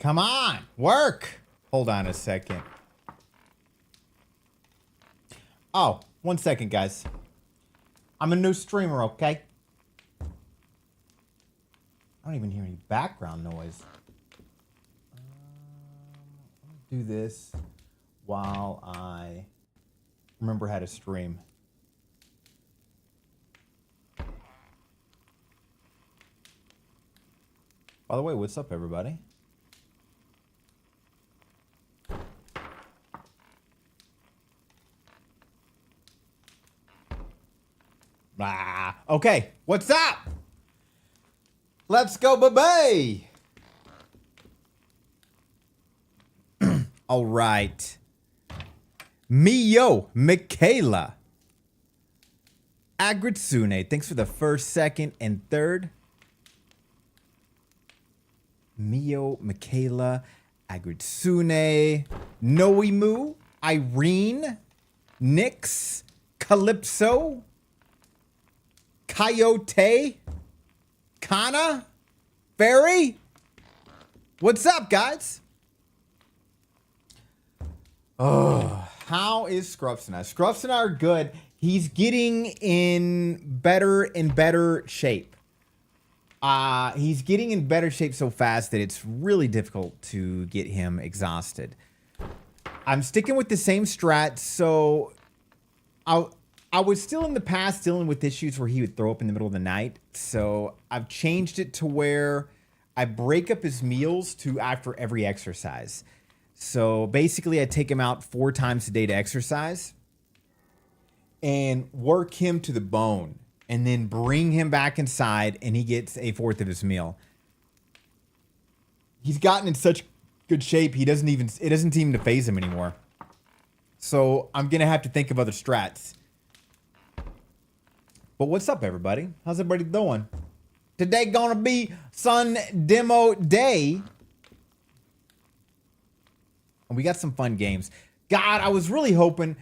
Come on, work. Hold on a second. Oh, 1 second, guys. I'm a new streamer, okay? I don't even hear any background noise. Let me do this while I remember how to stream. By the way, what's up, everybody? Ah, okay, what's up? Let's go, baby! All right. Mio, Michaela. Agritsune, thanks for the first, second, and third. Mio, Michaela, Agritsune, Noimu, Irene, Nyx, Calypso, Coyote, Kana, Fairy. What's up, guys? Oh, how is Scruffs and I? Scruffs and I are good. He's getting in better and better shape. He's getting in better shape so fast that it's really difficult to get him exhausted. I'm sticking with the same strat, so I was still in the past dealing with issues where he would throw up in the middle of the night, so I've changed it to where I break up his meals to after every exercise. So basically, I take him out 4 times a day to exercise and work him to the bone, and then bring him back inside, and he gets 1/4 of his meal. He's gotten in such good shape, it doesn't even phase him anymore. So I'm gonna have to think of other strats. But what's up, everybody? How's everybody doing? Today gonna be Sun Demo Day. And we got some fun games. God, I was really hoping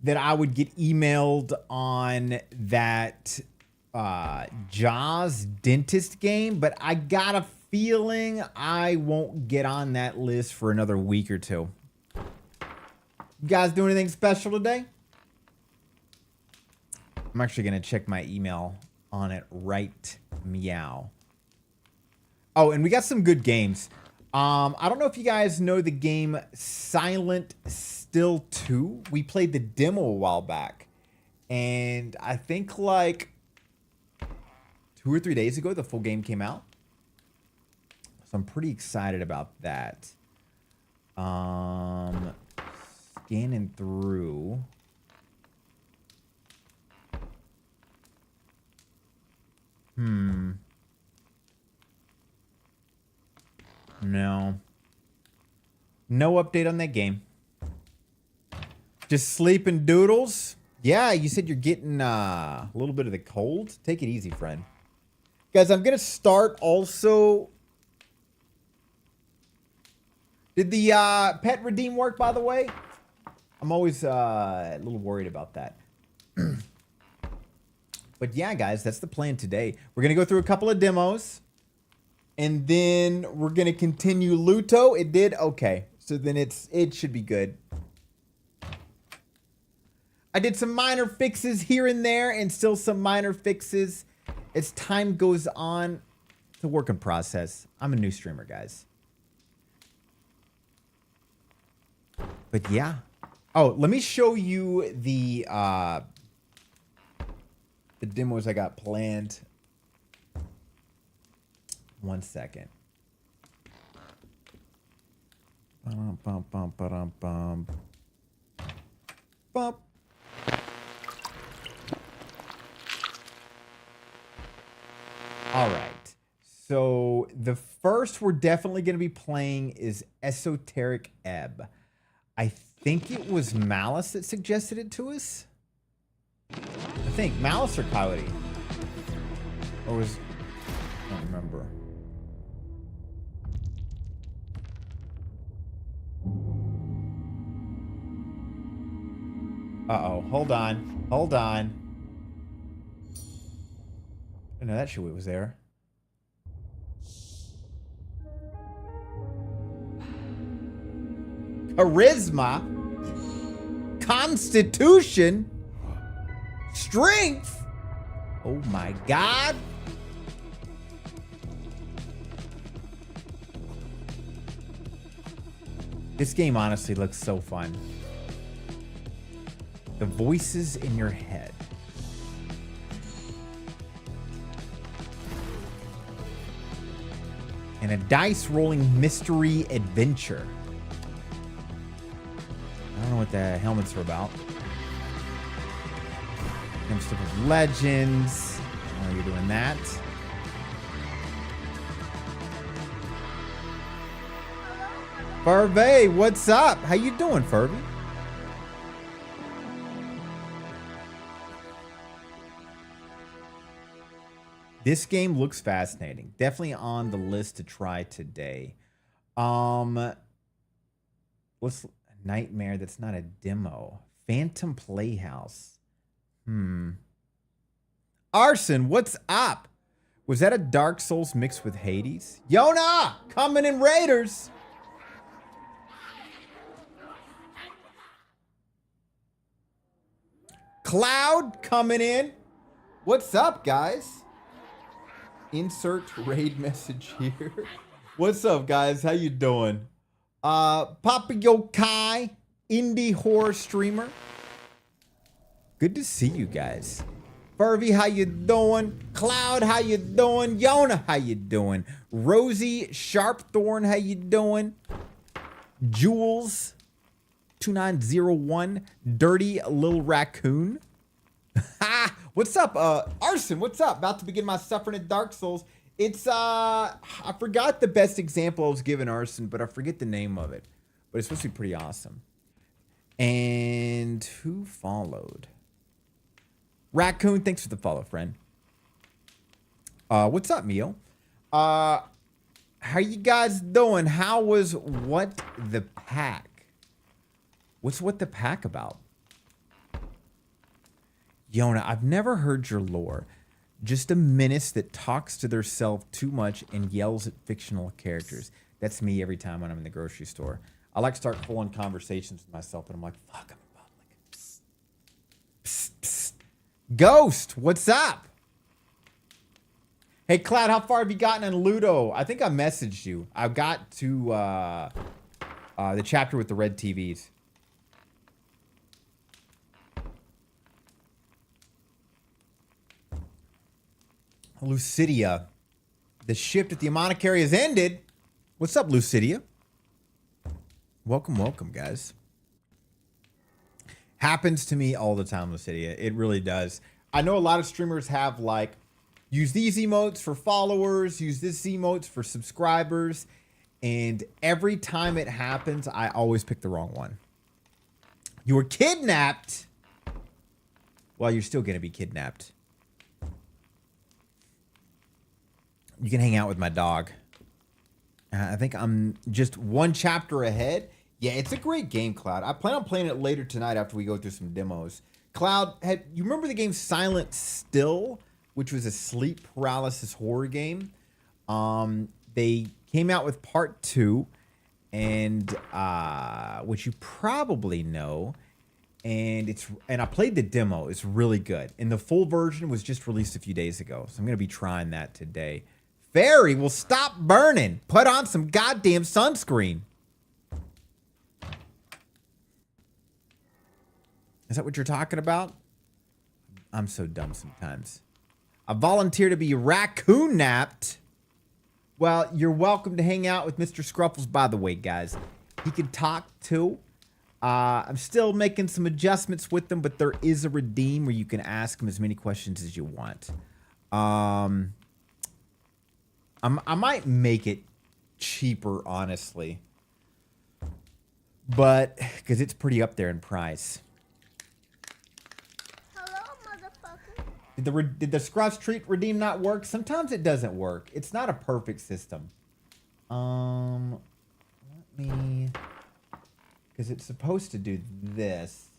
that I would get emailed on that Jaws dentist game, but I got a feeling I won't get on that list for another week or two. You guys do anything special today? I'm actually going to check my email on it right meow. Oh, and we got some good games. I don't know if you guys know the game Silent Still 2. We played the demo a while back. And I think like 2 or 3 days ago, the full game came out. So I'm pretty excited about that. Scanning through. No. No update on that game. Just sleeping doodles. Yeah, you said you're getting a little bit of the cold. Take it easy, friend. Guys, I'm going to start also. Did the pet redeem work, by the way? I'm always a little worried about that. But yeah, guys, that's the plan today. We're going to go through a couple of demos. And then we're going to continue Luto. It did? Okay. So then it should be good. I did some minor fixes here and there, and still some minor fixes as time goes on. It's a work in process. I'm a new streamer, guys. But yeah. Oh, let me show you the demos I got planned. 1 second. Bump. All right. So the first we're definitely going to be playing is Esoteric Ebb. I think it was Malice that suggested it to us. I think Malice or Coyote. Or was... I don't remember. Uh-oh. Hold on. Hold on. I know that shit was there. charisma, constitution, strength. Oh my God. This game honestly looks so fun. The voices in your head. And a dice rolling mystery adventure. I don't know what the helmets are about. Comes to the legends. Oh, you're doing that. Furby, what's up? How you doing, Furby? This game looks fascinating. Definitely on the list to try today. What's Nightmare? That's not a demo. Phantom Playhouse. Arson, what's up? Was that a Dark Souls mixed with Hades? Yona, coming in Raiders. Cloud coming in. What's up, guys? Insert raid message here. What's up, guys? How you doing? Papa Yokai, indie horror streamer. Good to see you guys. Furby, how you doing? Cloud, how you doing? Yona, how you doing? Rosie Sharpthorn, how you doing? Jules 2901, Dirty Little Raccoon. Ha! What's up? Arson, what's up? About to begin my suffering at Dark Souls. It's I forgot the best example I was giving Arson, but I forget the name of it. But it's supposed to be pretty awesome. And who followed? Raccoon, thanks for the follow, friend. What's up, Meal? How you guys doing? How was What the Pack? What's What the Pack about? Yona, I've never heard your lore. Just a menace that talks to theirself too much and yells at fictional characters. That's me every time when I'm in the grocery store. I like to start full-on conversations with myself, and I'm like, fuck, I'm in public. Psst. Psst, psst. Ghost, what's up? Hey, Cloud, how far have you gotten in Ludo? I think I messaged you. I got to the chapter with the red TVs. Lucidia. The shift at the Amonicary has ended. What's up, Lucidia? Welcome, welcome, guys. Happens to me all the time, Lucidia. It really does. I know a lot of streamers have, like, use these emotes for followers, use this emotes for subscribers, and every time it happens, I always pick the wrong one. You were kidnapped. Well, you're still going to be kidnapped. You can hang out with my dog. I think I'm just one chapter ahead. Yeah, it's a great game, Cloud. I plan on playing it later tonight after we go through some demos. Cloud, you remember the game Silent Still, which was a sleep paralysis horror game? They came out with part 2, and which you probably know. And I played the demo. It's really good. And the full version was just released a few days ago. So I'm going to be trying that today. Fairy will stop burning. Put on some goddamn sunscreen. Is that what you're talking about? I'm so dumb sometimes. I volunteer to be raccoon napped. Well, you're welcome to hang out with Mr. Scruffles, by the way, guys. He can talk too. I'm still making some adjustments with them, but there is a redeem where you can ask him as many questions as you want. I might make it cheaper, honestly. But, because it's pretty up there in price. Hello, motherfucker. Did the Scruffs Treat Redeem not work? Sometimes it doesn't work. It's not a perfect system. Let me... Because it's supposed to do this.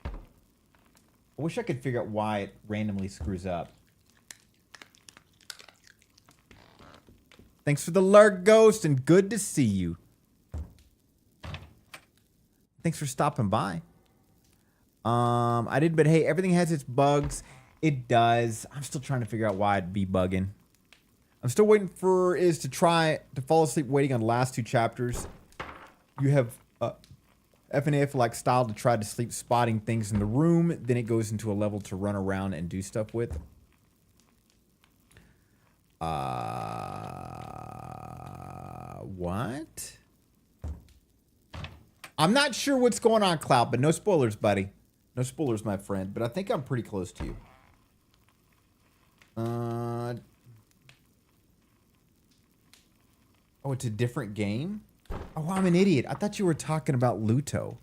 I wish I could figure out why it randomly screws up. Thanks for the lurk, Ghost, and good to see you. Thanks for stopping by. I did, but hey, everything has its bugs. It does. I'm still trying to figure out why it'd be bugging. I'm still waiting for Is to try to fall asleep waiting on the last 2 chapters. You have FNAF-like style to try to sleep spotting things in the room. Then it goes into a level to run around and do stuff with. What? I'm not sure what's going on, Cloud, but no spoilers, buddy. No spoilers, my friend. But I think I'm pretty close to you. Oh, it's a different game? Oh, I'm an idiot. I thought you were talking about Luto.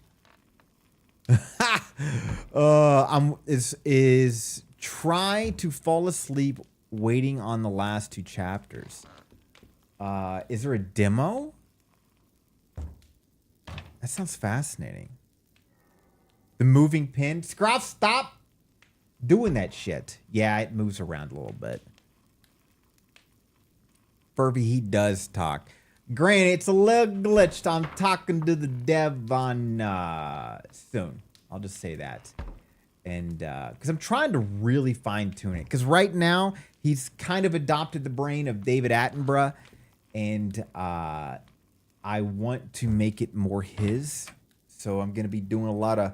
Is try to fall asleep waiting on the last 2 chapters. Is there a demo? That sounds fascinating. The moving pin. Scruff, stop doing that shit. Yeah, it moves around a little bit. Furby, he does talk. Granted, it's a little glitched. I'm talking to the dev on soon. I'll just say that. And because I'm trying to really fine tune it. Because right now, he's kind of adopted the brain of David Attenborough. And I want to make it more his. So I'm going to be doing a lot of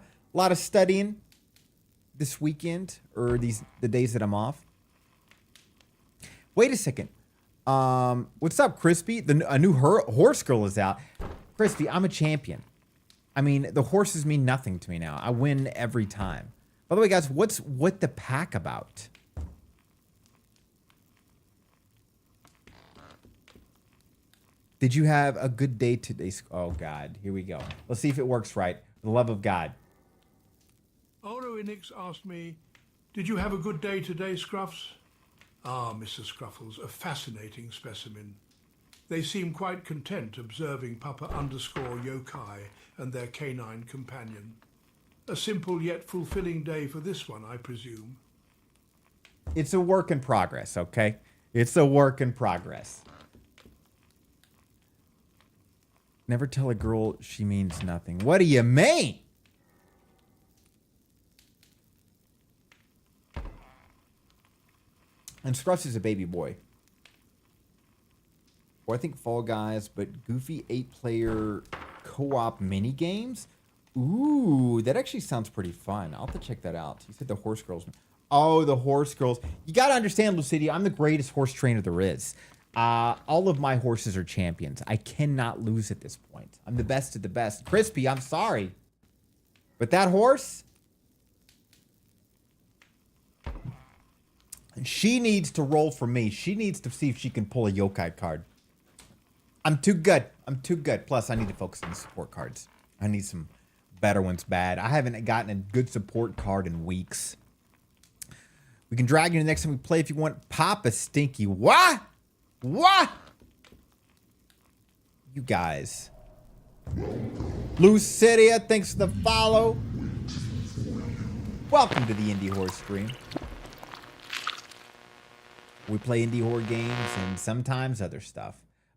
studying this weekend. Or the days that I'm off. Wait a second. What's up, Crispy? A new horse girl is out. Crispy, I'm a champion. I mean, the horses mean nothing to me now. I win every time. By the way, guys, what's the pack about? Did you have a good day today? Oh, God. Here we go. Let's see if it works right. For the love of God. Oro Enix asked me, did you have a good day today, Scruffs? Ah, Mr. Scruffles, a fascinating specimen. They seem quite content observing Papa _ Yokai and their canine companion. A simple yet fulfilling day for this one, I presume. It's a work in progress, okay? It's a work in progress. Never tell a girl she means nothing. What do you mean? And Scruffs is a baby boy. Or I think Fall Guys, but goofy 8-player co-op mini games. Ooh, that actually sounds pretty fun. I'll have to check that out. You said the horse girls. Oh, the horse girls. You got to understand, Lucidia, I'm the greatest horse trainer there is. All of my horses are champions. I cannot lose at this point. I'm the best of the best. Crispy, I'm sorry. But that horse... she needs to roll for me. She needs to see if she can pull a yokai card. I'm too good. I'm too good. Plus, I need to focus on the support cards. I need some better ones bad. I haven't gotten a good support card in weeks. We can drag you the next time we play if you want. Papa Stinky. What? What? You guys. Lucidia, thanks for the follow. Welcome to the Indie Horror stream. We play indie horror games and sometimes other stuff,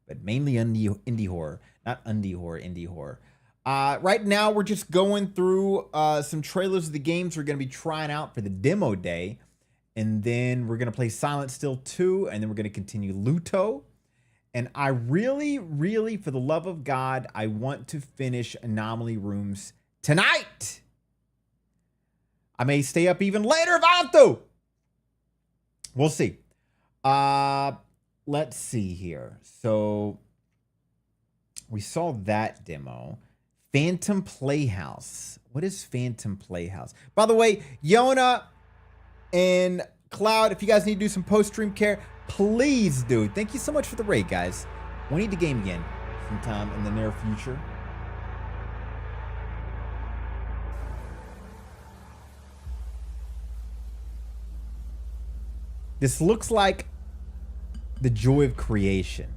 but mainly indie horror, not indie horror, indie horror. Right now, we're just going through some trailers of the games we're going to be trying out for the demo day. And then we're going to play Silent Still 2, and then we're going to continue Luto. And I really, really, for the love of God, I want to finish Anomaly Rooms tonight. I may stay up even later if I have to. We'll see. Let's see here. So we saw that demo. Phantom Playhouse. What is Phantom Playhouse? By the way, Yona and Cloud, if you guys need to do some post-stream care, please do. Thank you so much for the raid, guys. We need to game again sometime in the near future. This looks like the joy of creation.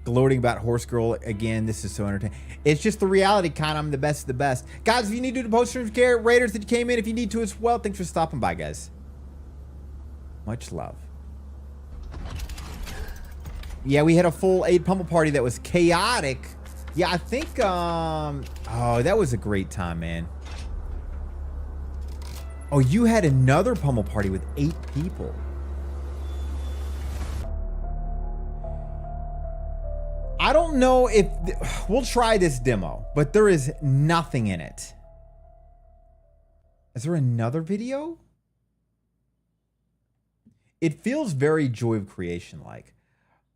Gloating about Horse Girl again. This is so entertaining. It's just the reality kind. I'm the best of the best. Guys, if you need to do the post-stream care, Raiders that came in, if you need to as well, thanks for stopping by, guys. Much love. Yeah, we had a full 8 pummel party that was chaotic. Yeah, I think, oh, that was a great time, man. Oh, you had another pummel party with 8 people. I don't know if, we'll try this demo, but there is nothing in it. Is there another video? It feels very Joy of Creation like.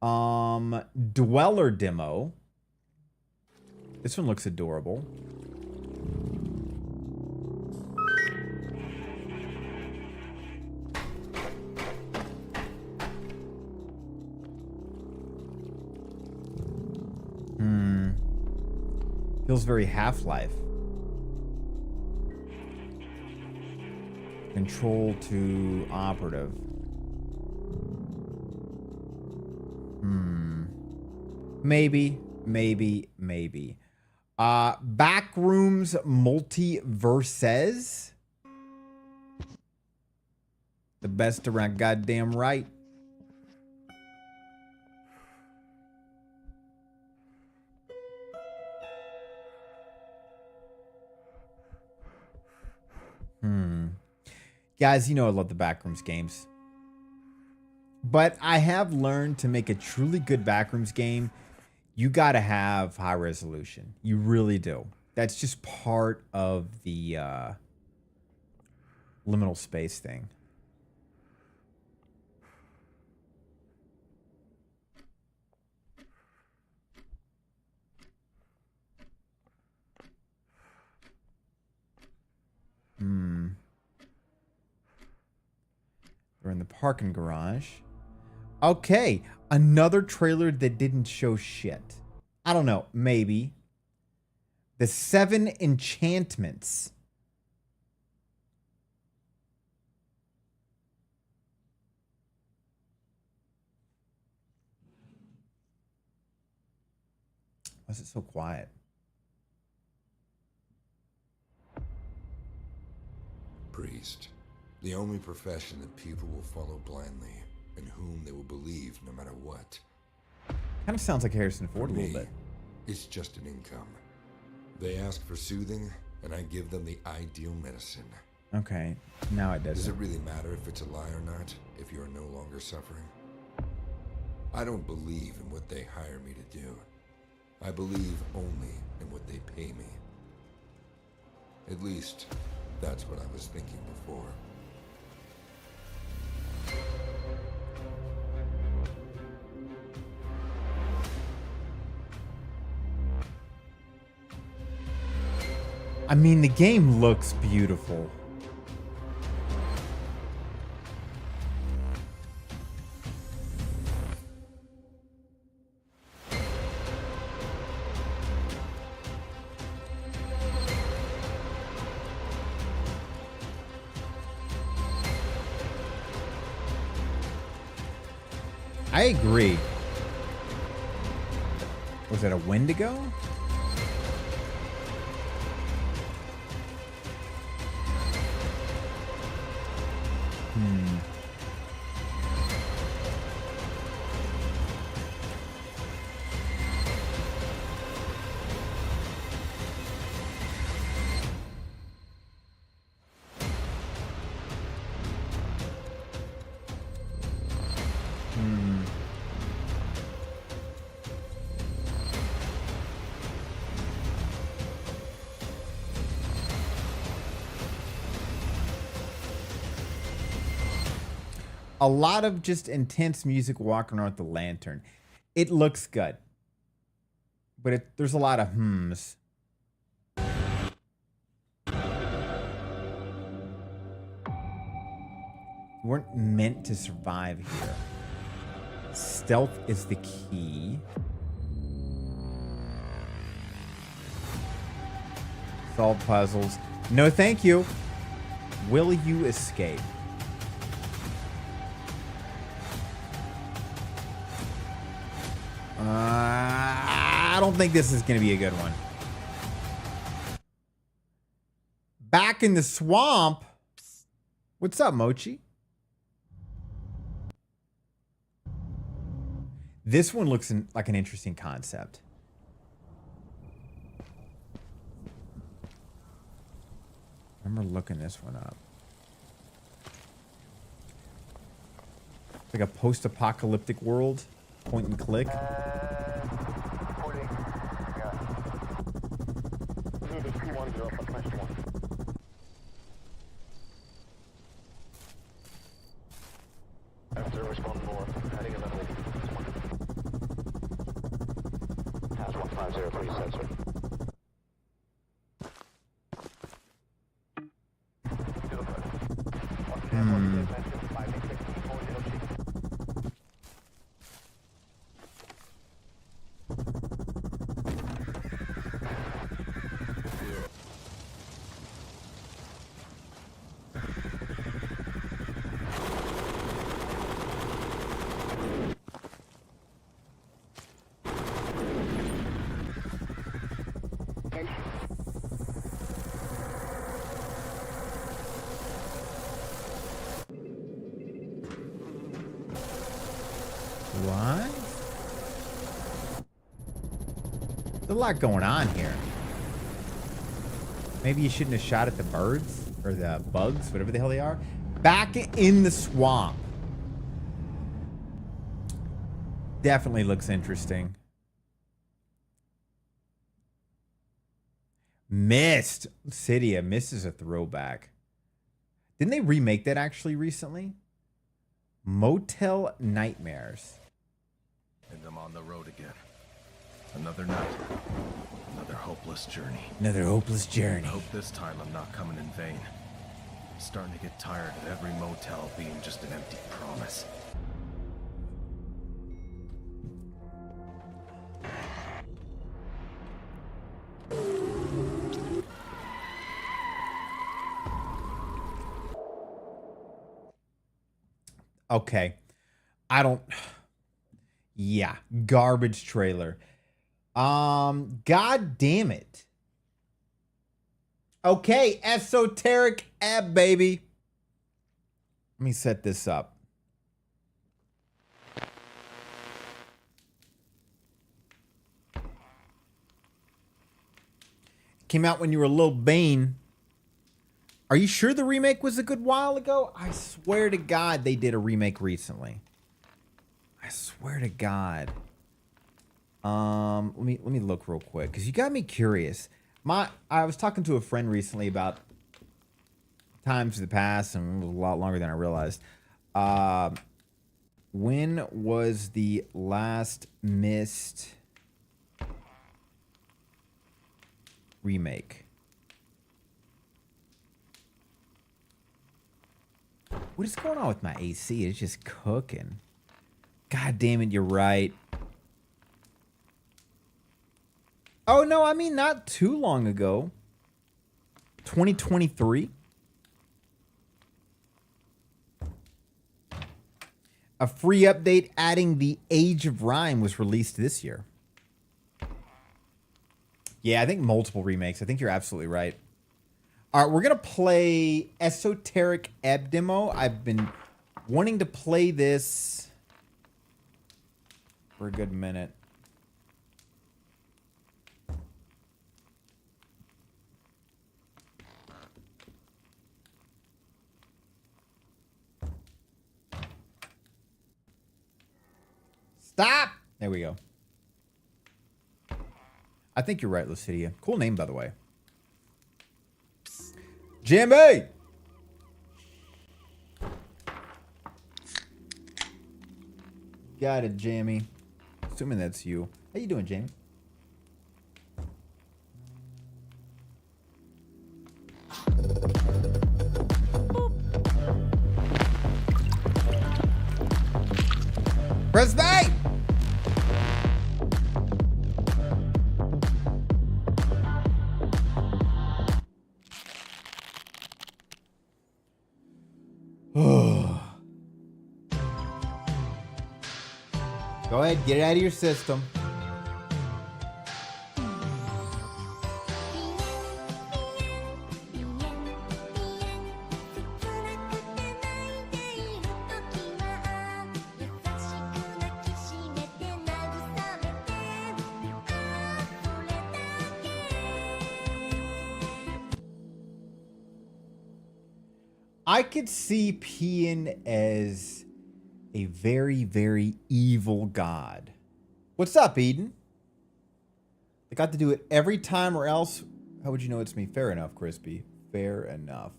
Dweller demo. This one looks adorable. Feels very Half-Life. Control to operative. Maybe. Backrooms Multiverses. The best around goddamn right. Guys, you know I love the Backrooms games. But I have learned to make a truly good Backrooms game, you gotta have high resolution. You really do. That's just part of the liminal space thing. We're in the parking garage. Okay, another trailer that didn't show shit. I don't know, maybe. The 7 Enchantments. Why is it so quiet? Priest. The only profession that people will follow blindly, and whom they will believe no matter what. Kind of sounds like Harrison Ford a For me, little bit. it's just an income. They ask for soothing, and I give them the ideal medicine. Okay, now it Does it doesn't. really matter if it's a lie or not, if you are no longer suffering? I don't believe in what they hire me to do. I believe only in what they pay me. At least, that's what I was thinking before. I mean, the game looks beautiful. I agree. Was that a Wendigo? A lot of just intense music walking around with the lantern. It looks good. But there's a lot of hmms. You weren't meant to survive here. Stealth is the key. Solve puzzles. No, thank you. Will you escape? I don't think this is going to be a good one. Back in the swamp. What's up, Mochi? This one looks like an interesting concept. I remember looking this one up. It's like a post-apocalyptic world. Point and click. What? There's a lot going on here. Maybe you shouldn't have shot at the birds or the bugs, whatever the hell they are. Back in the swamp. Definitely looks interesting. Mist. Cydia. Mist is a throwback. Didn't they remake that actually recently? Motel Nightmares. And I'm on the road again. Another night. Another hopeless journey. Another hopeless journey. I hope this time I'm not coming in vain. I'm starting to get tired of every motel being just an empty promise. Okay. Yeah, garbage trailer. God damn it. Okay, esoteric ebb, baby. Let me set this up. Came out when you were a little Bane. Are you sure the remake was a good while ago? I swear to God they did a remake recently. I swear to God. Let me look real quick because you got me curious. I was talking to a friend recently about times of the past, and it was a lot longer than I realized. When was the last Mist remake? What is going on with my AC? It's just cooking. God damn it, you're right. Oh, no, I mean, not too long ago. 2023. A free update adding the Age of Rhyme was released this year. Yeah, I think multiple remakes. I think you're absolutely right. All right, we're going to play Esoteric Ebb demo. I've been wanting to play this for a good minute. Stop! There we go. I think you're right, Lucidia. Cool name, by the way. Jimmy! Got it, Jamie. Assuming that's you. How you doing, Jamie? Press B! Go ahead, get it out of your system. I could see Pian as a very, very evil god. What's up, Eden? I got to do it every time or else. How would you know it's me? Fair enough, Crispy. Fair enough.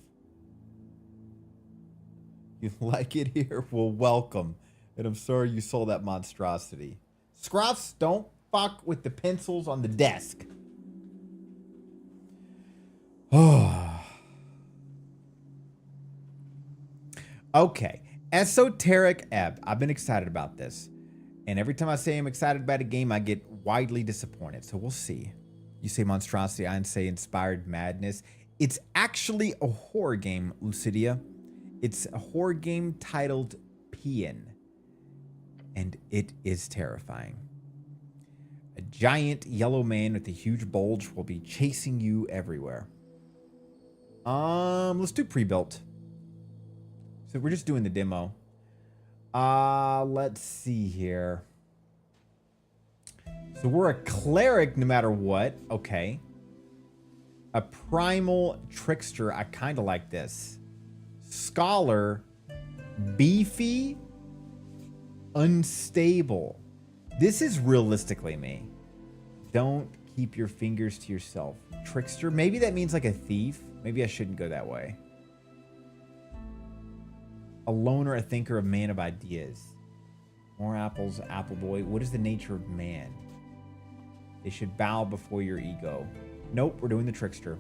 You like it here? Well, welcome. And I'm sorry you saw that monstrosity. Scruffs, don't fuck with the pencils on the desk. Okay. Esoteric Ebb. I've been excited about this. And every time I say I'm excited about a game, I get widely disappointed. So we'll see. You say monstrosity, I say inspired madness. It's actually a horror game, Lucidia. It's a horror game titled Pian. And it is terrifying. A giant yellow man with a huge bulge will be chasing you everywhere. Let's do pre-built. So we're just doing the demo. Let's see here. So we're a cleric no matter what. Okay. A primal trickster. I kind of like this. Scholar. Beefy. Unstable. This is realistically me. Don't keep your fingers to yourself. Trickster. Maybe that means like a thief. Maybe I shouldn't go that way. A loner, a thinker, a man of ideas. More apples, apple boy. What is the nature of man? They should bow before your ego. Nope, we're doing the trickster.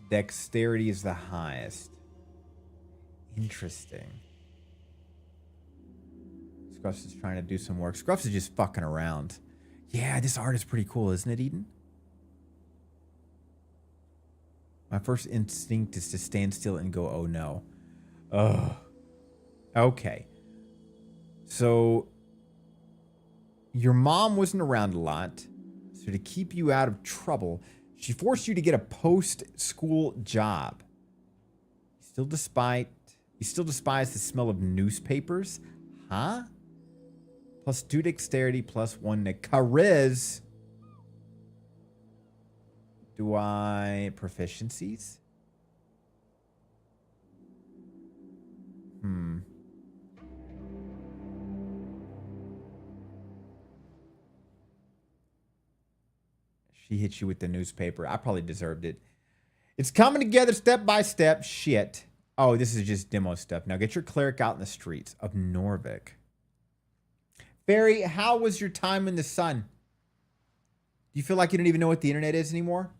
Dexterity is the highest. Interesting. Scruffs is trying to do some work. Scruffs is just fucking around. Yeah, this art is pretty cool, isn't it, Eden? My first instinct is to stand still and go, oh no. Ugh. Okay. So, your mom wasn't around a lot, so to keep you out of trouble, she forced you to get a post-school job. You still despise the smell of newspapers? Huh? Plus 2 dexterity, plus 1 to charis. Do I proficiencies? She hit you with the newspaper. I probably deserved it. It's coming together step by step. Shit. Oh, this is just demo stuff. Now get your cleric out in the streets of Norvik. Barry, how was your time in the sun? Do you feel like you don't even know what the internet is anymore?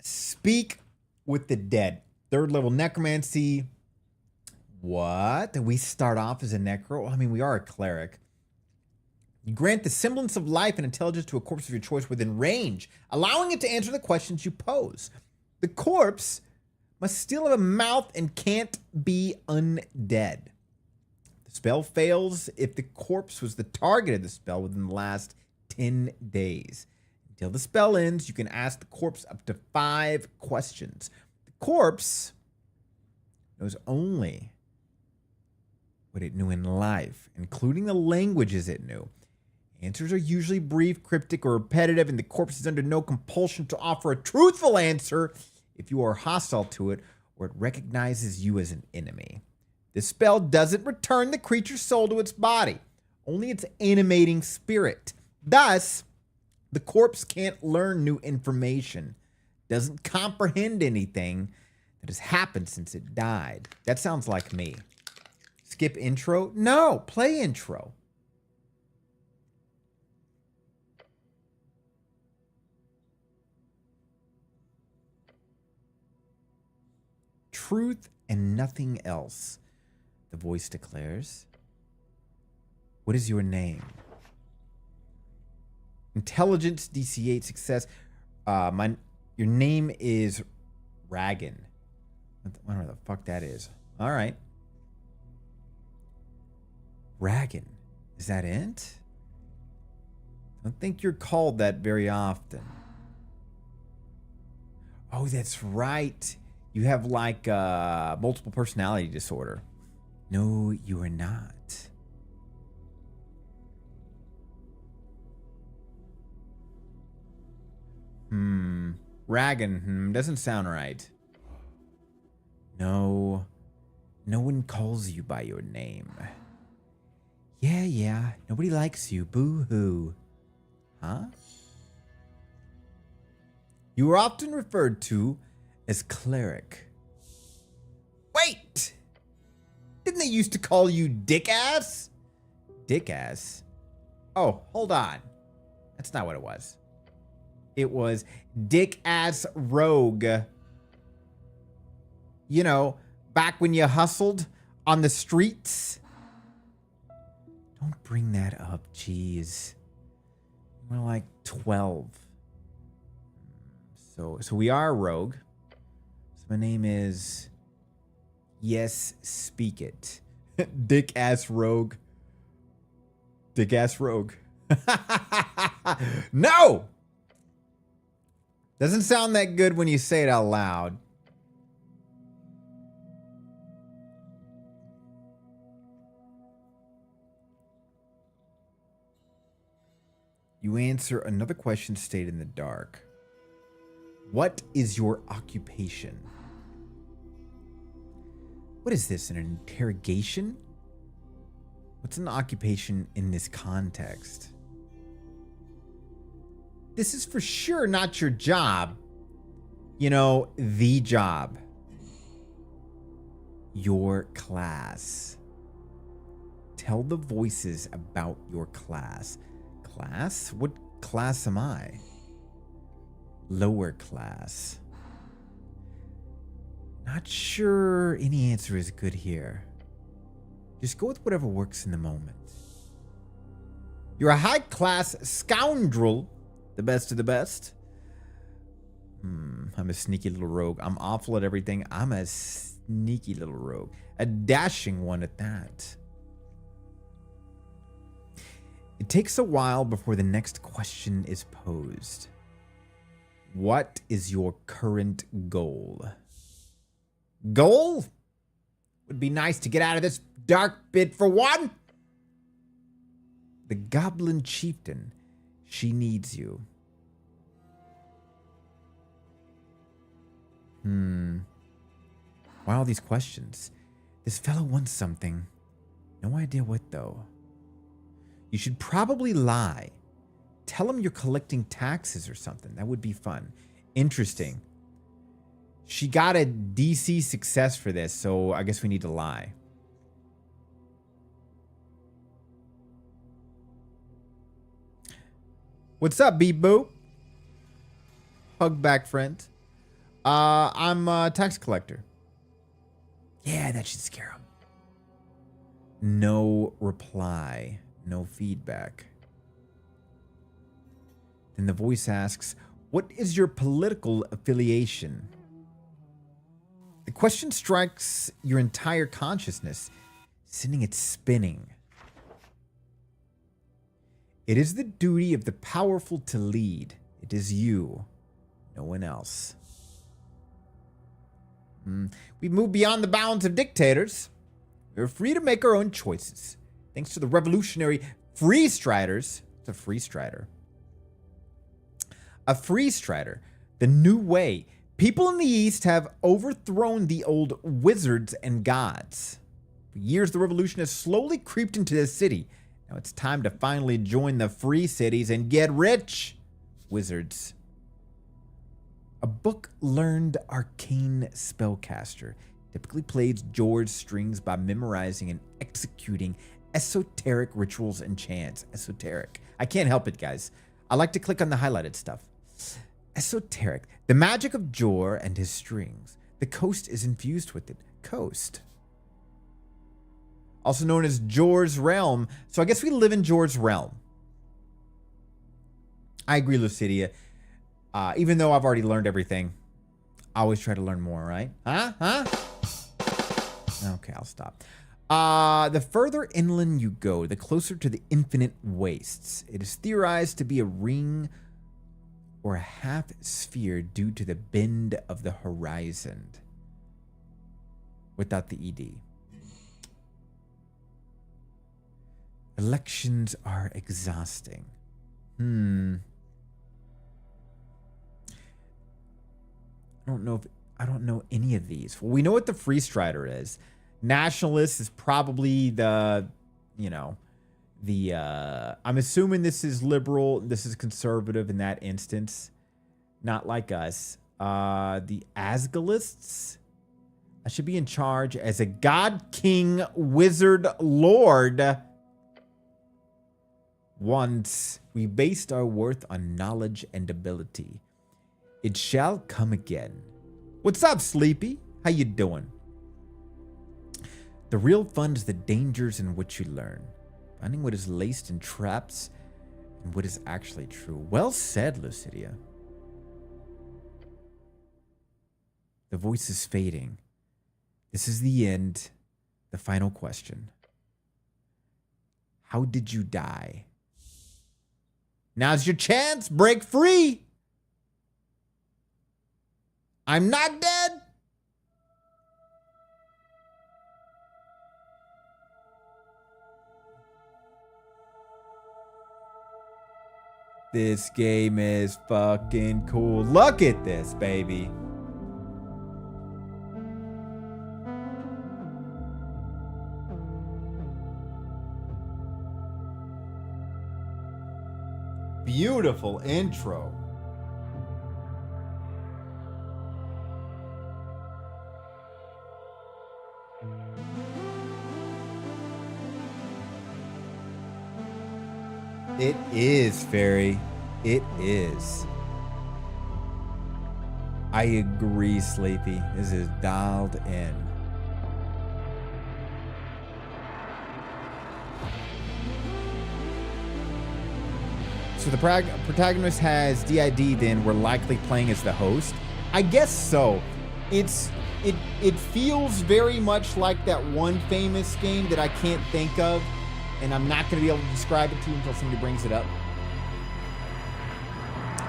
Speak with the dead. 3rd level necromancy. What? We start off as a necro? I mean, we are a cleric. You grant the semblance of life and intelligence to a corpse of your choice within range, allowing it to answer the questions you pose. The corpse must still have a mouth and can't be undead. The spell fails if the corpse was the target of the spell within the last 10 days. Until the spell ends, you can ask the corpse up to 5 questions. The corpse knows only what it knew in life, including the languages it knew. Answers are usually brief, cryptic, or repetitive, and the corpse is under no compulsion to offer a truthful answer if you are hostile to it or it recognizes you as an enemy. This spell doesn't return the creature's soul to its body, only its animating spirit. Thus, the corpse can't learn new information, doesn't comprehend anything that has happened since it died. That sounds like me. Skip intro? No, play intro. Truth and nothing else, the voice declares. What is your name? Intelligence, DC 8, success. Your name is Ragan. Whatever the fuck that is. All right. Ragan. Is that it? I don't think you're called that very often. Oh, that's right. You have like multiple personality disorder. No, you are not. Ragan, doesn't sound right. No. No one calls you by your name. Yeah. Nobody likes you. Boo-hoo. Huh? You are often referred to as cleric. Wait! Didn't they used to call you dick-ass? Dick-ass? Oh, hold on. That's not what it was. It was dick-ass rogue. You know, back when you hustled on the streets. Don't bring that up, jeez. We're like 12. So we are a rogue. So my name is... Yes, speak it. Dick-ass rogue. Dick-ass rogue. No! Doesn't sound that good when you say it out loud. You answer another question stayed in the dark. What is your occupation? What is this, an interrogation? What's an occupation in this context? This is for sure not your job. You know, the job. Your class. Tell the voices about your class. Class? What class am I? Lower class. Not sure any answer is good here. Just go with whatever works in the moment. You're a high-class scoundrel. The best of the best. I'm a sneaky little rogue. I'm awful at everything. I'm a sneaky little rogue. A dashing one at that. It takes a while before the next question is posed. What is your current goal? Goal? Would be nice to get out of this dark pit for one. The Goblin Chieftain. She needs you. Why all these questions? This fellow wants something. No idea what, though. You should probably lie. Tell him you're collecting taxes or something. That would be fun. Interesting. She got a DC success for this, so I guess we need to lie. What's up, B-Boo? Hug back, friend. I'm a tax collector. Yeah, that should scare him. No reply. No feedback. Then the voice asks, what is your political affiliation? The question strikes your entire consciousness, sending it spinning. It is the duty of the powerful to lead. It is you, no one else. We move beyond the bounds of dictators. We're free to make our own choices. Thanks to the revolutionary free striders. It's a free strider. A free strider. The new way. People in the East have overthrown the old wizards and gods. For years, the revolution has slowly creeped into the city. Now it's time to finally join the free cities and get rich, wizards. A book-learned arcane spellcaster typically plays George strings by memorizing and executing esoteric rituals and chants. Esoteric. I can't help it, guys. I like to click on the highlighted stuff. Esoteric. The magic of Jor and his strings. The coast is infused with it. Coast. Also known as Jor's realm. So I guess we live in Jor's realm. I agree, Lucidia. Even though I've already learned everything, I always try to learn more, right? Huh? Okay, I'll stop. The further inland you go, the closer to the infinite wastes. It is theorized to be a ring or a half sphere due to the bend of the horizon. Without the ED. Elections are exhausting. I don't know any of these. Well, we know what the Free Strider is. Nationalist is probably the, you know, the I'm assuming this is liberal, this is conservative in that instance. Not like us. The Asgalists. I should be in charge as a god king wizard lord. Once we based our worth on knowledge and ability. It shall come again. What's up, Sleepy? How you doing? The real fun is the dangers in which you learn. Finding what is laced in traps and what is actually true. Well said, Lucidia. The voice is fading. This is the end. The final question. How did you die? Now's your chance. Break free. I'm not dead. This game is fucking cool. Look at this, baby. Beautiful intro. It is, Fairy. It is. I agree, Sleepy. This is dialed in. So the protagonist has DID, then we're likely playing as the host. I guess so. It feels very much like that one famous game that I can't think of, and I'm not going to be able to describe it to you until somebody brings it up.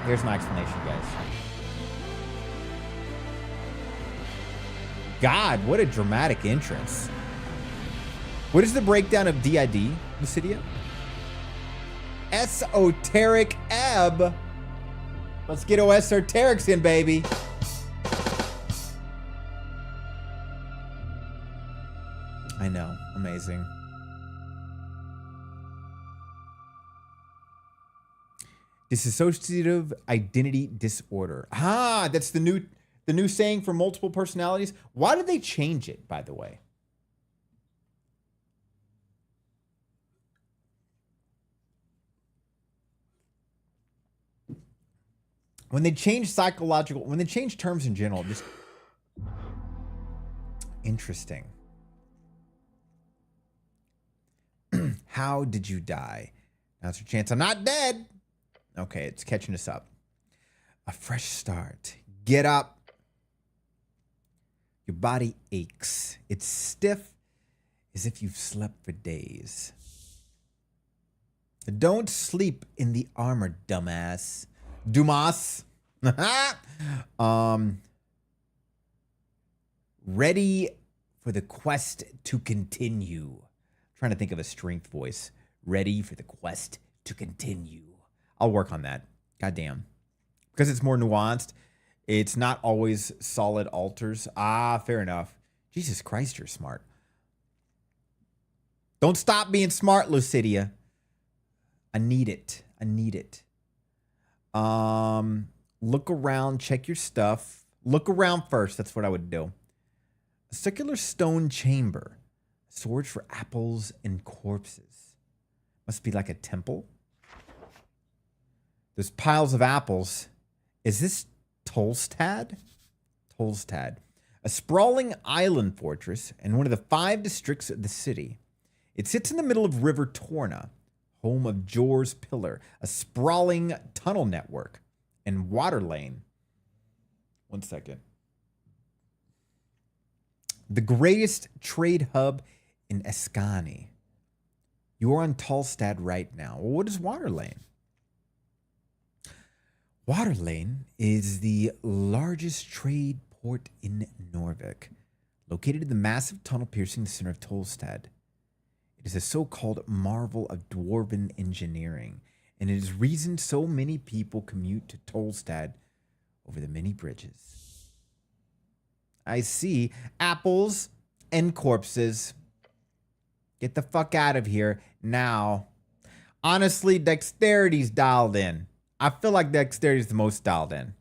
Here's my explanation, guys. God, what a dramatic entrance. What is the breakdown of DID, Lucidia? Esoteric Ebb. Let's get esoterics in, baby. I know. Amazing. Dissociative identity disorder. Ah, that's the new saying for multiple personalities. Why did they change it, by the way? When they change when they change terms in general, just interesting. How did you die? Now's your chance. I'm not dead. Okay, it's catching us up. A fresh start. Get up. Your body aches. It's stiff as if you've slept for days. Don't sleep in the armor, dumbass. Dumas. Ready for the quest to continue. Trying to think of a strength voice. Ready for the quest to continue. I'll work on that. Goddamn. Because it's more nuanced. It's not always solid alters. Ah, fair enough. Jesus Christ, you're smart. Don't stop being smart, Lucidia. I need it. I need it. Look around, check your stuff. Look around first. That's what I would do. A circular stone chamber. Storage for apples and corpses. Must be like a temple. There's piles of apples. Is this Tolstad? Tolstad. A sprawling island fortress and one of the 5 districts of the city. It sits in the middle of River Torna, home of Jor's Pillar, a sprawling tunnel network, and water lane. 1 second. The greatest trade hub in Escani. You're on Tolstad right now. Well, what is water lane? Water lane is the largest trade port in Norvik, located in the massive tunnel piercing the center of Tolstad. It is a so-called marvel of dwarven engineering, and it is reason so many people commute to Tolstad over the many bridges. I see. Apples and corpses. Get the fuck out of here now. Honestly, dexterity's dialed in. I feel like dexterity's the most dialed in.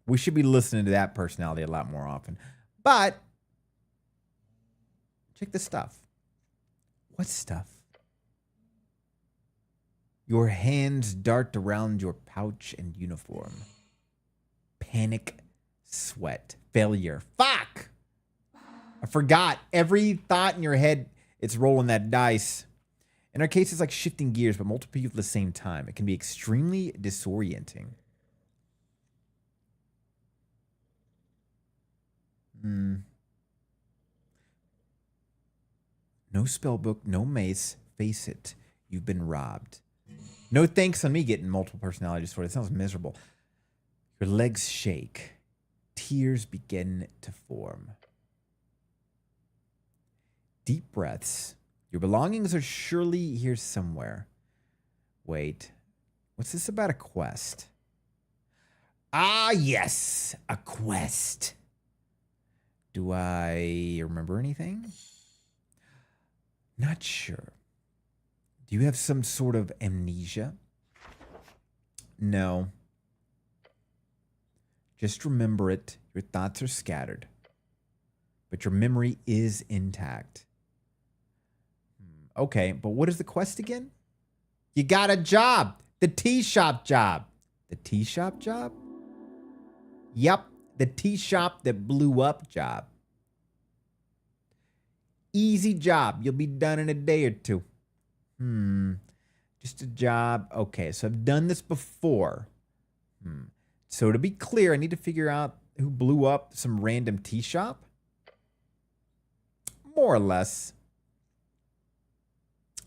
We should be listening to that personality a lot more often. But check the stuff. What stuff? Your hands dart around your pouch and uniform. Panic, sweat, failure. Fuck! I forgot. Every thought in your head, it's rolling that dice. In our case, it's like shifting gears, but multiple people at the same time. It can be extremely disorienting. No spell book, no mace. Face it, you've been robbed. No thanks on me getting multiple personality disorder. It sounds miserable. Your legs shake. Tears begin to form. Deep breaths. Your belongings are surely here somewhere. Wait, what's this about a quest? Ah, yes, a quest. Do I remember anything? Not sure. Do you have some sort of amnesia? No. Just remember it. Your thoughts are scattered, but your memory is intact. Okay, but what is the quest again? You got a job. The tea shop job. The tea shop job? Yep, the tea shop that blew up job. Easy job. You'll be done in a day or two. Just a job. Okay, so I've done this before. So to be clear, I need to figure out who blew up some random tea shop. More or less.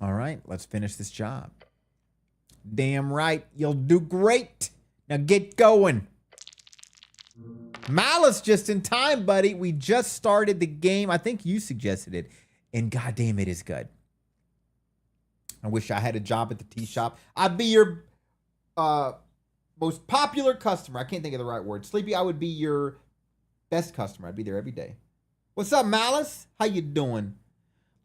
All right, let's finish this job. Damn right, you'll do great. Now get going. Malice just in time, buddy. We just started the game. I think you suggested it. And goddamn, it is good. I wish I had a job at the tea shop. I'd be your most popular customer. I can't think of the right word. Sleepy, I would be your best customer. I'd be there every day. What's up, Malice? How you doing?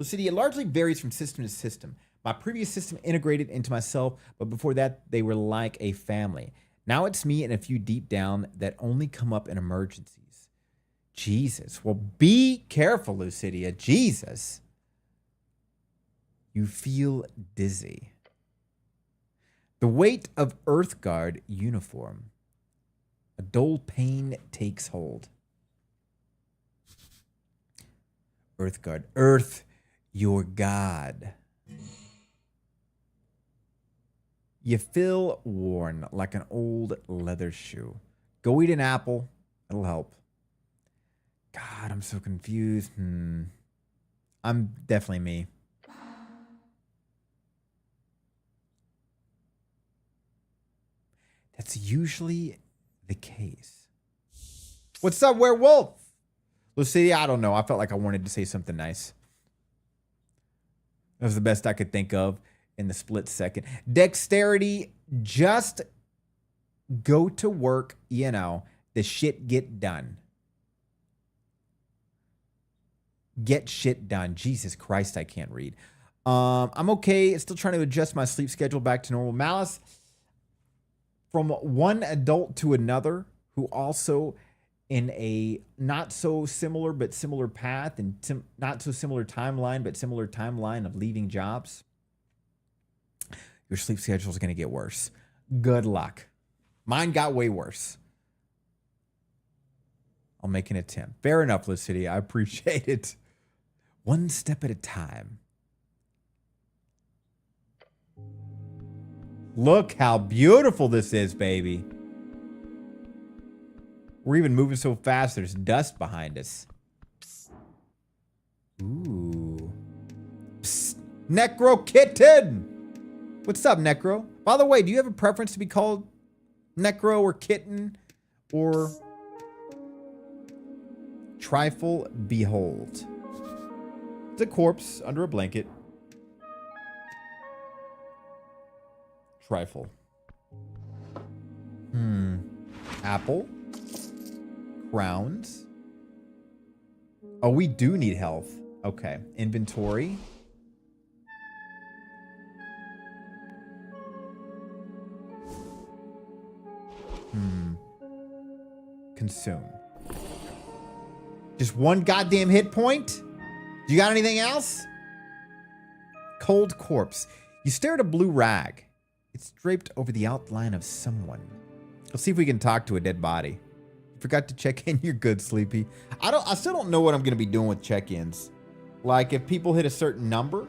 Lucidia, it largely varies from system to system. My previous system integrated into myself, but before that, they were like a family. Now it's me and a few deep down that only come up in emergencies. Jesus. Well, be careful, Lucidia. Jesus. You feel dizzy. The weight of Earthguard uniform. A dull pain takes hold. Earthguard. Earth, your god. You feel worn like an old leather shoe. Go eat an apple. It'll help. God, I'm so confused. I'm definitely me. That's usually the case. What's up, werewolf? Lucidia, I don't know. I felt like I wanted to say something nice. That was the best I could think of in the split second. Dexterity, just go to work, you know, the shit get done. Get shit done. Jesus Christ, I can't read. I'm okay. Still trying to adjust my sleep schedule back to normal. Malice, from one adult to another who also in a not so similar but similar path and not so similar timeline but similar timeline of leaving jobs, your sleep schedule is going to get worse. Good luck. Mine got way worse. I'll make an attempt. Fair enough, Lucidia. I appreciate it. One step at a time. Look how beautiful this is, baby. We're even moving so fast, there's dust behind us. Ooh. Psst. Necro Kitten! What's up, Necro? By the way, do you have a preference to be called Necro or Kitten or Trifle Behold? It's a corpse under a blanket. Trifle. Apple. Crowns. Oh, we do need health. Okay. Inventory. Consume. Just one goddamn hit point? You got anything else? Cold corpse. You stare at a blue rag. It's draped over the outline of someone. Let's see if we can talk to a dead body. Forgot to check in. You're good, Sleepy. I still don't know what I'm gonna be doing with check-ins. Like if people hit a certain number.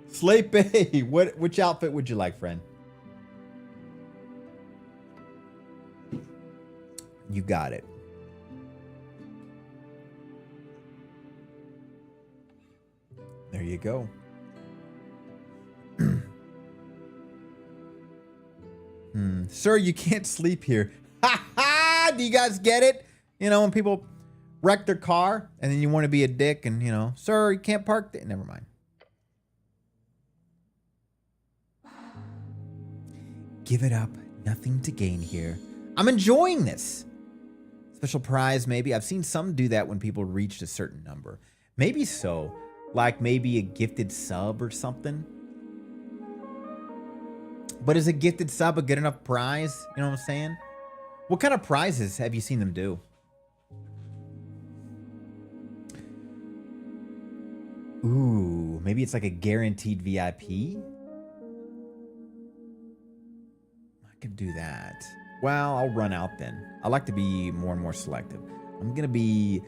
Sleepy, which outfit would you like, friend? You got it. There you go. Sir, you can't sleep here. Ha ha! Do you guys get it? You know, when people wreck their car and then you want to be a dick and, you know, sir, you can't park there. Never mind. Give it up. Nothing to gain here. I'm enjoying this. Special prize, maybe. I've seen some do that when people reached a certain number. Maybe so. Like maybe a gifted sub or something. But is a gifted sub a good enough prize? You know what I'm saying? What kind of prizes have you seen them do? Ooh, maybe it's like a guaranteed VIP? I could do that. Well, I'll run out then. I like to be more and more selective. I'm going to be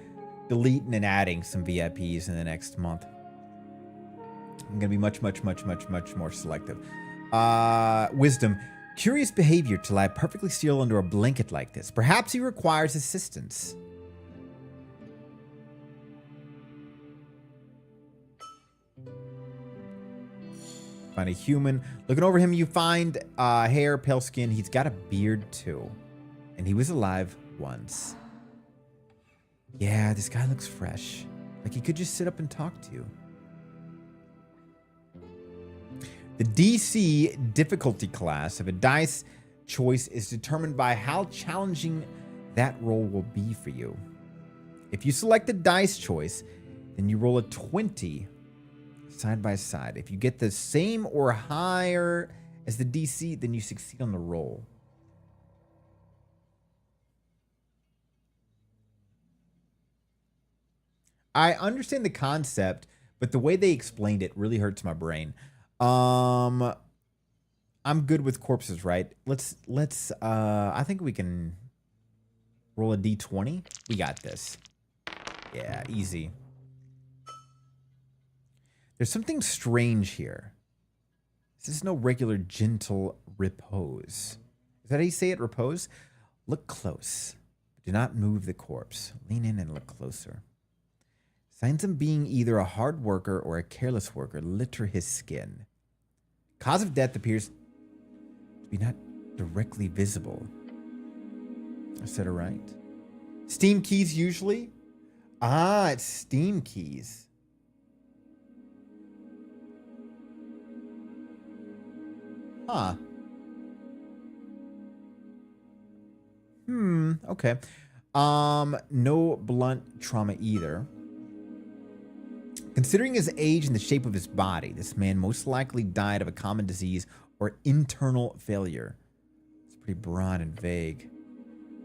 deleting and adding some VIPs in the next month. I'm going to be much more selective. Wisdom. Curious behavior to lie perfectly still under a blanket like this. Perhaps he requires assistance. Find a human. Looking over him, you find hair, pale skin. He's got a beard too. And he was alive once. Yeah, this guy looks fresh. Like he could just sit up and talk to you. The DC difficulty class of a dice choice is determined by how challenging that roll will be for you. If you select the dice choice, then you roll a 20 side by side. If you get the same or higher as the DC, then you succeed on the roll. I understand the concept, but the way they explained it really hurts my brain. I'm good with corpses, right? Let's I think we can roll a d20. We got this. Yeah, easy. There's something strange here. This is no regular gentle repose. Is that how you say it, repose? Look close. Do not move the corpse. Lean in and look closer. Signs of being either a hard worker or a careless worker litter his skin. Cause of death appears to be not directly visible. I said it right. Steam keys usually? Ah, it's Steam keys. Huh. Okay. No blunt trauma either. Considering his age and the shape of his body, this man most likely died of a common disease or internal failure. It's pretty broad and vague.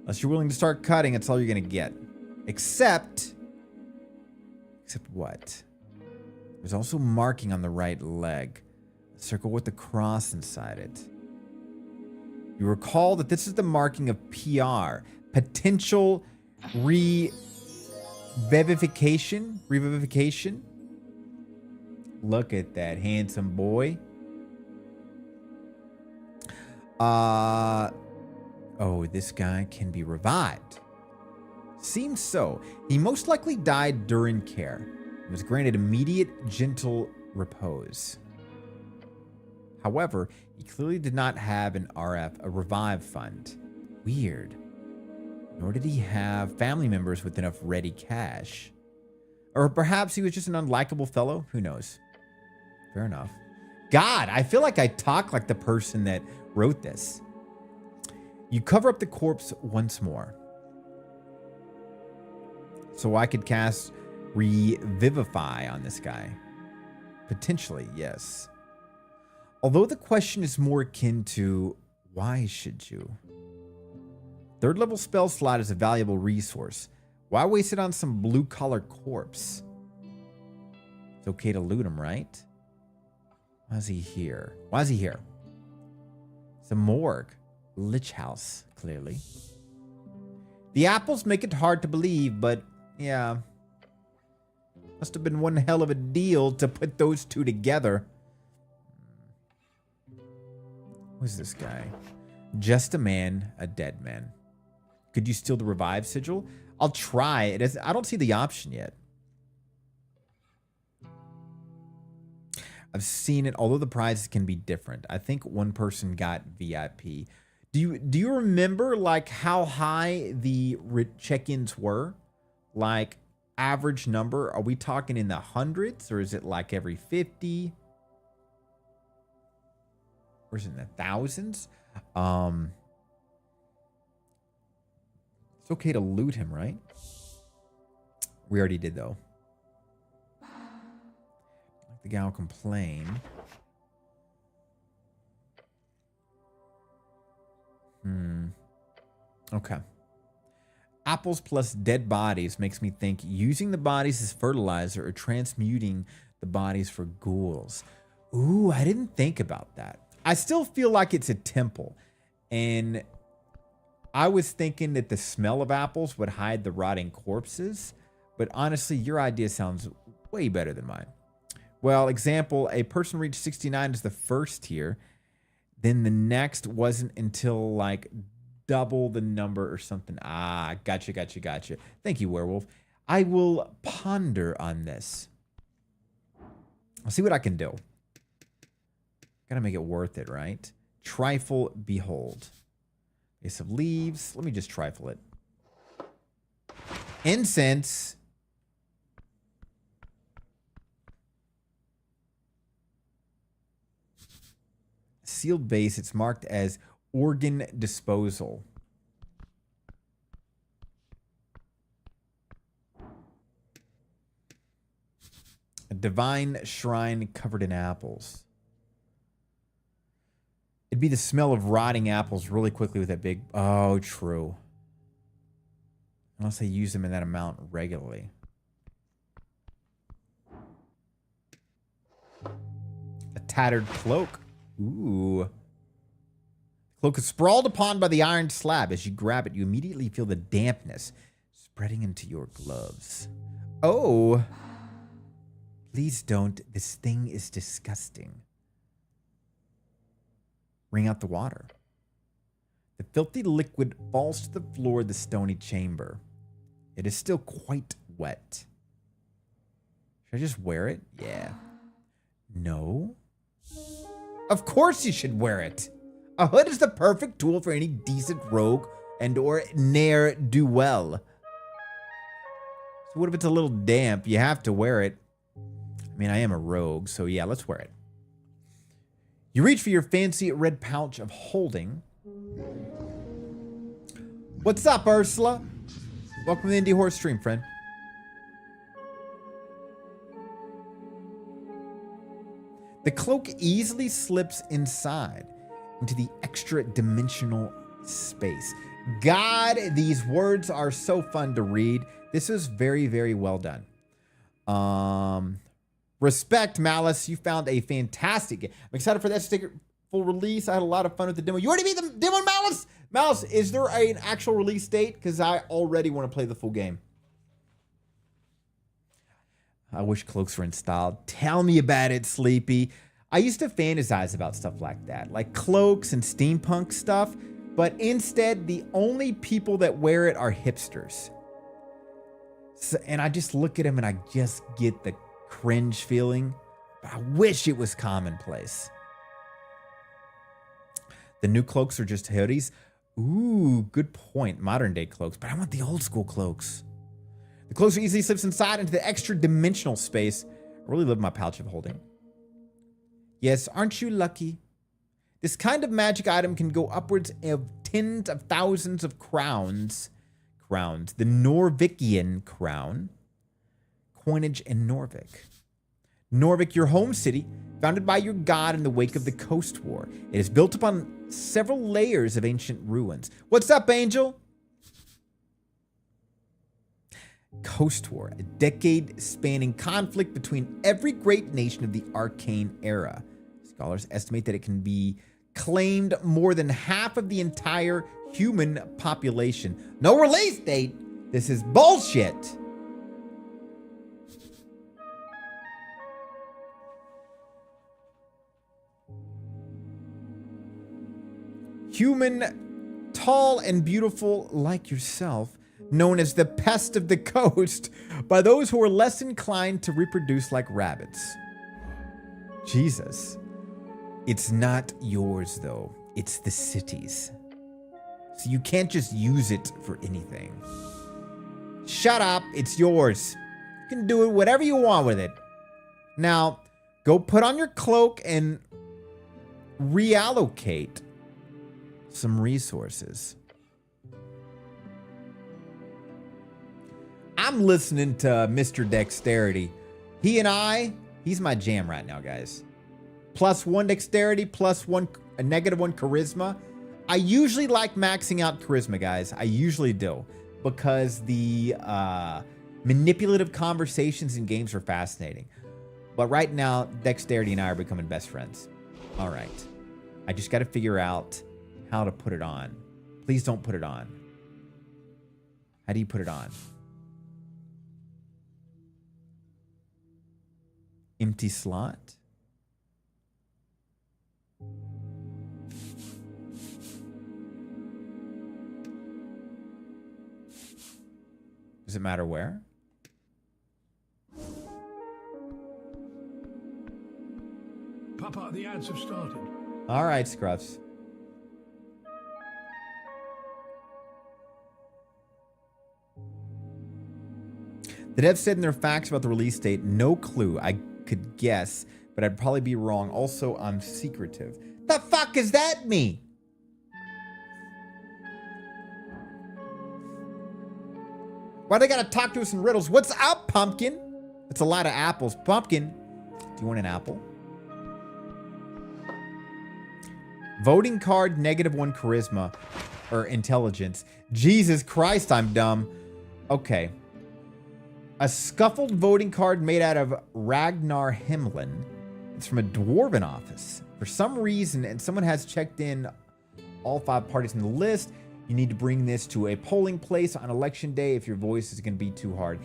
Unless you're willing to start cutting, that's all you're going to get. Except what? There's also marking on the right leg. A circle with a cross inside it. You recall that this is the marking of PR. Potential revivification. Look at that handsome boy. Oh, this guy can be revived. Seems so. He most likely died during care. He was granted immediate, gentle repose. However, he clearly did not have an RF, a revive fund. Weird. Nor did he have family members with enough ready cash. Or perhaps he was just an unlikable fellow. Who knows? Fair enough. God, I feel like I talk like the person that wrote this. You cover up the corpse once more. So I could cast Revivify on this guy. Potentially, yes. Although the question is more akin to, why should you? Third level spell slot is a valuable resource. Why waste it on some blue-collar corpse? It's okay to loot him, right? Why is he here? Why is he here? It's a morgue. Lich house, clearly. The apples make it hard to believe, but yeah. Must have been one hell of a deal to put those two together. Who's this guy? Just a man, a dead man. Could you steal the revive sigil? I'll try. I don't see the option yet. I've seen it, although the prizes can be different. I think one person got VIP. Do you remember like how high the check-ins were? Like average number? Are we talking in the hundreds, or is it like every 50? Or is it in the thousands? It's okay to loot him, right? We already did, though. The guy will complain. Okay. Apples plus dead bodies makes me think using the bodies as fertilizer or transmuting the bodies for ghouls. Ooh, I didn't think about that. I still feel like it's a temple. And I was thinking that the smell of apples would hide the rotting corpses. But honestly, your idea sounds way better than mine. Well, example, a person reached 69 as the first tier. Then the next wasn't until like double the number or something. Ah, gotcha. Thank you, werewolf. I will ponder on this. I'll see what I can do. Gotta make it worth it, right? Trifle, behold. Ace of leaves. Let me just trifle it. Incense. Sealed base. It's marked as organ disposal. A divine shrine covered in apples. It'd be the smell of rotting apples really quickly with that big... Oh, true. Unless they use them in that amount regularly. A tattered cloak. Ooh. Cloak is sprawled upon by the iron slab. As you grab it, you immediately feel the dampness spreading into your gloves. Oh. Please don't. This thing is disgusting. Wring out the water. The filthy liquid falls to the floor of the stony chamber. It is still quite wet. Should I just wear it? Yeah. No. Of course you should wear it. A hood is the perfect tool for any decent rogue and or ne'er-do-well. So what if it's a little damp? You have to wear it. I mean, I am a rogue, so yeah, let's wear it. You reach for your fancy red pouch of holding. What's up, Ursula? Welcome to the Indie Horror Stream, friend. The cloak easily slips inside into the extra-dimensional space. God, these words are so fun to read. This is very, very well done. Respect, Malice. You found a fantastic game. I'm excited for that sticker full release. I had a lot of fun with the demo. You already beat the demo, Malice? Malice, is there an actual release date? Because I already want to play the full game. I wish cloaks were installed. Tell me about it, Sleepy. I used to fantasize about stuff like that, like cloaks and steampunk stuff, but instead, the only people that wear it are hipsters. So, and I just look at them and I just get the cringe feeling, but I wish it was commonplace. The new cloaks are just hoodies. Ooh, good point. Modern day cloaks, but I want the old school cloaks. The cloak easily slips inside into the extra dimensional space. I really love my pouch of holding. Yes, aren't you lucky? This kind of magic item can go upwards of tens of thousands of crowns. crowns. The Norvikian crown. Coinage in Norvik. Norvik, your home city, founded by your god in the wake of the Coast War. It is built upon several layers of ancient ruins. What's up, Angel? Coast War, a decade-spanning conflict between every great nation of the Arcane era. Scholars estimate that it can be claimed more than half of the entire human population. No release date. This is bullshit. Human, tall and beautiful like yourself, known as the pest of the coast by those who are less inclined to reproduce like rabbits. Jesus. It's not yours, though. It's the city's. So you can't just use it for anything. Shut up. It's yours. You can do it whatever you want with it. Now, go put on your cloak and reallocate some resources. I'm listening to Mr. Dexterity. He's my jam right now, guys. +1 dexterity, +1, a -1 charisma. I usually like maxing out charisma, guys. I usually do. Because the manipulative conversations in games are fascinating. But right now, Dexterity and I are becoming best friends. All right. I just got to figure out how to put it on. Please don't put it on. How do you put it on? Empty slot? Does it matter where? Papa, the ads have started. All right, Scruffs. The devs said in their facts about the release date, no clue. I could guess, but I'd probably be wrong. Also, I'm secretive. The fuck does that mean? Why they gotta talk to us in riddles? What's up, Pumpkin? It's a lot of apples. Pumpkin, do you want an apple? Voting card, -1 charisma or intelligence. Jesus Christ, I'm dumb. Okay. A scuffled voting card made out of Ragnar Himlin. It's from a dwarven office. For some reason, and someone has checked in all 5 parties in the list, you need to bring this to a polling place on election day if your voice is going to be too hard.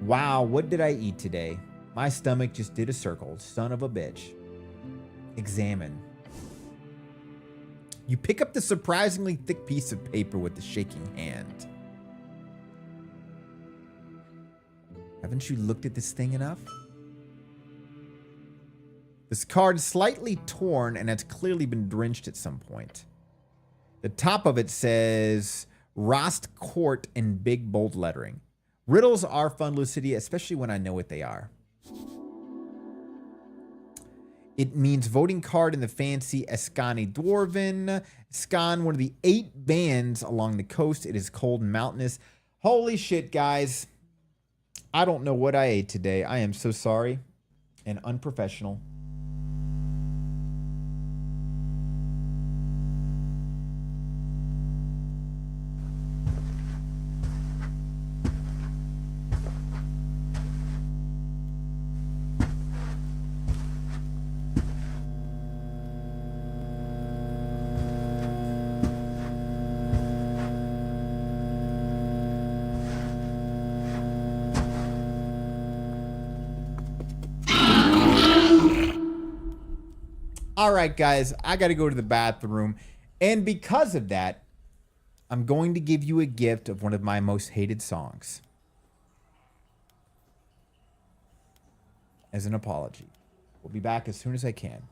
Wow, what did I eat today? My stomach just did a circle. Son of a bitch. Examine. You pick up the surprisingly thick piece of paper with the shaking hand. Haven't you looked at this thing enough? This card is slightly torn and has clearly been drenched at some point. The top of it says Rost Court in big bold lettering. Riddles are fun, Lucidia, especially when I know what they are. It means voting card in the fancy Eskani Dwarven. Skan, one of the 8 bands along the coast. It is cold and mountainous. Holy shit, guys. I don't know what I ate today. I am so sorry and unprofessional. All right, guys, I got to go to the bathroom. And because of that, I'm going to give you a gift of one of my most hated songs as an apology. We'll be back as soon as I can.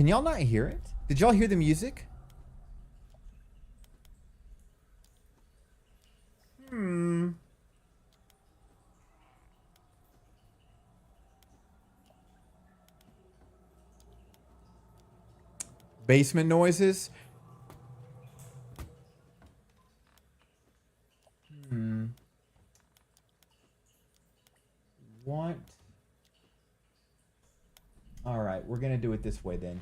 Can y'all not hear it? Did y'all hear the music? Basement noises? What? All right, we're gonna do it this way then.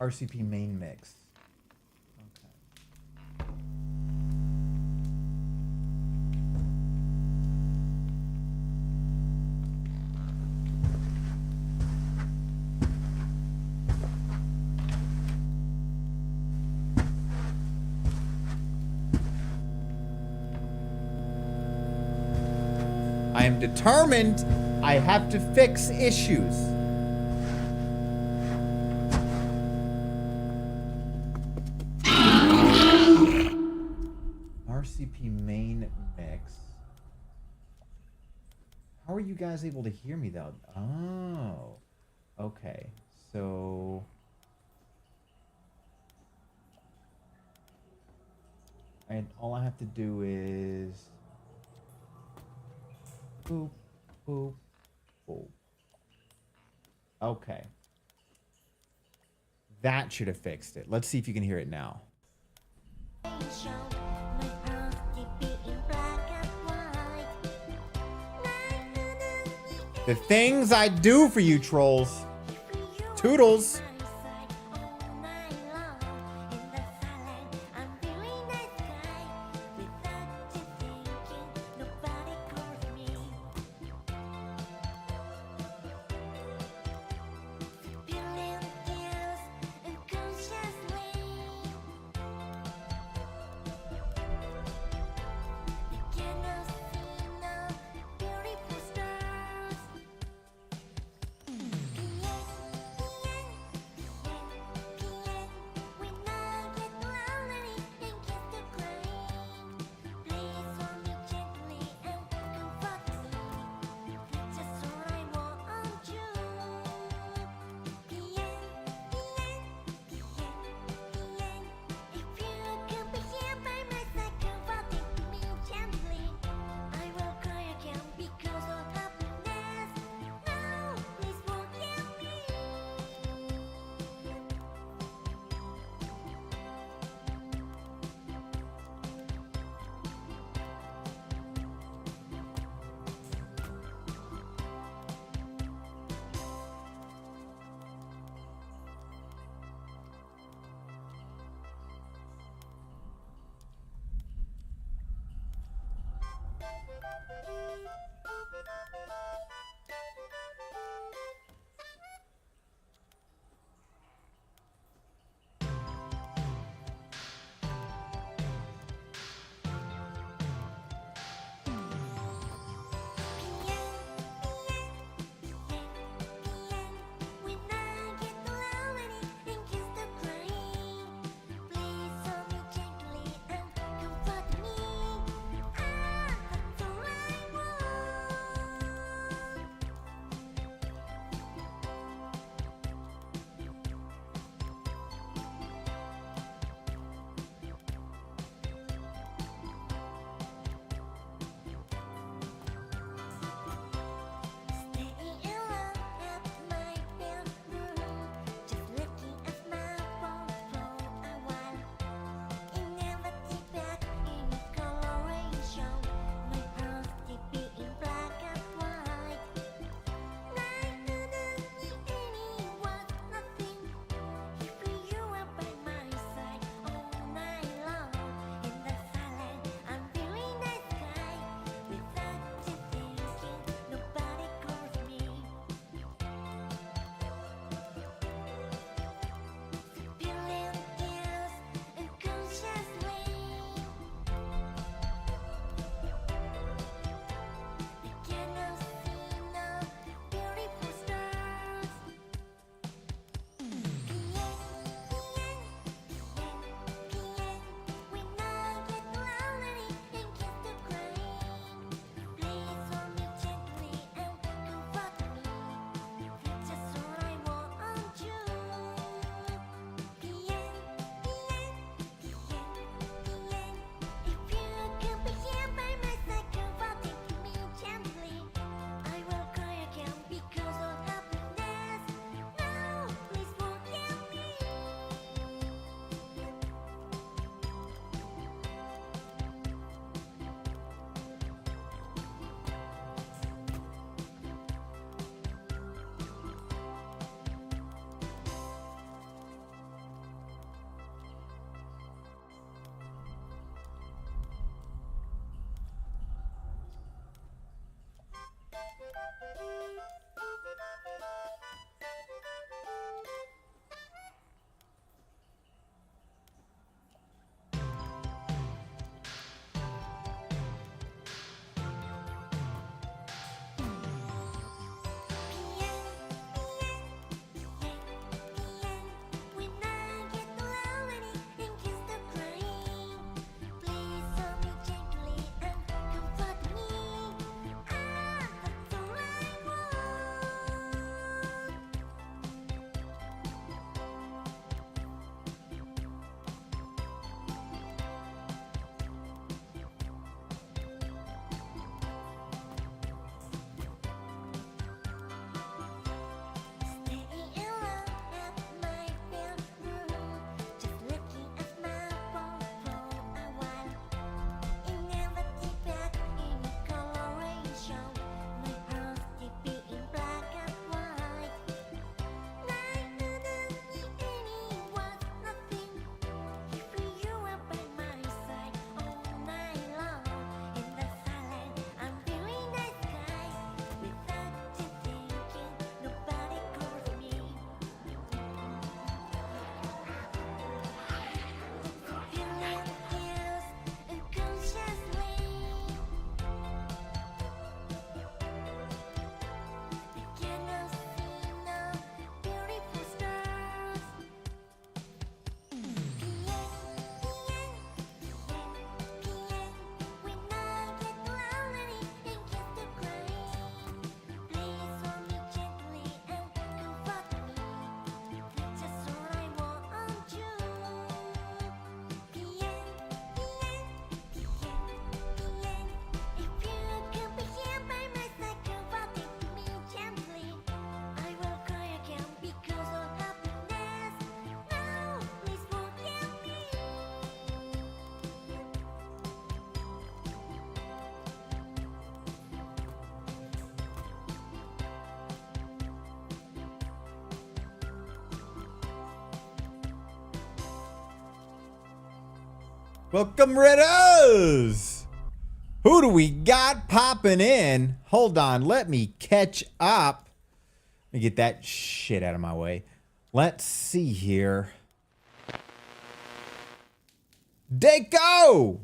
RCP main mix. Okay. I am determined. I have to fix issues. RCP main mix. How are you guys able to hear me though? Oh, okay. So and all I have to do is boop, boop, boop. Okay. That should have fixed it. Let's see if you can hear it now. The things I do for you, trolls. Toodles. Welcome, Riddles! Who do we got popping in? Hold on, let me catch up. Let me get that shit out of my way. Let's see here. Dako!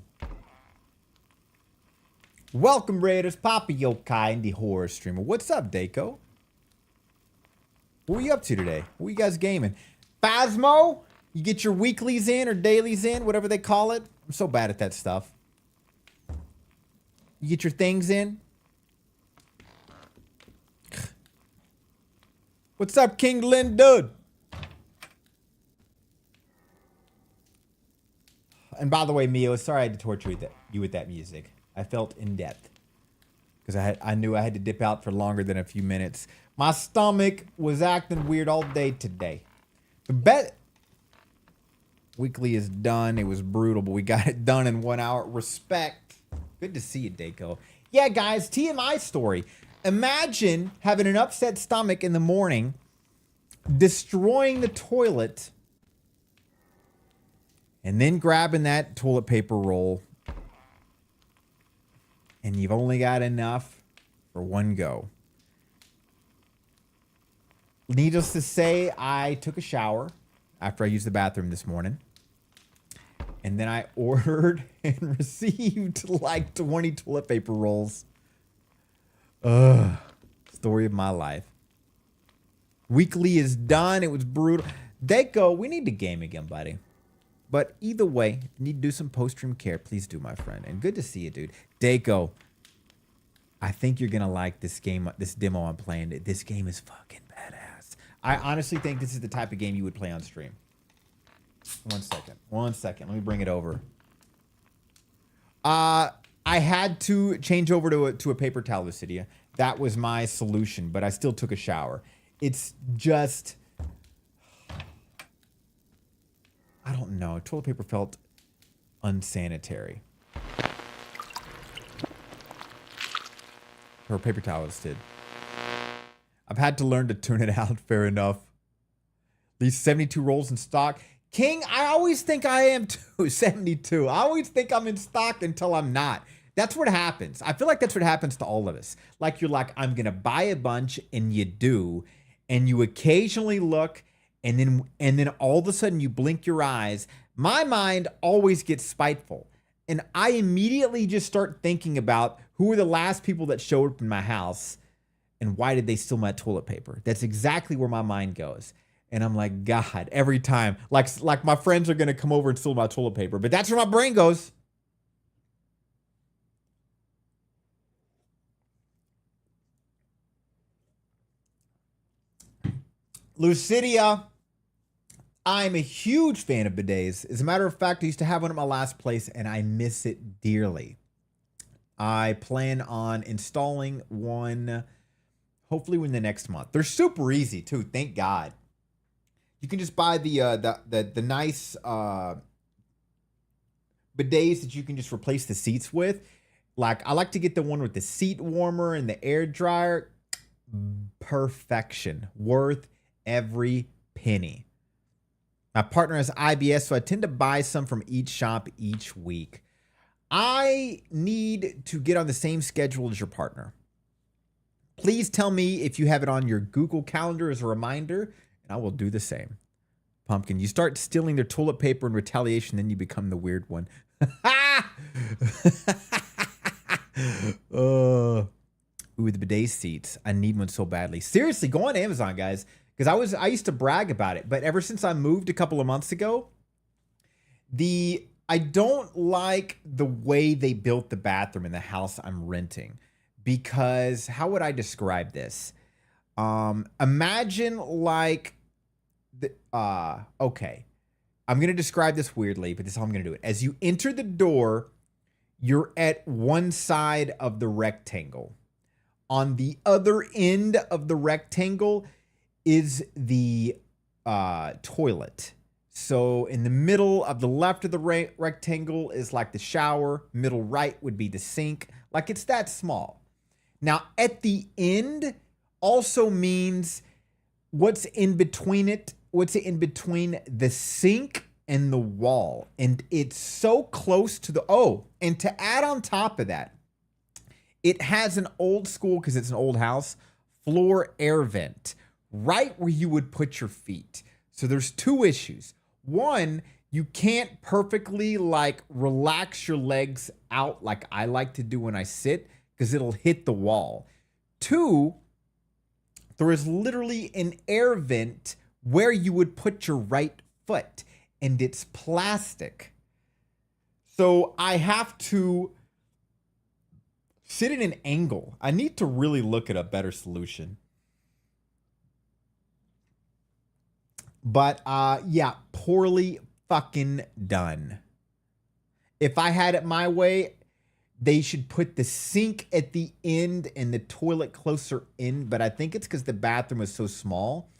Welcome, Raiders. Papa Yokai, indie horror streamer. What's up, Dako? What are you up to today? What are you guys gaming? Phasmo? You get your weeklies in or dailies in, whatever they call it. I'm so bad at that stuff. You get your things in? What's up, King Lin Dude? And by the way, Mio, sorry I had to torture you with that music. I felt in depth. Because I knew I had to dip out for longer than a few minutes. My stomach was acting weird all day today. The bet weekly is done. It was brutal, but we got it done in 1 hour. Respect. Good to see you, Dako. Yeah, guys, TMI story. Imagine having an upset stomach in the morning, destroying the toilet, and then grabbing that toilet paper roll, and you've only got enough for one go. Needless to say, I took a shower after I used the bathroom this morning. And then I ordered and received like 20 toilet paper rolls. Ugh. Story of my life. Weekly is done. It was brutal. Dako, we need to game again, buddy. But either way, if you need to do some post-stream care, please do, my friend. And good to see you, dude. Dako, I think you're going to like this game, this demo I'm playing. This game is fucking badass. I honestly think this is the type of game you would play on stream. 1 second. 1 second. Let me bring it over. I had to change over to a paper towel, Lucidia. That was my solution, but I still took a shower. It's just... I don't know. Toilet paper felt unsanitary. Or paper towels did. I've had to learn to tune it out. Fair enough. At least 72 rolls in stock. King, I always think I am too. 72. I always think I'm in stock until I'm not. That's what happens. I feel like that's what happens to all of us. Like you're like, I'm going to buy a bunch, and you do. And you occasionally look, and then all of a sudden you blink your eyes. My mind always gets spiteful. And I immediately just start thinking about who were the last people that showed up in my house and why did they steal my toilet paper? That's exactly where my mind goes. And I'm like, God, every time. Like my friends are going to come over and steal my toilet paper. But that's where my brain goes. Lucidia, I'm a huge fan of bidets. As a matter of fact, I used to have one at my last place, and I miss it dearly. I plan on installing one, hopefully within the next month. They're super easy, too. Thank God. You can just buy the nice bidets that you can just replace the seats with. Like, I like to get the one with the seat warmer and the air dryer. Perfection. Worth every penny. My partner has IBS, so I tend to buy some from each shop each week. I need to get on the same schedule as your partner. Please tell me if you have it on your Google Calendar as a reminder, and I will do the same. Pumpkin, you start stealing their toilet paper in retaliation, then you become the weird one. Ooh, the bidet seats. I need one so badly. Seriously, go on Amazon, guys. Because I used to brag about it, but ever since I moved a couple of months ago, I don't like the way they built the bathroom in the house I'm renting. Because how would I describe this? Imagine like okay. I'm gonna describe this weirdly, but this is how I'm gonna do it. As you enter the door, you're at one side of the rectangle. On the other end of the rectangle is the toilet. So in the middle of the left of the rectangle is like the shower. Middle right would be the sink. Like it's that small. Now at the end also means what's in between it. What's in between the sink in the wall, and it's so close to the, oh, and to add on top of that, it has an old school, because it's an old house, floor air vent right where you would put your feet. So there's two issues. One, you can't perfectly like relax your legs out like I like to do when I sit, because it'll hit the wall. Two, there is literally an air vent where you would put your right foot, and it's plastic. So I have to sit at an angle. I need to really look at a better solution. But yeah, poorly fucking done. If I had it my way, they should put the sink at the end and the toilet closer in, but I think it's because the bathroom was so small.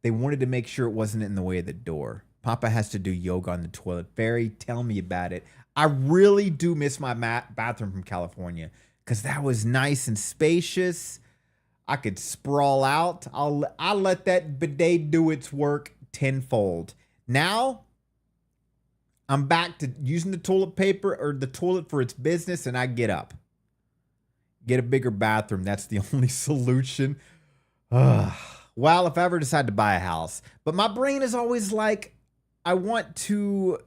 They wanted to make sure it wasn't in the way of the door. Papa has to do yoga on the toilet. Barry, tell me about it. I really do miss my bathroom from California, because that was nice and spacious. I could sprawl out. I'll let that bidet do its work tenfold. Now, I'm back to using the toilet paper or the toilet for its business, and I get up. Get a bigger bathroom. That's the only solution. Well, if I ever decide to buy a house. But my brain is always like, I want to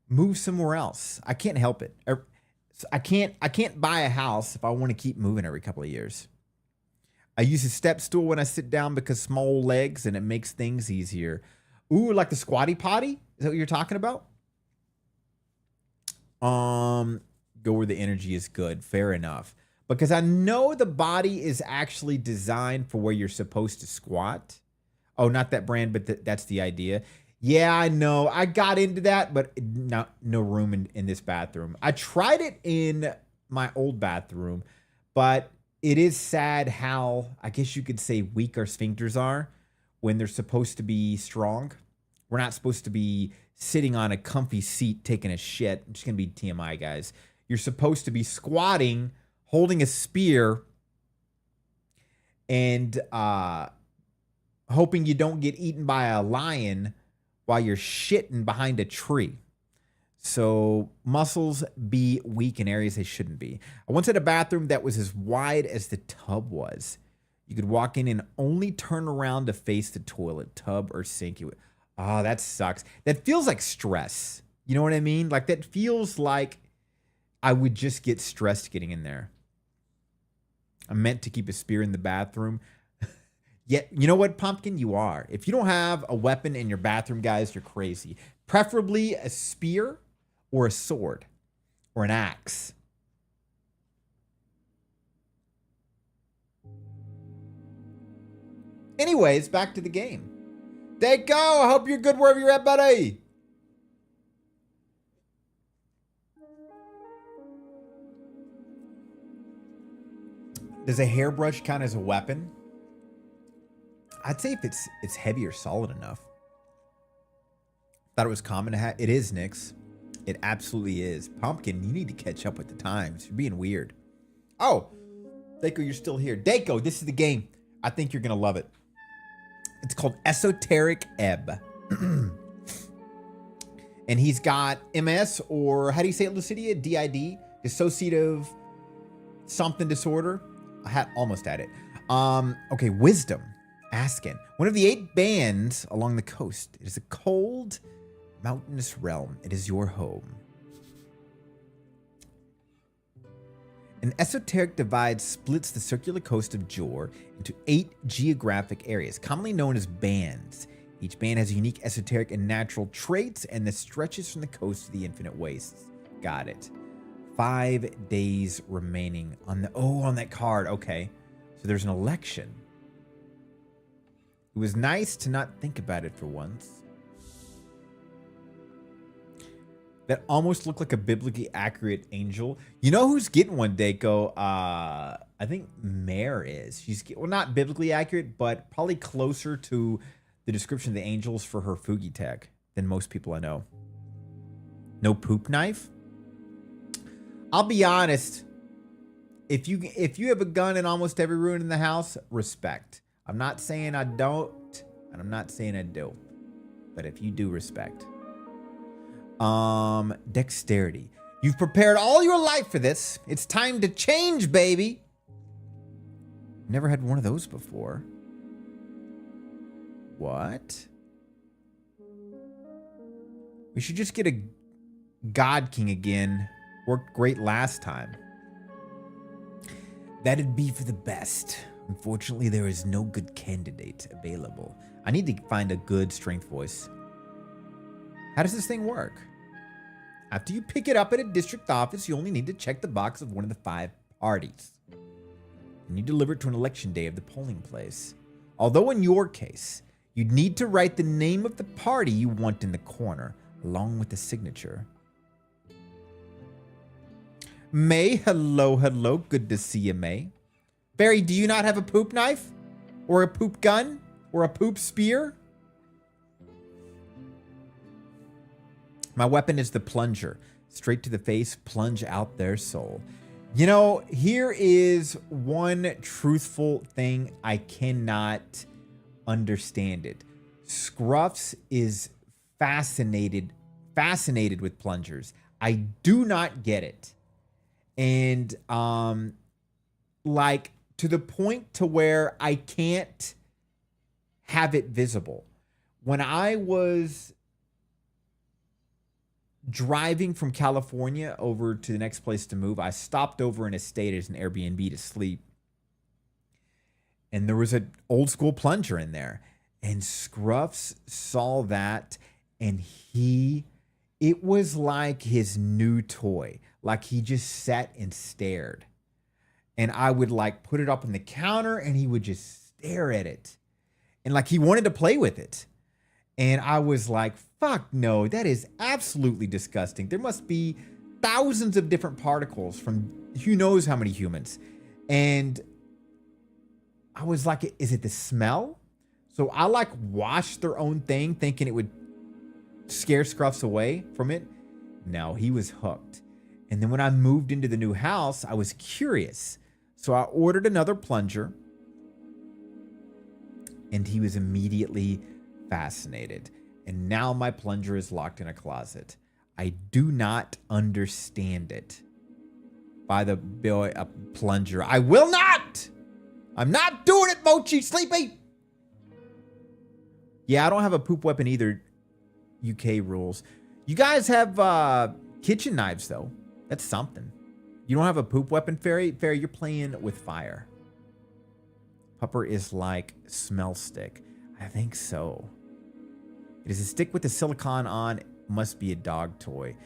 move somewhere else. I can't help it. I can't buy a house if I want to keep moving every couple of years. I use a step stool when I sit down because small legs, and it makes things easier. Ooh, like the squatty potty? Is that what you're talking about? Go where the energy is good. Fair enough. Because I know the body is actually designed for where you're supposed to squat. Oh, not that brand, but that's the idea. Yeah, I know. I got into that, but no room in this bathroom. I tried it in my old bathroom, but it is sad how, I guess you could say, weak our sphincters are when they're supposed to be strong. We're not supposed to be sitting on a comfy seat taking a shit. I'm just going to be TMI, guys. You're supposed to be squatting, holding a spear, and hoping you don't get eaten by a lion while you're shitting behind a tree. So muscles be weak in areas they shouldn't be. I once had a bathroom that was as wide as the tub was. You could walk in and only turn around to face the toilet, tub, or sink. Oh, that sucks. That feels like stress. You know what I mean? Like, that feels like I would just get stressed getting in there. I'm meant to keep a spear in the bathroom. Yet, you know what, Pumpkin? You are. If you don't have a weapon in your bathroom, guys, you're crazy. Preferably a spear or a sword or an axe. Anyways, back to the game. Daco, I hope you're good wherever you're at, buddy. Does a hairbrush count as a weapon? I'd say if it's heavy or solid enough. Thought it was common to have. It is, Nix. It absolutely is. Pumpkin, you need to catch up with the times. You're being weird. Oh, Daco, you're still here. Daco, this is the game. I think you're going to love it. It's called Esoteric Ebb. And he's got MS, or how do you say it, Lucidia? DID? Dissociative something disorder? Almost had it. Okay, Wisdom. Askin. One of the 8 bands along the coast. It is a cold, mountainous realm. It is your home. An esoteric divide splits the circular coast of Jor into 8 geographic areas, commonly known as bands. Each band has unique esoteric and natural traits, and this stretches from the coast to the infinite wastes. Got it. 5 days remaining on that card. Okay. So there's an election. It was nice to not think about it for once. That almost looked like a biblically accurate angel. You know who's getting one, Daco? I think Mare is. Well, not biblically accurate, but probably closer to the description of the angels for her Fugi tech than most people I know. No poop knife? I'll be honest. If you have a gun in almost every room in the house, respect. I'm not saying I don't, and I'm not saying I do. but if you do, respect. Dexterity. You've prepared all your life for this. It's time to change, baby. Never had one of those before. What? We should just get a God King again. Worked great last time. That'd be for the best. Unfortunately, there is no good candidate available. I need to find a good strength voice. How does this thing work? After you pick it up at a district office, you only need to check the box of one of the 5 parties. And you deliver it to an election day of the polling place. Although in your case, you'd need to write the name of the party you want in the corner, along with the signature. May, hello, hello. Good to see you, May. Barry, do you not have a poop knife? Or a poop gun? Or a poop spear? My weapon is the plunger. Straight to the face, plunge out their soul. You know, here is one truthful thing I cannot understand it. Scruffs is fascinated with plungers. I do not get it. And like to the point to where I can't have it visible. When I was driving from California over to the next place to move, I stopped over in a state as an Airbnb to sleep. And there was an old school plunger in there. And Scruffs saw that, and it was like his new toy. Like he just sat and stared. And I would like put it up on the counter and he would just stare at it. And like he wanted to play with it. And I was like, fuck no, that is absolutely disgusting. There must be thousands of different particles from who knows how many humans. And I was like, is it the smell? So I like washed their own thing thinking it would scare Scruffs away from it. No, he was hooked. And then when I moved into the new house, I was curious. So I ordered another plunger. And he was immediately fascinated. And now my plunger is locked in a closet. I do not understand it. By the boy, a plunger. I will not! I'm not doing it, Mochi Sleepy! Yeah, I don't have a poop weapon either. UK rules. You guys have kitchen knives, though. That's something. You don't have a poop weapon, Fairy? Fairy, you're playing with fire. Pupper is like smell stick. I think so. It is a stick with the silicone on. Must be a dog toy.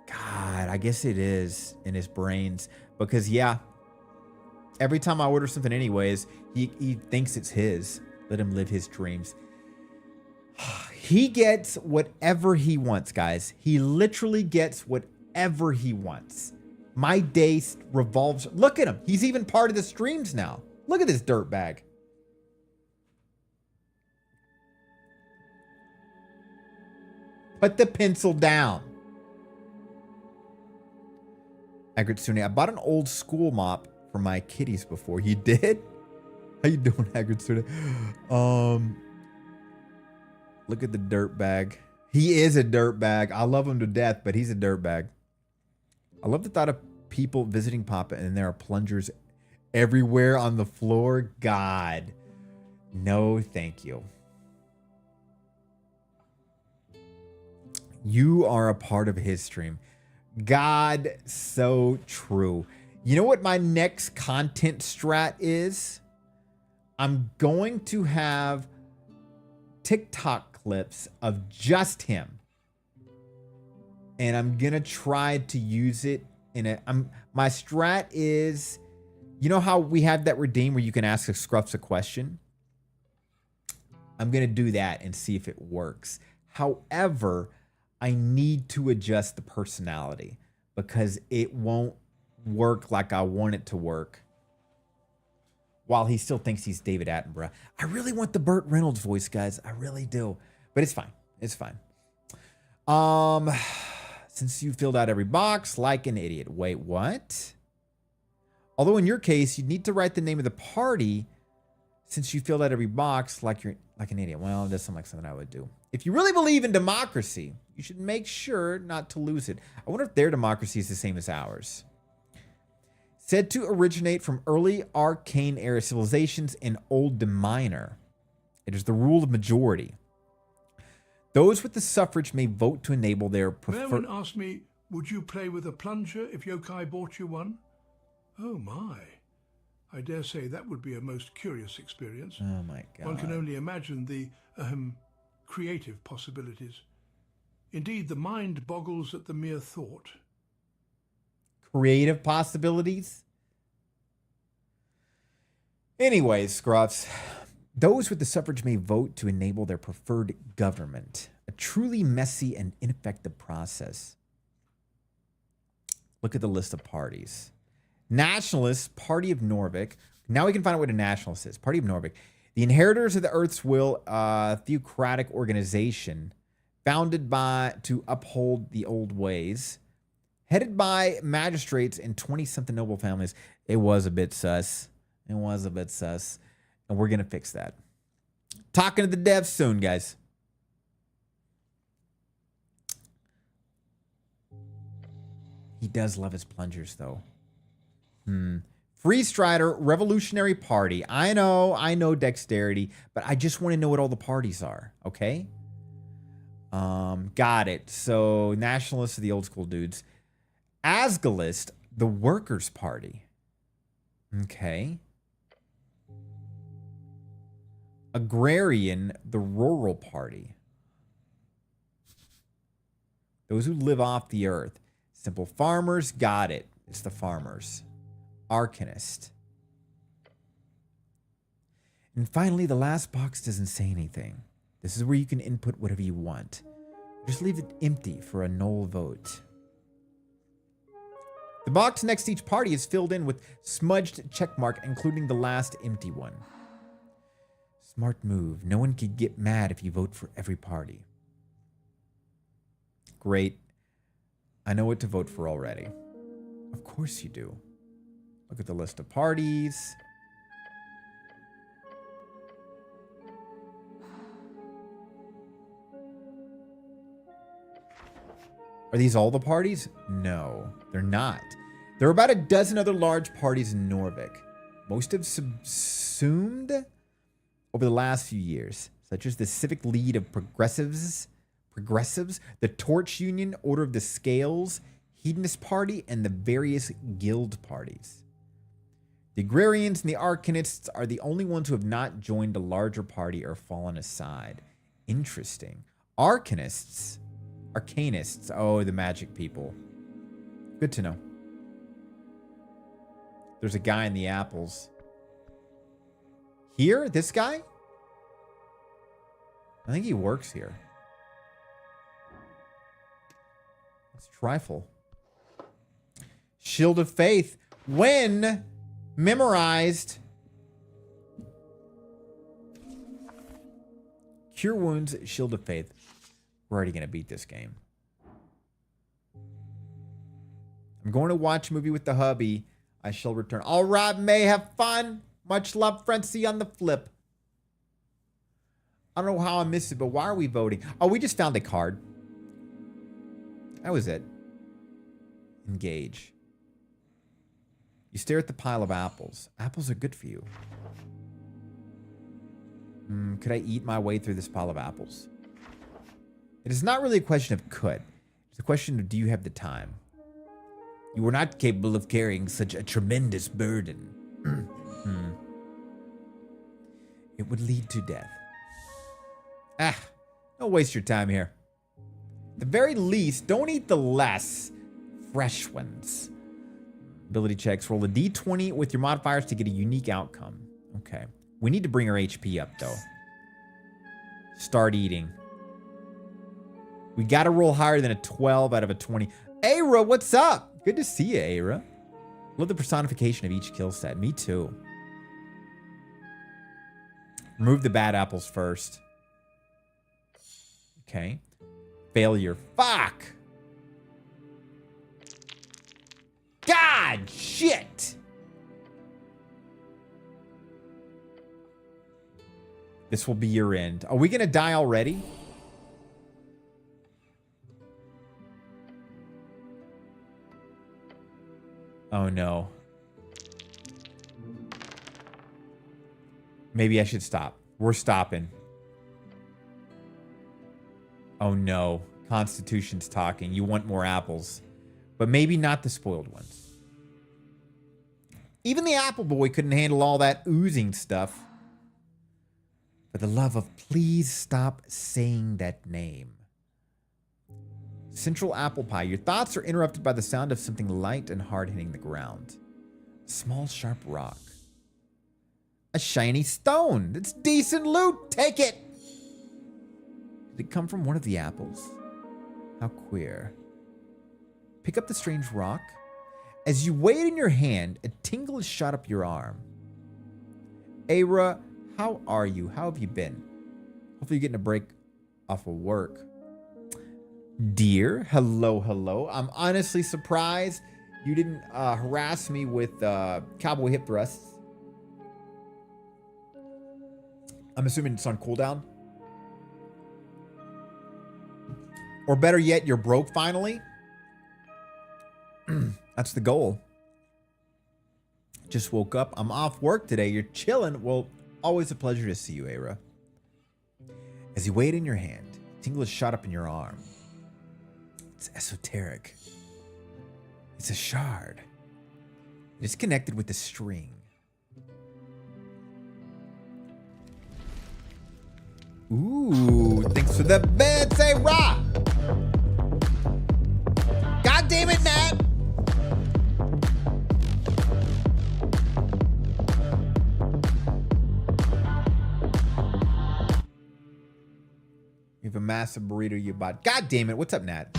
God, I guess it is in his brains. Because, yeah, every time I order something anyways, he thinks it's his. Let him live his dreams. He gets whatever he wants, guys. He literally gets whatever he wants. My day revolves. Look at him. He's even part of the streams now. Look at this dirtbag. Put the pencil down. Agritsune, I bought an old school mop for my kitties before. You did? How you doing, Agritsune? Look at the dirtbag. He is a dirtbag. I love him to death, but he's a dirtbag. I love the thought of people visiting Papa and there are plungers everywhere on the floor. God. No, thank you. You are a part of his stream. God, so true. You know what my next content strat is? I'm going to have TikTok clips of just him. And I'm going to try to use it in a... my strat is... You know how we have that redeem where you can ask a Scruffs a question? I'm going to do that and see if it works. However, I need to adjust the personality because it won't work like I want it to work while he still thinks he's David Attenborough. I really want the Burt Reynolds voice, guys. I really do. But it's fine. It's fine. Since you filled out every box like an idiot. Wait, what? Although in your case, you need to write the name of the party Since you filled out every box like you're like an idiot. Well, that's something like something I would do. If you really believe in democracy, you should make sure not to lose it. I wonder if their democracy is the same as ours. Said to originate from early arcane era civilizations in Old Minor. It is the rule of majority. Those with the suffrage may vote to enable their Merwin asked me, would you play with a plunger if Yokai bought you one? Oh my. I dare say that would be a most curious experience. Oh my God. One can only imagine the creative possibilities. Indeed, the mind boggles at the mere thought. Creative possibilities? Anyways, Scruffs. Those with the suffrage may vote to enable their preferred government. A truly messy and ineffective process. Look at the list of parties. Nationalists, Party of Norvik. Now we can find out what a nationalist is. Party of Norvik. The Inheritors of the Earth's Will, theocratic organization founded to uphold the old ways. Headed by magistrates and 20-something noble families. It was a bit sus. It was a bit sus. And we're going to fix that. Talking to the devs soon, guys. He does love his plungers, though. Free Strider, Revolutionary Party. I know Dexterity, but I just want to know what all the parties are, okay? Got it. So, Nationalists are the old school dudes. Asgalist, the Workers' Party. Okay. Agrarian, the Rural Party. Those who live off the earth. Simple Farmers, got it. It's the farmers. Arcanist. And finally, the last box doesn't say anything. This is where you can input whatever you want. Just leave it empty for a null vote. The box next to each party is filled in with smudged checkmark, including the last empty one. Smart move. No one could get mad if you vote for every party. Great. I know what to vote for already. Of course you do. Look at the list of parties. Are these all the parties? No, they're not. There are about a dozen other large parties in Norvik. Most have subsumed over the last few years, such as the Civic League of Progressives, the Torch Union, Order of the Scales, Hedonist Party, and the various guild parties. The Agrarians and the Arcanists are the only ones who have not joined a larger party or fallen aside. Interesting. Arcanists, oh, the magic people. Good to know. There's a guy in the apples. Here? This guy? I think he works here. Let's trifle. Shield of Faith. When memorized. Cure Wounds, Shield of Faith. We're already going to beat this game. I'm going to watch a movie with the hubby. I shall return. All right, May, have fun. Much love, friends. See you on the flip. I don't know how I missed it, but why are we voting? Oh, we just found a card. That was it. Engage. You stare at the pile of apples. Apples are good for you. Could I eat my way through this pile of apples? It is not really a question of could. It's a question of do you have the time? You are not capable of carrying such a tremendous burden. It would lead to death. Don't waste your time here. At the very least, don't eat the less fresh ones. Ability checks. Roll a d20 with your modifiers to get a unique outcome. Okay. We need to bring our HP up, though. Start eating. We got to roll higher than a 12 out of a 20. Aira, what's up? Good to see you, Aira. Love the personification of each kill set. Me too. Remove the bad apples first. Okay. Failure. Fuck! God, shit! This will be your end. Are we going to die already? Oh, no. Maybe I should stop. We're stopping. Oh, no. Constitution's talking. You want more apples. But maybe not the spoiled ones. Even the apple boy couldn't handle all that oozing stuff. For the love of, please stop saying that name. Central apple pie. Your thoughts are interrupted by the sound of something light and hard hitting the ground. A small, sharp rock. A shiny stone. That's decent loot. Take it. Did it come from one of the apples? How queer. Pick up the strange rock. As you weigh it in your hand, a tingle is shot up your arm. Aira, how are you? How have you been? Hopefully you're getting a break off of work. Dear, hello, hello. I'm honestly surprised you didn't harass me with cowboy hip thrusts. I'm assuming it's on cooldown. Or better yet, you're broke finally. That's the goal. Just woke up. I'm off work today. You're chilling. Well, always a pleasure to see you, Aira. As you weigh it in your hand, tingle is shot up in your arm. It's esoteric. It's a shard. It is connected with a string. Ooh, thanks for the bed, say rah! God damn it, Nat! You have a massive burrito you bought. God damn it, what's up, Nat?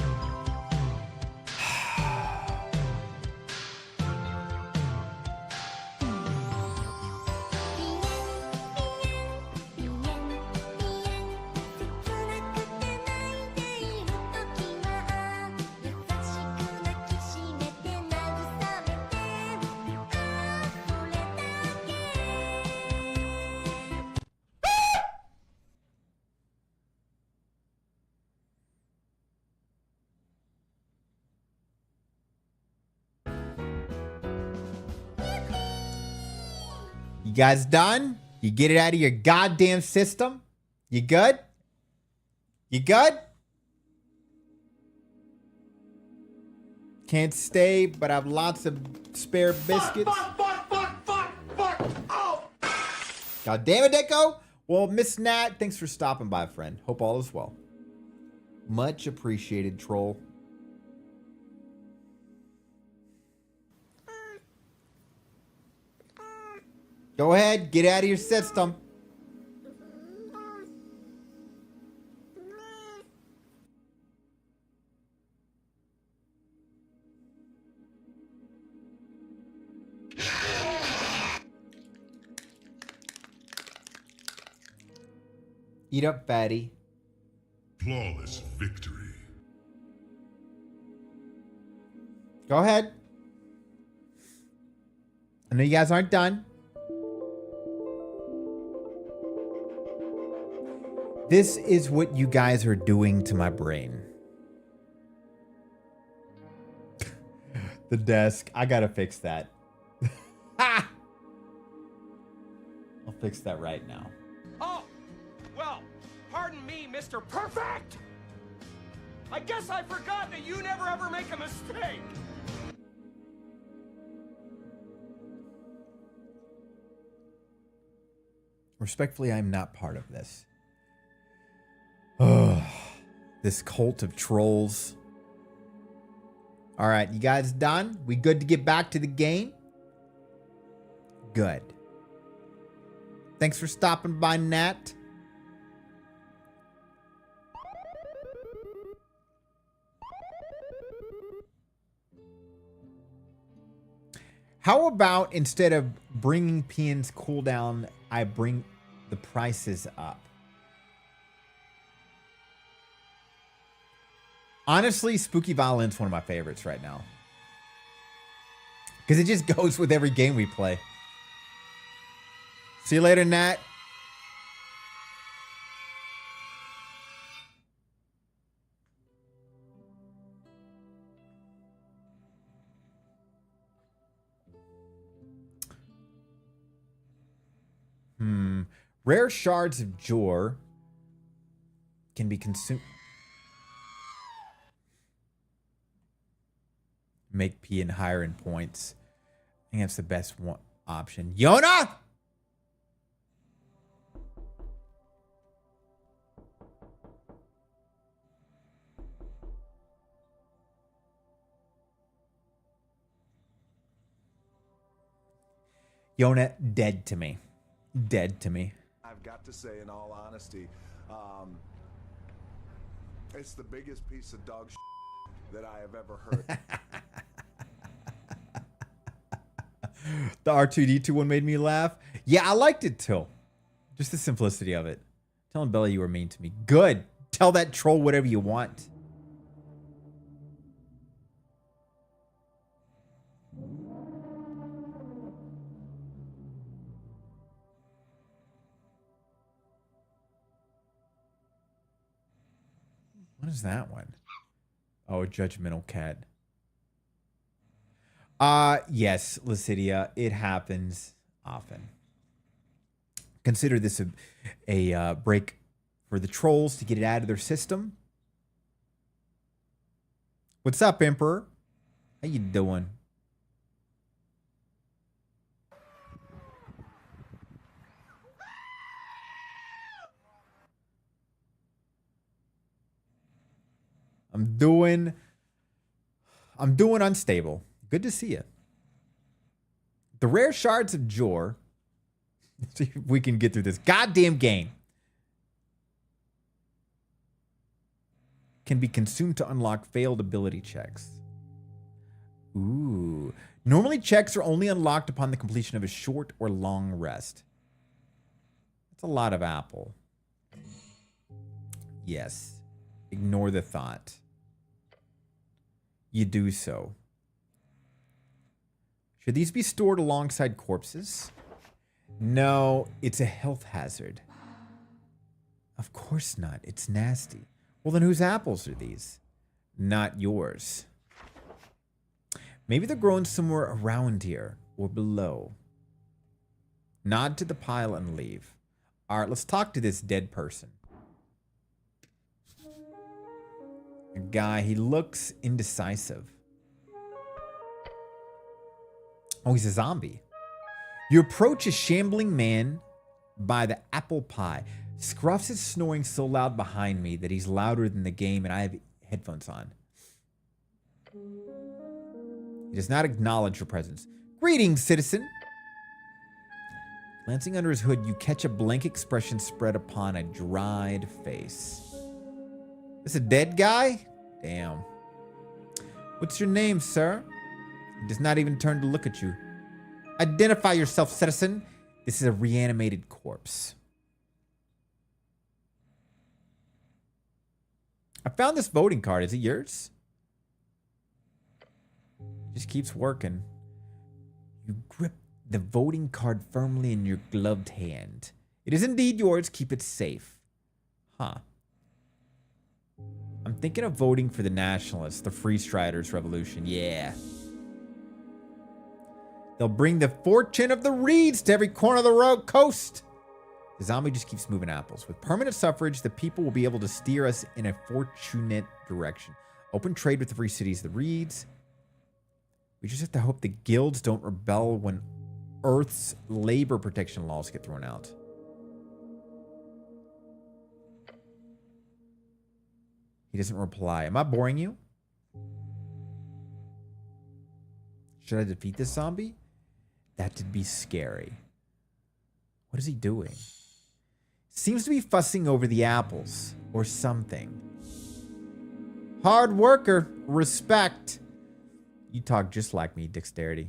You guys done? You get it out of your goddamn system? You good? You good? Can't stay, but I have lots of spare biscuits. Fuck. Oh. God damn it, Deco. Well, Miss Nat, thanks for stopping by, friend. Hope all is well. Much appreciated, troll. Go ahead, get out of your system. Eat up, fatty. Flawless victory. Go ahead. I know you guys aren't done. This is what you guys are doing to my brain. The desk. I gotta fix that. Ha! I'll fix that right now. Oh, well, pardon me, Mr. Perfect. I guess I forgot that you never ever make a mistake. Respectfully, I'm not part of this. Ugh, this cult of trolls. All right, you guys done? We good to get back to the game? Good. Thanks for stopping by, Nat. How about instead of bringing PN's cooldown, I bring the prices up? Honestly, Spooky Violin's one of my favorites right now. Because it just goes with every game we play. See you later, Nat. Rare shards of Jor can be consumed. Make P and higher in points. I think that's the best one option. Yona! Yona, dead to me. Dead to me. I've got to say, in all honesty, it's the biggest piece of dog shit that I have ever heard. The R2D2 one made me laugh. Yeah, I liked it too. Just the simplicity of it. Telling Bella you were mean to me. Good. Tell that troll whatever you want. What is that one? Oh, a judgmental cat. Yes, Lucidia, it happens often. Consider this a break for the trolls to get it out of their system. What's up, Emperor? How you doing? I'm doing unstable. Good to see you. The rare shards of Jor. See if we can get through this goddamn game. Can be consumed to unlock failed ability checks. Ooh. Normally checks are only unlocked upon the completion of a short or long rest. That's a lot of apple. Yes. Ignore the thought. You do so. Should these be stored alongside corpses? No, it's a health hazard. Of course not. It's nasty. Well, then whose apples are these? Not yours. Maybe they're grown somewhere around here or below. Nod to the pile and leave. All right, let's talk to this dead person. A guy, he looks indecisive. Oh, he's a zombie. You approach a shambling man by the apple pie. Scruffs is snoring so loud behind me that he's louder than the game and I have headphones on. He does not acknowledge your presence. Greetings, citizen. Glancing under his hood, you catch a blank expression spread upon a dried face. This a dead guy? Damn. What's your name, sir? He does not even turn to look at you. Identify yourself, citizen. This is a reanimated corpse. I found this voting card. Is it yours? Just keeps working. You grip the voting card firmly in your gloved hand. It is indeed yours. Keep it safe. Huh. I'm thinking of voting for the Nationalists, the Free Striders Revolution. Yeah. They'll bring the fortune of the Reeds to every corner of the road coast. The zombie just keeps moving apples. With permanent suffrage, the people will be able to steer us in a fortunate direction. Open trade with the free cities, the Reeds. We just have to hope the guilds don't rebel when Earth's labor protection laws get thrown out. He doesn't reply. Am I boring you? Should I defeat this zombie? That'd be scary. What is he doing? Seems to be fussing over the apples or something. Hard worker. Respect. You talk just like me, dexterity.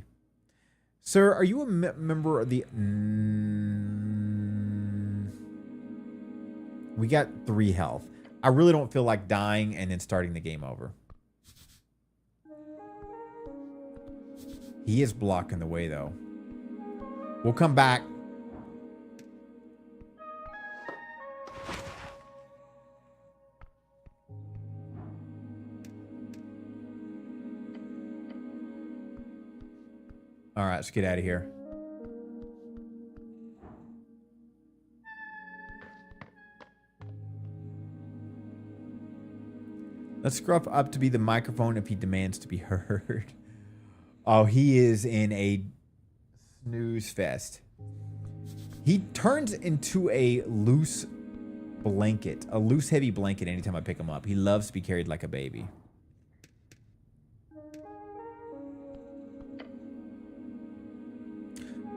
Sir, are you a member of the... We got 3 health. I really don't feel like dying and then starting the game over. He is blocking the way, though. We'll come back. All right, let's get out of here. Let's Scruff up to be the microphone if he demands to be heard. Oh, he is in a snooze fest. He turns into a loose blanket, a loose heavy blanket anytime I pick him up. He loves to be carried like a baby.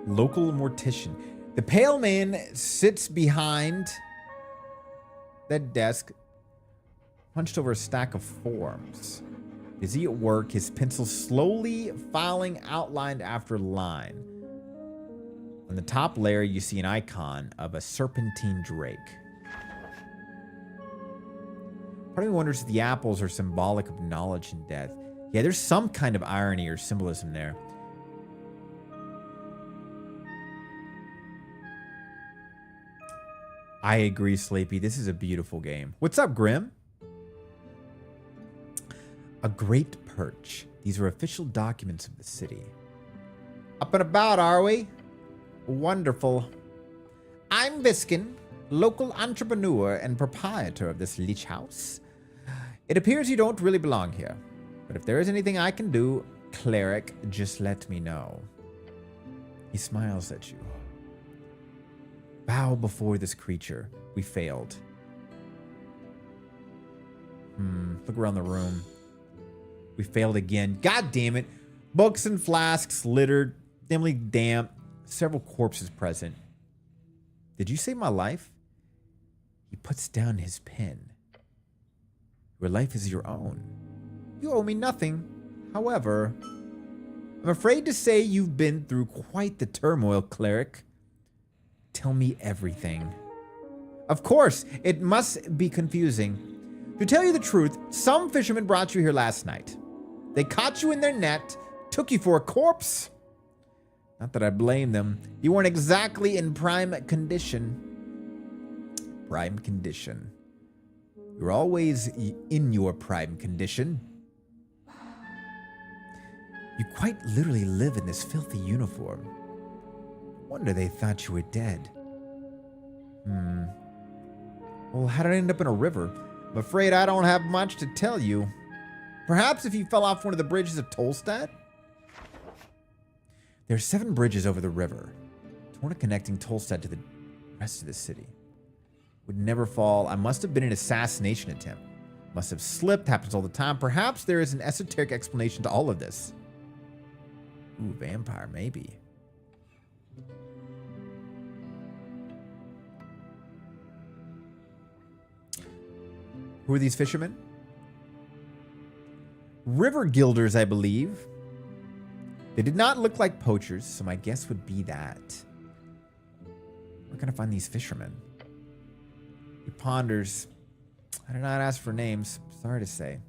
Local mortician. The pale man sits behind that desk, hunched over a stack of forms. Is he at work? His pencil slowly filing outline after line. On the top layer, you see an icon of a serpentine drake. Part of me wonders if the apples are symbolic of knowledge and death. Yeah, there's some kind of irony or symbolism there. I agree, Sleepy. This is a beautiful game. What's up, Grim? A great perch. These are official documents of the city. Up and about, are we? Wonderful. I'm Viskin, local entrepreneur and proprietor of this leech house. It appears you don't really belong here, but if there is anything I can do, cleric, just let me know. He smiles at you. Bow before this creature. We failed. Look around the room. We failed again. God damn it. Books and flasks littered, dimly damp, several corpses present. Did you save my life? He puts down his pen. Your life is your own. You owe me nothing. However, I'm afraid to say you've been through quite the turmoil, cleric. Tell me everything. Of course, it must be confusing. To tell you the truth, some fishermen brought you here last night. They caught you in their net, took you for a corpse. Not that I blame them. You weren't exactly in prime condition. Prime condition. You're always in your prime condition. You quite literally live in this filthy uniform. Wonder they thought you were dead. Well, how did I end up in a river? I'm afraid I don't have much to tell you. Perhaps if you fell off one of the bridges of Tolstad? There are 7 bridges over the river, one connecting Tolstad to the rest of the city. Would never fall. I must have been an assassination attempt. Must have slipped. Happens all the time. Perhaps there is an esoteric explanation to all of this. Ooh, vampire, maybe. Who are these fishermen? River guilders, I believe. They did not look like poachers, so my guess would be that. Where can I find these fishermen? He ponders. I did not ask for names. Sorry to say.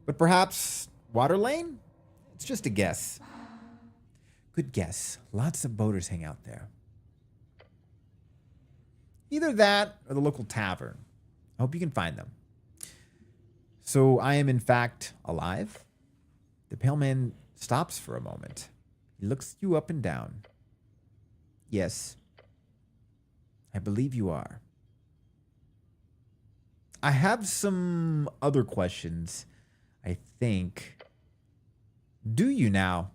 But perhaps Water Lane? It's just a guess. Good guess. Lots of boaters hang out there. Either that or the local tavern. I hope you can find them. So I am in fact alive. The pale man stops for a moment. He looks you up and down. Yes, I believe you are. I have some other questions, I think. Do you now?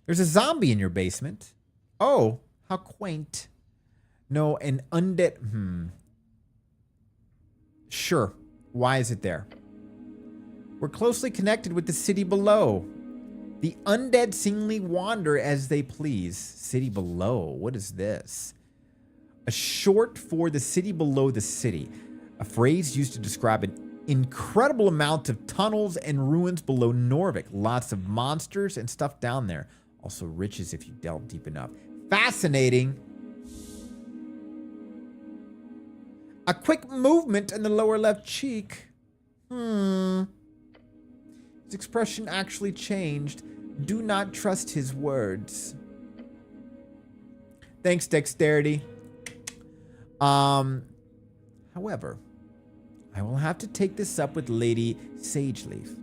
There's a zombie in your basement. Oh, how quaint. No, an undead... Sure. Why is it there? We're closely connected with the city below. The undead seemingly wander as they please. City below. What is this? A short for the city below the city. A phrase used to describe an incredible amount of tunnels and ruins below Norvik. Lots of monsters and stuff down there. Also riches if you delve deep enough. Fascinating. A quick movement in the lower left cheek. His expression actually changed. Do not trust his words. Thanks, dexterity. However, I will have to take this up with Lady Sageleaf.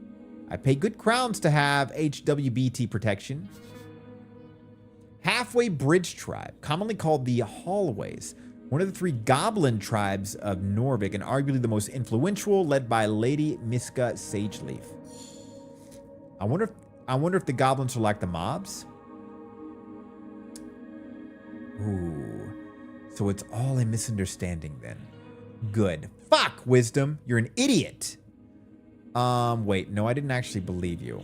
I pay good crowns to have HWBT protection. Halfway Bridge Tribe, commonly called the Hallways, One of the 3 goblin tribes of Norvik, and arguably the most influential, led by Lady Miska Sageleaf. I wonder if the goblins are like the mobs. Ooh. So it's all a misunderstanding then. Good. Fuck, Wisdom. You're an idiot. Wait. No, I didn't actually believe you.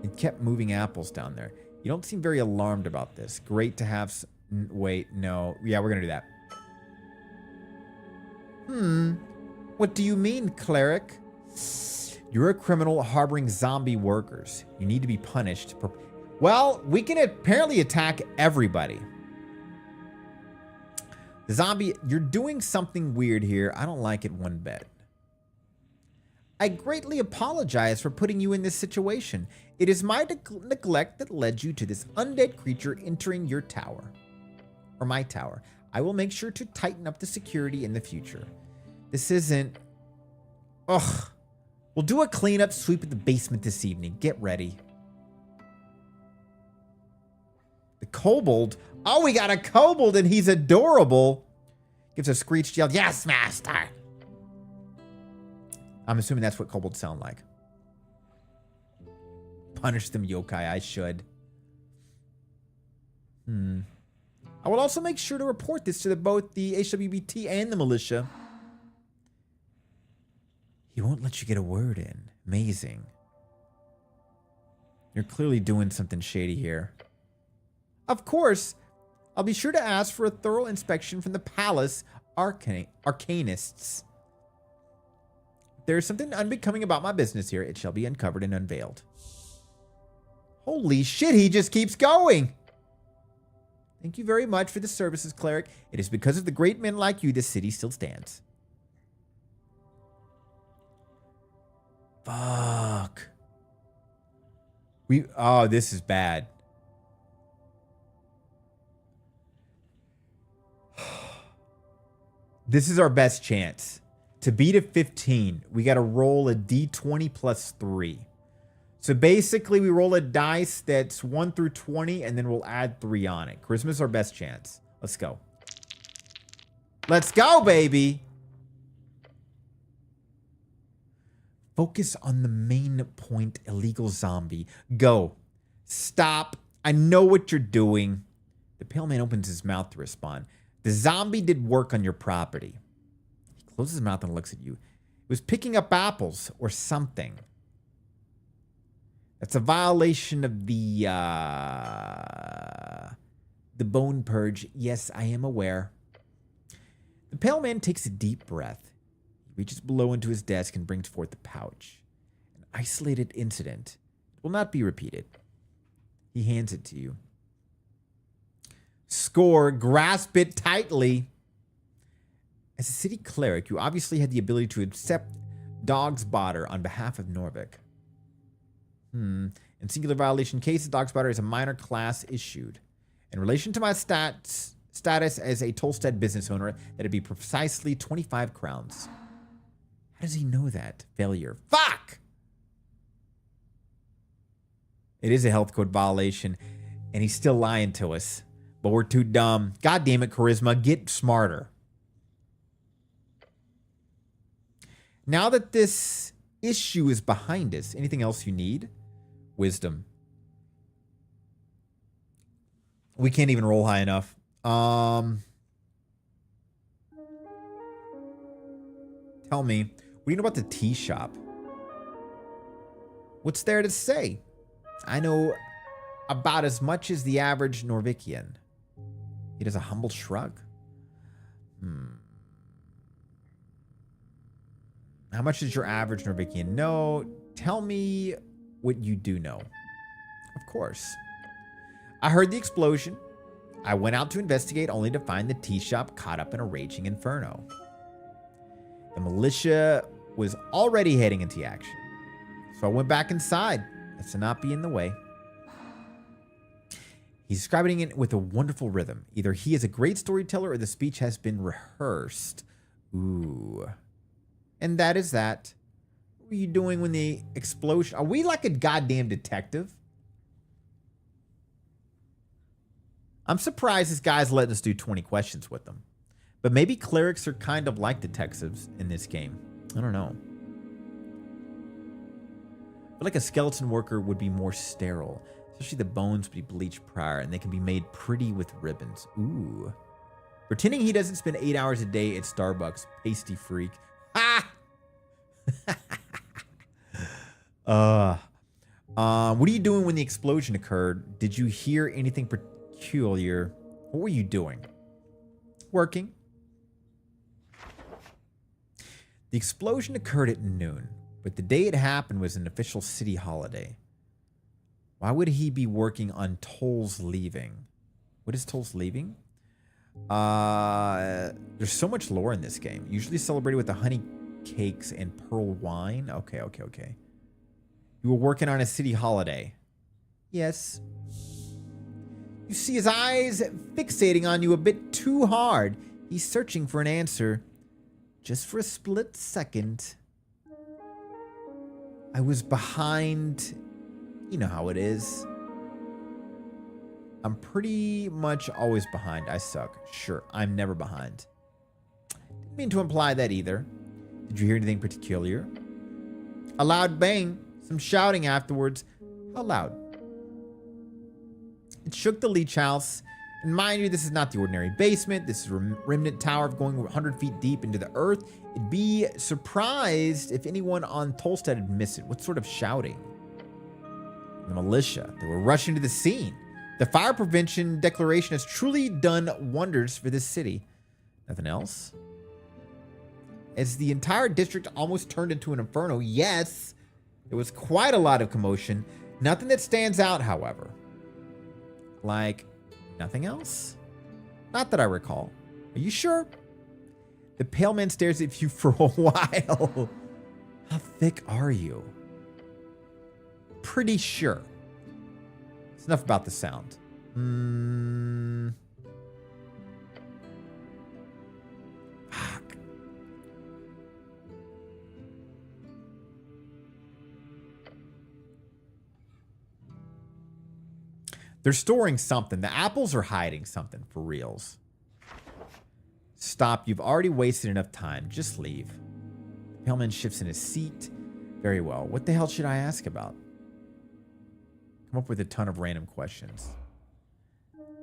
It kept moving apples down there. You don't seem very alarmed about this. Great to have... Wait, no. Yeah, we're gonna do that. What do you mean, cleric? You're a criminal harboring zombie workers. You need to be punished. Well, we can apparently attack everybody. The zombie, you're doing something weird here. I don't like it one bit. I greatly apologize for putting you in this situation. It is my neglect that led you to this undead creature entering your tower. Or my tower. I will make sure to tighten up the security in the future. This isn't... Ugh. We'll do a cleanup sweep of the basement this evening. Get ready. The kobold. Oh, we got a kobold and he's adorable. Gives a screeched yell. Yes, master. I'm assuming that's what kobolds sound like. Punish them, yokai. I should. I will also make sure to report this to both the HWBT and the militia. He won't let you get a word in. Amazing. You're clearly doing something shady here. Of course, I'll be sure to ask for a thorough inspection from the palace arcanists. If there is something unbecoming about my business here, it shall be uncovered and unveiled. Holy shit, he just keeps going. Thank you very much for the services, cleric. It is because of the great men like you this city still stands. Fuck. Oh, this is bad. This is our best chance. To beat a 15, we got to roll a d20 plus 3. So basically, we roll a dice that's 1 through 20, and then we'll add 3 on it. Charisma's our best chance. Let's go. Let's go, baby! Focus on the main point, illegal zombie. Go. Stop. I know what you're doing. The pale man opens his mouth to respond. The zombie did work on your property. He closes his mouth and looks at you. It was picking up apples or something. That's a violation of the bone purge. Yes, I am aware. The pale man takes a deep breath. He reaches below into his desk and brings forth the pouch. An isolated incident. It will not be repeated. He hands it to you. Score. Grasp it tightly. As a city cleric, you obviously had the ability to accept dog's botter on behalf of Norvik. In singular violation cases, dog's botter is a minor class issued. In relation to my status as a Tolstead business owner, that'd be precisely 25 crowns. How does he know that? Failure. Fuck! It is a health code violation, and he's still lying to us. But we're too dumb. God damn it, Charisma. Get smarter. Now that this issue is behind us, anything else you need? Wisdom. We can't even roll high enough. Tell me, what do you know about the tea shop? What's there to say? I know about as much as the average Norvikian. He does a humble shrug. How much does your average Norvikian know? Tell me what you do know. Of course. I heard the explosion. I went out to investigate only to find the tea shop caught up in a raging inferno. The militia was already heading into action. So I went back inside. That's to not be in the way. He's describing it with a wonderful rhythm. Either he is a great storyteller or the speech has been rehearsed. Ooh. And that is that. What were you doing when the explosion... Are we like a goddamn detective? I'm surprised this guy's letting us do 20 questions with them. But maybe clerics are kind of like detectives in this game. I don't know. I feel like a skeleton worker would be more sterile. Especially the bones would be bleached prior, and they can be made pretty with ribbons. Ooh. Pretending he doesn't spend 8 hours a day at Starbucks. Pasty freak. Ah! What are you doing when the explosion occurred? Did you hear anything peculiar? What were you doing? Working. The explosion occurred at noon, but the day it happened was an official city holiday. Why would he be working on Toll's leaving? What is Toll's leaving? There's so much lore in this game. Usually celebrated with the honey cakes and pearl wine. Okay. You were working on a city holiday. Yes. You see his eyes fixating on you a bit too hard. He's searching for an answer. Just for a split second. I was behind. You know how it is. I'm pretty much always behind. I suck. Sure, I'm never behind. Didn't mean to imply that either. Did you hear anything particular? A loud bang. Some shouting afterwards. How loud? It shook the Leech House. And mind you, this is not the ordinary basement. This is a remnant tower going 100 feet deep into the earth. It'd be surprised if anyone on Tolstead had missed it. What sort of shouting? The militia. They were rushing to the scene. The fire prevention declaration has truly done wonders for this city. Nothing else? As the entire district almost turned into an inferno, yes, there was quite a lot of commotion. Nothing that stands out, however. Like, nothing else? Not that I recall. Are you sure? The pale man stares at you for a while. How thick are you? Pretty sure. It's enough about the sound. Fuck. They're storing something. The apples are hiding something for reals. Stop. You've already wasted enough time. Just leave. The pale man shifts in his seat. Very well. What the hell should I ask about? Come up with a ton of random questions.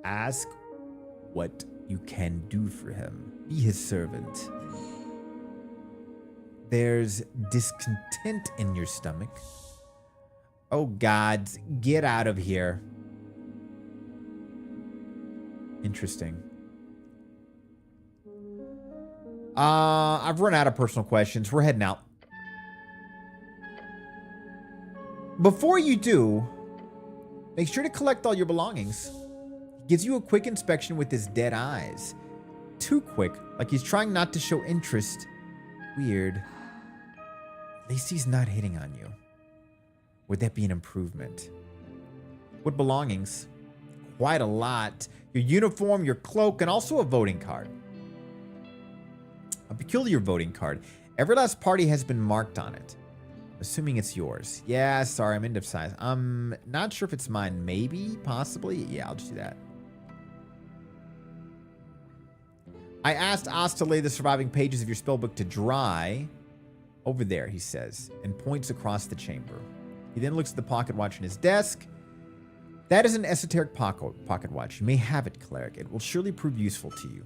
Ask what you can do for him. Be his servant. There's discontent in your stomach. Oh, God. Get out of here. Interesting. I've run out of personal questions. We're heading out. Before you do, make sure to collect all your belongings. He gives you a quick inspection with his dead eyes. Too quick, like he's trying not to show interest. Weird. At least he's not hitting on you. Would that be an improvement? What belongings? Quite a lot. Your uniform, your cloak, and also a voting card. A peculiar voting card. Every last party has been marked on it. Assuming it's yours. Yeah, sorry, I'm indecisive. I'm not sure if it's mine. Maybe, possibly. Yeah, I'll just do that. I asked Oz to lay the surviving pages of your spellbook to dry. Over there, he says, and points across the chamber. He then looks at the pocket watch on his desk. That is an esoteric pocket watch. You may have it, cleric. It will surely prove useful to you.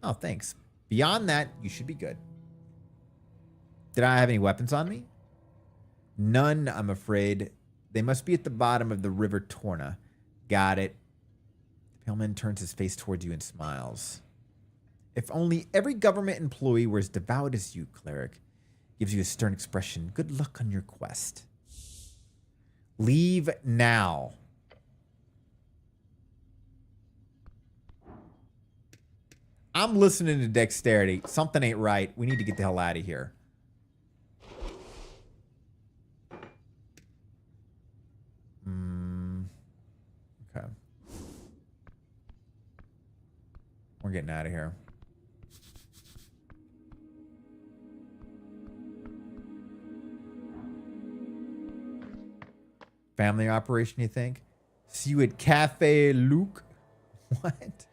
Oh, thanks. Beyond that, you should be good. Did I have any weapons on me? None, I'm afraid. They must be at the bottom of the river Torna. Got it. The pale man turns his face towards you and smiles. If only every government employee were as devout as you, cleric. Gives you a stern expression. Good luck on your quest. Leave now. I'm listening to dexterity. Something ain't right. We need to get the hell out of here. Okay. We're getting out of here. Family operation, you think? See you at Cafe Luke? What?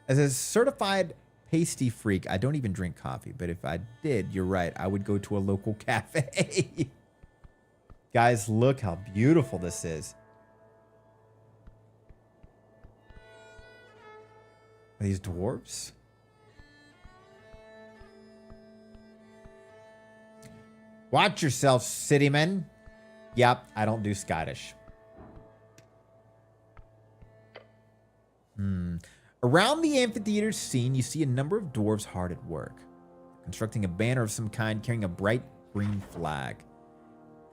As a certified pasty freak, I don't even drink coffee. But if I did, you're right. I would go to a local cafe. Guys, look how beautiful this is. Are these dwarves? Watch yourself, citymen. Yep, I don't do Scottish. Around the amphitheater scene, you see a number of dwarves hard at work, constructing a banner of some kind carrying a bright green flag.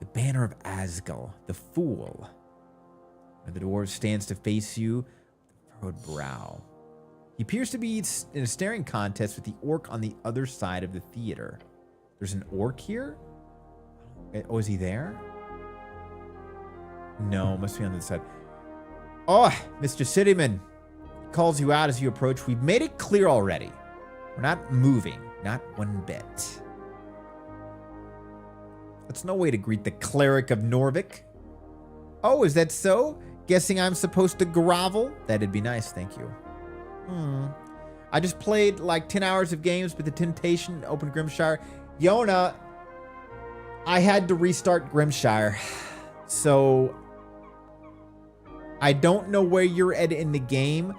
The banner of Asgul, the Fool. One of the dwarves stands to face you with a furrowed brow. He appears to be in a staring contest with the orc on the other side of the theater. There's an orc here? Oh, is he there? No, must be on the side. Oh, Mr. Cityman. He calls you out as you approach. We've made it clear already. We're not moving. Not one bit. That's no way to greet the cleric of Norvik. Oh, is that so? Guessing I'm supposed to grovel? That'd be nice, thank you. I just played like 10 hours of games with the Temptation to open Grimshire. Yona, I had to restart Grimshire. So I don't know where you're at in the game,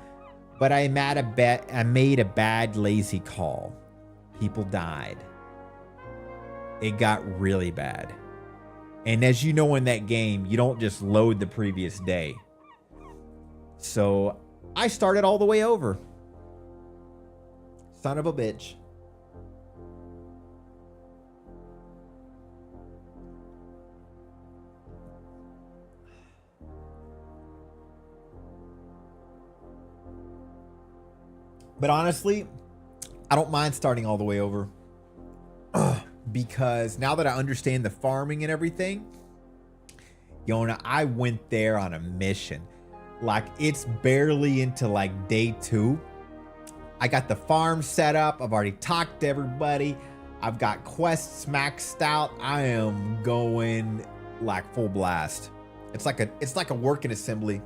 but I made a bad lazy call. People died. It got really bad. And as you know, in that game, you don't just load the previous day. So I started all the way over. Son of a bitch. But honestly, I don't mind starting all the way over. Because now that I understand the farming and everything, Yona, I went there on a mission. Like, it's barely into like day 2. I got the farm set up. I've already talked to everybody. I've got quests maxed out. I am going like full blast. It's like a working assembly.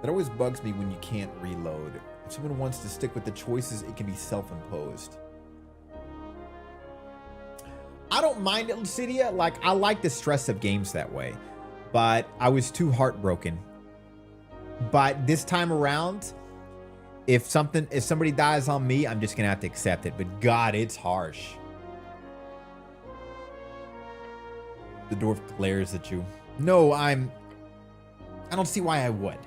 That always bugs me when you can't reload. If someone wants to stick with the choices, it can be self-imposed. I don't mind it, Lucidia. Like, I like the stress of games that way. But I was too heartbroken. But this time around, if somebody dies on me, I'm just gonna have to accept it. But God, it's harsh. The dwarf glares at you. No, I don't see why I would.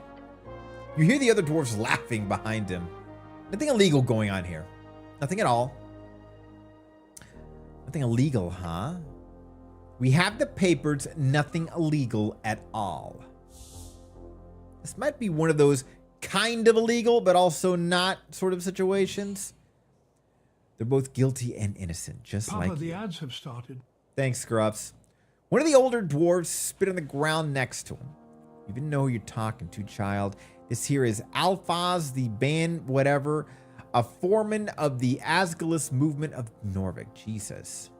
You hear the other dwarves laughing behind him. Nothing illegal going on here. Nothing at all. Nothing illegal, huh? We have the papers. Nothing illegal at all. This might be one of those kind of illegal, but also not sort of situations. They're both guilty and innocent, just Papa, like the you. ads have started. Thanks, Scruffs. One of the older dwarves spit on the ground next to him. You even know who you're talking to, child. This here is Alphaz, the band whatever, a foreman of the Asgulus movement of Norvik. Jesus.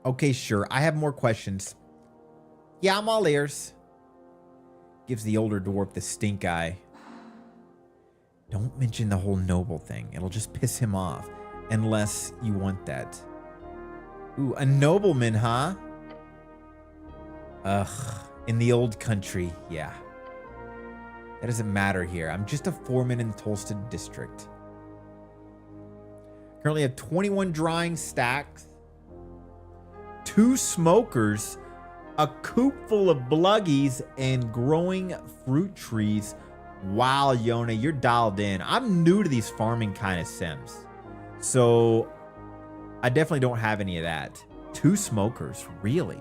Okay, sure. I have more questions. Yeah, I'm all ears. Gives the older dwarf the stink eye. Don't mention the whole noble thing. It'll just piss him off. Unless you want that. Ooh, a nobleman, huh? Ugh. In the old country, yeah. That doesn't matter here. I'm just a foreman in Tolston district. Currently have 21 drying stacks, 2 smokers, a coop full of bluggies, and growing fruit trees. Wow, Yona, you're dialed in. I'm new to these farming kind of sims. So I definitely don't have any of that. 2 smokers, really?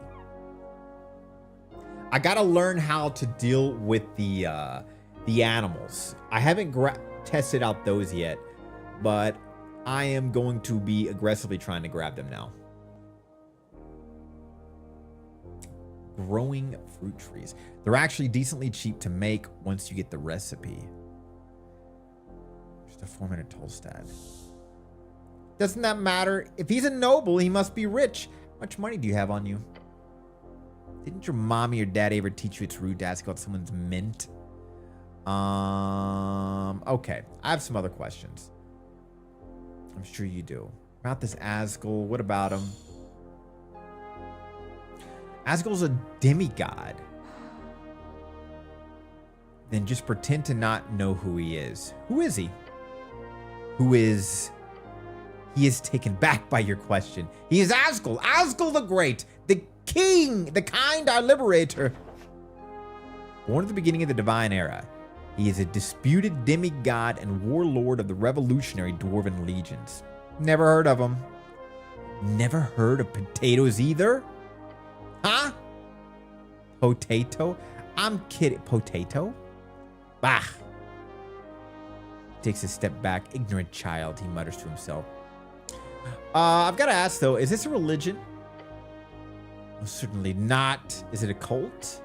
I gotta learn how to deal with the animals. I haven't tested out those yet, but I am going to be aggressively trying to grab them now. Growing fruit trees. They're actually decently cheap to make once you get the recipe. Just a 4-minute Tolstad. Doesn't that matter? If he's a noble, he must be rich. How much money do you have on you? Didn't your mommy or daddy ever teach you it's rude to ask about someone's mint? Okay. I have some other questions. I'm sure you do. About this Asgul, what about him? Asgul's a demigod. Then just pretend to not know who he is. Who is he? He is taken back by your question. He is Asgul. Asgul the Great. The king. The kind, our liberator. Born at the beginning of the Divine Era. He is a disputed demigod and warlord of the revolutionary Dwarven legions. Never heard of him. Never heard of potatoes either? Huh? Potato? I'm kidding. Potato? Bah. Takes a step back. Ignorant child, he mutters to himself. I've got to ask, though, is this a religion? Well, certainly not. Is it a cult?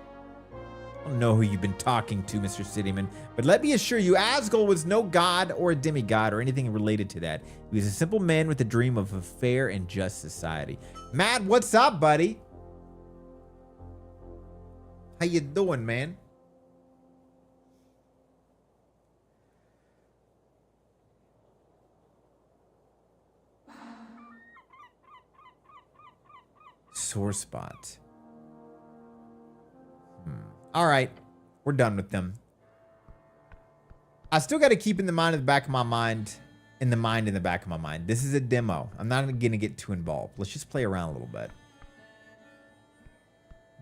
I don't know who you've been talking to, Mr. Cityman, but let me assure you, Asgul was no god or a demigod or anything related to that. He was a simple man with a dream of a fair and just society. Matt, what's up, buddy? How you doing, man? Sore spot. All right, we're done with them. I still got to keep in the mind of the back of my mind, in the back of my mind. This is a demo. I'm not going to get too involved. Let's just play around a little bit.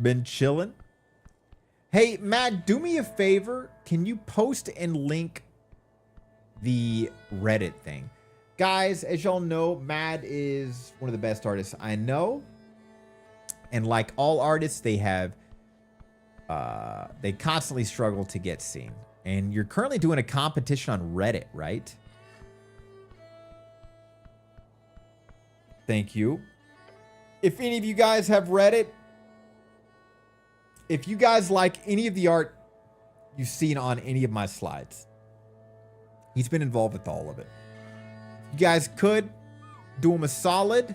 Been chilling. Hey, Matt, do me a favor. Can you post and link the Reddit thing? Guys, as y'all know, Matt is one of the best artists I know. And like all artists, they constantly struggle to get seen. And you're currently doing a competition on Reddit, right? Thank you. If any of you guys have Reddit, if you guys like any of the art you've seen on any of my slides, he's been involved with all of it. You guys could do him a solid.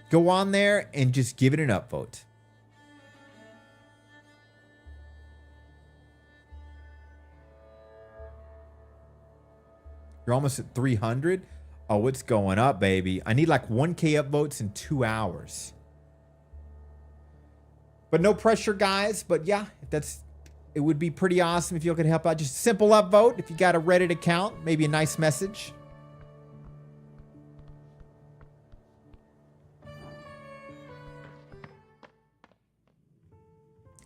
Go on there and just give it an upvote. You're almost at 300. Oh, it's going up, baby. I need like 1K upvotes in 2 hours. But no pressure, guys. But yeah, it would be pretty awesome if you could help out. Just a simple upvote. If you got a Reddit account, maybe a nice message.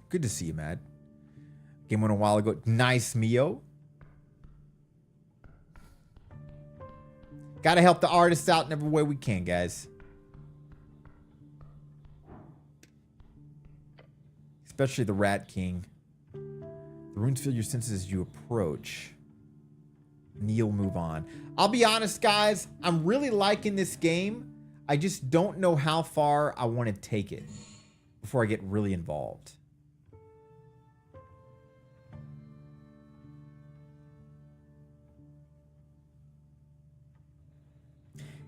Good to see you, Matt. Game won a while ago. Nice, Mio. Gotta help the artists out in every way we can, guys. Especially the Rat King. The runes fill your senses as you approach. Neil, move on. I'll be honest, guys. I'm really liking this game. I just don't know how far I want to take it before I get really involved.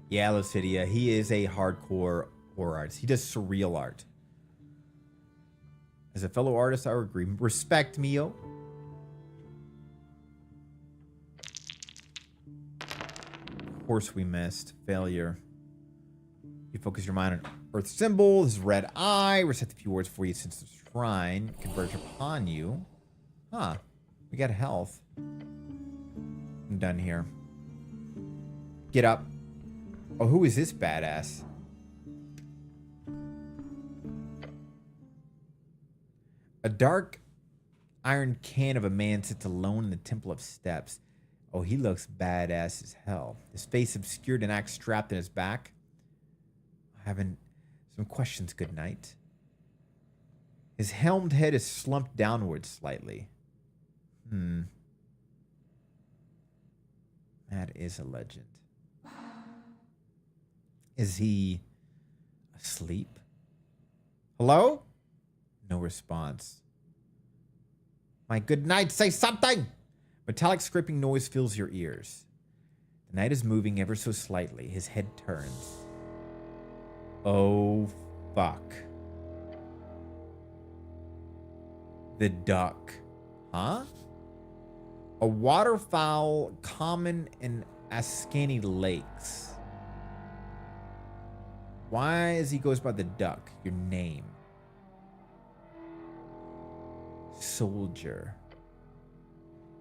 Yeah, Lucidia, he is a hardcore horror artist. He does surreal art. As a fellow artist, I agree. Respect, Mio. Of course we missed. Failure. You focus your mind on Earth symbol. This is red eye. Reset a few words for you since the shrine converge upon you. Huh. We got health. I'm done here. Get up. Oh, who is this badass? A dark iron can of a man sits alone in the Temple of Steps. Oh, he looks badass as hell. His face obscured, an axe strapped in his back. Having some questions, good night. His helmed head is slumped downwards slightly. That is a legend. Is he asleep? Hello? No response. My good night, say something! Metallic scraping noise fills your ears. The knight is moving ever so slightly. His head turns. Oh, fuck. The duck. Huh? A waterfowl common in Ascani Lakes. Why is he goes by the duck? Your name. Soldier.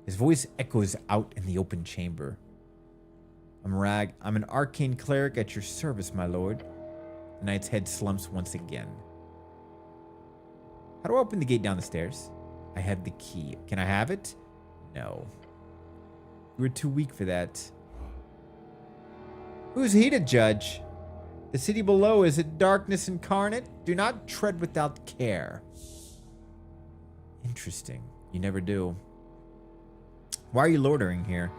His voice echoes out in the open chamber. I'm an arcane cleric at your service, my lord. The knight's head slumps once again. How do I open the gate down the stairs? I have the key. Can I have it? No. You were too weak for that. Who's he to judge? The city below is it darkness incarnate? Do not tread without care. Interesting. You never do. Why are you loitering here?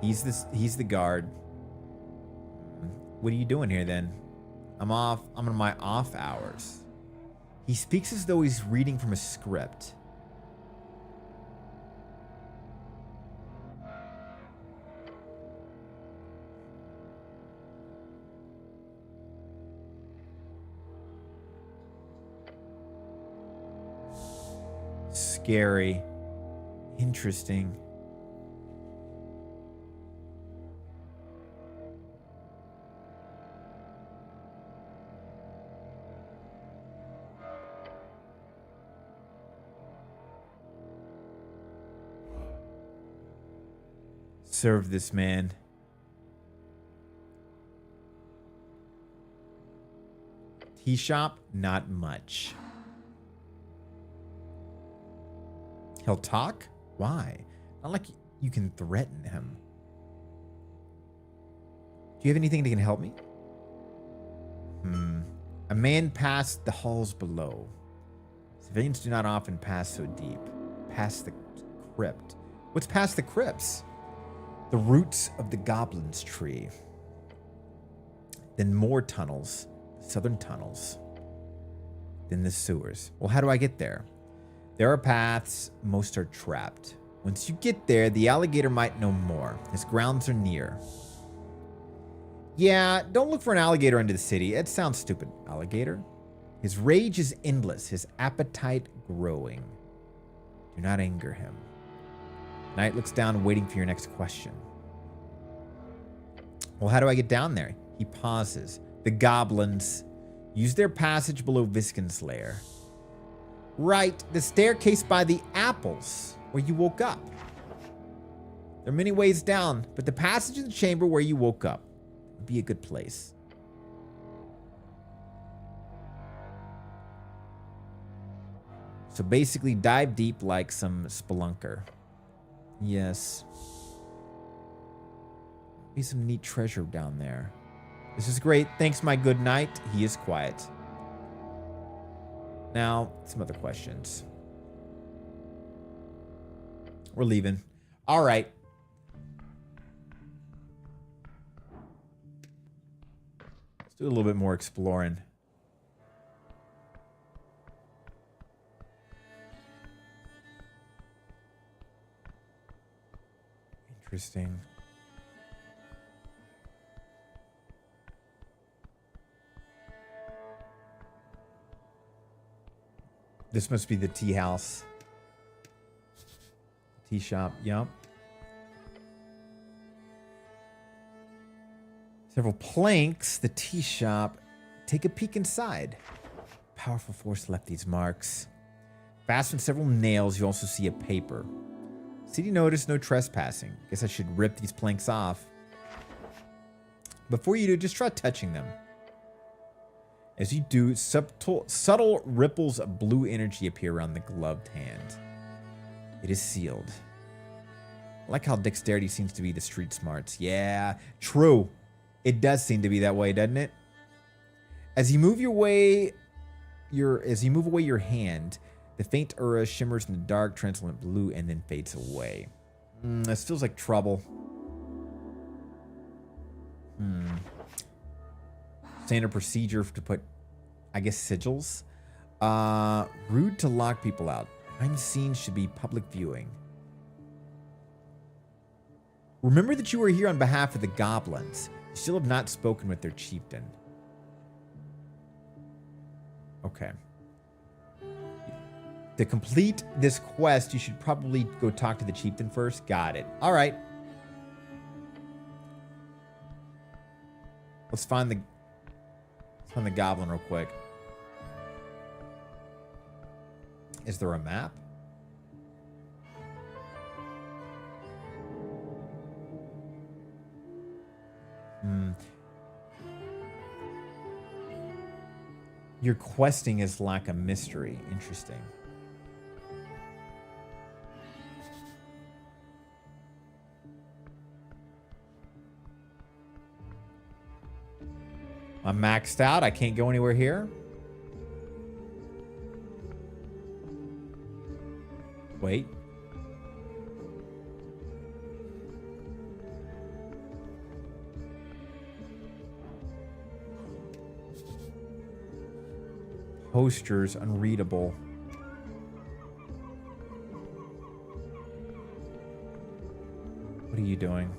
He's the guard. What are you doing here then? I'm on my off hours. He speaks as though he's reading from a script. Scary. Interesting. Serve this man. Tea shop? Not much. He'll talk? Why? Not like you can threaten him. Do you have anything that can help me? A man passed the halls below. Civilians do not often pass so deep. Past the crypt. What's past the crypts? The roots of the goblin's tree. Then more tunnels. Southern tunnels. Then the sewers. Well, how do I get there? There are paths. Most are trapped. Once you get there, the alligator might know more. His grounds are near. Yeah, don't look for an alligator into the city. It sounds stupid. Alligator? His rage is endless. His appetite growing. Do not anger him. Knight looks down, waiting for your next question. Well, how do I get down there? He pauses. The goblins use their passage below Viscon's lair. Right, the staircase by the apples, where you woke up. There are many ways down, but the passage in the chamber where you woke up would be a good place. So basically, dive deep like some spelunker. Yes. Be some neat treasure down there. This is great. Thanks, my good knight. He is quiet. Now, some other questions. We're leaving. All right. Let's do a little bit more exploring. Interesting. This must be the tea house. Tea shop, yup. Several planks, the tea shop. Take a peek inside. Powerful force left these marks. Fastened several nails, you also see a paper. City notice, no trespassing. Guess I should rip these planks off. Before you do, just try touching them. As you do, subtle ripples of blue energy appear around the gloved hand. It is sealed. I like how dexterity seems to be the street smarts. Yeah, true. It does seem to be that way, doesn't it? As you move away your hand, the faint aura shimmers in the dark, translucent blue, and then fades away. This feels like trouble. Standard procedure to put, I guess, sigils. Rude to lock people out. Crime scenes should be public viewing. Remember that you were here on behalf of the goblins. You still have not spoken with their chieftain. Okay. To complete this quest, you should probably go talk to the chieftain first. Got it. All right. Let's find the goblin real quick. Is there a map? Your questing is like a mystery. Interesting. I'm maxed out. I can't go anywhere here. Wait. Posters unreadable. What are you doing?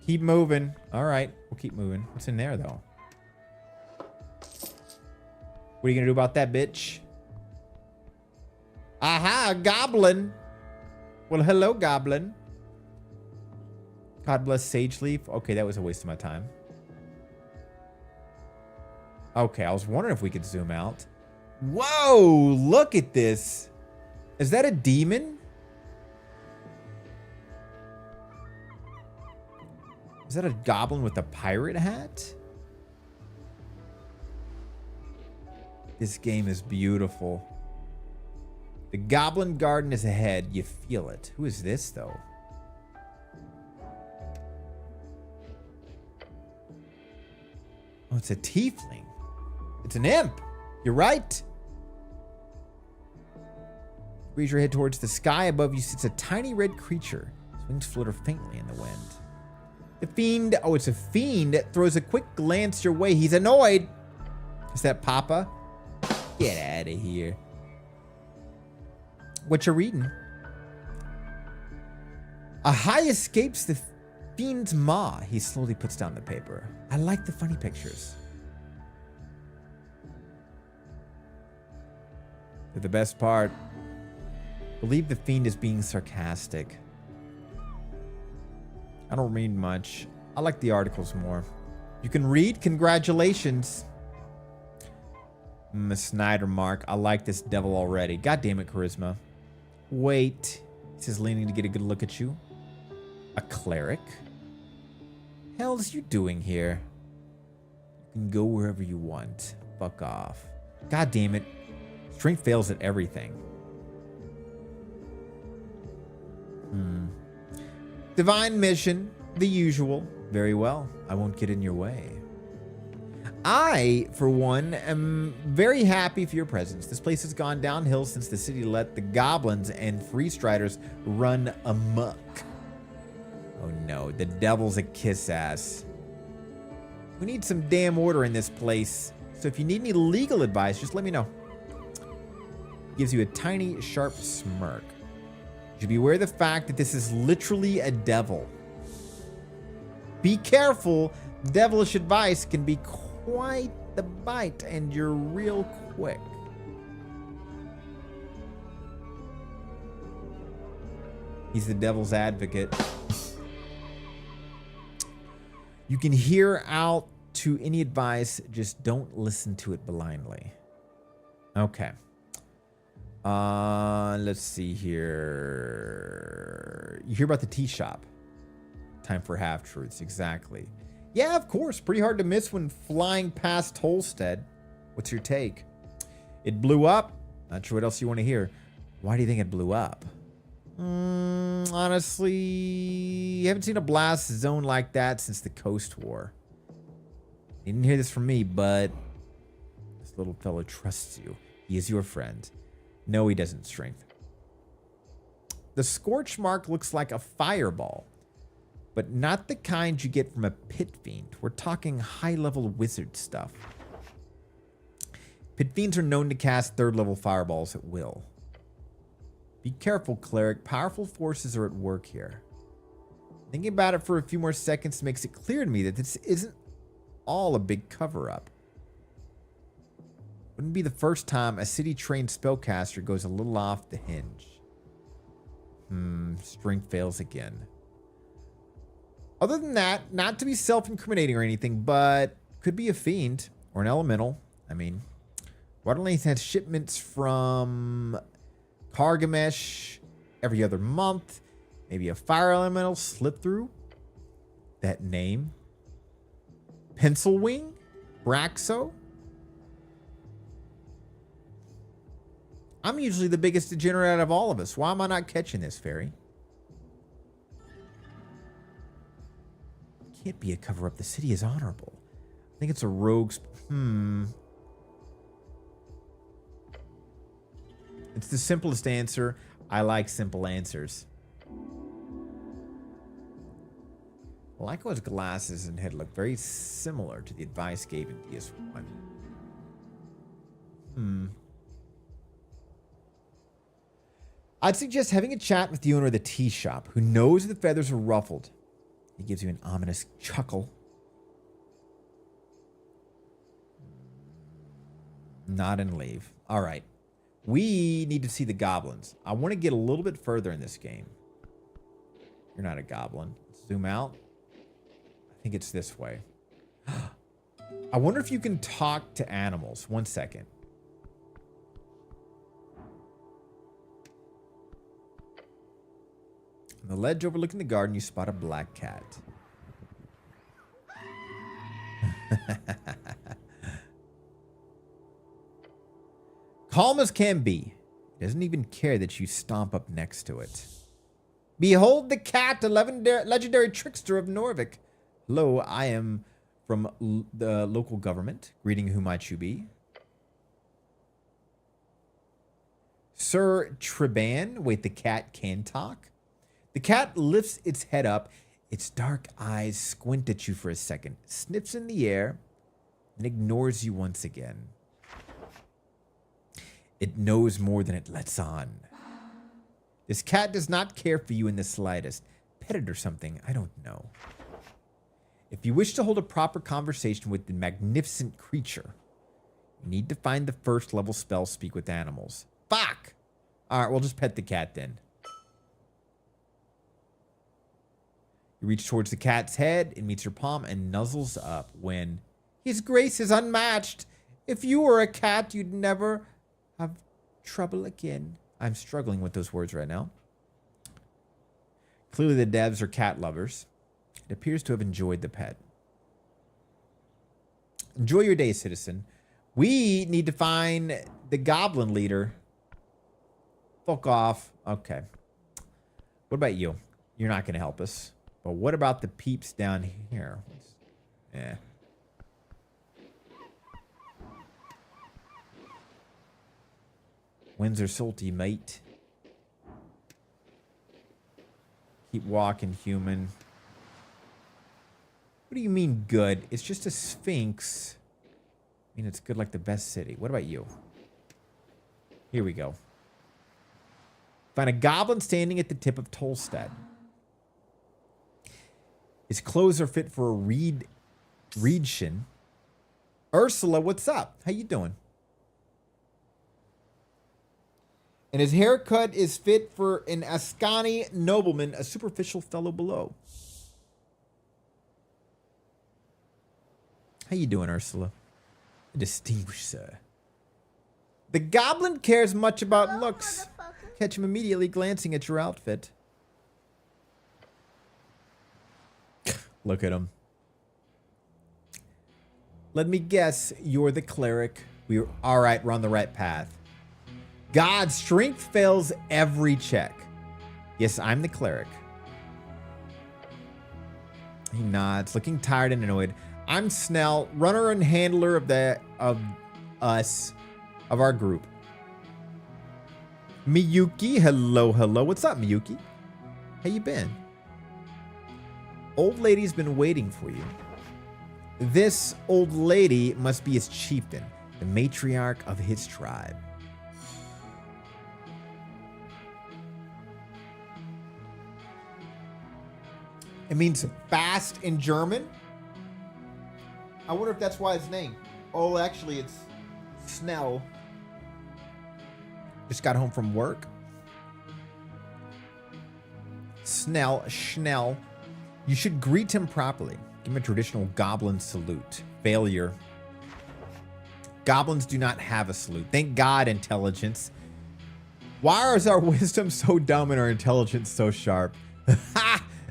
Keep moving. All right, we'll keep moving. What's in there, though? What are you gonna do about that, bitch? Aha, a goblin. Well, hello, goblin. God bless Sage Leaf. Okay, that was a waste of my time. Okay, I was wondering if we could zoom out. Whoa, look at this. Is that a demon? Is that a goblin with a pirate hat? This game is beautiful. The Goblin Garden is ahead. You feel it. Who is this, though? Oh, it's a tiefling. It's an imp. You're right. Raise your head towards the sky. Above you sits a tiny red creature. His wings flutter faintly in the wind. The fiend, oh, it's a fiend, throws a quick glance your way. He's annoyed. Is that Papa? Get out of here. What you reading? Ahai escapes the fiend's maw. He slowly puts down the paper. I like the funny pictures. They're the best part. Believe the fiend is being sarcastic. I don't read much. I like the articles more. You can read? Congratulations. Miss Snyder Mark. I like this devil already. God damn it, Charisma. Wait. He says, leaning to get a good look at you. A cleric? Hell's you doing here? You can go wherever you want. Fuck off. God damn it. Strength fails at everything. Divine mission. The usual. Very well. I won't get in your way. I, for one, am very happy for your presence. This place has gone downhill since the city let the goblins and free striders run amok. Oh no, the devil's a kiss ass. We need some damn order in this place. So if you need any legal advice, just let me know. Gives you a tiny, sharp smirk. You should be aware of the fact that this is literally a devil. Be careful. Devilish advice can be quite the bite, and you're real quick. He's the devil's advocate. You can hear out to any advice, just don't listen to it blindly. Okay. Let's see here. You hear about the tea shop. Time for half-truths, exactly. Yeah, of course. Pretty hard to miss when flying past Holstead. What's your take? It blew up. Not sure what else you want to hear. Why do you think it blew up? Honestly, you haven't seen a blast zone like that since the Coast War. You didn't hear this from me, but this little fellow trusts you. He is your friend. No, he doesn't, Strength. The scorch mark looks like a fireball, but not the kind you get from a pit fiend. We're talking high-level wizard stuff. Pit fiends are known to cast third-level fireballs at will. Be careful, cleric. Powerful forces are at work here. Thinking about it for a few more seconds makes it clear to me that this isn't all a big cover-up. Wouldn't be the first time a city-trained spellcaster goes a little off the hinge. Strength fails again. Other than that, not to be self-incriminating or anything, but could be a fiend or an elemental. I mean, Waterlane has shipments from Kargamesh every other month. Maybe a fire elemental slip through. That name. Pencilwing? Braxo? I'm usually the biggest degenerate out of all of us. Why am I not catching this, Fairy? Can't be a cover-up. The city is honorable. I think it's a rogue's... It's the simplest answer. I like simple answers. Lyco's glasses and head look very similar to the advice gave in DS1. I'd suggest having a chat with the owner of the tea shop, who knows the feathers are ruffled. He gives you an ominous chuckle. Nod and leave. All right. We need to see the goblins. I want to get a little bit further in this game. You're not a goblin. Zoom out. I think it's this way. I wonder if you can talk to animals. 1 second. On the ledge overlooking the garden, you spot a black cat. Calm as can be. It doesn't even care that you stomp up next to it. Behold the cat, the legendary trickster of Norvik. Hello, I am from the local government. Greeting, who might you be? Sir Treban. Wait, the cat can talk? The cat lifts its head up. Its dark eyes squint at you for a second, sniffs in the air, and ignores you once again. It knows more than it lets on. This cat does not care for you in the slightest. Pet it or something, I don't know. If you wish to hold a proper conversation with the magnificent creature, you need to find the first level spell Speak with Animals. Fuck! Alright, we'll just pet the cat then. You reach towards the cat's head, it meets your palm and nuzzles up when... His grace is unmatched. If you were a cat, you'd never have trouble again. I'm struggling with those words right now. Clearly the devs are cat lovers. It appears to have enjoyed the pet. Enjoy your day, citizen. We need to find the goblin leader. Fuck off. Okay. What about you? You're not going to help us. But what about the peeps down here? Yeah. Winds are salty, mate. Keep walking, human. What do you mean good? It's just a sphinx. I mean, it's good like the best city. What about you? Here we go. Find a goblin standing at the tip of Tolstad. His clothes are fit for a Reedshin. Ursula, what's up? How you doing? And his haircut is fit for an Ascani nobleman, a superficial fellow below. How you doing, Ursula? A distinguished sir. The goblin cares much about looks. Catch him immediately glancing at your outfit. Look at him. Let me guess, you're the cleric. All right, we're on the right path. God, strength fails every check. Yes, I'm the cleric. He nods, looking tired and annoyed. I'm Snell, runner and handler of our group. Miyuki, hello. What's up, Miyuki? How you been? Old lady's been waiting for you. This old lady must be his chieftain, the matriarch of his tribe. It means fast in German. I wonder if that's why it's named. Oh, actually, it's Snell just got home from work. Schnell. You should greet him properly. Give him a traditional goblin salute. Failure. Goblins do not have a salute. Thank God, intelligence. Why is our wisdom so dumb and our intelligence so sharp?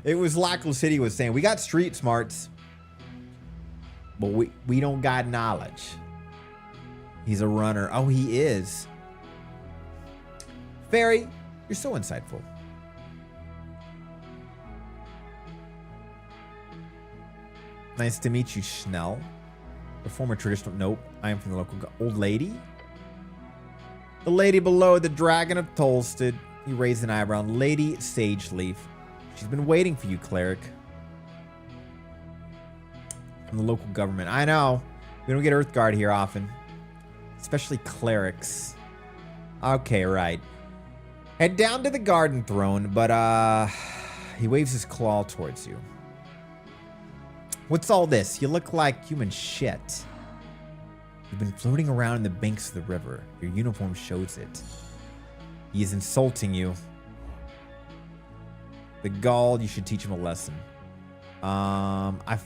It was like City was saying. We got street smarts, but we don't got knowledge. He's a runner. Oh, he is. Fairy, you're so insightful. Nice to meet you, Schnell. The former traditional... Nope, I am from the local... Old lady? The lady below, the dragon of Tolstead. He raised an eyebrow. Lady Sageleaf. She's been waiting for you, cleric. From the local government. I know. We don't get Earthguard here often. Especially clerics. Okay, right. Head down to the garden throne, but he waves his claw towards you. What's all this? You look like human shit. You've been floating around in the banks of the river. Your uniform shows it. He is insulting you. The Gaul, you should teach him a lesson. I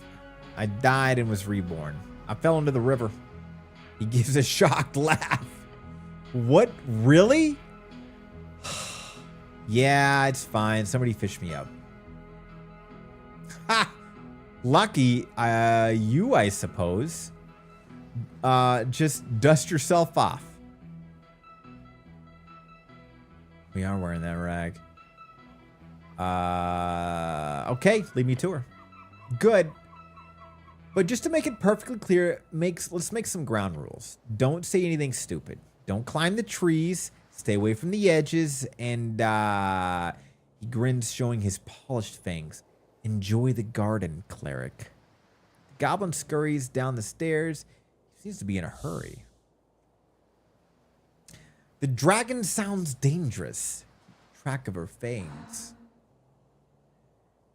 died and was reborn. I fell into the river. He gives a shocked laugh. What? Really? Yeah, it's fine. Somebody fish me up. Ha! Lucky, you, I suppose. Just dust yourself off. We are wearing that rag. Okay, lead me to her. Good. But just to make it perfectly clear, let's make some ground rules. Don't say anything stupid. Don't climb the trees. Stay away from the edges. And he grins, showing his polished fangs. Enjoy the garden, cleric. The goblin scurries down the stairs. He seems to be in a hurry. The dragon sounds dangerous. Keep track of her fangs.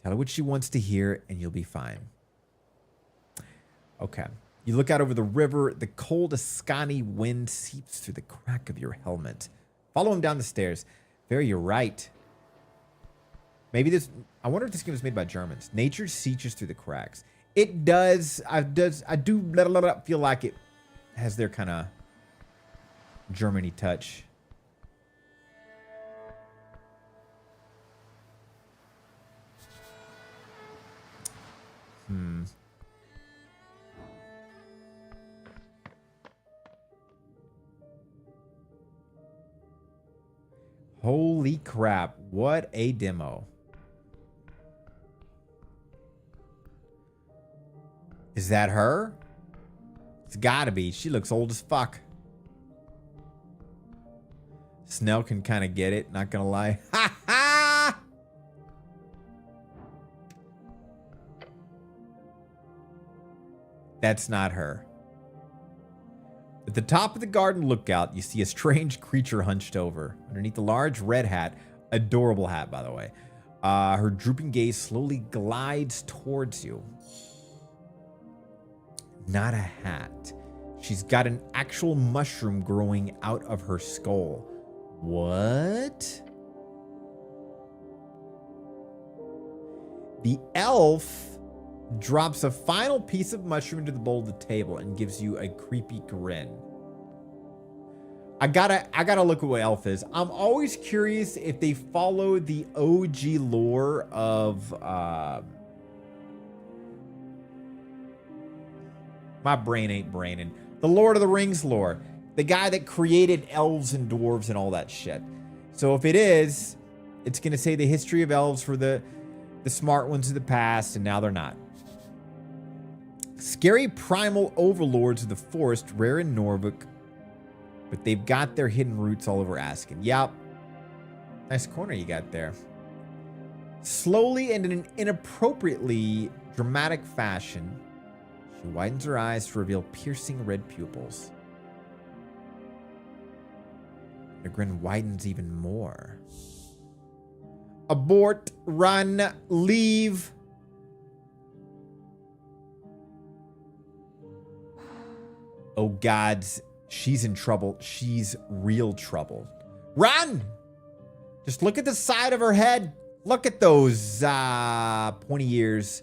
Tell her what she wants to hear, and you'll be fine. Okay. You look out over the river. The cold Ascani wind seeps through the crack of your helmet. Follow him down the stairs. There, you're right. Maybe this... I wonder if this game was made by Germans. Nature seeches through the cracks. It does. I do feel like it has their kind of Germany touch. Holy crap. What a demo. Is that her? It's gotta be. She looks old as fuck. Snell can kind of get it, not gonna lie. Ha ha! That's not her. At the top of the garden lookout, you see a strange creature hunched over. Underneath the large red hat, adorable hat, by the way, her drooping gaze slowly glides towards you. Not a hat. She's got an actual mushroom growing out of her skull. What? The elf drops a final piece of mushroom into the bowl of the table and gives you a creepy grin. I gotta look at what elf is. I'm always curious if they follow the OG lore of my brain ain't braining. The Lord of the Rings lore. The guy that created elves and dwarves and all that shit. So if it is, it's going to say the history of elves for the smart ones of the past, and now they're not. Scary primal overlords of the forest, rare in Norvik, but they've got their hidden roots all over Asken. Yep. Nice corner you got there. Slowly and in an inappropriately dramatic fashion, she widens her eyes to reveal piercing red pupils. Her grin widens even more. Abort, run, leave. Oh gods, She's in trouble. She's real trouble. Run! Just look at the side of her head. Look at those pointy ears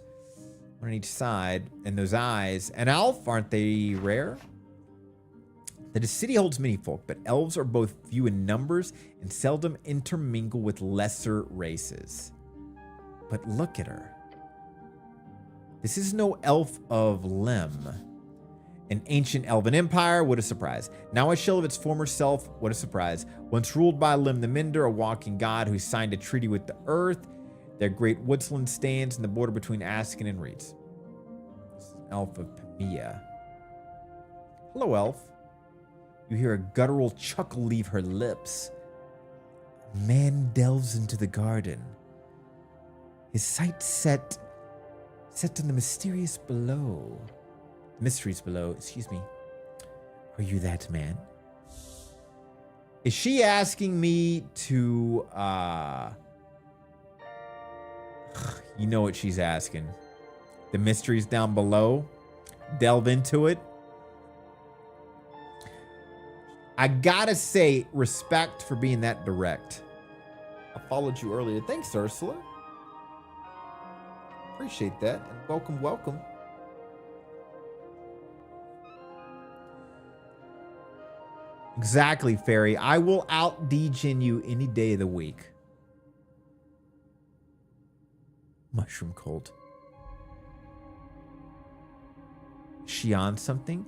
on each side and those eyes. An elf, aren't they rare? The city holds many folk, but elves are both few in numbers and seldom intermingle with lesser races. But look at her. This is no elf of Lim. An ancient elven empire, what a surprise. Now a shell of its former self, what a surprise. Once ruled by Lim the Mender, a walking god who signed a treaty with the earth. Their great woodsland stands in the border between Asken and Reeds. This is an elf of Pamia. Hello, elf. You hear a guttural chuckle leave her lips. A man delves into the garden. His sight set on the mysteries below. Mysteries below, excuse me. Are you that man? Is she asking me to, you know what she's asking. The mysteries down below. Delve into it. I gotta say, respect for being that direct. I followed you earlier. Thanks, Ursula. Appreciate that. And welcome, welcome. Exactly, Fairy. I will out-degen you any day of the week. Mushroom cult. Is she on something?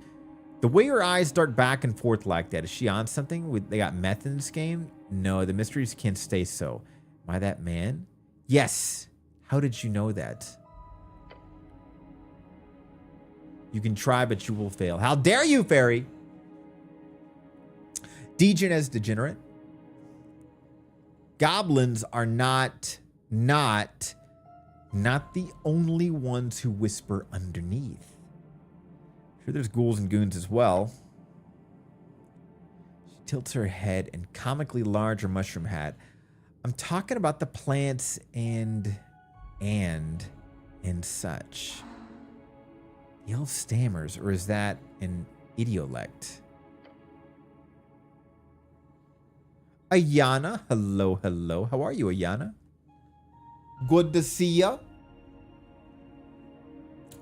The way her eyes dart back and forth like that, is she on something? They got meth in this game? No, the mysteries can't stay so. Am I that man? Yes. How did you know that? You can try, but you will fail. How dare you, Fairy? Degen as degenerate. Goblins are not the only ones who whisper underneath. Sure, there's ghouls and goons as well. She tilts her head and comically large her mushroom hat. I'm talking about the plants and such. The elf stammers, or is that an idiolect? Ayana, hello, hello. How are you, Ayana? Good to see ya.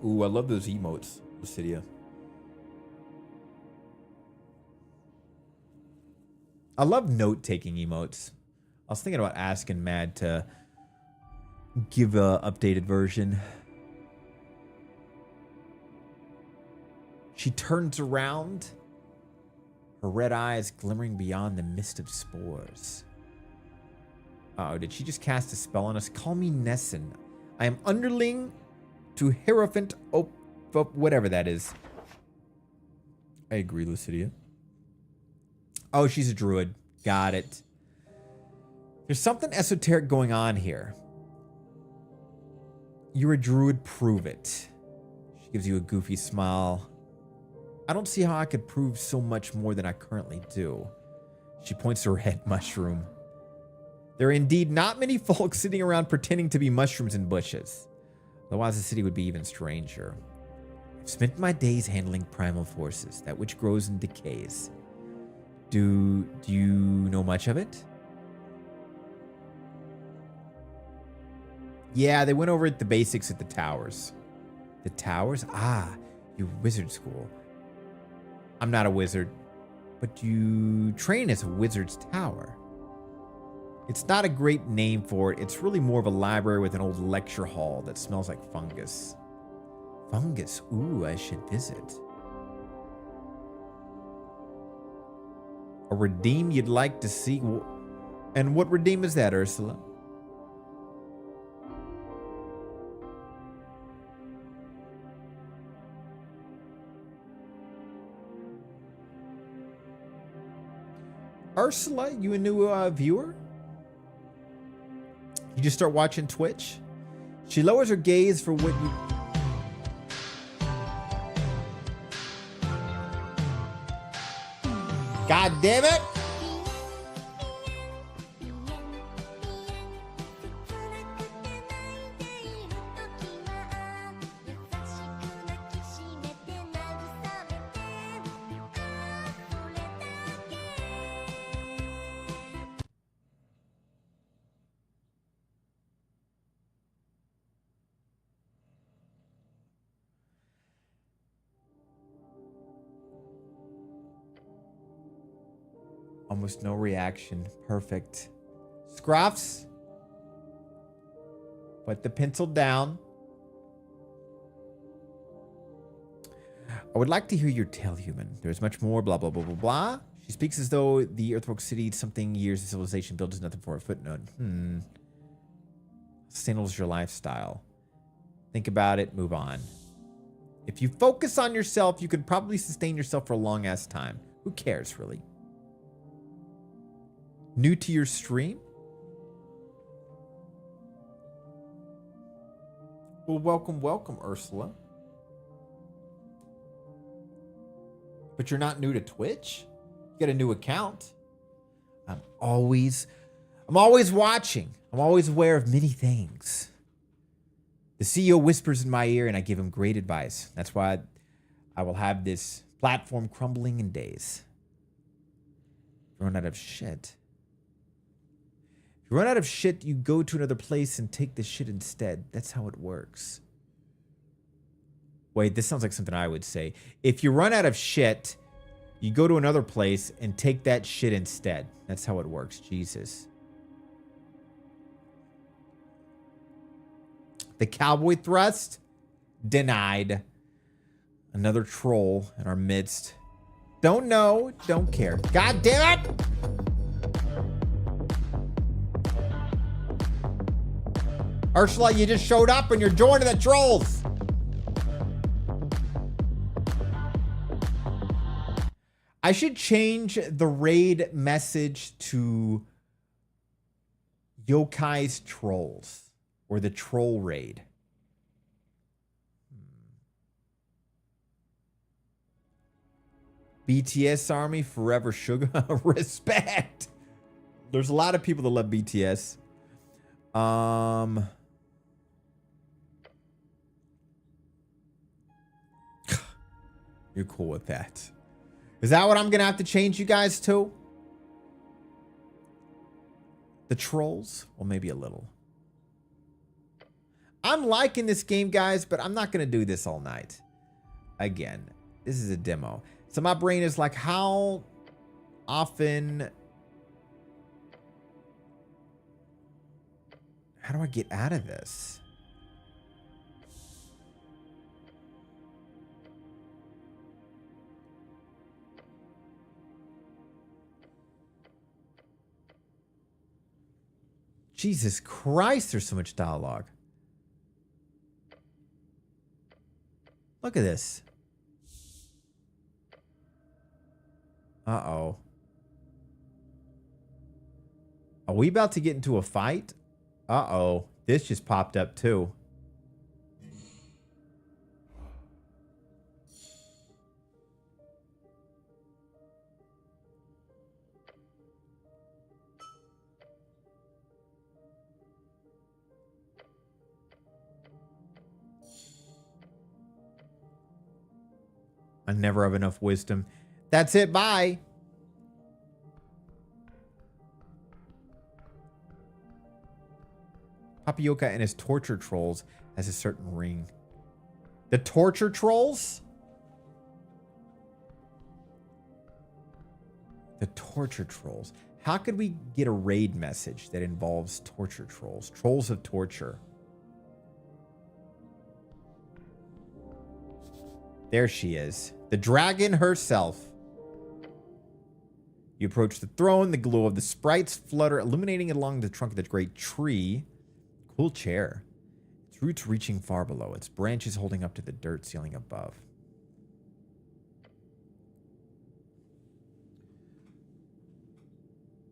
Ooh, I love those emotes, Lucidia. I love note-taking emotes. I was thinking about asking Mad to give a updated version. She turns around, her red eyes glimmering beyond the mist of spores. Uh-oh, did she just cast a spell on us? Call me Nessun. I am underling to Hierophant whatever that is. I agree, Lucidia. Oh, she's a druid. Got it. There's something esoteric going on here. You're a druid, prove it. She gives you a goofy smile. I don't see how I could prove so much more than I currently do. She points to her head mushroom. There are indeed not many folks sitting around pretending to be mushrooms in bushes. Otherwise, the city would be even stranger. I've spent my days handling primal forces, that which grows and decays. Do you know much of it? Yeah, they went over the basics at the towers. The towers? Ah, you wizard school. I'm not a wizard, but you train as a wizard's tower. It's not a great name for it. It's really more of a library with an old lecture hall that smells like fungus. Fungus? Ooh, I should visit. A redeem you'd like to see? And what redeem is that, Ursula? Ursula, you a new viewer? You just start watching Twitch? She lowers her gaze for what you... God damn it! Almost no reaction. Perfect. Scruffs. Put the pencil down. I would like to hear your tale, human. There's much more, blah, blah, blah, blah, blah. She speaks as though the Earthwork City, something years of civilization built is nothing for a footnote. Sustainable is your lifestyle. Think about it, move on. If you focus on yourself, you could probably sustain yourself for a long-ass time. Who cares, really? New to your stream? Well, welcome, welcome, Ursula. But you're not new to Twitch? You got a new account. I'm always watching. I'm always aware of many things. The CEO whispers in my ear and I give him great advice. That's why I will have this platform crumbling in days. Run out of shit. If you run out of shit, you go to another place and take the shit instead. That's how it works. Wait, this sounds like something I would say. If you run out of shit, you go to another place and take that shit instead. That's how it works. Jesus. The cowboy thrust? Denied. Another troll in our midst. Don't know, don't care. God damn it! Ursula, you just showed up and you're joining the trolls. I should change the raid message to Yokai's Trolls. Or the troll raid. BTS Army, forever sugar. Respect. There's a lot of people that love BTS. You're cool with that. Is that what I'm going to have to change you guys to? The trolls? Well, maybe a little. I'm liking this game, guys, but I'm not going to do this all night. Again, this is a demo. So my brain is like, how often... How do I get out of this? Jesus Christ, there's so much dialogue. Look at this. Uh-oh. Are we about to get into a fight? Uh-oh. This just popped up too. I never have enough wisdom. That's it. Bye. Papioka and his torture trolls has a certain ring. The torture trolls? The torture trolls. How could we get a raid message that involves torture trolls? Trolls of torture. There she is. The dragon herself. You approach the throne. The glow of the sprites flutter, illuminating along the trunk of the great tree. Cool chair. Its roots reaching far below. Its branches holding up to the dirt ceiling above.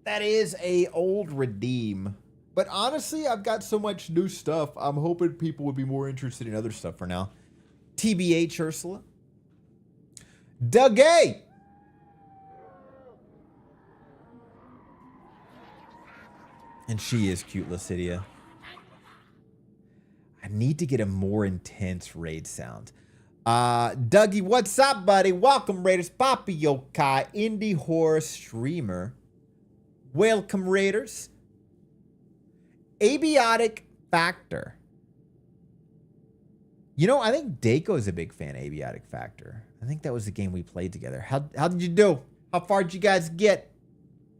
That is a old redeem. But honestly, I've got so much new stuff. I'm hoping people would be more interested in other stuff for now. TBH, Ursula. Dougie! And she is cute, Lacidia. I need to get a more intense raid sound. Dougie, what's up, buddy? Welcome, Raiders. Papi Yokai, indie horror streamer. Welcome, Raiders. Abiotic Factor. You know, I think Daco is a big fan of Abiotic Factor. I think that was the game we played together. How did you do? How far did you guys get?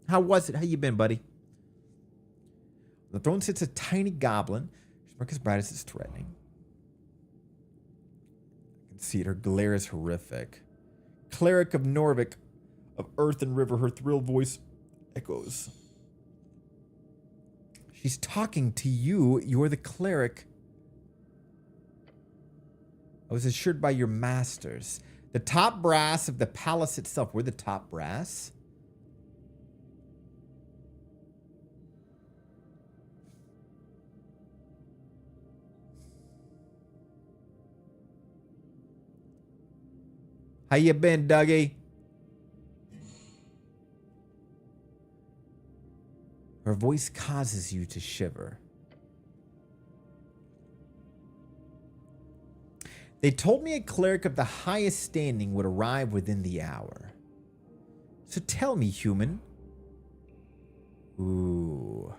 How was it? How you been, buddy? On the throne sits a tiny goblin. She's marked as bright as it's threatening. I can see it. Her glare is horrific. Cleric of Norvik, of earth and river, her thrilled voice echoes. She's talking to you. You're the cleric. I was assured by your masters. The top brass of the palace itself. We're the top brass. How you been, Dougie? Her voice causes you to shiver. They told me a cleric of the highest standing would arrive within the hour. So tell me, human. Ooh.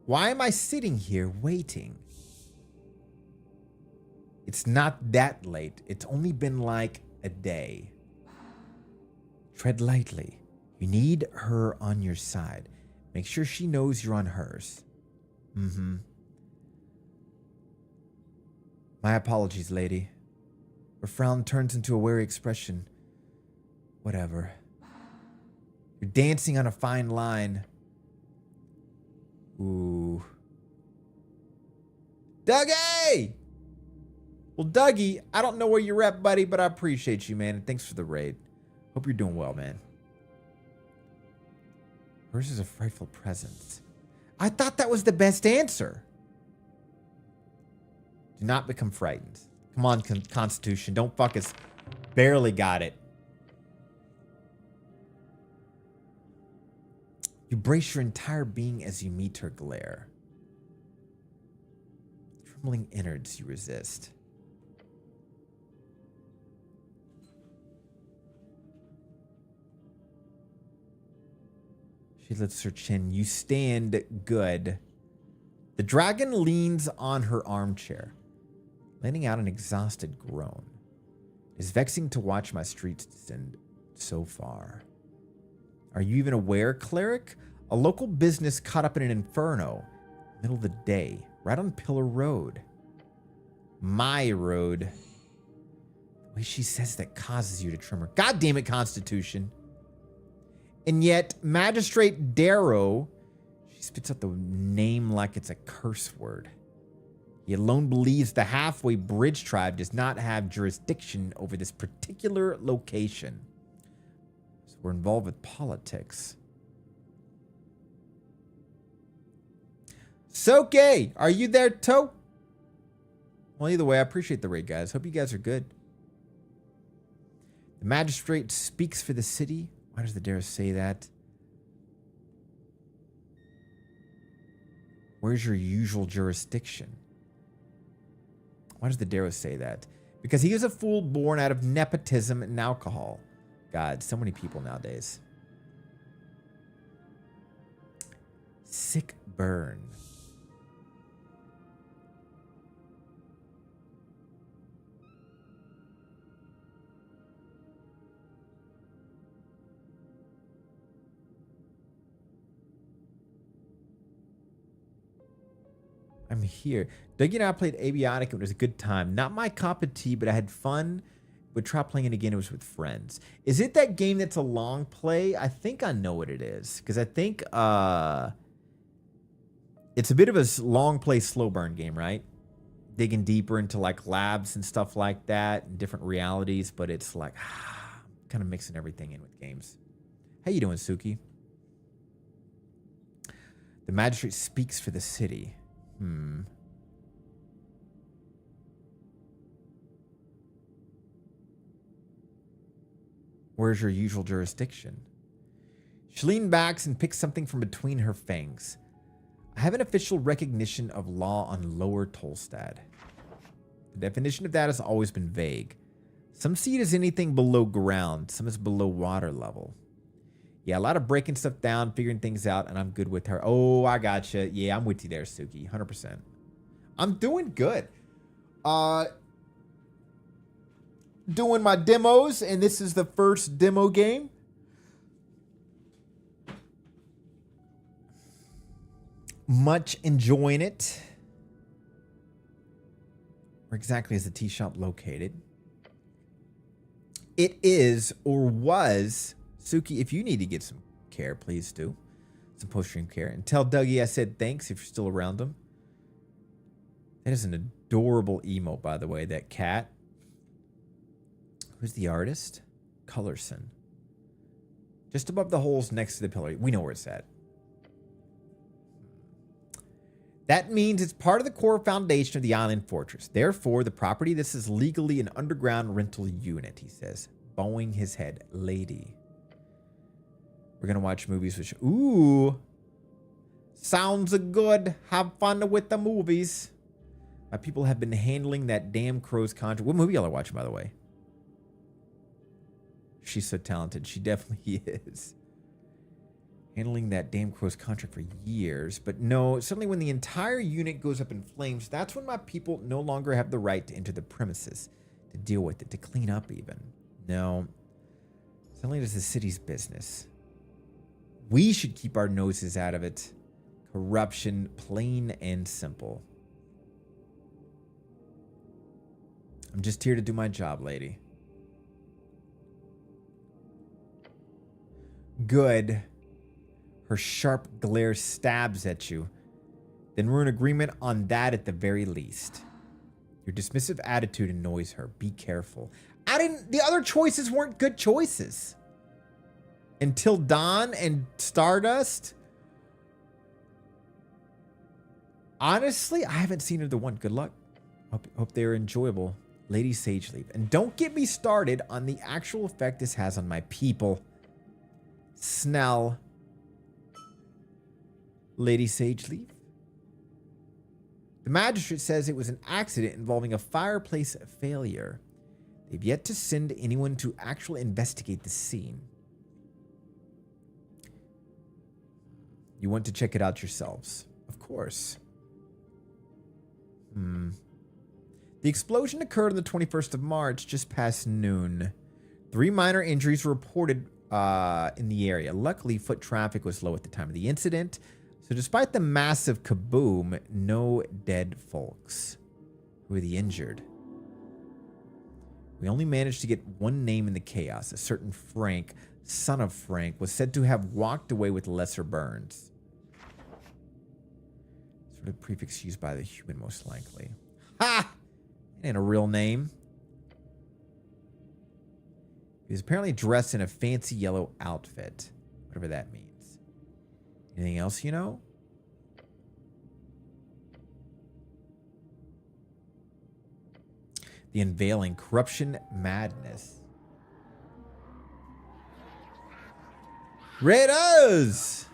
Why am I sitting here waiting? It's not that late. It's only been like a day. Tread lightly. You need her on your side. Make sure she knows you're on hers. Mm-hmm. My apologies, lady. Her frown turns into a wary expression. Whatever. You're dancing on a fine line. Ooh. Dougie! Well, Dougie, I don't know where you're at, buddy, but I appreciate you, man. And thanks for the raid. Hope you're doing well, man. Hers is a frightful presence. I thought that was the best answer. Do not become frightened. Come on, Constitution. Don't fuck us. Barely got it. You brace your entire being as you meet her glare. Trembling innards you resist. She lifts her chin. You stand good. The dragon leans on her armchair, letting out an exhausted groan. It is vexing to watch my streets descend so far. Are you even aware, cleric? A local business caught up in an inferno, middle of the day, right on Pillar Road. My road. The way she says that causes you to tremor. God damn it, Constitution. And yet, Magistrate Darrow, she spits out the name like it's a curse word. He alone believes the Halfway Bridge tribe does not have jurisdiction over this particular location. So we're involved with politics. Soke, are you there, Toe? Well, either way, I appreciate the raid, guys. Hope you guys are good. The magistrate speaks for the city. Why does the Darrow say that? Where's your usual jurisdiction? Why does the Darrow say that? Because he is a fool born out of nepotism and alcohol. God, so many people nowadays. Sick burn. I'm here. Dougie and I played Abiotic. It was a good time. Not my cup of tea, but I had fun. Would try playing it again. It was with friends. Is it that game that's a long play? I think I know what it is. Because I think it's a bit of a long play, slow burn game, right? Digging deeper into like labs and stuff like that and different realities. But it's like, kind of mixing everything in with games. How you doing, Suki? The magistrate speaks for the city. Where's your usual jurisdiction? She leans back and picks something from between her fangs. I have an official recognition of law on Lower Tolstad. The definition of that has always been vague. Some see it as anything below ground, some as below water level. Yeah, a lot of breaking stuff down, figuring things out, and I'm good with her. Oh, I gotcha. Yeah, I'm with you there, Suki. 100%. I'm doing good. Doing my demos, and this is the first demo game. much enjoying it. Where exactly is the tea shop located? It is or was. Suki, if you need to get some care, please do. Some post-stream care. And tell Dougie I said thanks if you're still around him. That is an adorable emote, by the way, that cat. Who's the artist? Colorson. Just above the holes next to the pillar. We know where it's at. That means it's part of the core foundation of the island fortress. Therefore, the property, this is legally an underground rental unit, he says, bowing his head. Lady. We're going to watch movies with... Ooh. Sounds good. Have fun with the movies. My people have been handling that damn crow's contract. What movie y'all are watching, by the way? She's so talented. She definitely is. Handling that damn crow's contract for years. But no, suddenly when the entire unit goes up in flames, that's when my people no longer have the right to enter the premises, to deal with it, to clean up even. No. Suddenly it is the city's business. We should keep our noses out of it. Corruption, plain and simple. I'm just here to do my job, lady. Good. Her sharp glare stabs at you. Then we're in agreement on that at the very least. Your dismissive attitude annoys her. Be careful. The other choices weren't good choices. Until Dawn and Stardust. Honestly, I haven't seen either one. Good luck. Hope they're enjoyable. Lady Sageleaf. And don't get me started on the actual effect this has on my people. Snell. Lady Sageleaf. The magistrate says it was an accident involving a fireplace failure. They've yet to send anyone to actually investigate the scene. You want to check it out yourselves? Of course. The explosion occurred on the 21st of March, just past noon. 3 minor injuries were reported in the area. Luckily, foot traffic was low at the time of the incident. So despite the massive kaboom, no dead folks. Who are the injured? We only managed to get one name in the chaos. A certain Frank, son of Frank, was said to have walked away with lesser burns. Sort of prefix used by the human, most likely. Ha! Ain't a real name. He was apparently dressed in a fancy yellow outfit. Whatever that means. Anything else you know? The unveiling. Corruption madness. Raiders!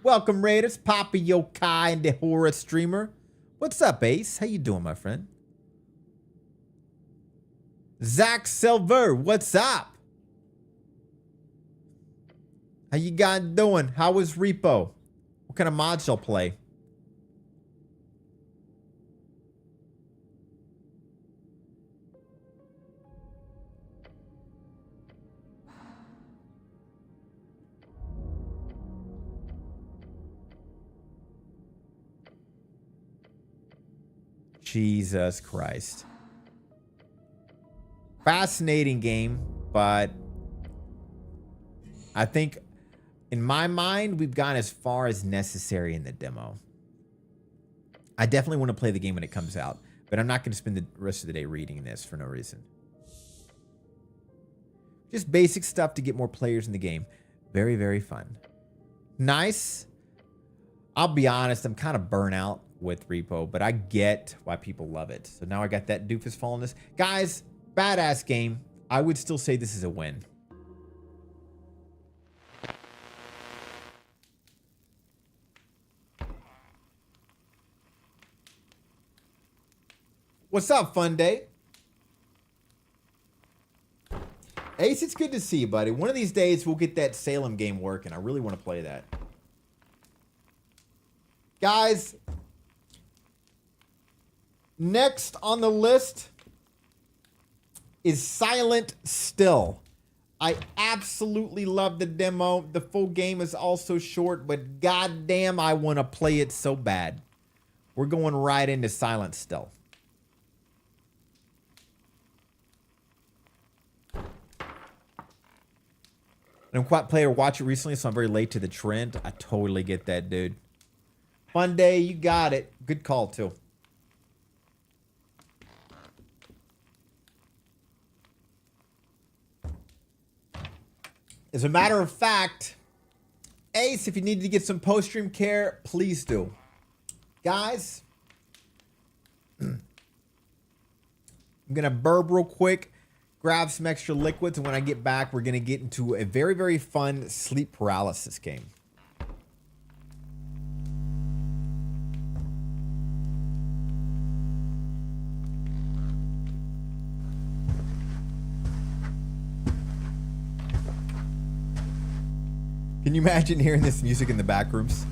Welcome, Raiders. Papa Yokai and the horror streamer. What's up, Ace? How you doing, my friend? Zach Silver, what's up? How you guys doing? How was Repo? What kind of mods y'all play? Jesus Christ. Fascinating game, but I think in my mind, we've gone as far as necessary in the demo. I definitely want to play the game when it comes out, but I'm not going to spend the rest of the day reading this for no reason. Just basic stuff to get more players in the game. Very, very fun. Nice. I'll be honest, I'm kind of burnt out with Repo, but I get why people love it. So now I got that doofus following this. Guys, badass game. I would still say this is a win. What's up, Fun Day? Ace, it's good to see you, buddy. One of these days, we'll get that Salem game working. I really want to play that. Guys, next on the list is Silent Still. I absolutely love the demo. The full game is also short, but goddamn, I want to play it so bad. We're going right into Silent Stealth. I'm quite player watch it recently, so I'm very late to the trend. I totally get that, dude. Fun day, you got it. Good call, too. As a matter of fact, Ace, if you need to get some post-stream care, please do. Guys, I'm going to burp real quick, grab some extra liquids, and when I get back, we're going to get into a very, very fun sleep paralysis game. Can you imagine hearing this music in the back rooms?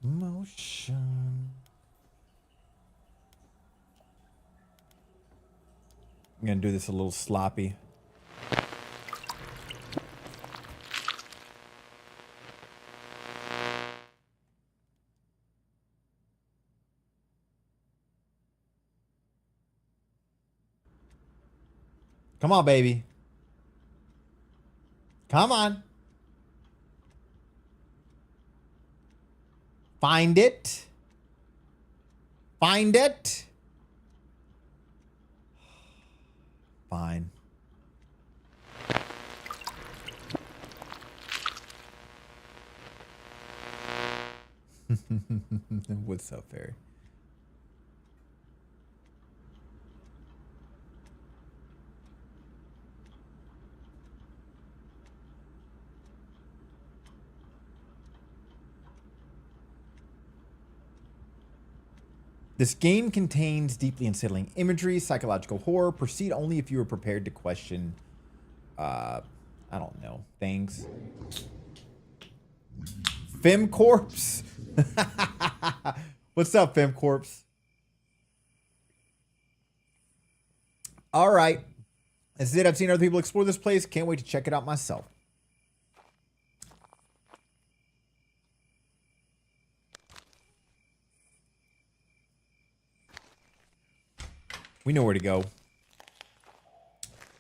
Motion. I'm gonna do this a little sloppy. Come on, baby. Come on. Find it. Find it. Fine. What's up, Fairy? This game contains deeply unsettling imagery, psychological horror. Proceed only if you are prepared to question, I don't know, things. FemCorpse? What's up, FemCorpse? All right. That's it. I've seen other people explore this place. Can't wait to check it out myself. We know where to go.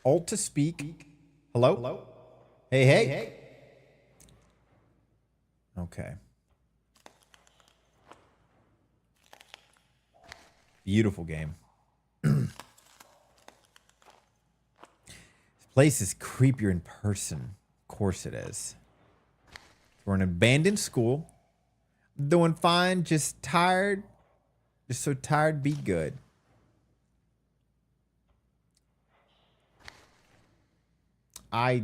Alt to speak. Hello? Hello? Hey, hey. Hey, hey. Okay. Beautiful game. This place is creepier in person. Of course it is. We're in an abandoned school. Doing fine, just tired. Just so tired, be good. I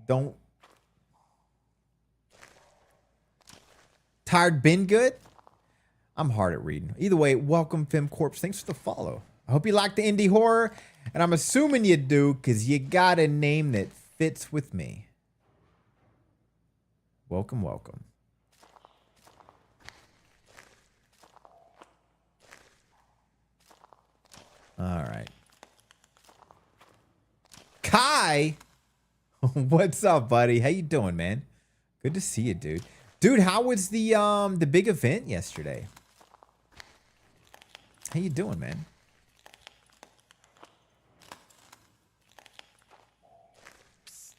don't... Tired, been good? I'm hard at reading. Either way, welcome, FemCorpse. Thanks for the follow. I hope you like the indie horror, and I'm assuming you do, because you got a name that fits with me. Welcome, welcome. All right. Kai! What's up, buddy? How you doing, man? Good to see you, dude. Dude, how was the big event yesterday? How you doing, man? Psst.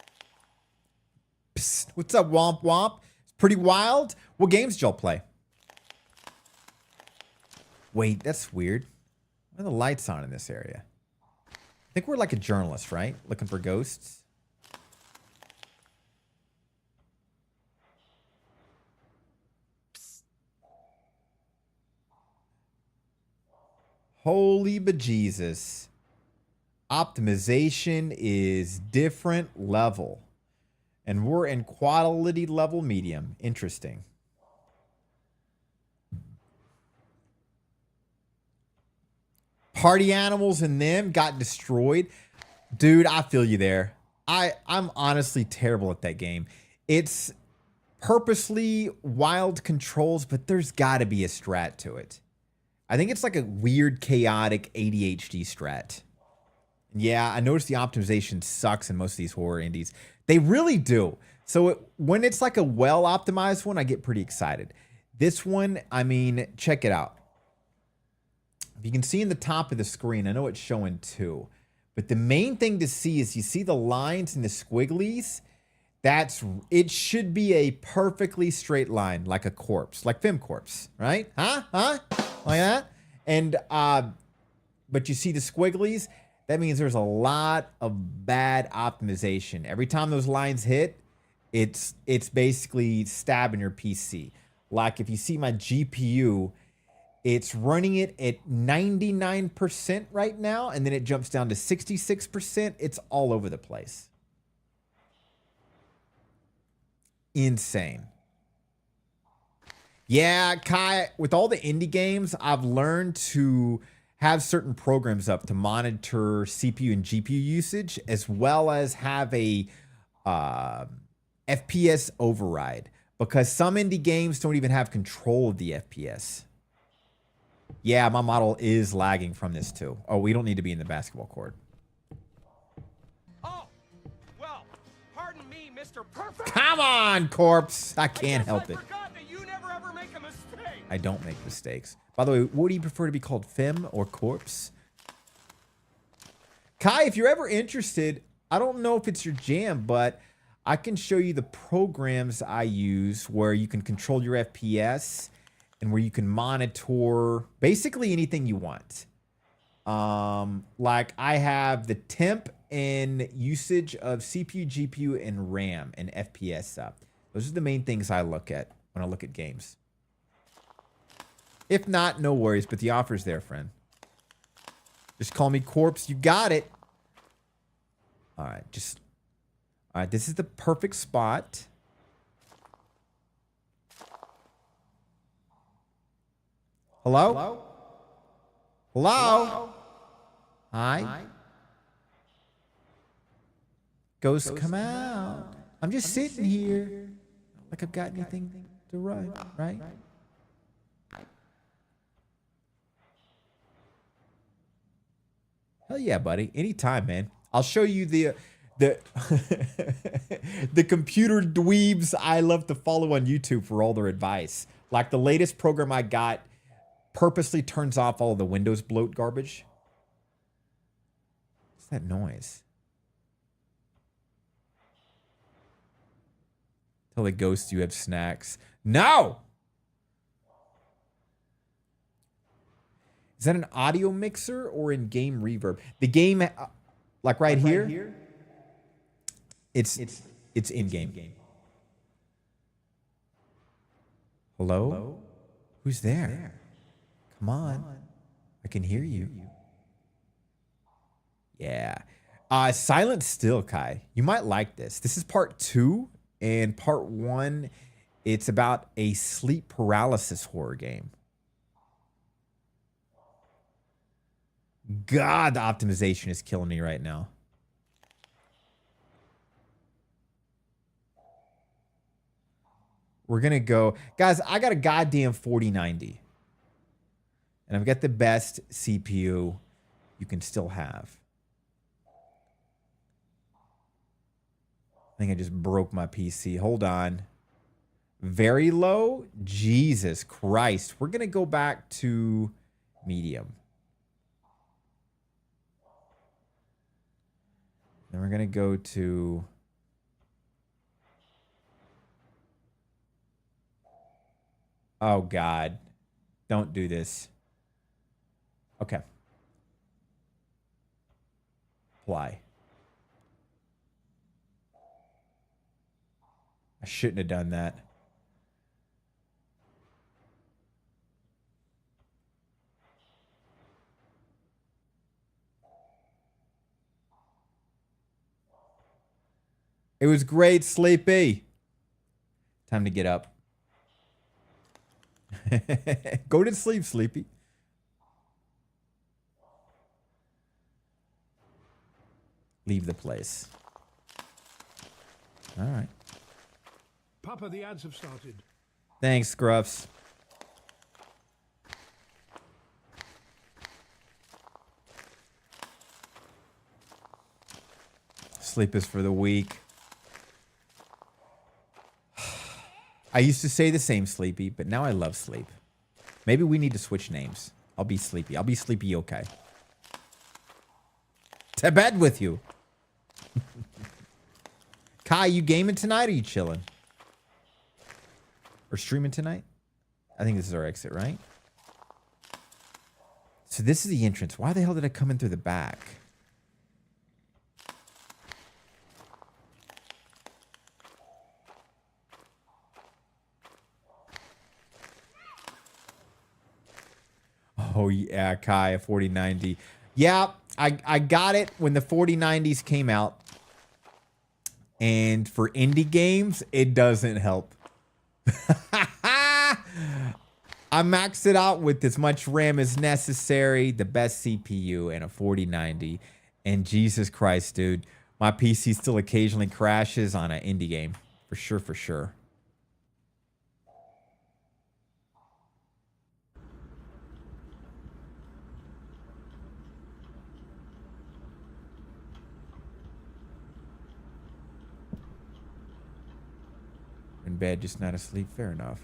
Psst. What's up, Womp Womp? It's pretty wild. What games did y'all play? Wait, that's weird. Why are the lights on in this area? I think we're like a journalist, right? Looking for ghosts. Holy bejesus. Optimization is different level. And we're in quality level medium. Interesting. Party animals and them got destroyed. Dude, I feel you there. I'm honestly terrible at that game. It's purposely wild controls, but there's got to be a strat to it. I think it's like a weird, chaotic ADHD strat. Yeah, I noticed the optimization sucks in most of these horror indies. They really do. So when it's like a well-optimized one, I get pretty excited. This one, I mean, check it out. If you can see in the top of the screen, I know it's showing too. But the main thing to see is you see the lines and the squigglies. It should be a perfectly straight line, like a corpse, like FemCorpse, right? Huh? Like that? And, but you see the squigglies? That means there's a lot of bad optimization. Every time those lines hit, it's basically stabbing your PC. Like if you see my GPU, it's running it at 99% right now, and then it jumps down to 66%. It's all over the place. Insane. Yeah, Kai, with all the indie games, I've learned to have certain programs up to monitor CPU and GPU usage, as well as have a FPS override, because some indie games don't even have control of the FPS. Yeah, my model is lagging from this too. Oh, we don't need to be in the basketball court. Oh, well, pardon me, Mr. Perfect. Come on, corpse. I can't help it. I forgot that you never ever make a mistake. I don't make mistakes. By the way, what do you prefer to be called, Fem or Corpse? Kai, if you're ever interested, I don't know if it's your jam, but I can show you the programs I use where you can control your FPS and where you can monitor basically anything you want. Like I have the temp and usage of CPU, GPU, and RAM and FPS up. Those are the main things I look at when I look at games. If not, no worries, but the offer's there, friend. Just call me Corpse. You got it. All right, all right, this is the perfect spot. Hello? Hello? Hello? Hi? Ghosts come out. I'm just sitting here. Like I've got anything to run, right? Hell yeah, buddy. Anytime, man. I'll show you the the computer dweebs I love to follow on YouTube for all their advice. Like the latest program I got purposely turns off all of the Windows bloat garbage. What's that noise? Tell the ghost you have snacks. No! Is that an audio mixer or in-game reverb? The game, like right here, it's in-game. Hello? Who's there? Come on. I can hear you. Yeah. Silent Still, Kai. You might like this. This is part 2, and part 1, it's about a sleep paralysis horror game. God, the optimization is killing me right now. We're going to go. Guys, I got a goddamn 4090. And I've got the best CPU you can still have. I think I just broke my PC. Hold on. Very low? Jesus Christ. We're going to go back to medium. Then we're going to go to... Oh, God. Don't do this. Okay. Apply. I shouldn't have done that. It was great, Sleepy. Time to get up. Go to sleep, Sleepy. Leave the place. All right. Papa, the ads have started. Thanks, Scruffs. Sleep is for the weak. I used to say the same, Sleepy, but now I love sleep. Maybe we need to switch names. I'll be Sleepy. I'll be Sleepy okay. To bed with you. Kai, you gaming tonight or you chilling? Or streaming tonight? I think this is our exit, right? So this is the entrance. Why the hell did I come in through the back? Oh, yeah, Kai, a 4090. Yeah, I got it when the 4090s came out. And for indie games, it doesn't help. I maxed it out with as much RAM as necessary, the best CPU, and a 4090. And Jesus Christ, dude, my PC still occasionally crashes on an indie game. For sure, for sure. In bed, just not asleep. Fair enough.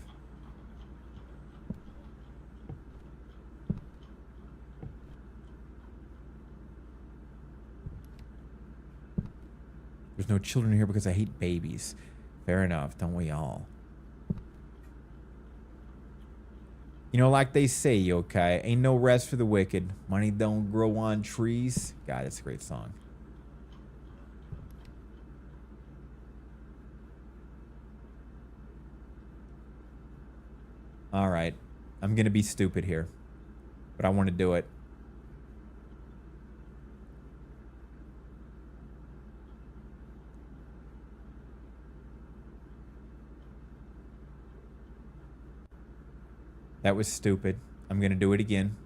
There's no children here because I hate babies. Fair enough. Don't we all? You know, like they say, yokai, ain't no rest for the wicked. Money don't grow on trees. God, that's a great song. All right. I'm going to be stupid here, but I want to do it. That was stupid. I'm going to do it again.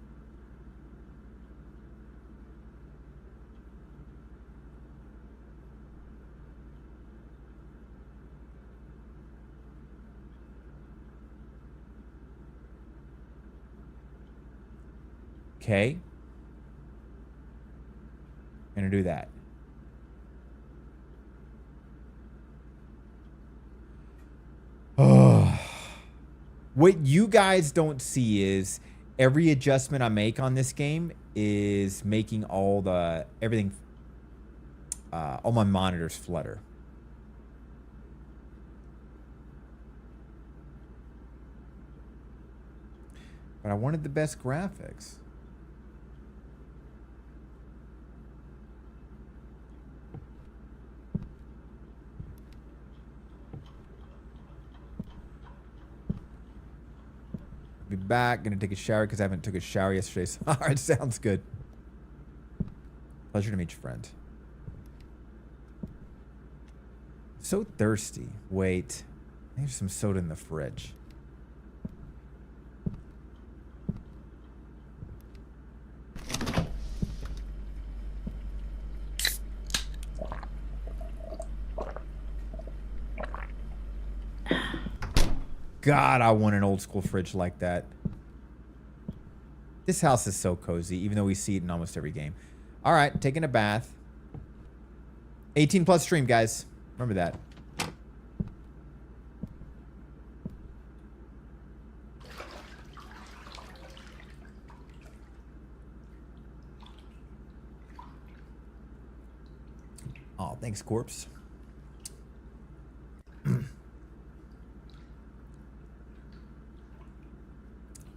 Okay. I'm going to do that. Oh. What you guys don't see is every adjustment I make on this game is making all my monitors flutter. But I wanted the best graphics. Be back. Gonna take a shower because I haven't took a shower yesterday. So, all right, sounds good. Pleasure to meet you, friend. So thirsty. Wait. There's some soda in the fridge. God, I want an old school fridge like that. This house is so cozy, even though we see it in almost every game. All right, taking a bath. 18 plus stream, guys. Remember that. Oh, thanks, Corpse.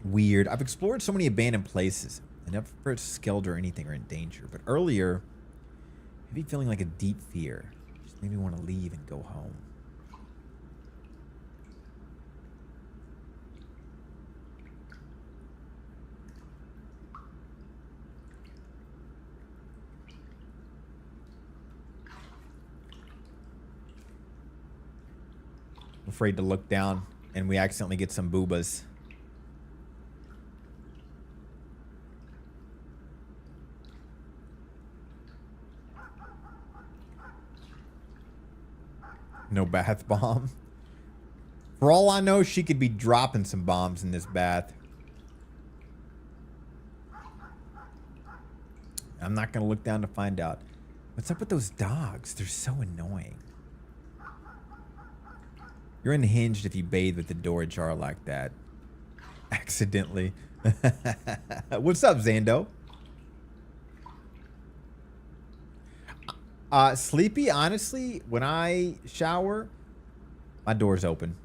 Weird. I've explored so many abandoned places. I never felt skilled or anything or in danger. But earlier, I'd be feeling like a deep fear. Just made me want to leave and go home. I'm afraid to look down and we accidentally get some boobas. No bath bomb. For all I know, she could be dropping some bombs in this bath. I'm not going to look down to find out. What's up with those dogs? They're so annoying. You're unhinged if you bathe with the door ajar like that. Accidentally. What's up, Zando? Sleepy, honestly, when I shower, my door's open.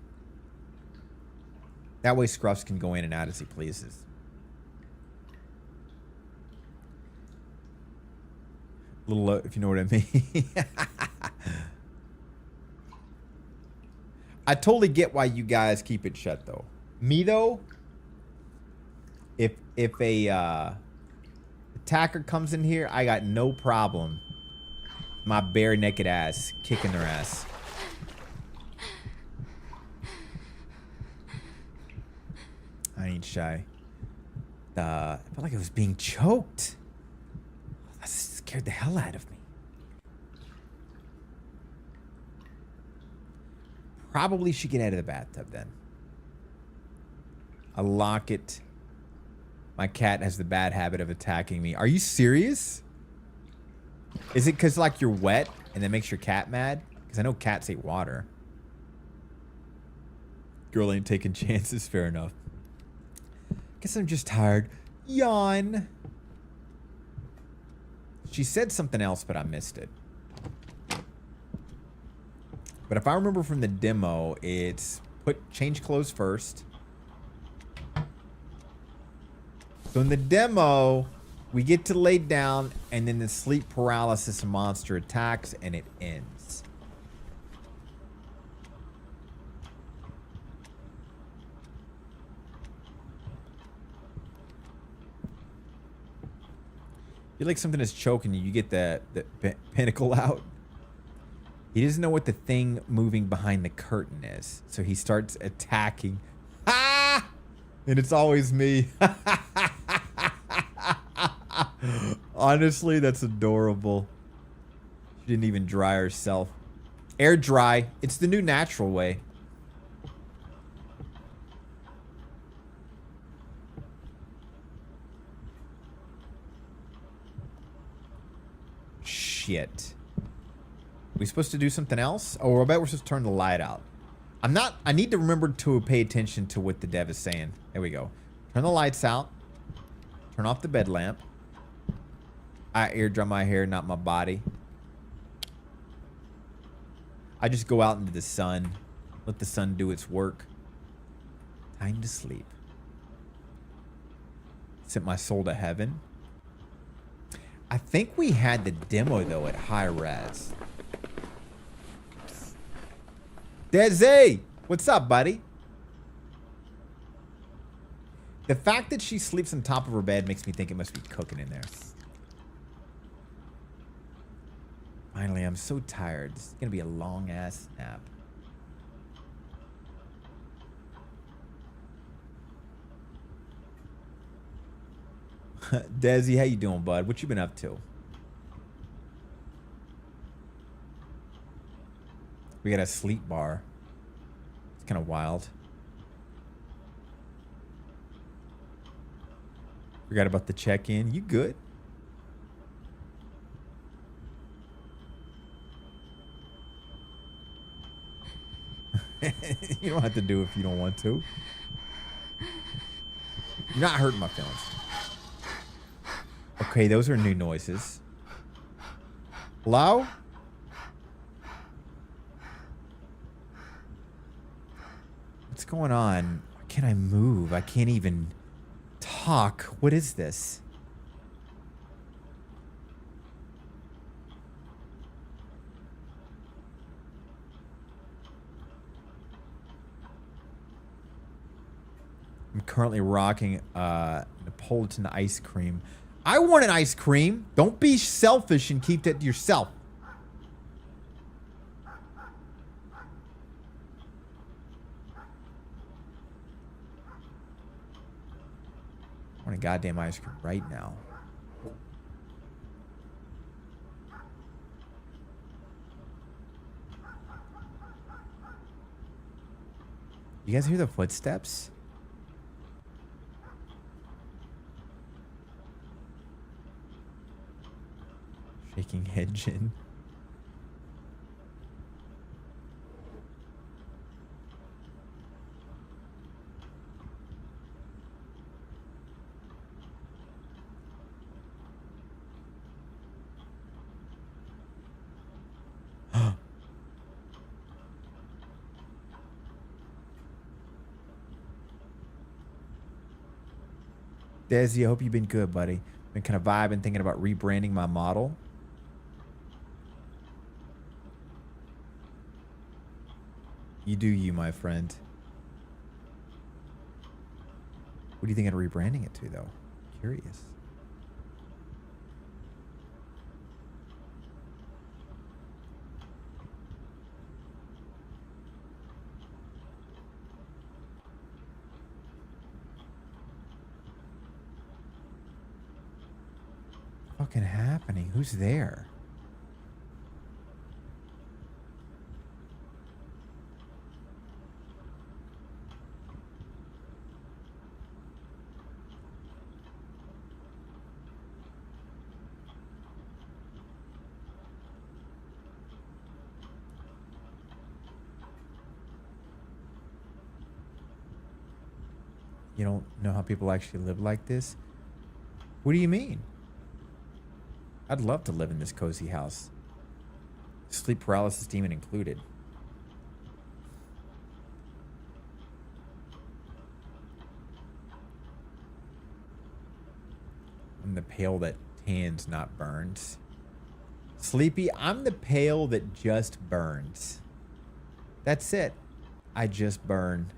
That way Scruffs can go in and out as he pleases. Little, if you know what I mean. I totally get why you guys keep it shut, though. Me, though, if a attacker comes in here, I got no problem. My bare naked ass kicking their ass. I ain't shy. I felt like I was being choked. That scared the hell out of me. Probably should get out of the bathtub then. I lock it. My cat has the bad habit of attacking me. Are you serious? Is it because, like, you're wet and that makes your cat mad? Because I know cats hate water. Girl ain't taking chances. Fair enough. Guess I'm just tired. Yawn. She said something else, but I missed it. But if I remember from the demo, it's change clothes first. So in the demo, we get to lay down, and then the sleep paralysis monster attacks, and it ends. You like something is choking you. You get the pinnacle out. He doesn't know what the thing moving behind the curtain is, so he starts attacking. Ah! And it's always me. Honestly, that's adorable. She didn't even dry herself. Air dry. It's the new natural way. Shit. We supposed to do something else? Oh, I bet we're supposed to turn the light out. I need to remember to pay attention to what the dev is saying. There we go. Turn the lights out. Turn off the bed lamp. I air dry my hair, not my body. I just go out into the sun. Let the sun do its work. Time to sleep. Sent my soul to heaven. I think we had the demo, though, at high res. Desi! What's up, buddy? The fact that she sleeps on top of her bed makes me think it must be cooking in there. Finally, I'm so tired. This is going to be a long-ass nap. Desi, how you doing, bud? What you been up to? We got a sleep bar. It's kind of wild. Forgot about the check-in. You good? You don't have to do it if you don't want to. You're not hurting my feelings. Okay, those are new noises. Hello? What's going on? Why can't I move? I can't even talk. What is this? I'm currently rocking Napolitan ice cream. I want an ice cream. Don't be selfish and keep that to yourself. I want a goddamn ice cream right now. You guys hear the footsteps? Shaking head, Jin. Desi, I hope you've been good, buddy. Been kind of vibing, thinking about rebranding my model. You do you, my friend. What do you think of rebranding it to, though? Curious. What's fucking happening? Who's there? You don't know how people actually live like this? What do you mean? I'd love to live in this cozy house. Sleep paralysis demon included. pale that tans, not burns. Sleepy, I'm the pale that just burns. That's it. I just burn.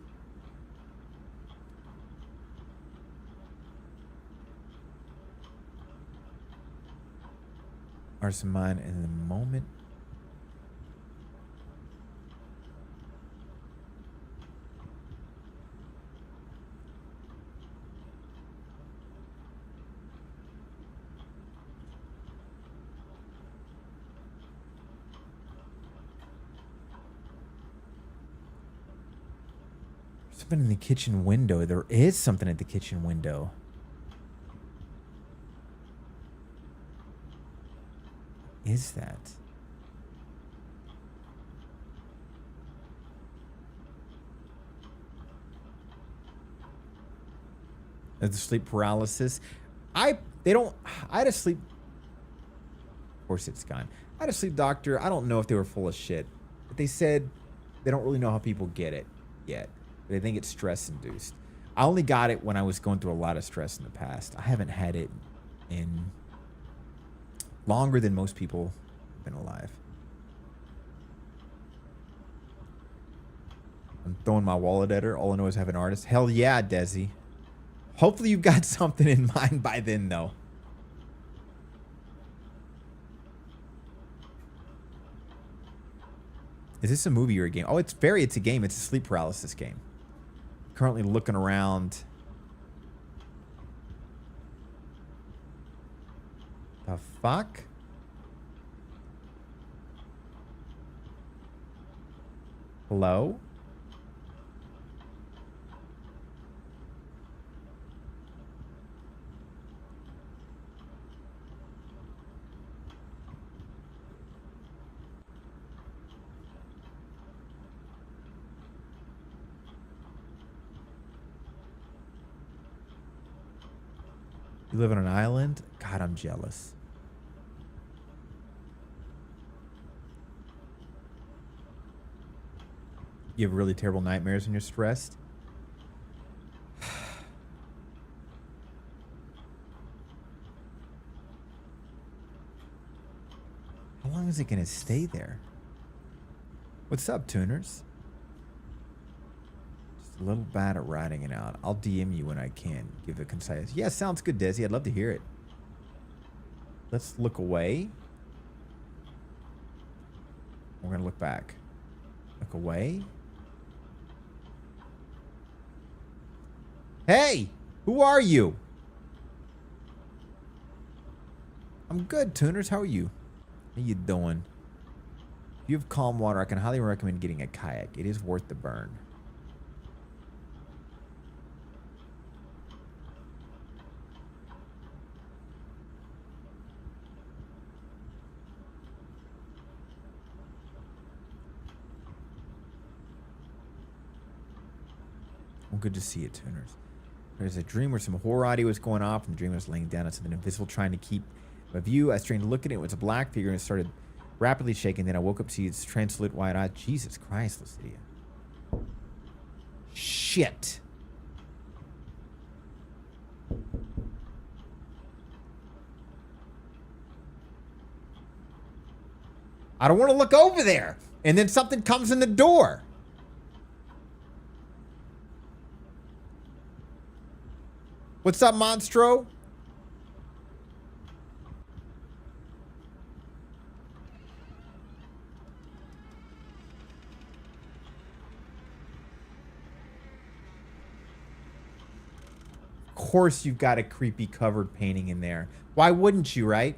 Are some mine in the moment. Something in the kitchen window. There is something at the kitchen window. Is that? The sleep paralysis. I had a sleep. Of course it's gone. I had a sleep doctor. I don't know if they were full of shit, but they said they don't really know how people get it yet. They think it's stress induced. I only got it when I was going through a lot of stress in the past. I haven't had it in longer than most people have been alive. I'm throwing my wallet at her. All I know is I have an artist. Hell yeah, Desi. Hopefully you've got something in mind by then, though. Is this a movie or a game? Oh, it's a game. It's a sleep paralysis game. Currently looking around. The fuck? Hello? You live on an island? God, I'm jealous. You have really terrible nightmares when you're stressed? How long is it going to stay there? What's up, tuners? Just a little bad at writing it out. I'll DM you when I can. Give a concise. Yeah, sounds good, Desi. I'd love to hear it. Let's look away. We're going to look back. Look away. Hey! Who are you? I'm good, tuners. How are you? How you doing? If you have calm water, I can highly recommend getting a kayak. It is worth the burn. Well, good to see you, tuners. There's a dream where some horror audio was going off, and the dreamer was laying down on something invisible, trying to keep a view. I strained to look at it. It was a black figure, and it started rapidly shaking. Then I woke up to see its translucent white eye. Jesus Christ, Lucidia. Shit. I don't want to look over there. And then something comes in the door. What's up, Monstro? Of course you've got a creepy covered painting in there. Why wouldn't you, right?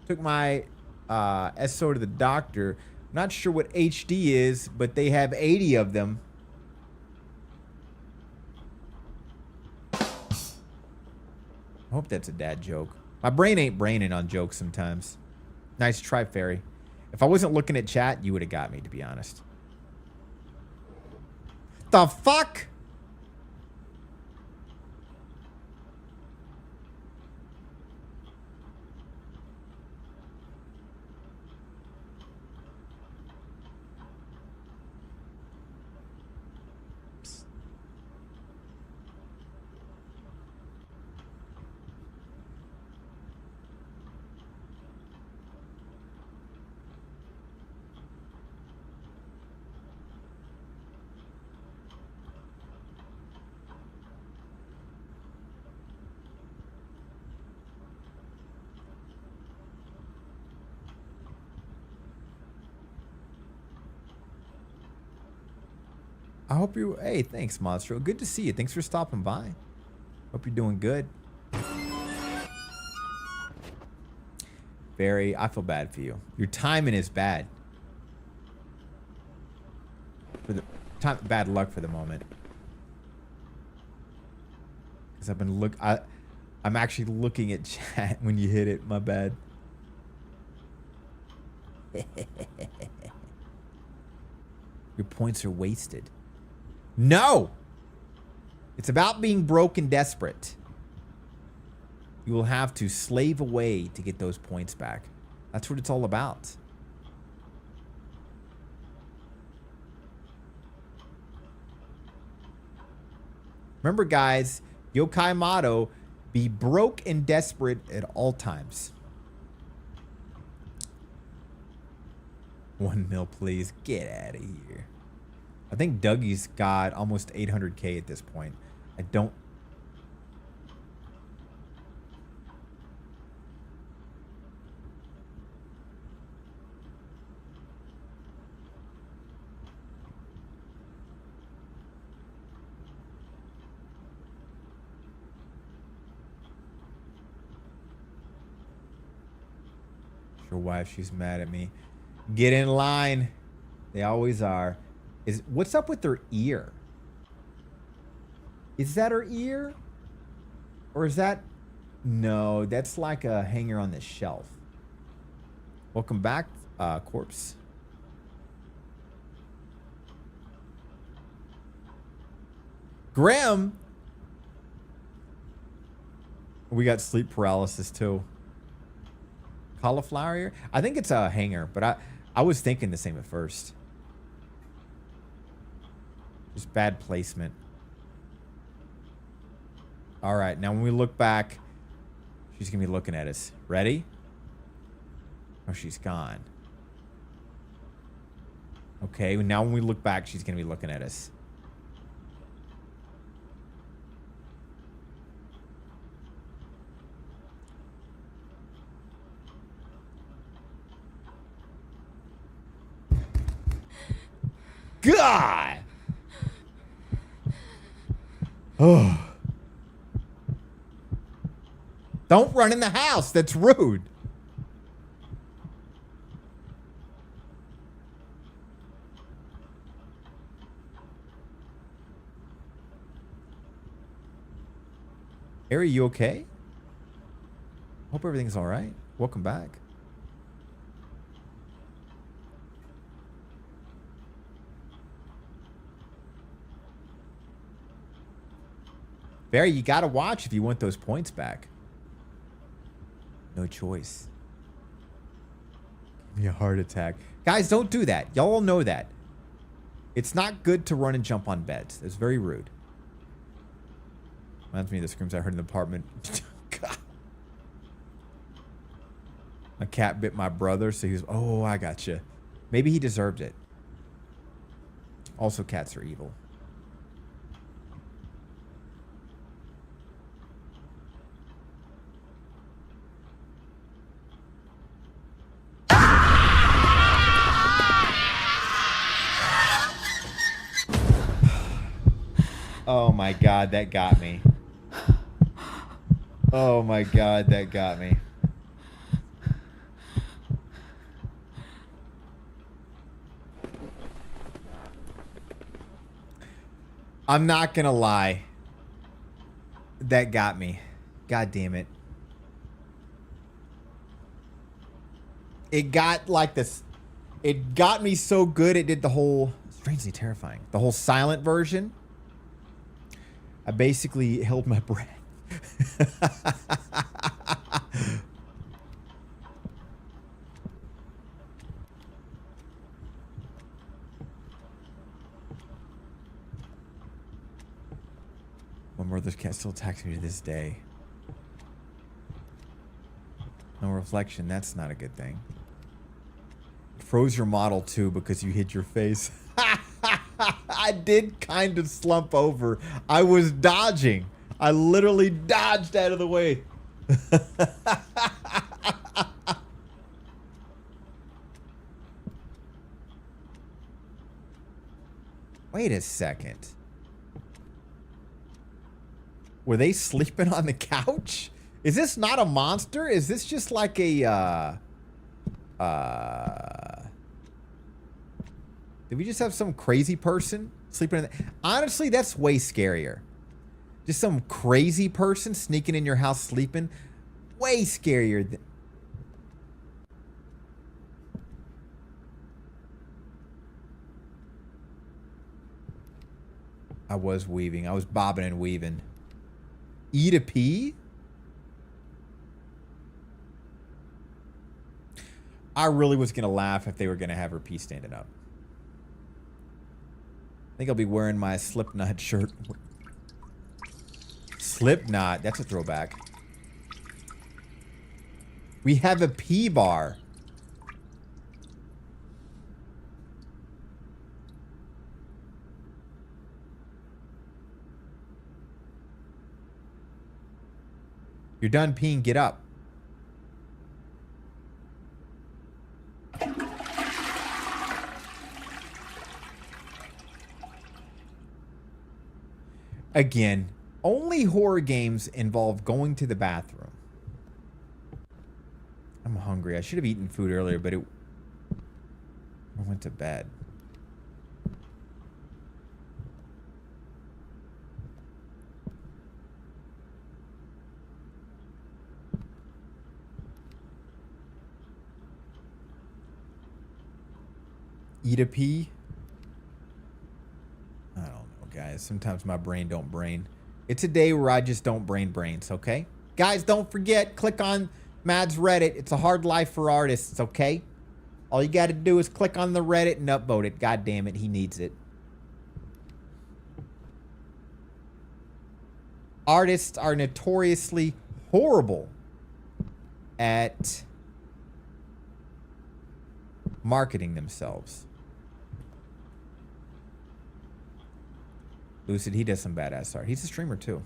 Took my SO to the doctor. Not sure what HD is, but they have 80 of them. I hope that's a dad joke. My brain ain't braining on jokes sometimes. Nice try, Fairy. If I wasn't looking at chat, you would have got me, to be honest. The fuck? I hope you. Hey, thanks, Monstro. Good to see you. Thanks for stopping by. Hope you're doing good. Barry, I feel bad for you. Your timing is bad. For the time, bad luck for the moment. Because I've been I'm actually looking at chat when you hit it. My bad. Your points are wasted. No! It's about being broke and desperate. You will have to slave away to get those points back. That's what it's all about. Remember, guys, yokai motto, be broke and desperate at all times. 1 mil, please. Get out of here. I think Dougie's got almost 800K at this point. I don't... Sure why she's mad at me. Get in line. They always are. What's up with her ear? Is that her ear? Or is that... No, that's like a hanger on the shelf. Welcome back, Corpse. Graham! We got sleep paralysis, too. Cauliflower ear? I think it's a hanger, but I was thinking the same at first. Just bad placement. All right, now when we look back, she's going to be looking at us. Ready? Oh, she's gone. Okay, now when we look back, she's going to be looking at us. God! Oh. Don't run in the house. That's rude. Harry, you okay? Hope everything's all right. Welcome back. Barry, you got to watch if you want those points back. No choice. Give me a heart attack. Guys, don't do that. Y'all all know that. It's not good to run and jump on beds. It's very rude. Reminds me of the screams I heard in the apartment. God. My cat bit my brother, so he was... Oh, I gotcha. Maybe he deserved it. Also, cats are evil. Oh my God, that got me. Oh my God, that got me. I'm not gonna lie. That got me. God damn it. It got like this. It got me so good it did the whole... Strangely terrifying. The whole silent version. I basically held my breath. My mother's cat still attacks me to this day. No reflection, that's not a good thing. Froze your model too because you hit your face. I did kind of slump over. I was dodging. I literally dodged out of the way. Wait a second. Were they sleeping on the couch? Is this not a monster? Is this just like a, did we just have some crazy person sleeping in the... Honestly, that's way scarier. Just some crazy person sneaking in your house sleeping. Way scarier than... I was weaving. I was bobbing and weaving. Eat a pea? I really was going to laugh if they were going to have her pee standing up. I think I'll be wearing my Slipknot shirt. Slipknot. That's a throwback. We have a pee bar. You're done peeing, get up. Again, only horror games involve going to the bathroom. I'm hungry. I should have eaten food earlier, but I went to bed. Eat a pea? I don't know, guys. Sometimes my brain don't brain. It's a day where I just don't brains, okay? Guys, don't forget, click on Mad's Reddit. It's a hard life for artists, okay? All you got to do is click on the Reddit and upvote it. God damn it, he needs it. Artists are notoriously horrible at marketing themselves. Lucid, he does some badass art. He's a streamer too.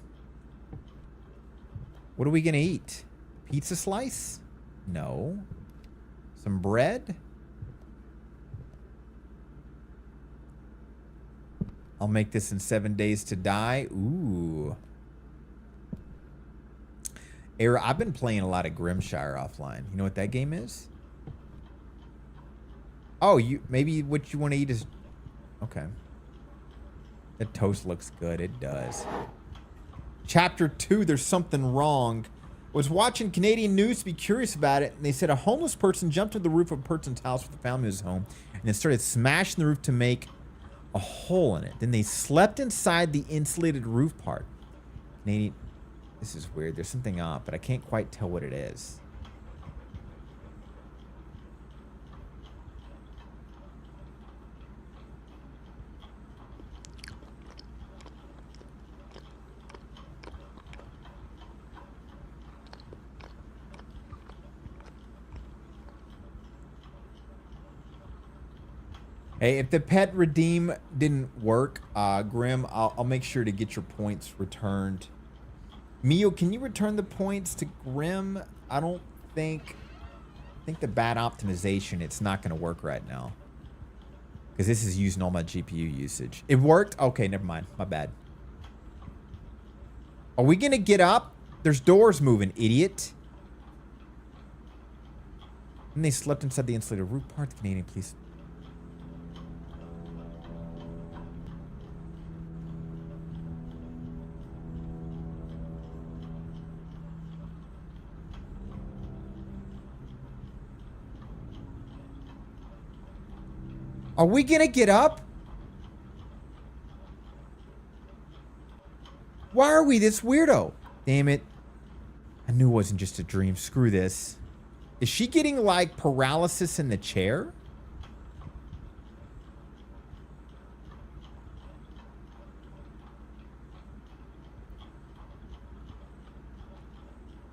What are we gonna eat? Pizza slice? No. Some bread? I'll make this in 7 days to die. Ooh. Era, I've been playing a lot of Grimshire offline. You know what that game is? Oh, maybe what you want to eat is... Okay. That toast looks good. It does. Chapter 2, there's something wrong. Was watching Canadian news to be curious about it, and they said a homeless person jumped to the roof of a person's house where the family was home, and then started smashing the roof to make a hole in it. Then they slept inside the insulated roof part. Canadian... This is weird. There's something off, but I can't quite tell what it is. Hey, if the pet redeem didn't work, Grim, I'll make sure to get your points returned. Mio, can you return the points to Grim? I think the bad optimization, it's not going to work right now. Because this is using all my GPU usage. It worked? Okay, never mind. My bad. Are we going to get up? There's doors moving, idiot. And they slept inside the insulated roof part. The Canadian police... Are we gonna get up? Why are we this weirdo? Damn it. I knew it wasn't just a dream. Screw this. Is she getting like paralysis in the chair?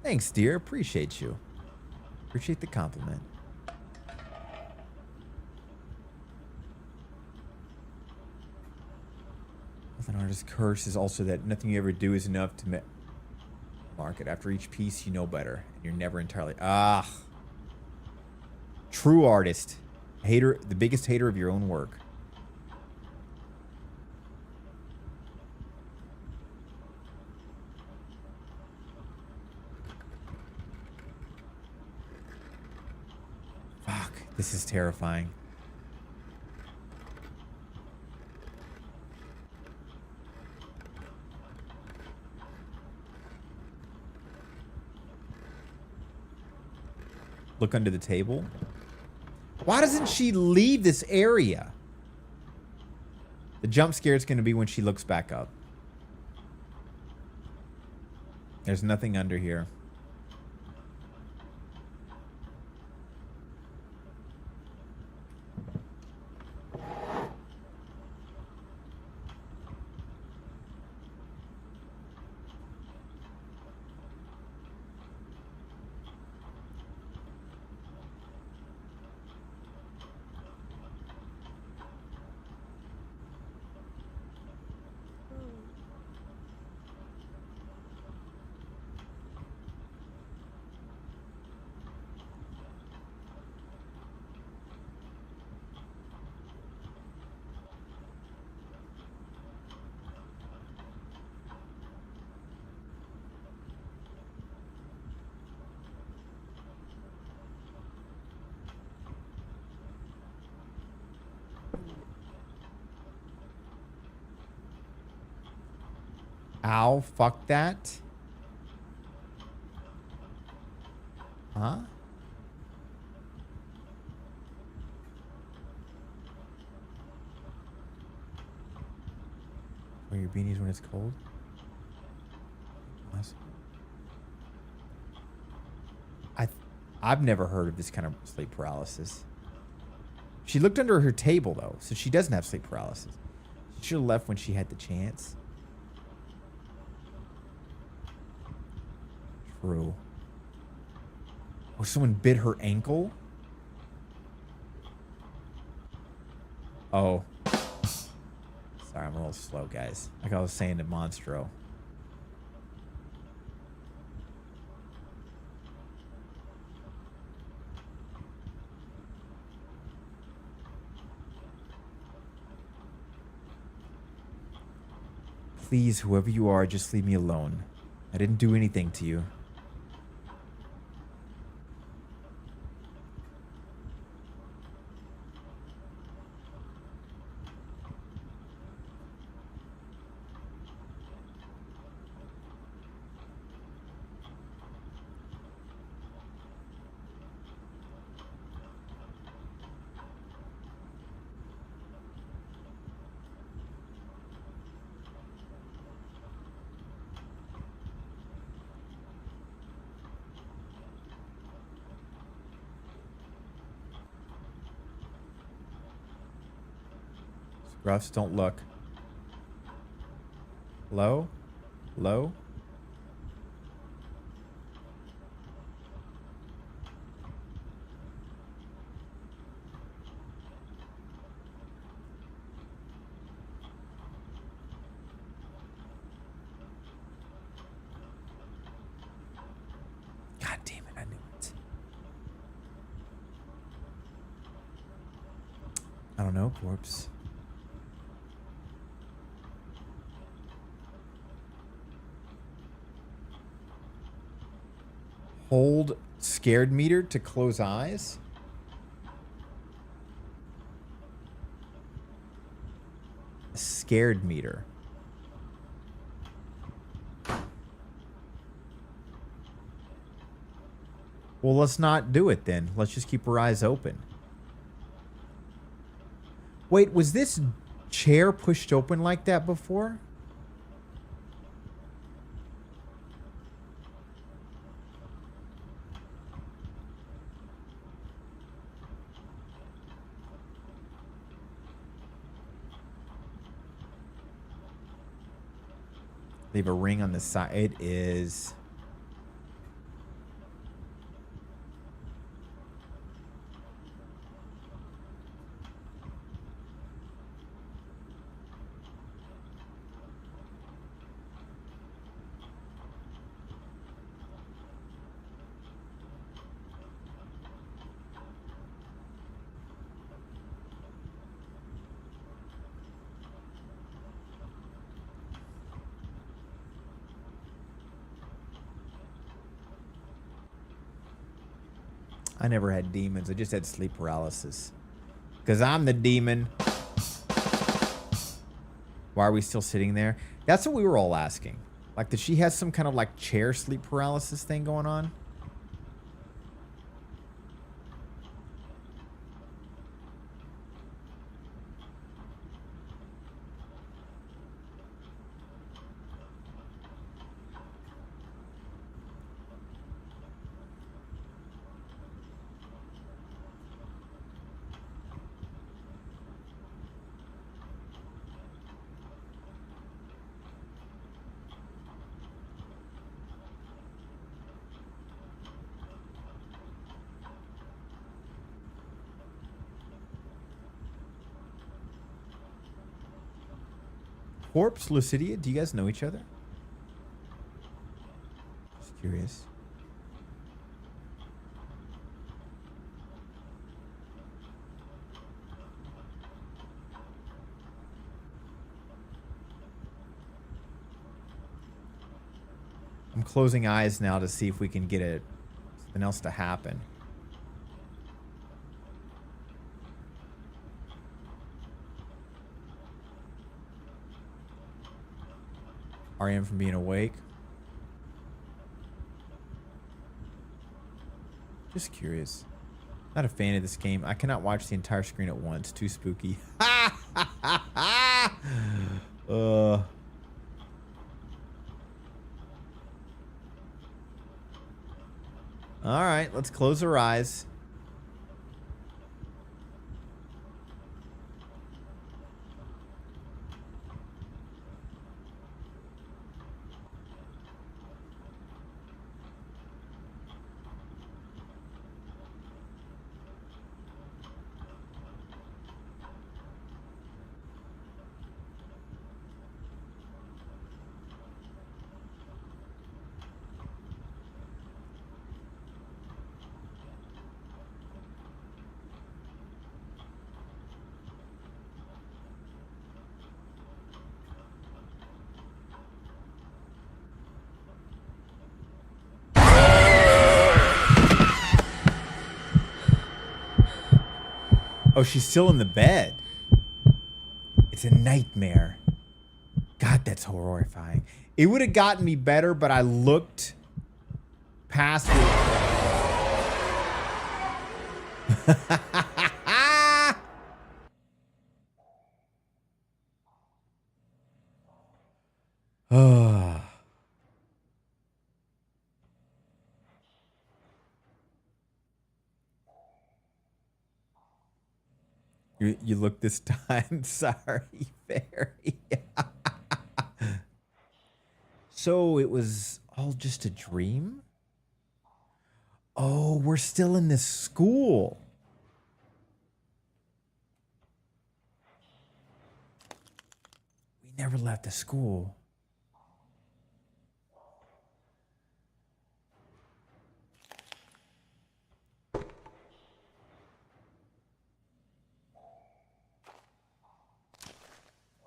Thanks, dear. Appreciate you. Appreciate the compliment. An artist's curse is also that nothing you ever do is enough to market. After each piece, you know better, and you're never entirely... Ah. True artist. Hater, the biggest hater of your own work. This is terrifying. Look under the table. Why doesn't she leave this area? The jump scare is going to be when she looks back up. There's nothing under here. Ow, fuck that. Huh? Wear your beanies when it's cold? I've never heard of this kind of sleep paralysis. She looked under her table, though, so she doesn't have sleep paralysis. She should have left when she had the chance. True. Oh, someone bit her ankle? Oh. Sorry, I'm a little slow, guys. Like I was saying to Monstro. Please, whoever you are, just leave me alone. I didn't do anything to you. Ruffs, don't look. Low? Low? God damn it, I knew it. I don't know, corpse. Hold scared meter to close eyes. Scared meter. Well, let's not do it then. Let's just keep her eyes open. Wait, was this chair pushed open like that before? Leave a ring on the side. It is... I never had demons. I just had sleep paralysis. Because I'm the demon. Why are we still sitting there? That's what we were all asking. Like, did she have some kind of like chair sleep paralysis thing going on? Corpse, Lucidia, do you guys know each other? Just curious. I'm closing eyes now to see if we can get something else to happen. REM from being awake. Just curious. Not a fan of this game. I cannot watch the entire screen at once. Too spooky. All right, let's close our eyes. Oh, she's still in the bed. It's a nightmare. God, that's horrifying. It would have gotten me better, but I looked past it. You look this time. Sorry, Fairy. So it was all just a dream? Oh, we're still in this school. We never left the school.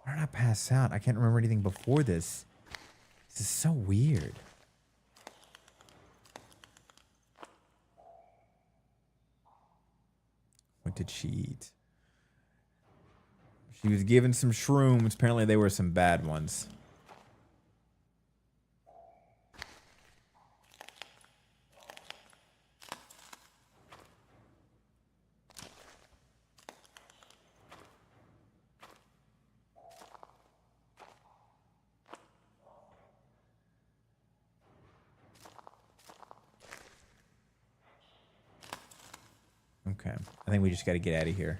Why did I pass out? I can't remember anything before this. This is so weird. What did she eat? She was given some shrooms. Apparently they were some bad ones. Okay. I think we just got to get out of here.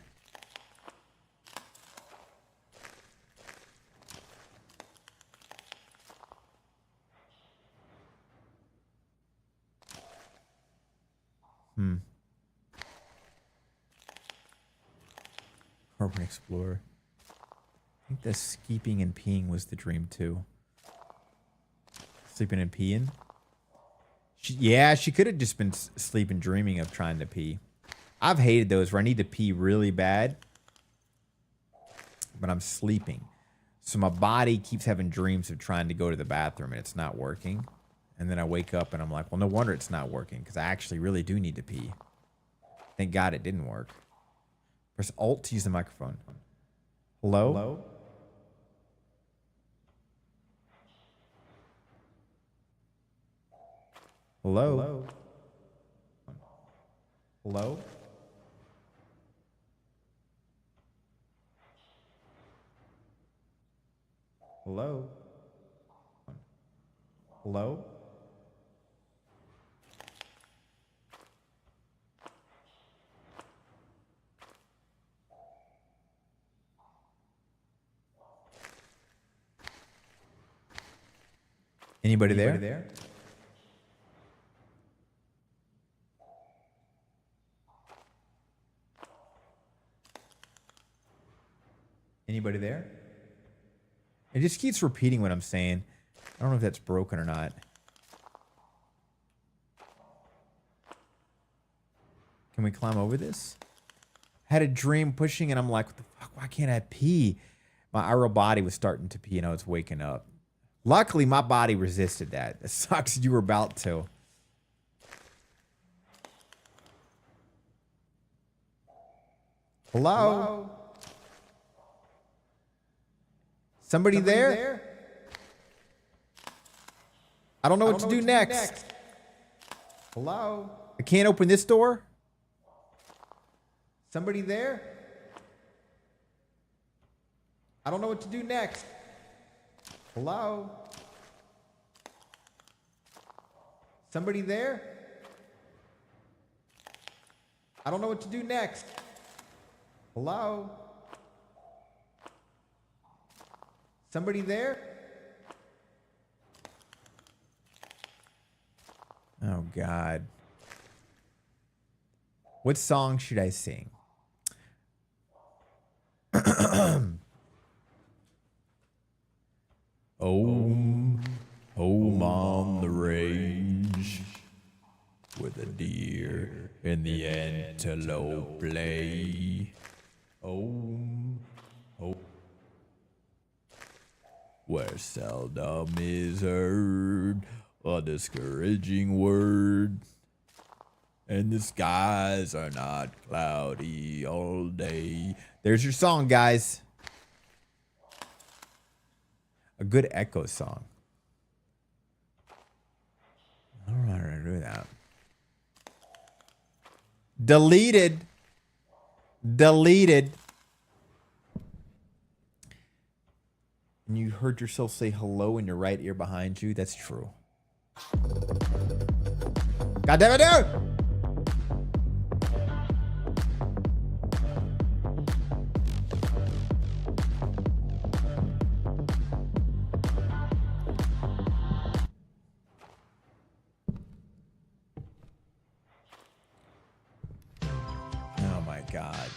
Urban Explorer. I think the sleeping and peeing was the dream too. Sleeping and peeing? Yeah, she could have just been sleeping, dreaming of trying to pee. I've hated those where I need to pee really bad, but I'm sleeping. So my body keeps having dreams of trying to go to the bathroom and it's not working. And then I wake up and I'm like, well, no wonder it's not working because I actually really do need to pee. Thank God it didn't work. Press Alt to use the microphone. Hello? Hello? Hello? Hello? Hello? Hello? Anybody there? Anybody there? It just keeps repeating what I'm saying. I don't know if that's broken or not. Can we climb over this? I had a dream pushing and I'm like, what the fuck? Why can't I pee? My IRL body was starting to pee and I was waking up. Luckily, my body resisted that. It sucks you were about to. Hello? Somebody there? I don't know what to do next. Hello? I can't open this door? Somebody there? I don't know what to do next. Hello? Somebody there? I don't know what to do next. Hello? Somebody there? Oh, God. What song should I sing? Home on the range, where the deer and the antelope play. Home, where seldom is heard a discouraging word, and the skies are not cloudy all day. There's your song, guys. A good Echo song. I don't know how to do that. Deleted. And you heard yourself say hello in your right ear behind you? That's true. God damn it, dude! Oh my God.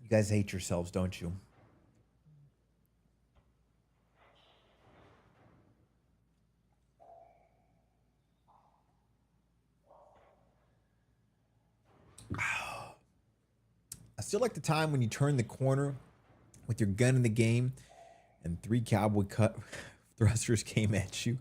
You guys hate yourselves, don't you? I still like the time when you turn the corner with your gun in the game and 3 cowboy cut thrusters came at you.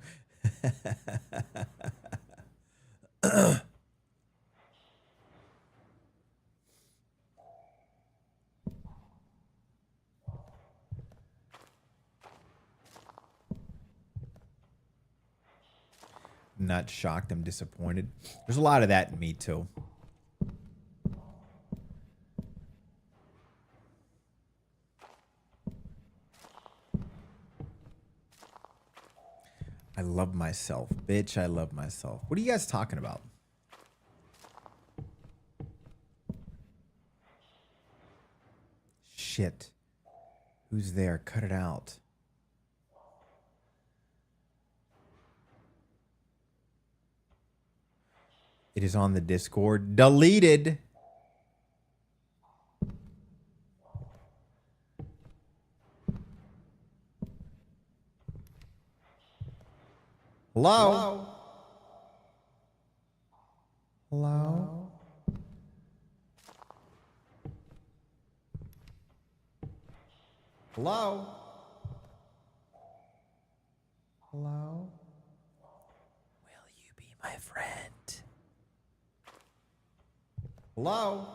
I'm not shocked, I'm disappointed. There's a lot of that in me too. I love myself. Bitch, I love myself. What are you guys talking about? Shit. Who's there? Cut it out. It is on the Discord. Deleted. Hello? Hello? Hello? Hello? Will you be my friend? Hello?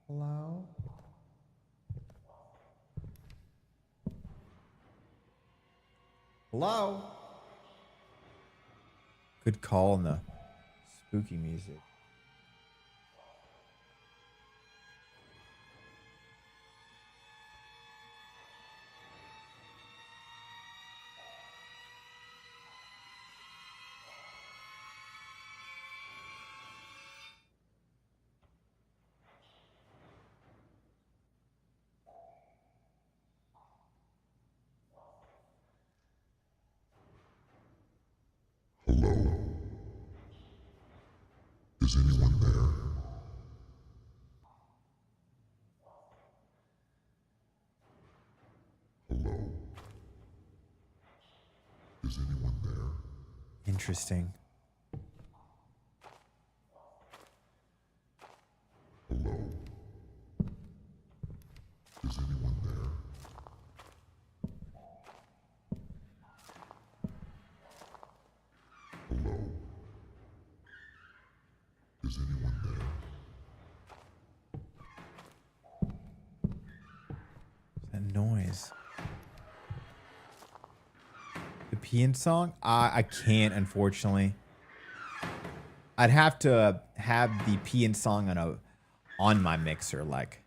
Hello? Hello? Good call on the spooky music. Hello? Is anyone there? Hello? Is anyone there? Interesting. Hello? Is anyone there? Hello? Is anyone there? That noise. The peeing song? I can't, unfortunately. I'd have to have the peeing song on my mixer, like.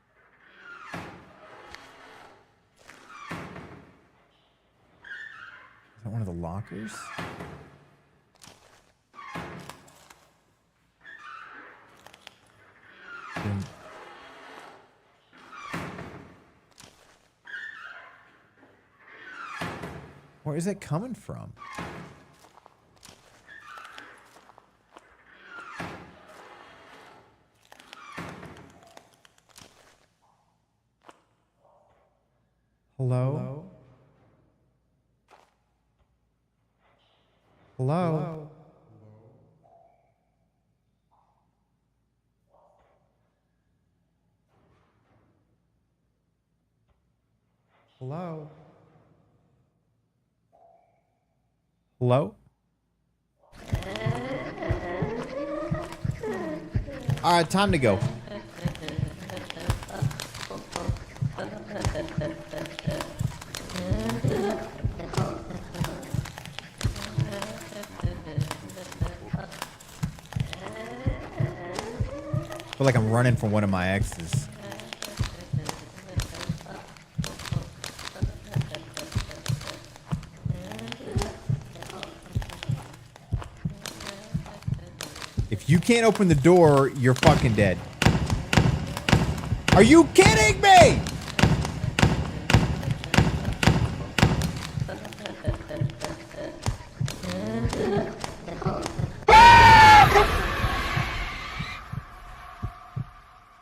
Is that one of the lockers? Where is it coming from? Hello? Hello? Hello? Hello? All right, time to go. I feel like I'm running from one of my exes. If you can't open the door, you're fucking dead. Are you kidding me?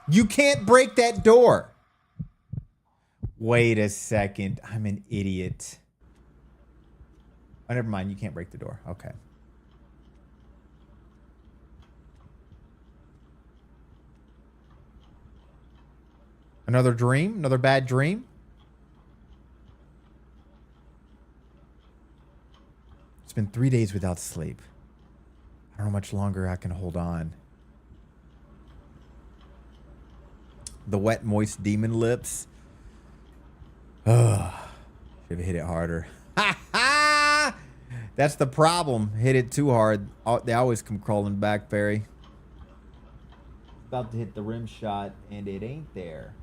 You can't break that door. Wait a second. I'm an idiot. Oh, never mind. You can't break the door. Okay. Another dream? Another bad dream? It's been 3 days without sleep. I don't know how much longer I can hold on. The wet, moist demon lips. Ugh. Should have hit it harder. Ha ha! That's the problem. Hit it too hard. They always come crawling back, Barry. About to hit the rim shot, and it ain't there.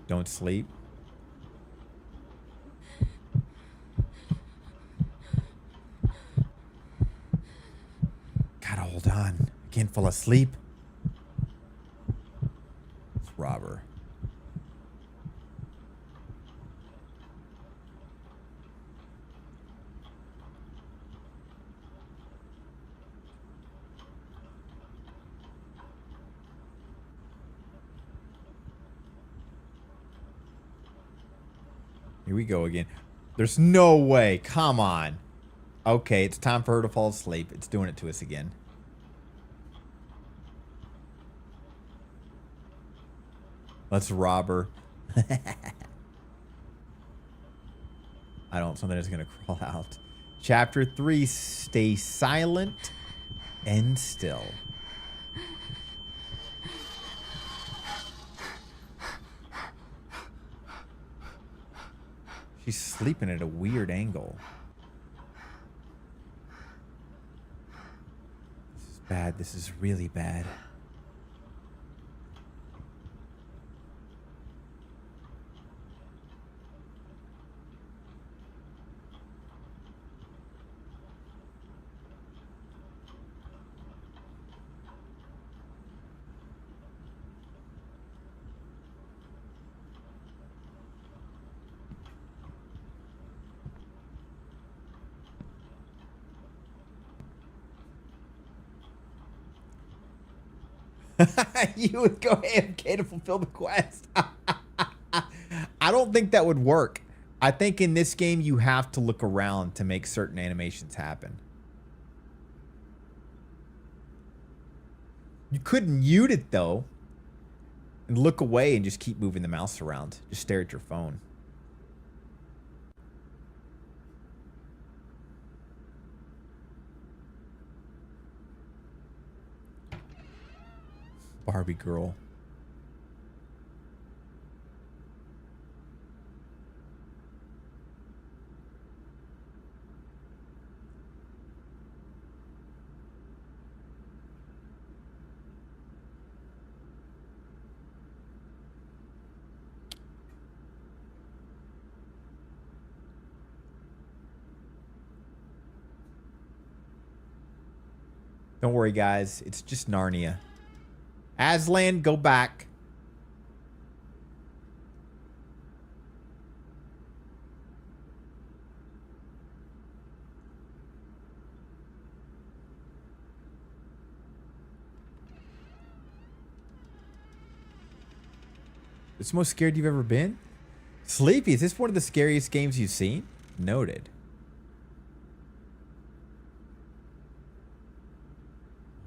Don't sleep. Gotta hold on. I can't fall asleep. It's robber. Here we go again. There's no way. Come on. Okay, it's time for her to fall asleep. It's doing it to us again. Let's rob her. I don't. Something is going to crawl out. Chapter 3. Stay silent and still. She's sleeping at a weird angle. This is bad. This is really bad. You would go AFK to fulfill the quest. I don't think that would work. I think in this game you have to look around to make certain animations happen. You could mute it though and look away and just keep moving the mouse around. Just stare at your phone. Barbie girl. Don't worry, guys. It's just Narnia. Aslan, go back. It's the most scared you've ever been? Sleepy, is this one of the scariest games you've seen? Noted.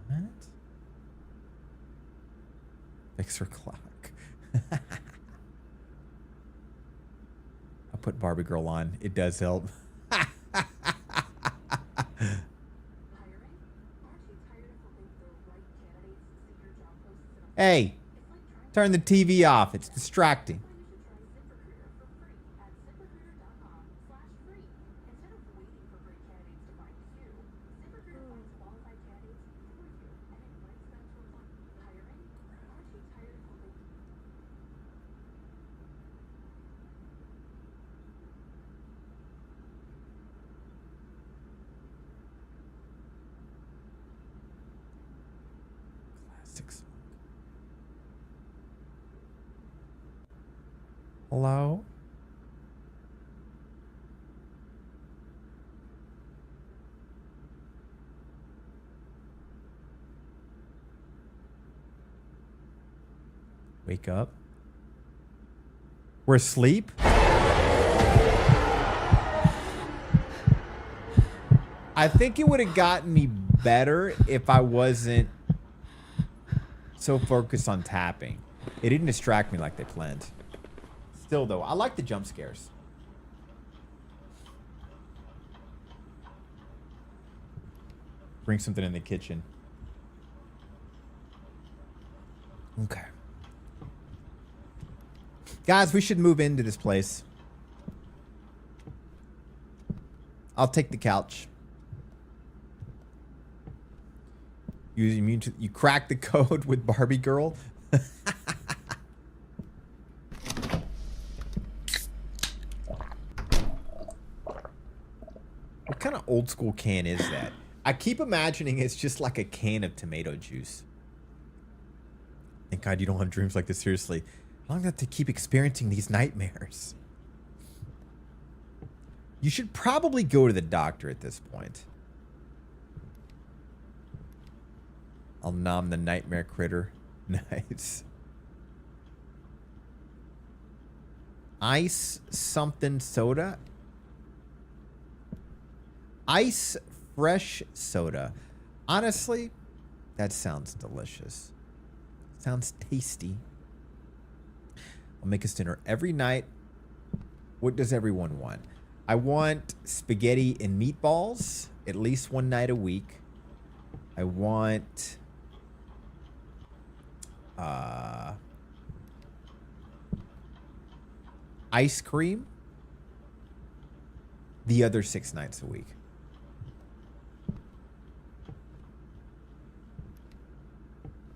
What? Fix her clock. I'll put Barbie girl on. It does help. Hey, turn the TV off. It's distracting. Hello? Wake up. We're asleep? I think it would have gotten me better if I wasn't so focused on tapping. It didn't distract me like they planned. Still, though, I like the jump scares. Bring something in the kitchen. Okay. Guys, we should move into this place. I'll take the couch. You crack the code with Barbie girl. What kind of old school can is that? I keep imagining it's just like a can of tomato juice. Thank God you don't have dreams like this, seriously. How long do I have to keep experiencing these nightmares? You should probably go to the doctor at this point. I'll nom the nightmare critter. Nice. ice something soda. Ice fresh soda. Honestly, that sounds delicious. Sounds tasty. I'll make us dinner every night. What does everyone want? I want spaghetti and meatballs at least one night a week. I want ice cream the other 6 nights a week.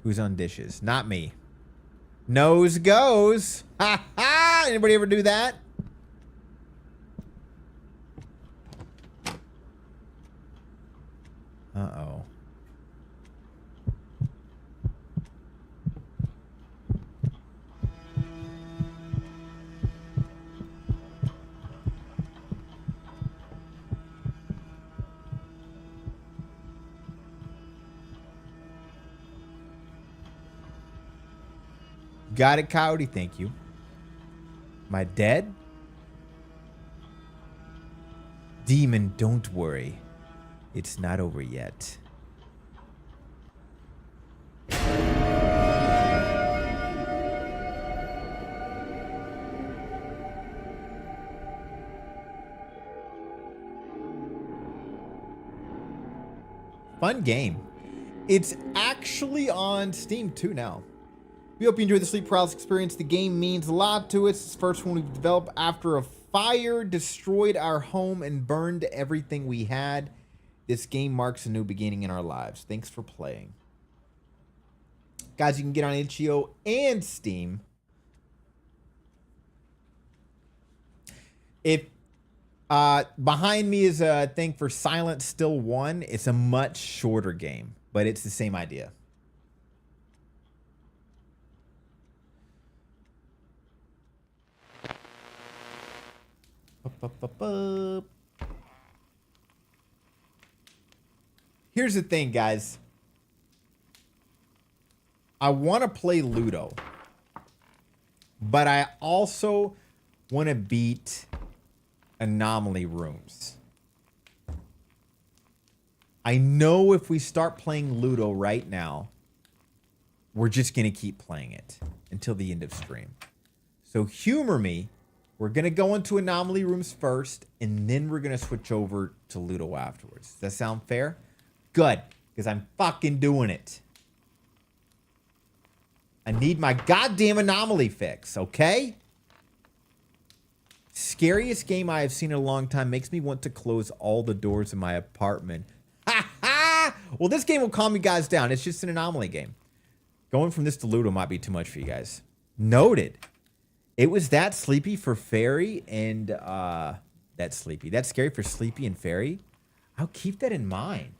Who's on dishes? Not me. Nose goes. Ha ha! Anybody ever do that? Uh-oh. Got it, Coyote. Thank you. Am I dead? Demon, don't worry. It's not over yet. Fun game. It's actually on Steam too now. We hope you enjoyed the Sleep Paralysis experience. The game means a lot to us. It's the first one we've developed after a fire destroyed our home and burned everything we had. This game marks a new beginning in our lives. Thanks for playing. Guys, you can get on itch.io and Steam. If behind me is a thing for Silent Still 1, it's a much shorter game, but it's the same idea. Here's the thing, guys. I want to play Ludo, but I also want to beat Anomaly Rooms. I know if we start playing Ludo right now, we're just going to keep playing it until the end of stream. So humor me. We're going to go into Anomaly Rooms first, and then we're going to switch over to Ludo afterwards. Does that sound fair? Good, because I'm fucking doing it. I need my goddamn Anomaly fix, okay? Scariest game I have seen in a long time. Makes me want to close all the doors in my apartment. Ha ha! Well, this game will calm you guys down. It's just an Anomaly game. Going from this to Ludo might be too much for you guys. Noted. It was that sleepy for Fairy and that's sleepy. That's scary for Sleepy and Fairy. I'll keep that in mind.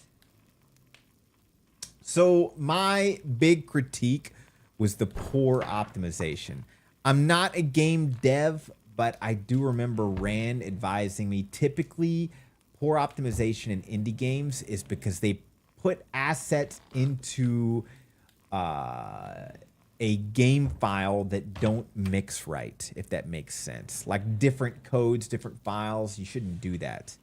So my big critique was the poor optimization. I'm not a game dev, but I do remember Rand advising me typically poor optimization in indie games is because they put assets into a game file that don't mix right, if that makes sense. Like different codes, different files. You shouldn't do that.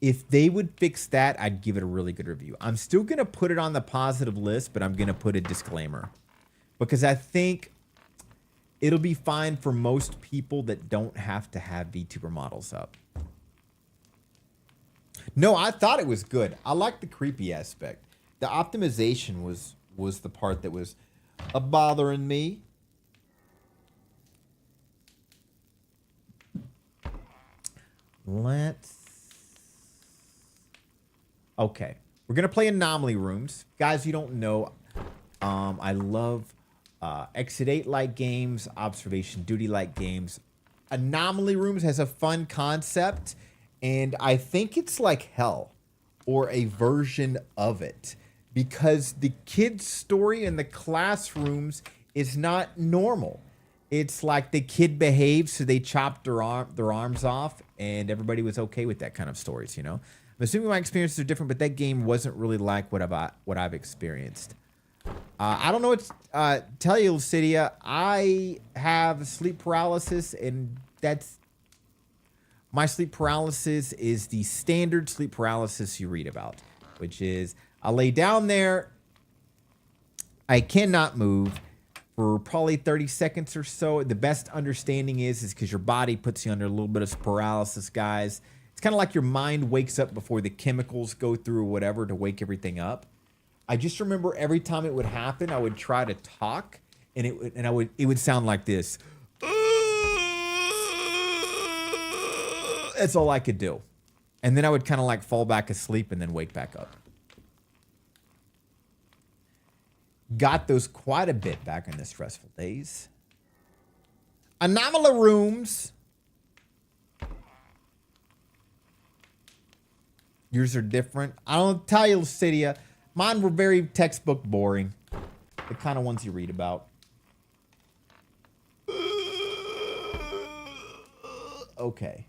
If they would fix that, I'd give it a really good review. I'm still going to put it on the positive list, but I'm going to put a disclaimer. Because I think it'll be fine for most people that don't have to have VTuber models up. No, I thought it was good. I like the creepy aspect. The optimization was the part that was bothering me. Okay. We're going to play Anomaly Rooms. Guys, you don't know, I love Exit 8-like games, Observation Duty-like games. Anomaly Rooms has a fun concept, and I think it's like hell, or a version of it. Because the kid's story in the classrooms is not normal. It's like the kid behaved, so they chopped their arms off, and everybody was okay with that kind of stories, you know? I'm assuming my experiences are different, but that game wasn't really like what I've experienced. I don't know what to tell you, Lucidia. I have sleep paralysis, and my sleep paralysis is the standard sleep paralysis you read about, which is I lay down there, I cannot move for probably 30 seconds or so. The best understanding is because your body puts you under a little bit of paralysis, guys. It's kind of like your mind wakes up before the chemicals go through or whatever to wake everything up. I just remember every time it would happen, I would try to talk, and it would sound like this. That's all I could do. And then I would kind of like fall back asleep and then wake back up. Got those quite a bit back in the stressful days. Anomaly rooms. Yours are different. I don't tell you, Lucidia. Mine were very textbook boring. The kind of ones you read about. Okay.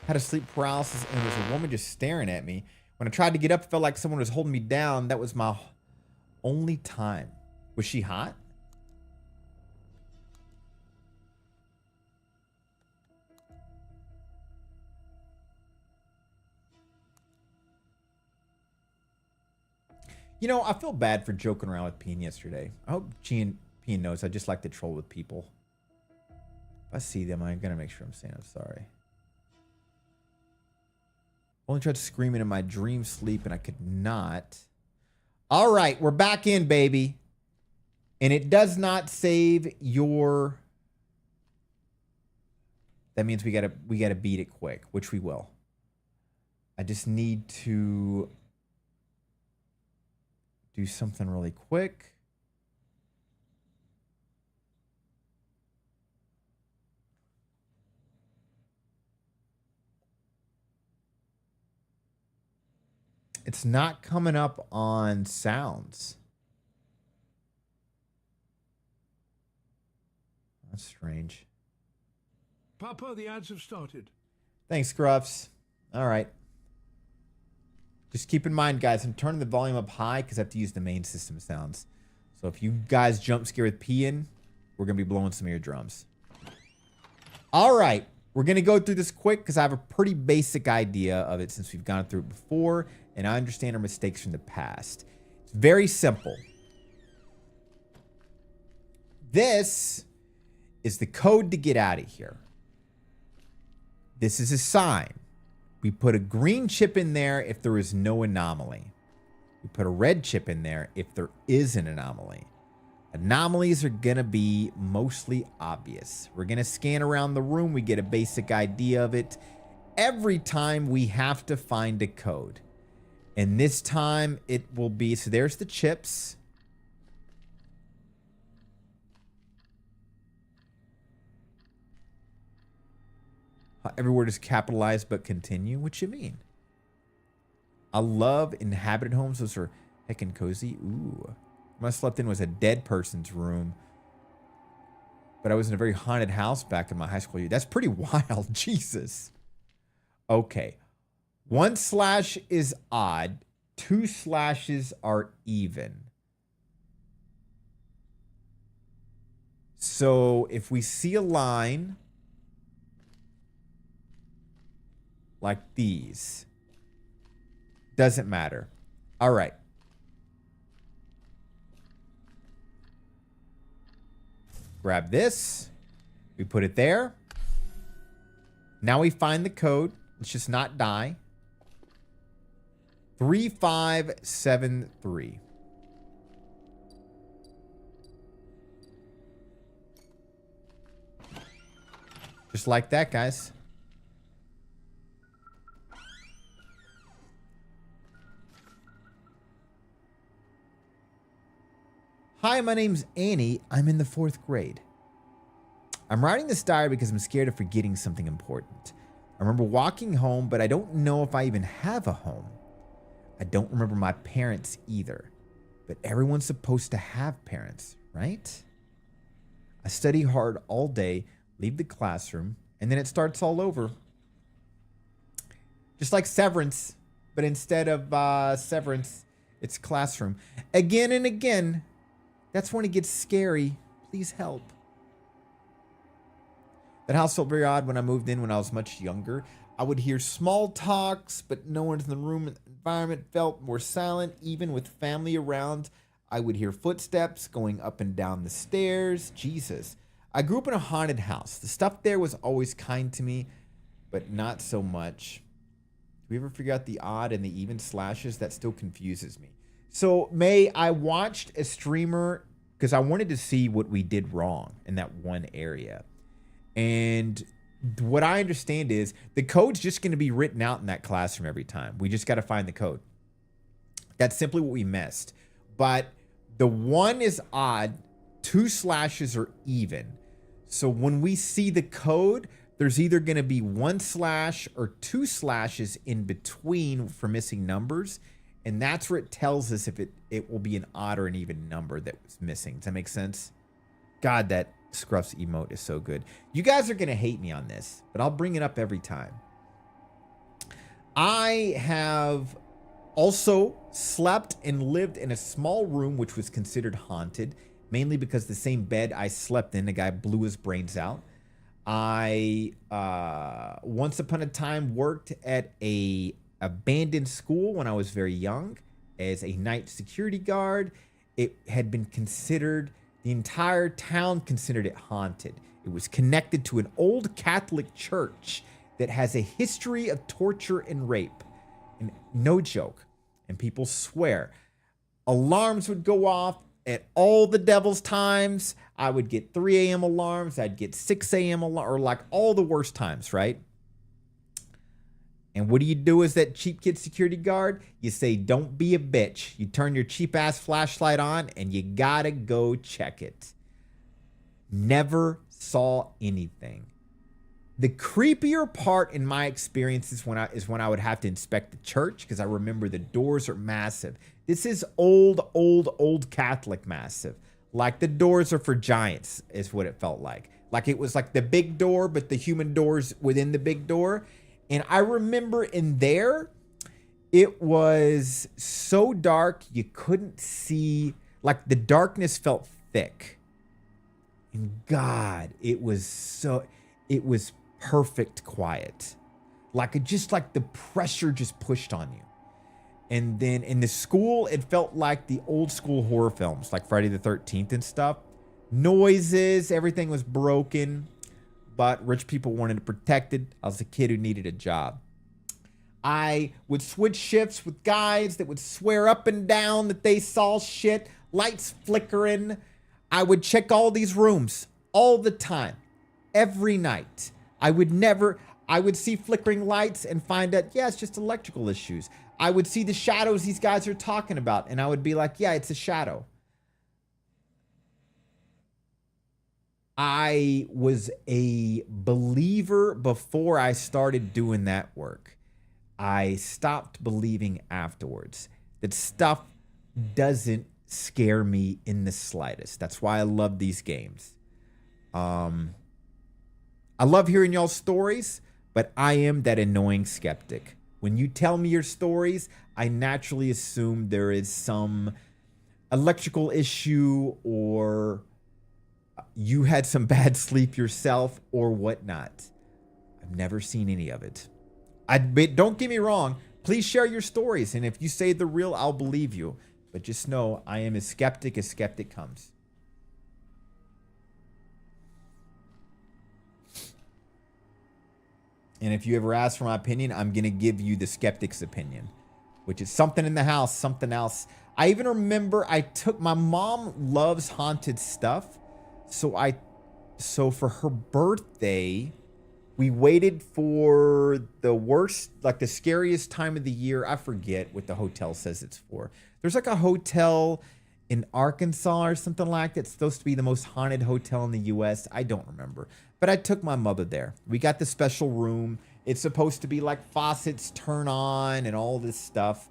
Had a sleep paralysis and there was a woman just staring at me. When I tried to get up, it felt like someone was holding me down. That was my only time. Was she hot? You know, I feel bad for joking around with Peen yesterday. I hope Peen knows I just like to troll with people. If I see them, I'm going to make sure I'm saying I'm sorry. Only tried screaming in my dream sleep and I could not. All right, we're back in, baby. And it does not save your... That means we gotta beat it quick, which we will. I just need to do something really quick. It's not coming up on sounds. That's strange. Papa, the ads have started. Thanks, Gruffs. All right. Just keep in mind, guys, I'm turning the volume up high because I have to use the main system sounds. So if you guys jump scare with peeing, we're going to be blowing some eardrums. All right. We're going to go through this quick because I have a pretty basic idea of it since we've gone through it before, and I understand our mistakes from the past. It's very simple. This is the code to get out of here. This is a sign. We put a green chip in there if there is no anomaly. We put a red chip in there if there is an anomaly. Anomalies are going to be mostly obvious. We're going to scan around the room. We get a basic idea of it. Every time we have to find a code. And this time it will be, so there's the chips. Every word is capitalized, but continue. What you mean? I love inhabited homes. Those are heckin' cozy. Ooh. What I slept in was a dead person's room. But I was in a very haunted house back in my high school year. That's pretty wild. Jesus. Okay. 1 slash is odd. 2 slashes are even. So if we see a line like these, doesn't matter. All right. Grab this. We put it there. Now we find the code. Let's just not die. 3573. Just like that, guys. Hi, my name's Annie. I'm in the 4th grade. I'm writing this diary because I'm scared of forgetting something important. I remember walking home, but I don't know if I even have a home. I don't remember my parents either, but everyone's supposed to have parents, right? I study hard all day, leave the classroom, and then it starts all over. Just like Severance, but instead of Severance, it's Classroom. Again and again, that's when it gets scary. Please help. That house felt very odd when I moved in when I was much younger. I would hear small talks, but no one's in the room. The environment felt more silent, even with family around. I would hear footsteps going up and down the stairs. Jesus. I grew up in a haunted house. The stuff there was always kind to me, but not so much. Do we ever figure out the odd and the even slashes? That still confuses me. So, May, I watched a streamer because I wanted to see what we did wrong in that one area. And what I understand is the code's just going to be written out in that classroom every time. We just got to find the code. That's simply what we missed. But the one is odd, 2 slashes are even. So when we see the code, there's either going to be 1 slash or 2 slashes in between for missing numbers. And that's where it tells us if it will be an odd or an even number that was missing. Does that make sense? God, that Scruff's emote is so good. You guys are going to hate me on this, but I'll bring it up every time. I have also slept and lived in a small room which was considered haunted, mainly because the same bed I slept in, the guy blew his brains out. I once upon a time worked at a abandoned school when I was very young as a night security guard. It had been considered, the entire town considered it haunted. It was connected to an old Catholic church that has a history of torture and rape. And no joke. And people swear. Alarms would go off at all the devil's times. I would get 3 a.m. alarms. I'd get 6 a.m. alarms, or like all the worst times, right? And what do you do as that cheap kid security guard? You say, don't be a bitch. You turn your cheap ass flashlight on and you gotta go check it. Never saw anything. The creepier part in my experience is when I would have to inspect the church, because I remember the doors are massive. This is old Catholic massive. Like the doors are for giants is what it felt like. Like it was like the big door, but the human doors within the big door. And I remember in there, it was so dark you couldn't see, like the darkness felt thick. And God, it was perfect quiet. Just like the pressure just pushed on you. And then in the school, it felt like the old school horror films, like Friday the 13th and stuff. Noises, everything was broken. But rich people wanted it protected. I was a kid who needed a job. I would switch shifts with guys that would swear up and down that they saw shit, lights flickering. I would check all these rooms all the time, every night. I would see flickering lights and find out, yeah, it's just electrical issues. I would see the shadows these guys are talking about, and I would be like, yeah, it's a shadow. I was a believer before I started doing that work. I stopped believing afterwards. That stuff doesn't scare me in the slightest. That's why I love these games. I love hearing y'all's stories, but I am that annoying skeptic. When you tell me your stories, I naturally assume there is some electrical issue or you had some bad sleep yourself or whatnot. I've never seen any of it. Don't get me wrong. Please share your stories. And if you say the real, I'll believe you. But just know I am as skeptic comes. And if you ever ask for my opinion, I'm going to give you the skeptic's opinion, which is something in the house, something else. I even remember my mom loves haunted stuff. So for her birthday, we waited for the worst, like the scariest time of the year. I forget what the hotel says it's for. There's like a hotel in Arkansas or something like that. It's supposed to be the most haunted hotel in the U.S. I don't remember. But I took my mother there. We got the special room. It's supposed to be like faucets turn on and all this stuff.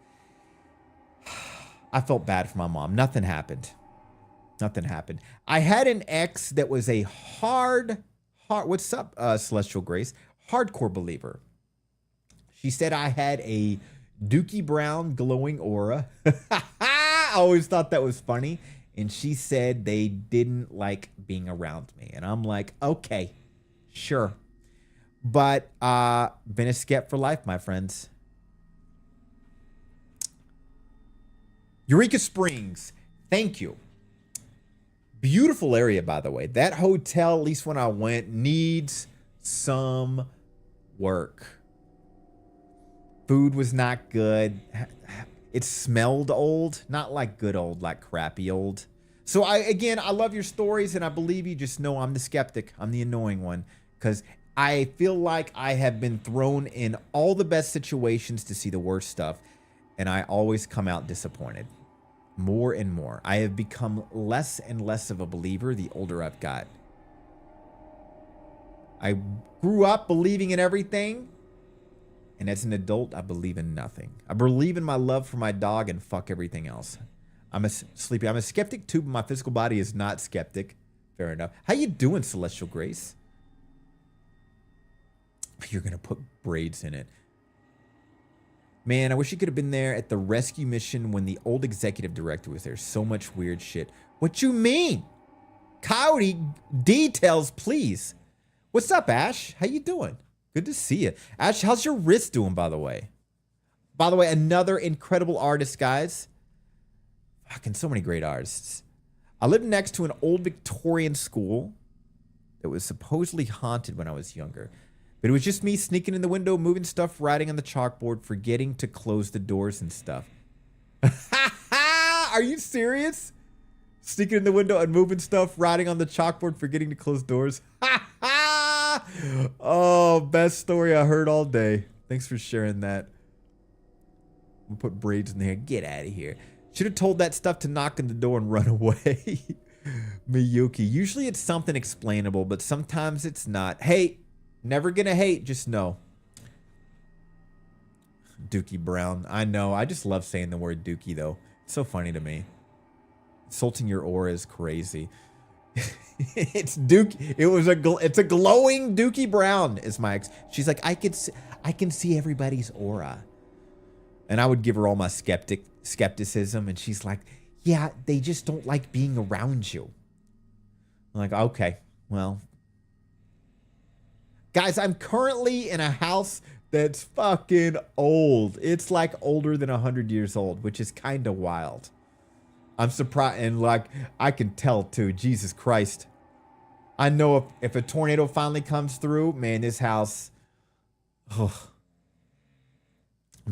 I felt bad for my mom. Nothing happened. I had an ex that was a hard, what's up, Celestial Grace? Hardcore believer. She said I had a Dookie Brown glowing aura. I always thought that was funny. And she said they didn't like being around me. And I'm like, okay, sure. But been a skept for life, my friends. Eureka Springs, thank you. Beautiful area, by the way. That hotel, at least when I went, needs some work. Food was not good. It smelled old, not like good old, like crappy old. So I love your stories and I believe you. Just know I'm the skeptic. I'm the annoying one because I feel like I have been thrown in all the best situations to see the worst stuff. And I always come out disappointed more and more. I have become less and less of a believer the older I've got. I grew up believing in everything. And as an adult, I believe in nothing. I believe in my love for my dog and fuck everything else. I'm a skeptic too, but my physical body is not skeptic. Fair enough. How you doing, Celestial Grace? You're going to put braids in it. Man, I wish you could have been there at the rescue mission when the old executive director was there. So much weird shit. What you mean? Coyote, details, please. What's up, Ash? How you doing? Good to see you. Ash, how's your wrist doing, by the way? By the way, another incredible artist, guys. Fucking so many great artists. I lived next to an old Victorian school that was supposedly haunted when I was younger. But it was just me sneaking in the window, moving stuff, writing on the chalkboard, forgetting to close the doors and stuff. Are you serious? Sneaking in the window and moving stuff, writing on the chalkboard, forgetting to close doors. Oh, best story I heard all day. Thanks for sharing that. We'll put braids in there. Get out of here. Should have told that stuff to knock on the door and run away. Miyuki. Usually it's something explainable, but sometimes it's not. Hey, never gonna hate. Just know. Dookie Brown. I know. I just love saying the word Dookie, though. It's so funny to me. Insulting your aura is crazy. It's Duke. It's a glowing Dookie Brown. Is my ex. She's like, I can see everybody's aura, and I would give her all my skepticism, and she's like, yeah, they just don't like being around you. I'm like, okay, well, guys, I'm currently in a house that's fucking old. It's like older than 100 years old, which is kind of wild. I'm surprised, and like, I can tell too, Jesus Christ. I know if a tornado finally comes through, man, this house, I'm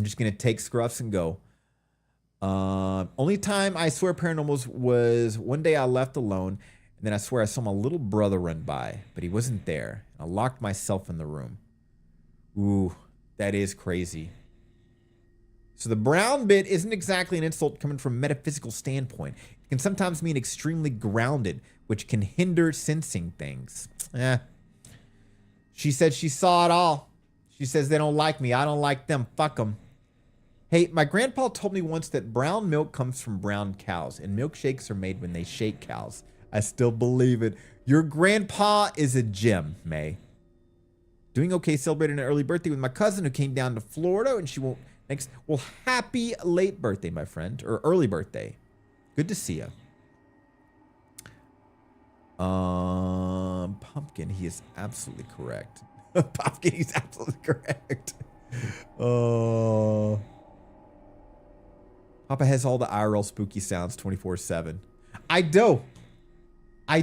just going to take scruffs and go. Only time I swear paranormals was one day I left alone, and then I swear I saw my little brother run by, but he wasn't there. I locked myself in the room. Ooh, that is crazy. So the brown bit isn't exactly an insult coming from a metaphysical standpoint. It can sometimes mean extremely grounded, which can hinder sensing things. She said she saw it all. She says they don't like me. I don't like them. Fuck them. Hey, my grandpa told me once that brown milk comes from brown cows, and milkshakes are made when they shake cows. I still believe it. Your grandpa is a gem, May. Doing okay, celebrating an early birthday with my cousin who came down to Florida, and she won't... Next, well, happy late birthday, my friend, or early birthday. Good to see you. Pumpkin, he is absolutely correct. Pumpkin, he's absolutely correct. Papa has all the IRL spooky sounds 24/7. I do. I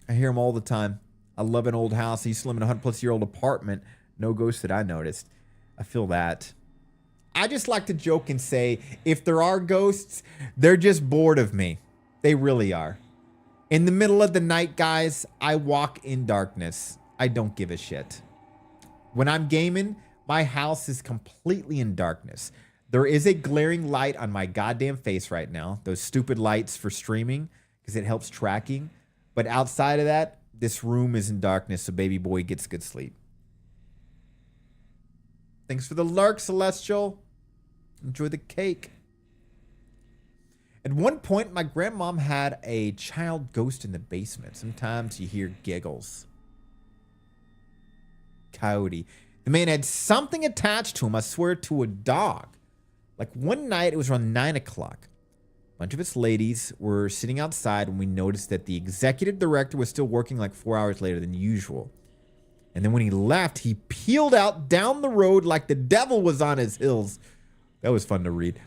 hear them all the time. I love an old house. I used to live in a 100-plus-year-old apartment. No ghosts that I noticed. I feel that. I just like to joke and say, if there are ghosts, they're just bored of me. They really are. In the middle of the night, guys, I walk in darkness. I don't give a shit. When I'm gaming, my house is completely in darkness. There is a glaring light on my goddamn face right now. Those stupid lights for streaming, because it helps tracking. But outside of that, this room is in darkness, so baby boy gets good sleep. Thanks for the lurk, Celestial. Enjoy the cake. At one point, my grandmom had a child ghost in the basement. Sometimes you hear giggles. Coyote. The man had something attached to him, I swear, to a dog. Like one night, it was around 9 o'clock. A bunch of us ladies were sitting outside when we noticed that the executive director was still working like 4 hours later than usual. And then when he left, he peeled out down the road like the devil was on his heels. That was fun to read.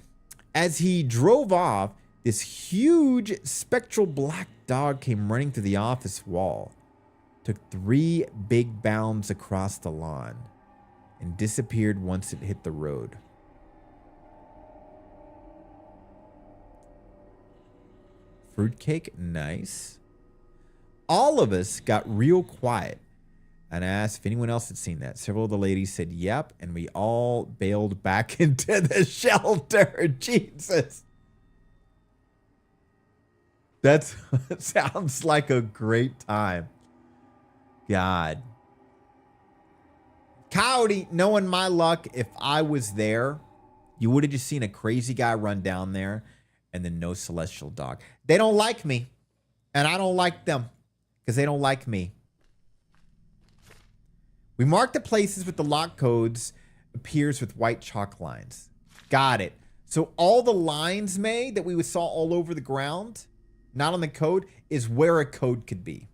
As he drove off, this huge spectral black dog came running through the office wall, took 3 big bounds across the lawn, and disappeared once it hit the road. Fruitcake, nice. All of us got real quiet and asked if anyone else had seen that. Several of the ladies said yep, and we all bailed back into the shelter. Jesus. That sounds like a great time. God. Coyote, knowing my luck, if I was there, you would have just seen a crazy guy run down there and then no celestial dog. They don't like me, and I don't like them because they don't like me. We marked the places with the lock codes appears with white chalk lines. Got it. So all the lines made that we saw all over the ground, not on the code, is where a code could be.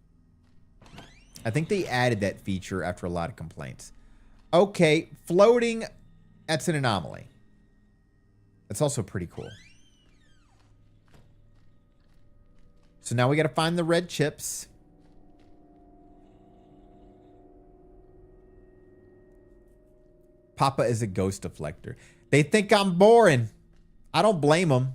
I think they added that feature after a lot of complaints. Okay, floating, that's an anomaly. That's also pretty cool. So now we got to find the red chips. Papa is a ghost deflector. They think I'm boring. I don't blame them.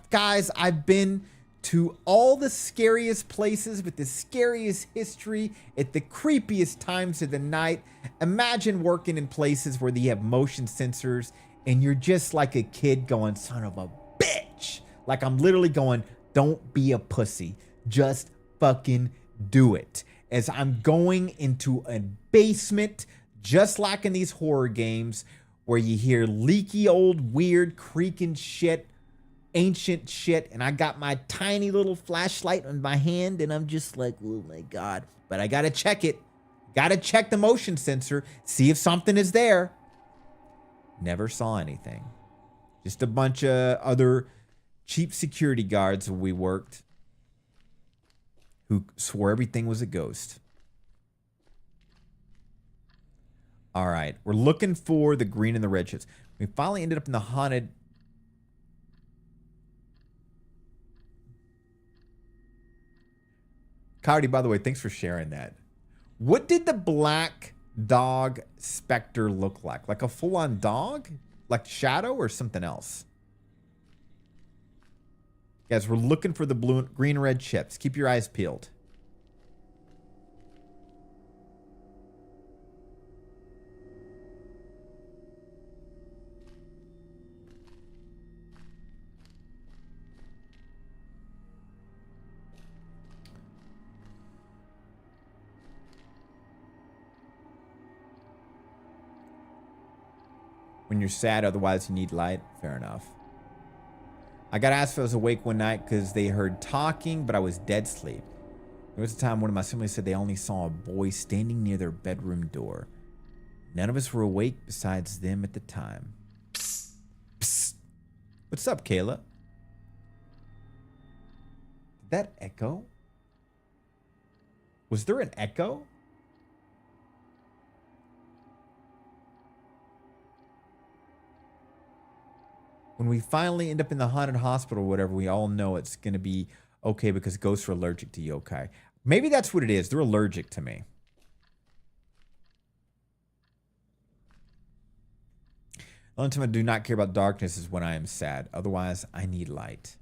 Guys, I've been to all the scariest places with the scariest history at the creepiest times of the night. Imagine working in places where they have motion sensors and you're just like a kid going, son of a bitch. Like I'm literally going, don't be a pussy. Just fucking do it. As I'm going into a basement, just like in these horror games, where you hear leaky old weird creaking shit, ancient shit, and I got my tiny little flashlight in my hand, and I'm just like, oh my God. But I gotta check it. Gotta check the motion sensor, see if something is there. Never saw anything. Just a bunch of other cheap security guards where we worked who swore everything was a ghost. All right, we're looking for the green and the red chips. We finally ended up in the haunted. Coyote, by the way, thanks for sharing that. What did the black dog specter look like? Like a full-on dog? Like shadow or something else? Guys, we're looking for the blue, green, and red chips. Keep your eyes peeled. When you're sad, otherwise you need light. Fair enough. I got asked if I was awake one night because they heard talking, but I was dead asleep. There was a time one of my siblings said they only saw a boy standing near their bedroom door. None of us were awake besides them at the time. Psst. Psst. What's up, Kayla? Did that echo? Was there an echo? When we finally end up in the haunted hospital or whatever, we all know it's going to be okay because ghosts are allergic to yokai. Maybe that's what it is. They're allergic to me. The only time I do not care about darkness is when I am sad. Otherwise, I need light.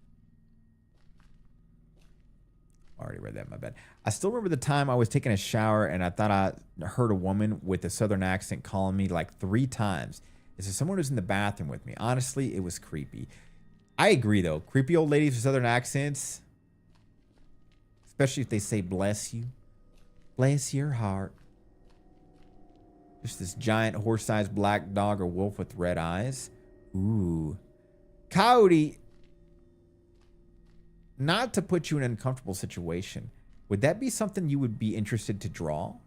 I already read that, my bad. I still remember the time I was taking a shower and I thought I heard a woman with a southern accent calling me like 3 times. Is there someone who's in the bathroom with me? Honestly, it was creepy. I agree, though. Creepy old ladies with southern accents, especially if they say bless you. Bless your heart. Just this giant horse-sized black dog or wolf with red eyes. Ooh. Coyote, not to put you in an uncomfortable situation, would that be something you would be interested to draw?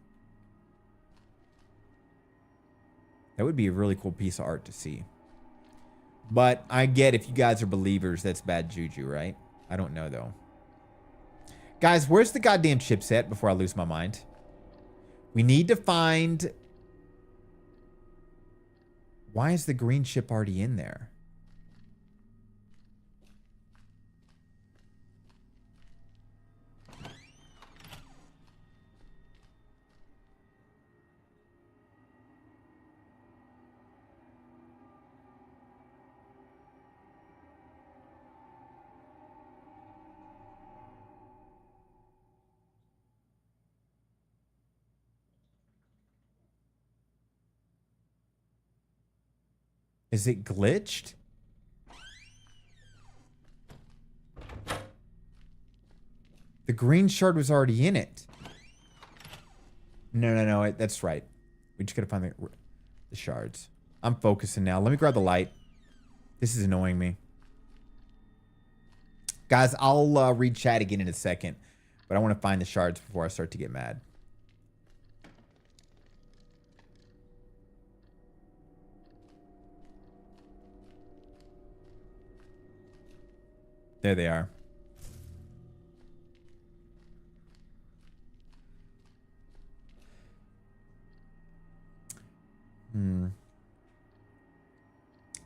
That would be a really cool piece of art to see. But I get if you guys are believers, that's bad juju, right? I don't know, though. Guys, where's the goddamn chipset before I lose my mind? We need to find... Why is the green chip already in there? Is it glitched? The green shard was already in it. No. That's right. We just gotta find the shards. I'm focusing now. Let me grab the light. This is annoying me. Guys, I'll read chat again in a second. But I want to find the shards before I start to get mad. There they are.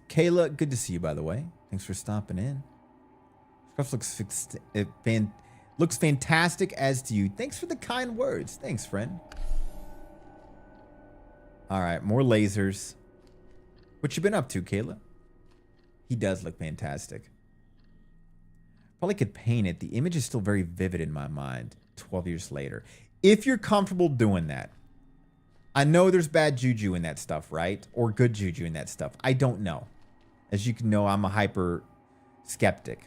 Kayla, good to see you, by the way. Thanks for stopping in. Scruff looks fantastic, as do you. Thanks for the kind words. Thanks, friend. All right, more lasers. What you been up to, Kayla? He does look fantastic. Probably could paint it. The image is still very vivid in my mind 12 years later. If you're comfortable doing that. I know there's bad juju in that stuff, right? Or good juju in that stuff. I don't know. As you can know, I'm a hyper skeptic.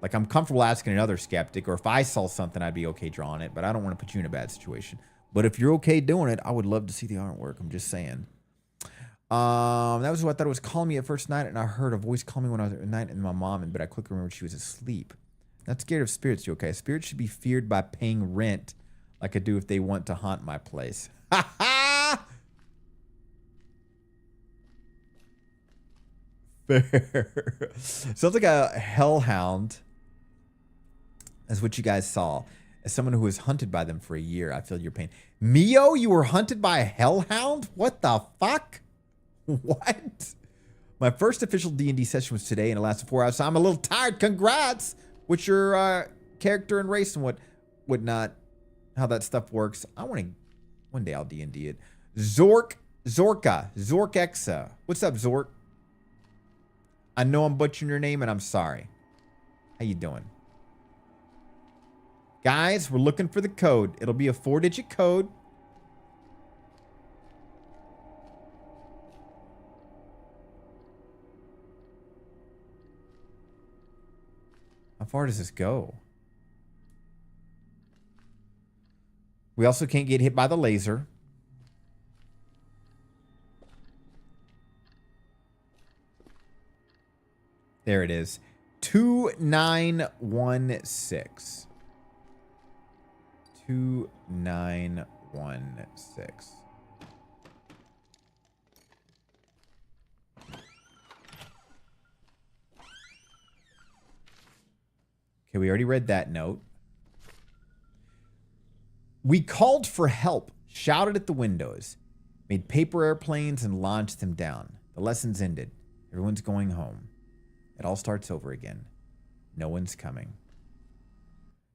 Like, I'm comfortable asking another skeptic, or if I saw something, I'd be okay drawing it, but I don't want to put you in a bad situation. But if you're okay doing it, I would love to see the artwork. I'm just saying. That was what I thought it was calling me at first night, and I heard a voice calling me when I was at night, and my mom, but I quickly remembered she was asleep. Not scared of spirits, you okay? Spirits should be feared by paying rent, like I do if they want to haunt my place. Ha ha! Fair. Sounds like a hellhound. That's what you guys saw. As someone who was hunted by them for a year, I feel your pain. Mio, you were hunted by a hellhound? What the fuck? What? My first official D&D session was today, and it lasted 4 hours, so I'm a little tired. Congrats! What's your character and race and what not? How that stuff works. I want to... One day I'll D&D it. Zorkexa. What's up, Zork? I know I'm butchering your name, and I'm sorry. How you doing? Guys, we're looking for the code. It'll be a 4-digit code. How far does this go? We also can't get hit by the laser. There it is. 2916. 2916. Okay, we already read that note. We called for help, shouted at the windows, made paper airplanes and launched them down. The lessons ended. Everyone's going home. It all starts over again. No one's coming.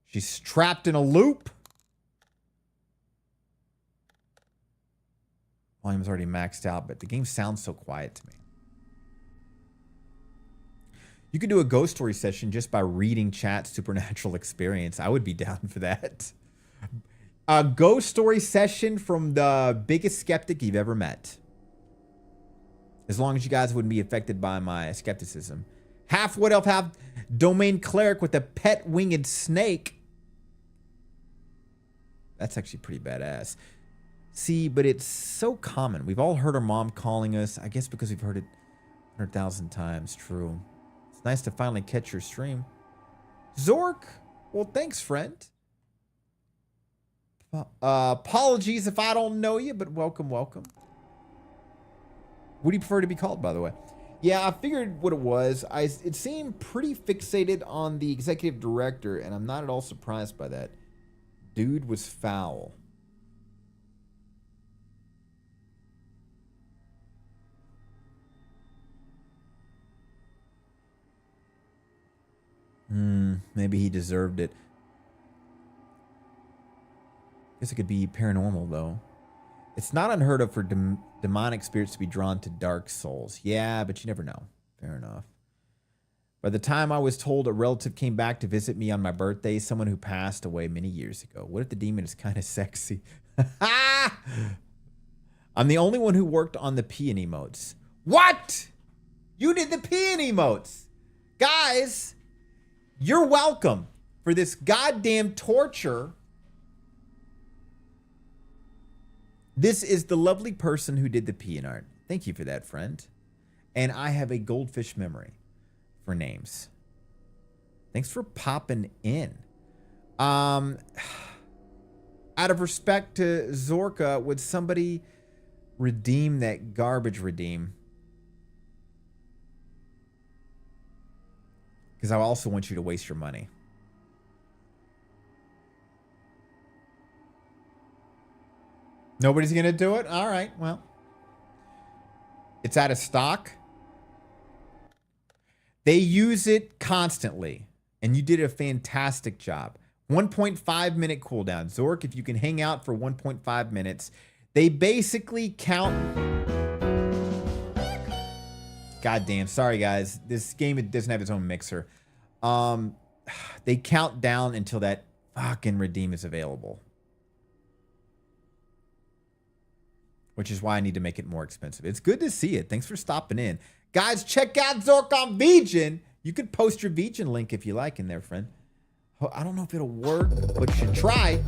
She's trapped in a loop. Volume's already maxed out, but the game sounds so quiet to me. You could do a ghost story session just by reading chat supernatural experience. I would be down for that. A ghost story session from the biggest skeptic you've ever met. As long as you guys wouldn't be affected by my skepticism. Half wood elf, half domain cleric with a pet winged snake. That's actually pretty badass. See, but it's so common. We've all heard our mom calling us. I guess because we've heard it 100,000 times. True. It's nice to finally catch your stream. Zork. Well, thanks, friend. Apologies if I don't know you, but welcome, welcome. What do you prefer to be called, by the way? Yeah, I figured what it was. It seemed pretty fixated on the executive director, and I'm not at all surprised by that. Dude was foul. Maybe he deserved it. Guess it could be paranormal, though. It's not unheard of for demonic spirits to be drawn to dark souls. Yeah, but you never know. Fair enough. By the time I was told a relative came back to visit me on my birthday, someone who passed away many years ago. What if the demon is kind of sexy? I'm the only one who worked on the peeing emotes. What? You did the peeing emotes. Guys, you're welcome for this goddamn torture. This is the lovely person who did the peeing art. Thank you for that, friend. And I have a goldfish memory for names. Thanks for popping in. Out of respect to Zorka, would somebody redeem that garbage redeem? Because I also want you to waste your money. Nobody's going to do it? All right, well. It's out of stock. They use it constantly. And you did a fantastic job. 1.5 minute cooldown. Zork, if you can hang out for 1.5 minutes. They basically count... Goddamn, sorry guys. This game, it doesn't have its own mixer. They count down until that fucking redeem is available. Which is why I need to make it more expensive. It's good to see it. Thanks for stopping in. Guys, check out Zork on Vegan. You could post your Vegan link if you like in there, friend. I don't know if it'll work, but you should try.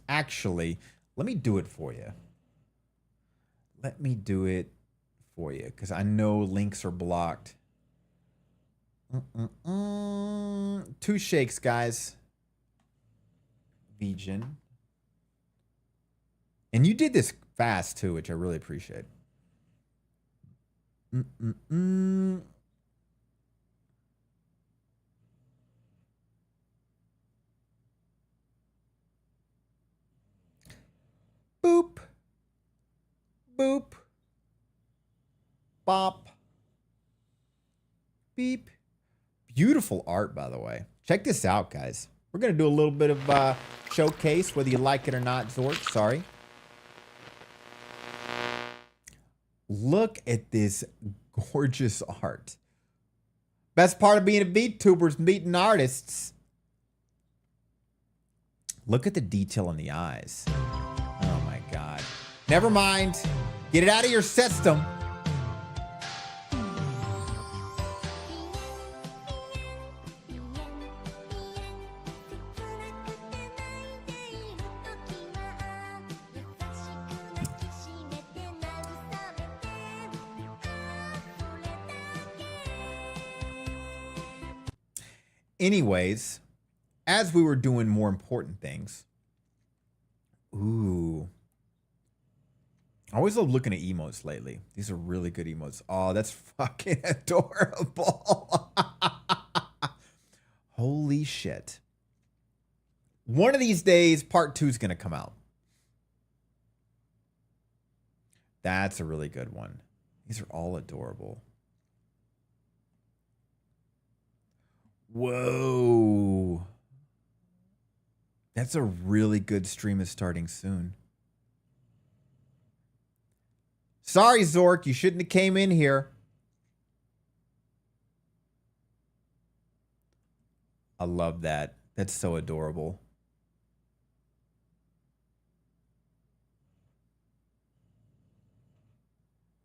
Actually, let me do it for you. Let me do it for you, because I know links are blocked. 2 shakes, guys. Vegan. And you did this fast, too, which I really appreciate. Boop. Boop. Bop. Beep. Beautiful art, by the way. Check this out, guys. We're going to do a little bit of showcase, whether you like it or not, Zork. Sorry. Look at this gorgeous art. Best part of being a VTuber is meeting artists. Look at the detail in the eyes. Oh, my God. Never mind. Get it out of your system. Anyways, as we were doing more important things. Ooh. I always love looking at emotes lately. These are really good emotes. Oh, that's fucking adorable. Holy shit. One of these days, part 2 is going to come out. That's a really good one. These are all adorable. Whoa. That's a really good stream is starting soon. Sorry, Zork, you shouldn't have came in here. I love that. That's so adorable.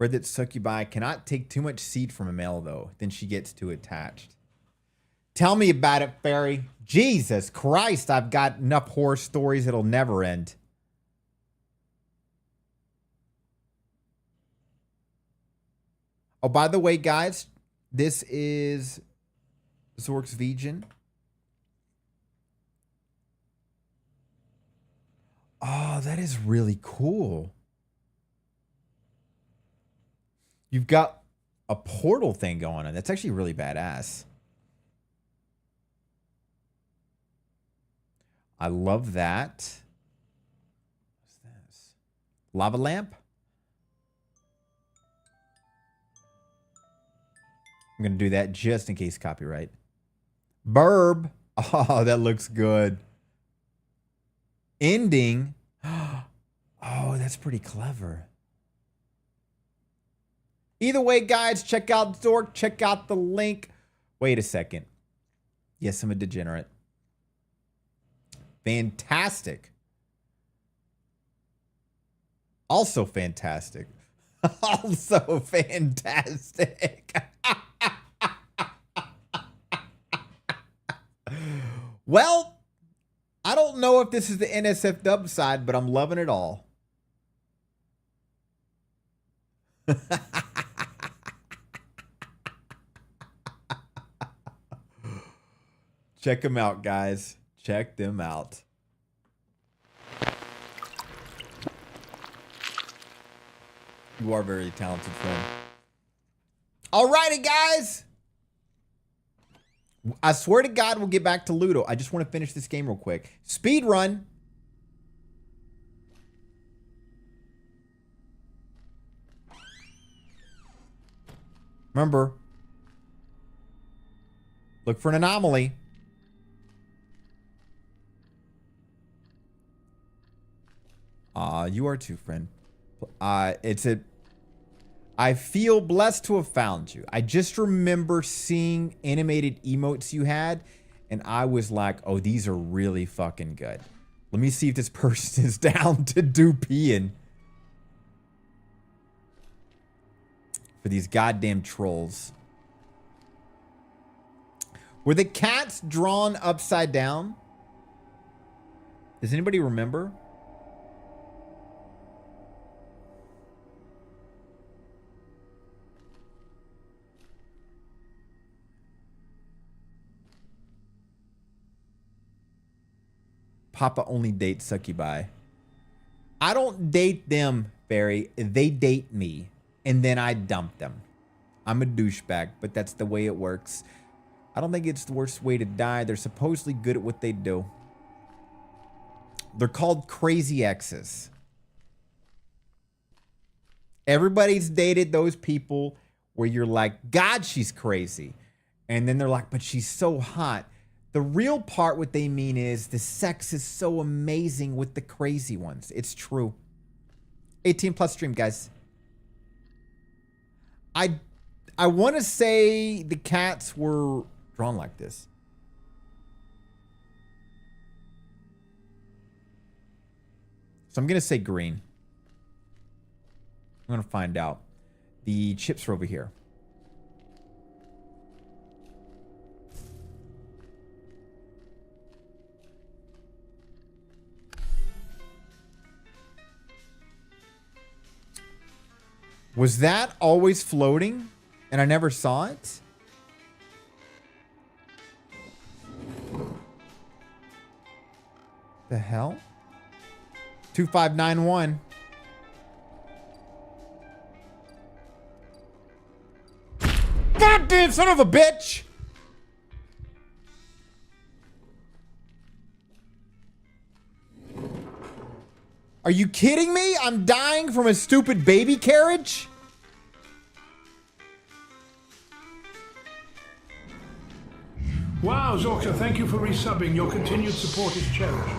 Read that Succubi cannot take too much seed from a male, though. Then she gets too attached. Tell me about it, Fairy. Jesus Christ, I've got enough horror stories it'll never end. Oh, by the way, guys, This is Zork's Vegan. Oh, that is really cool. You've got a portal thing going on. That's actually really badass. I love that. What's this? Lava lamp? I'm going to do that just in case copyright. Burb. Oh, that looks good. Ending. Oh, that's pretty clever. Either way, guys, check out Zork. Check out the link. Wait a second. Yes, I'm a degenerate. Fantastic. Also fantastic. Also fantastic. Well, I don't know if this is the NSF dub side, but I'm loving it all. Check them out, guys. Check them out. You are very talented, friend. Alrighty, guys. I swear to God, we'll get back to Ludo. I just want to finish this game real quick. Speed run. Remember, look for an anomaly. You are too, friend. I feel blessed to have found you. I just remember seeing animated emotes you had, and I was like, oh, these are really fucking good. Let me see if this person is down to do peeing for these goddamn trolls. Were the cats drawn upside down? Does anybody remember? Papa only dates succubi. I don't date them, Barry. They date me, and then I dump them. I'm a douchebag, but that's the way it works. I don't think it's the worst way to die. They're supposedly good at what they do. They're called crazy exes. Everybody's dated those people where you're like, God, she's crazy. And then they're like, but she's so hot. The real part, what they mean is the sex is so amazing with the crazy ones. It's true. 18 plus stream, guys. I want to say the cats were drawn like this. So I'm going to say green. I'm going to find out. The chips are over here. Was that always floating and I never saw it? The hell? 2591. Goddamn son of a bitch! Are you kidding me? I'm dying from a stupid baby carriage? Wow, Zorka, thank you for resubbing. Your continued support is cherished.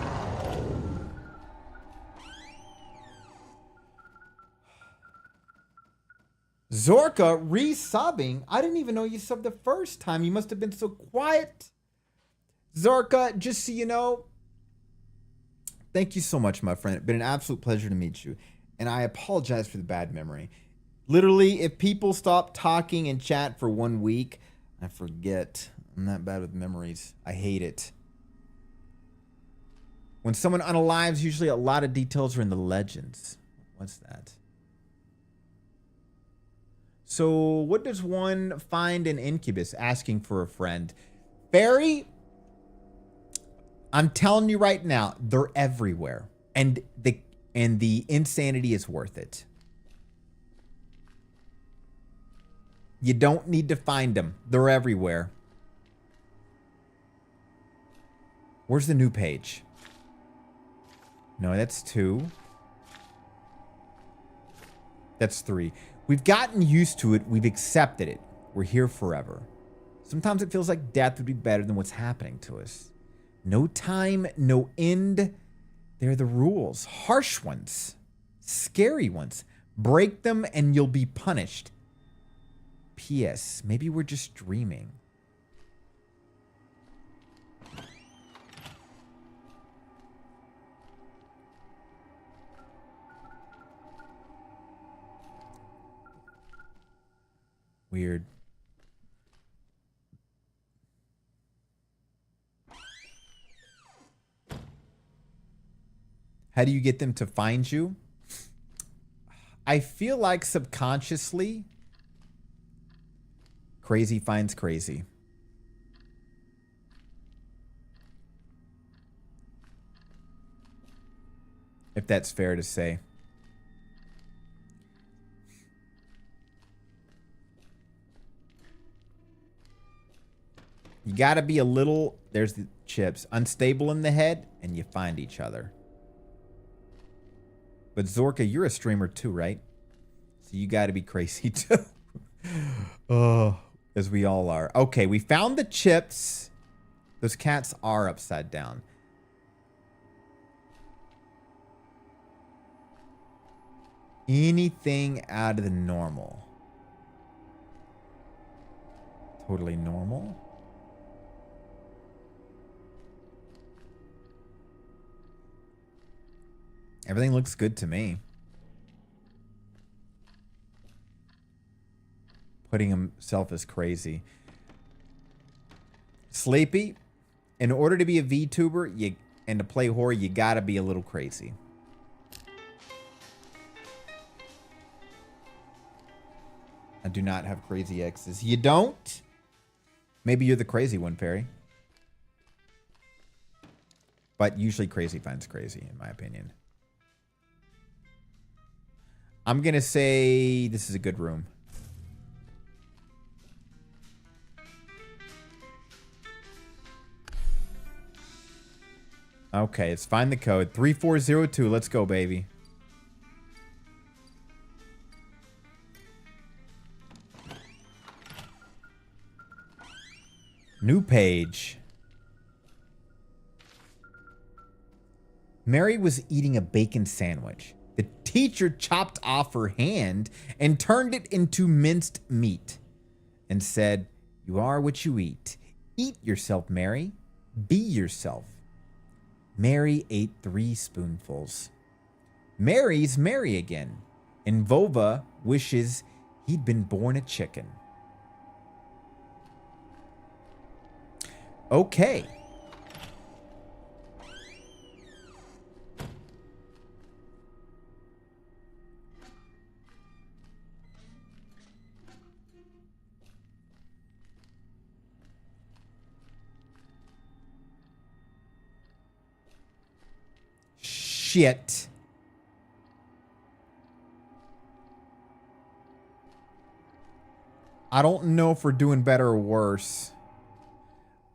Zorka resubbing? I didn't even know you subbed the first time. You must have been so quiet. Zorka, just so you know, thank you so much, my friend. It's been an absolute pleasure to meet you. And I apologize for the bad memory. Literally, if people stop talking and chat for 1 week, I forget. I'm that bad with memories. I hate it. When someone unalives, usually a lot of details are in the legends. What's that? So what does one find in Incubus? Asking for a friend. Fairy, I'm telling you right now, they're everywhere. And the insanity is worth it. You don't need to find them. They're everywhere. Where's the new page? No, that's 2. That's 3. We've gotten used to it. We've accepted it. We're here forever. Sometimes it feels like death would be better than what's happening to us. No time, no end. They're the rules. Harsh ones. Scary ones. Break them and you'll be punished. P.S. Maybe we're just dreaming. Weird. How do you get them to find you? I feel like subconsciously, crazy finds crazy. If that's fair to say. You gotta be a little, there's the chips, unstable in the head, and you find each other. But Zorka, you're a streamer too, right? So you gotta be crazy too. Oh, as we all are. Okay, we found the chips. Those cats are upside down. Anything out of the normal? Totally normal. Everything looks good to me. Putting himself as crazy. Sleepy, in order to be a VTuber and to play horror, you gotta be a little crazy. I do not have crazy exes. You don't? Maybe you're the crazy one, Fairy. But usually crazy finds crazy, in my opinion. I'm going to say this is a good room. Okay, let's find the code. 3402. Let's go, baby. New page. Mary was eating a bacon sandwich. The teacher chopped off her hand and turned it into minced meat and said, "You are what you eat. Eat yourself, Mary. Be yourself." Mary ate 3 spoonfuls. Mary's Mary again, and Vova wishes he'd been born a chicken. Okay. Shit. I don't know if we're doing better or worse.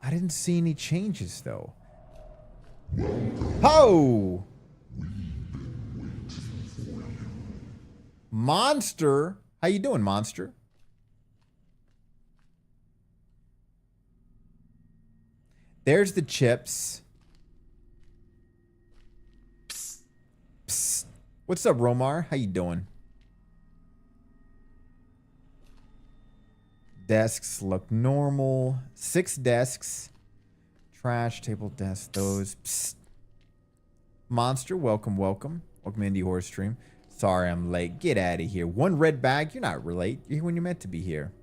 I didn't see any changes, though. Ho! Monster? How you doing, Monster? There's the chips. Psst. Psst. What's up, Romar? How you doing? Desks look normal. 6 desks. Trash, table, desk, those. Psst. Monster, welcome, welcome. Welcome to Indie Horror Stream. Sorry I'm late. Get out of here. 1 red bag. You're not late. You're here when you're meant to be here.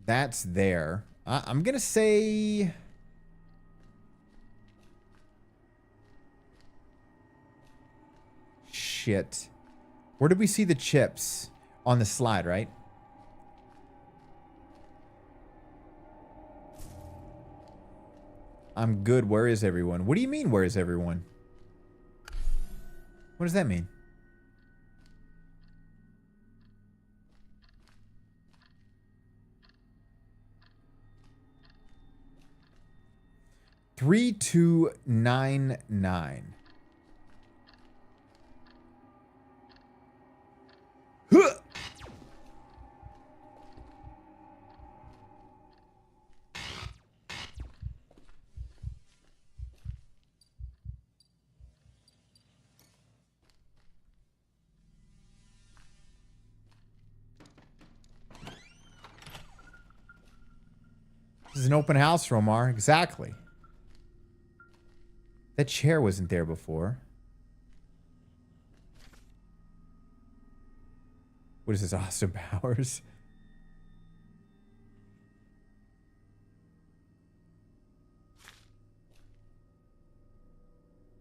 That's there. I'm going to say... shit. Where did we see the chips? On the slide, right? I'm good. Where is everyone? What do you mean, where is everyone? What does that mean? Three, 2, 9, 9. Huh! This is an open house, Romar. Exactly. That chair wasn't there before. What is this, Austin Powers?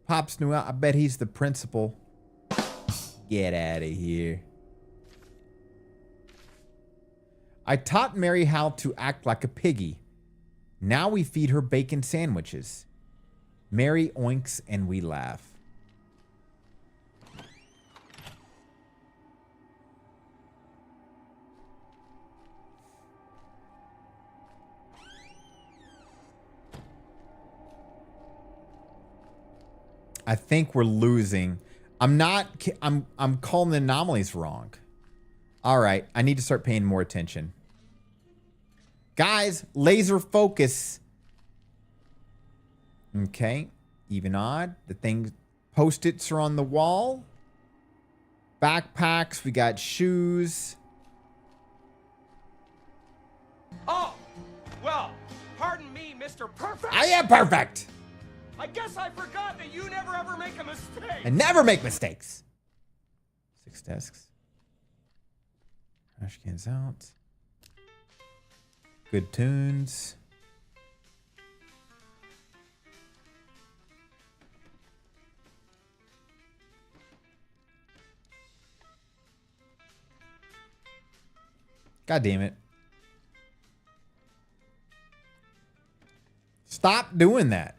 Pops knew out. I bet he's the principal. Get out of here. I taught Mary how to act like a piggy. Now we feed her bacon sandwiches. Mary oinks and we laugh. I think we're losing. I'm calling the anomalies wrong. All right, I need to start paying more attention. Guys, laser focus. Okay, even odd. The thing, post-its are on the wall. Backpacks, we got shoes. Oh, well, pardon me, Mr. Perfect. I am perfect. I guess I forgot that you never ever make a mistake. I never make mistakes. 6 desks. Trash cans out. Good tunes. God damn it. Stop doing that.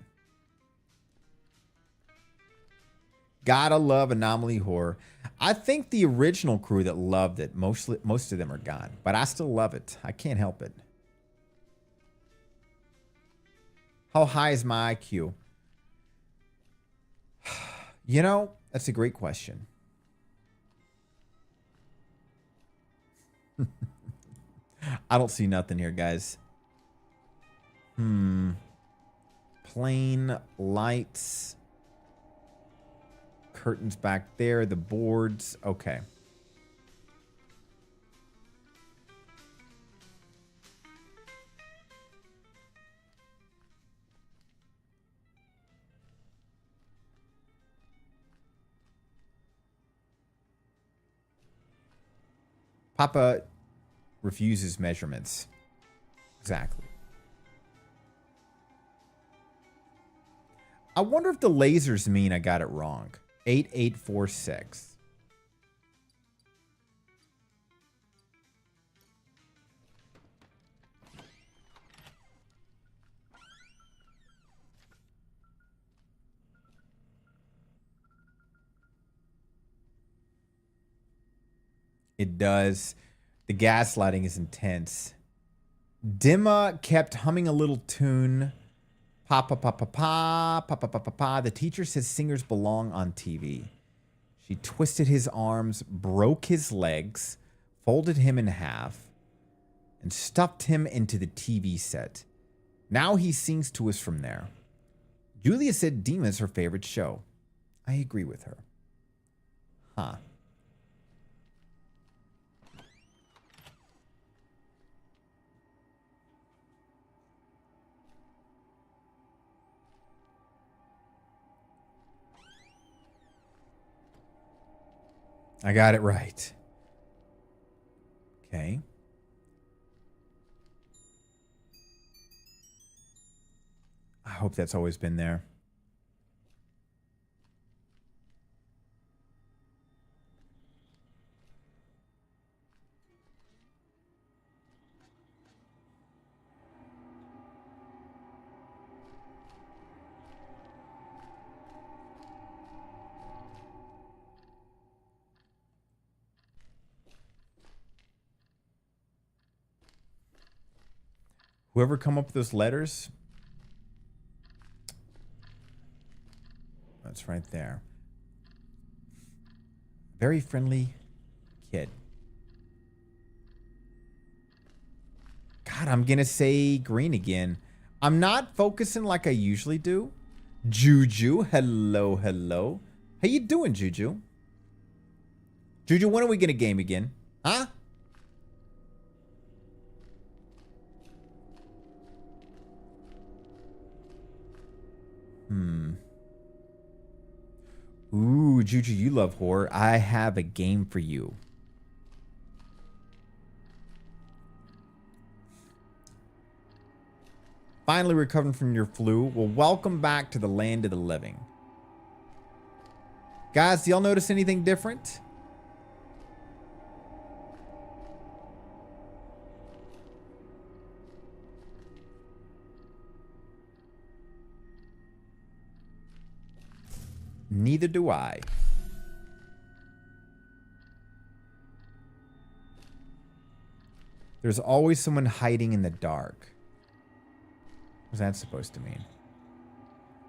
Gotta love Anomaly Horror. I think the original crew that loved it, most of them are gone. But I still love it. I can't help it. How high is my IQ? You know, that's a great question. I don't see nothing here, guys. Plain lights. Curtains back there. The boards. Okay. Papa refuses measurements. Exactly. I wonder if the lasers mean I got it wrong. 8846. It does. The gaslighting is intense. Dimma kept humming a little tune. Pa pa pa pa pa pa pa pa pa pa. The teacher says singers belong on TV. She twisted his arms, broke his legs, folded him in half, and stuffed him into the TV set. Now he sings to us from there. Julia said Dima's her favorite show. I agree with her. Huh. I got it right. Okay. I hope that's always been there. Whoever come up with those letters. That's right there. Very friendly kid. God, I'm going to say green again. I'm not focusing like I usually do. Juju, hello, hello. How you doing, Juju? Juju, when are we going to game again? Huh? Ooh, Juju, you love horror. I have a game for you. Finally recovering from your flu. Well, welcome back to the land of the living. Guys, do y'all notice anything different? Neither do I. There's always someone hiding in the dark. What's that supposed to mean?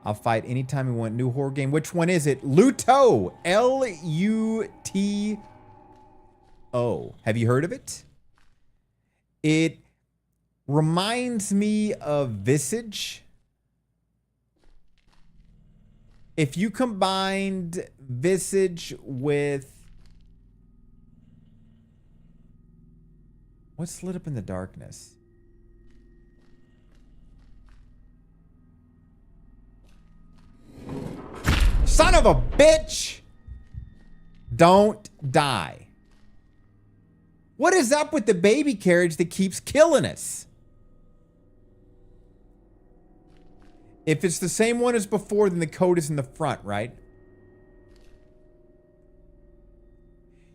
I'll fight anytime you want. New horror game. Which one is it? Luto. L-U-T-O. Have you heard of it? It reminds me of Visage. If you combined Visage with... What's lit up in the darkness? Son of a bitch! Don't die. What is up with the baby carriage that keeps killing us? If it's the same one as before, then the code is in the front, right?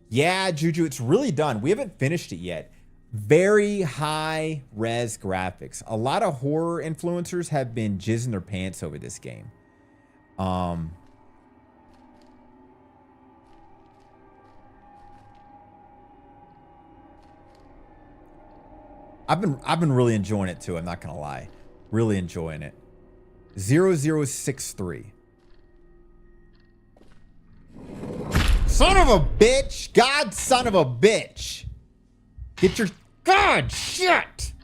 Yeah, Juju, it's really done. We haven't finished it yet. Very high res graphics. A lot of horror influencers have been jizzing their pants over this game. I've been really enjoying it too. I'm not gonna lie, really enjoying it. 0063. Son of a bitch! God, son of a bitch! Get your God shit!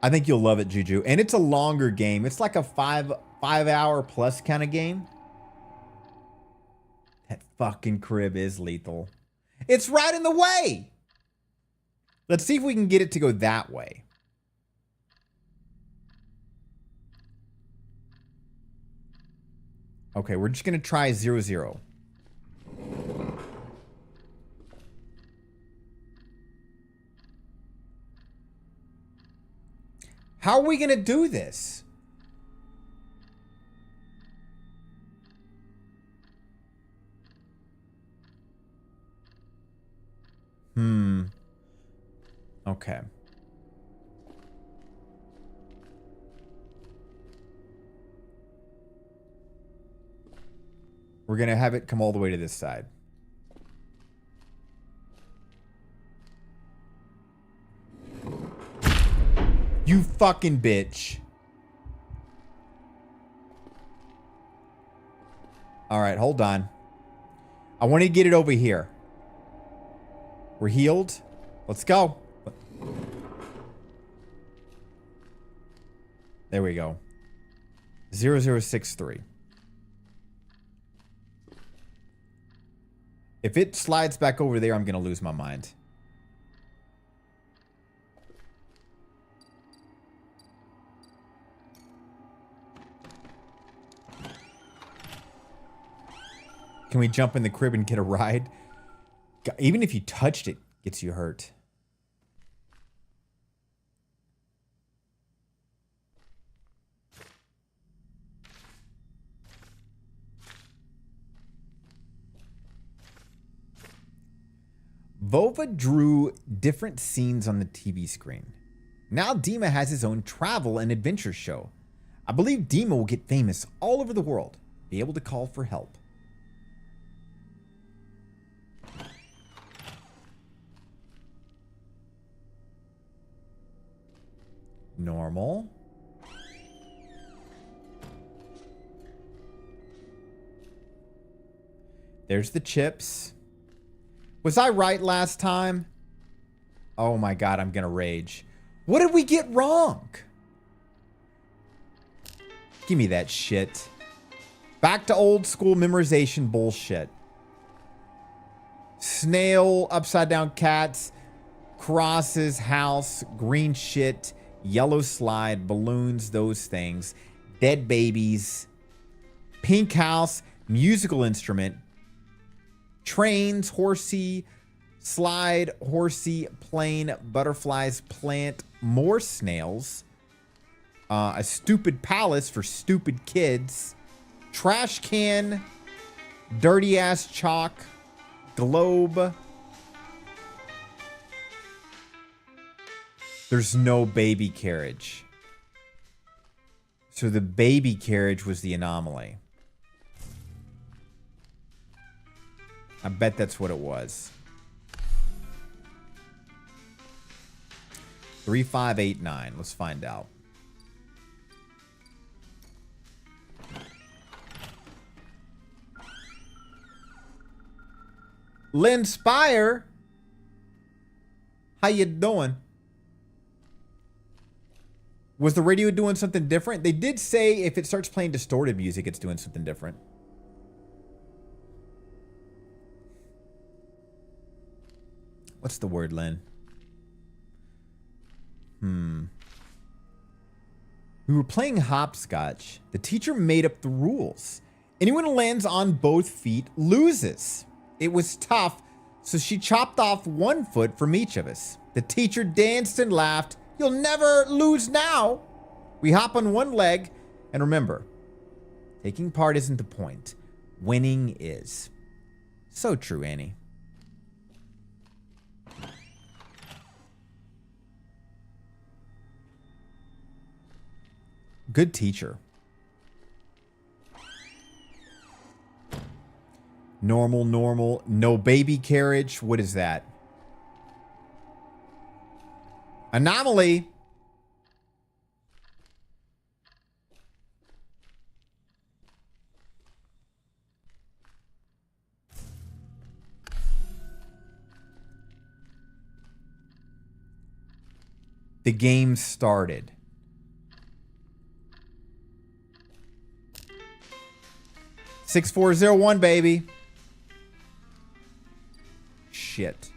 I think you'll love it, Juju, and it's a longer game. It's like a five hour plus kind of game. That fucking crib is lethal. It's right in the way. Let's see if we can get it to go that way. Okay, we're just going to try 00. How are we going to do this? Okay. We're going to have it come all the way to this side. You fucking bitch. All right, hold on. I want to get it over here. We're healed. Let's go. There we go. 0063. If it slides back over there, I'm going to lose my mind. Can we jump in the crib and get a ride? Even if you touched it, gets you hurt. Vova drew different scenes on the TV screen. Now Dima has his own travel and adventure show. I believe Dima will get famous all over the world, be able to call for help. Normal. There's the chips. Was I right last time? Oh my god, I'm gonna rage. What did we get wrong? Give me that shit. Back to old school memorization bullshit. Snail, upside down cats, crosses, house, green shit, yellow slide, balloons, those things, dead babies, pink house, musical instrument, trains, horsey, slide, horsey, plane, butterflies, plant, more snails, a stupid palace for stupid kids, trash can, dirty ass chalk, globe. There's no baby carriage. So the baby carriage was the anomaly. I bet that's what it was. 3589. Let's find out. Lynn Spire. How you doing? Was the radio doing something different? They did say if it starts playing distorted music, it's doing something different. What's the word, Lynn? We were playing hopscotch. The teacher made up the rules. Anyone who lands on both feet loses. It was tough, so she chopped off one foot from each of us. The teacher danced and laughed. You'll never lose now. We hop on one leg, and remember, taking part isn't the point. Winning is. So true, Annie. Good teacher. Normal, normal. No baby carriage. What is that? Anomaly. The game started. $6401, baby. Shit.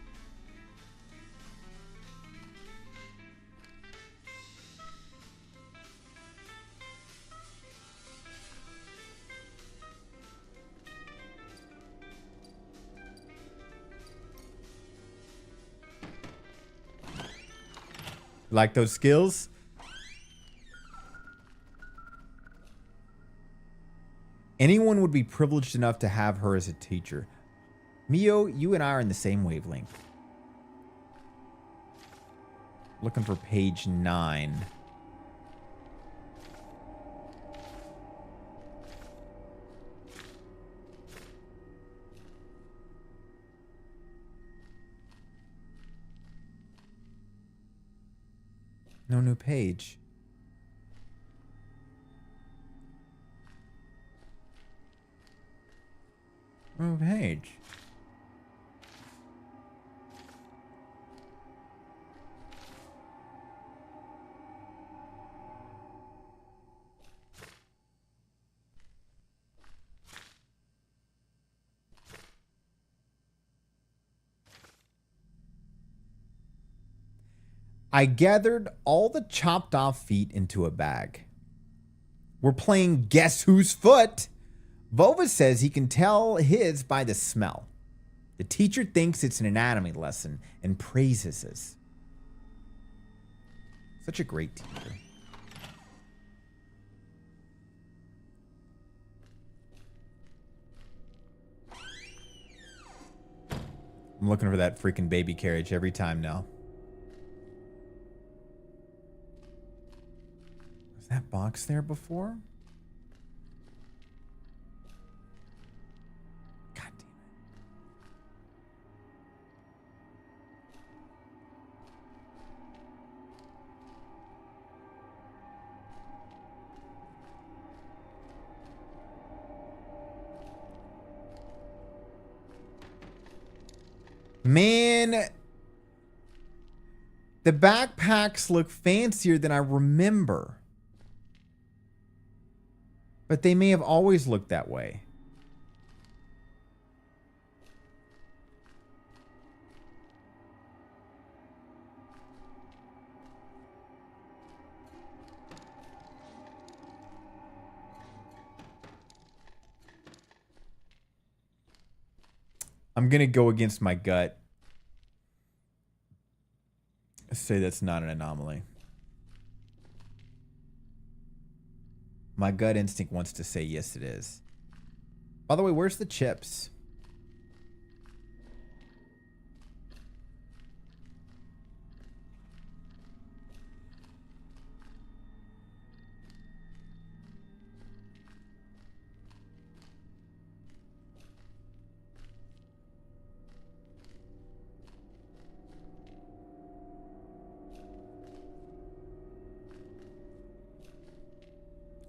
Like those skills? Anyone would be privileged enough to have her as a teacher. Mio, you and I are in the same wavelength. Looking for page 9. No new page. No page. I gathered all the chopped off feet into a bag. We're playing Guess Whose Foot? Vova says he can tell his by the smell. The teacher thinks it's an anatomy lesson and praises us. Such a great teacher. I'm looking for that freaking baby carriage every time now. Was that box there before? God damn it. Man, the backpacks look fancier than I remember. But they may have always looked that way. I'm going to go against my gut. Say that's not an anomaly. My gut instinct wants to say yes, it is. By the way, where's the chips?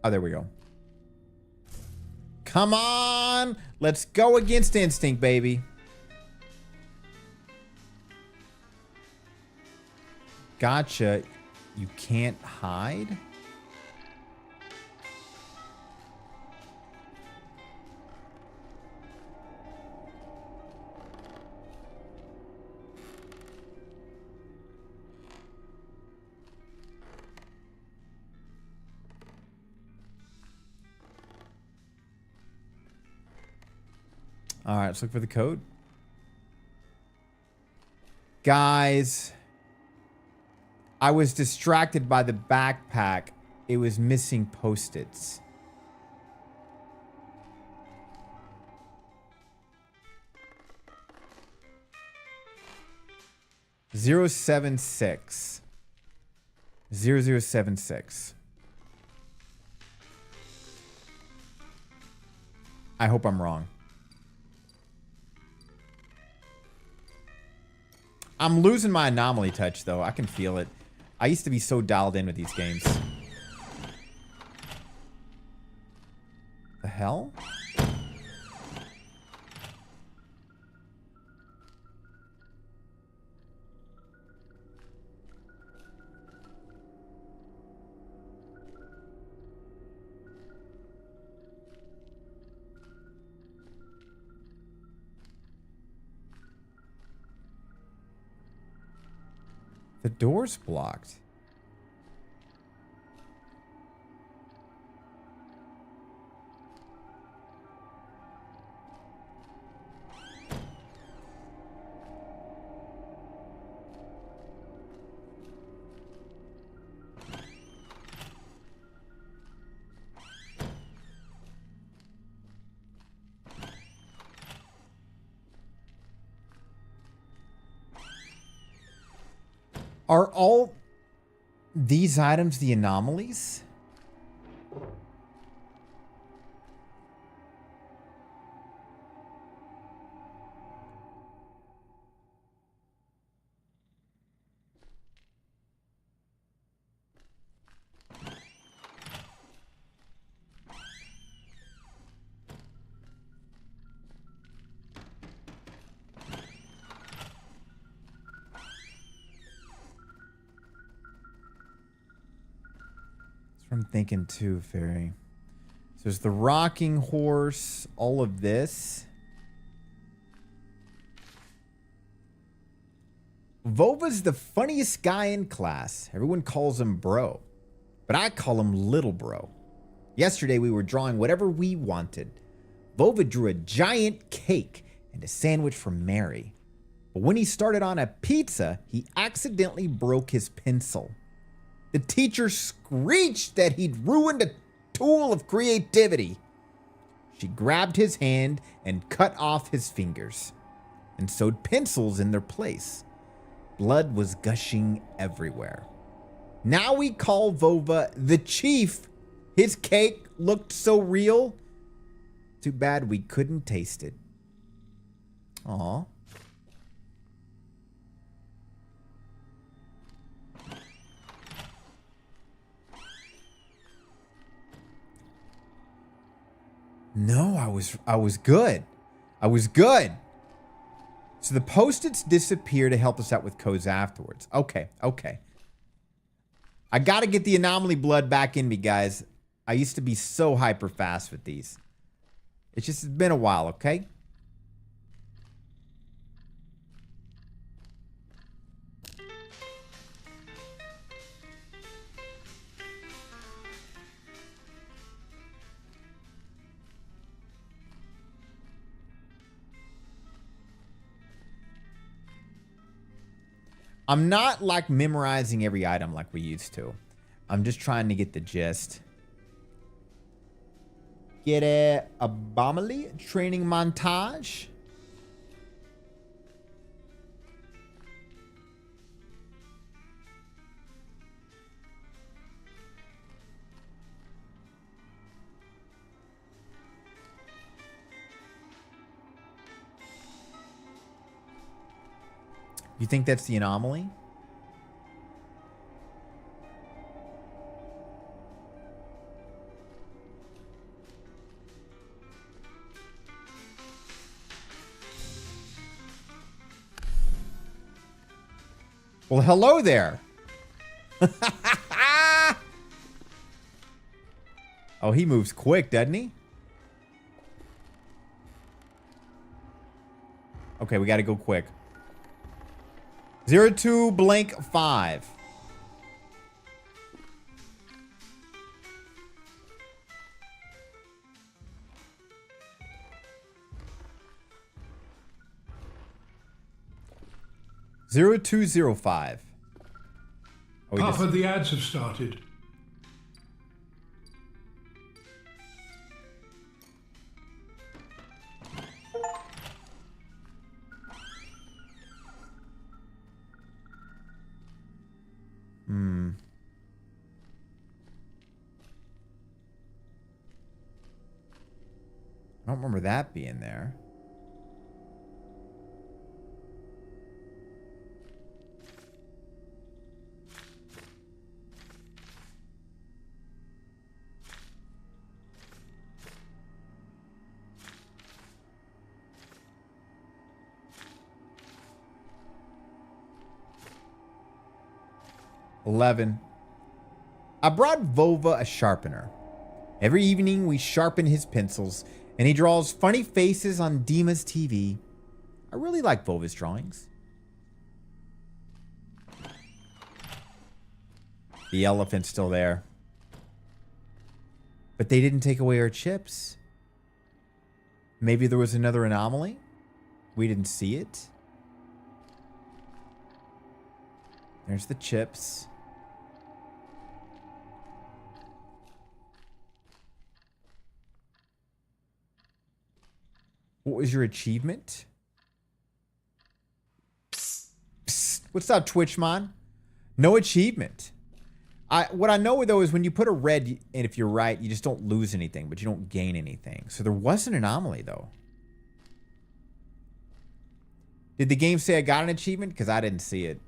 Oh, there we go. Come on. Let's go against instinct, baby. Gotcha. You can't hide? All right, let's look for the code. Guys, I was distracted by the backpack. It was missing Post-its. Zero 076. 0076. I hope I'm wrong. I'm losing my anomaly touch, though. I can feel it. I used to be so dialed in with these games. The hell? The door's blocked. Are all these items the anomalies? I'm thinking too, Fairy. So there's the rocking horse, all of this. Vova's the funniest guy in class. Everyone calls him bro, but I call him little bro. Yesterday we were drawing whatever we wanted. Vova drew a giant cake and a sandwich for Mary. But when he started on a pizza, he accidentally broke his pencil. The teacher screeched that he'd ruined a tool of creativity. She grabbed his hand and cut off his fingers and sewed pencils in their place. Blood was gushing everywhere. Now we call Vova the Chief. His cake looked so real. Too bad we couldn't taste it. Aw. No, I was good. I was good. So the post-its disappear to help us out with codes afterwards. Okay, okay. I got to get the anomaly blood back in me, guys. I used to be so hyper fast with these. It's just been a while, okay? I'm not like memorizing every item like we used to. I'm just trying to get the gist. Get a anomaly training montage. You think that's the anomaly? Well, hello there. Oh, he moves quick, doesn't he? Okay, we got to go quick. 02 blank 5. Zero 0205. Oh, Half of the ads have started. I don't remember that being there. $11. I brought Vova a sharpener. Every evening we sharpen his pencils, and he draws funny faces on Dima's TV. I really like Vova's drawings. The elephant's still there. But they didn't take away our chips. Maybe there was another anomaly? We didn't see it. There's the chips. What was your achievement? Psst, psst. What's up, Twitchmon? No achievement. What I know, though, is when you put a red, and if you're right, you just don't lose anything, but you don't gain anything. So there was an anomaly, though. Did the game say I got an achievement? Because I didn't see it.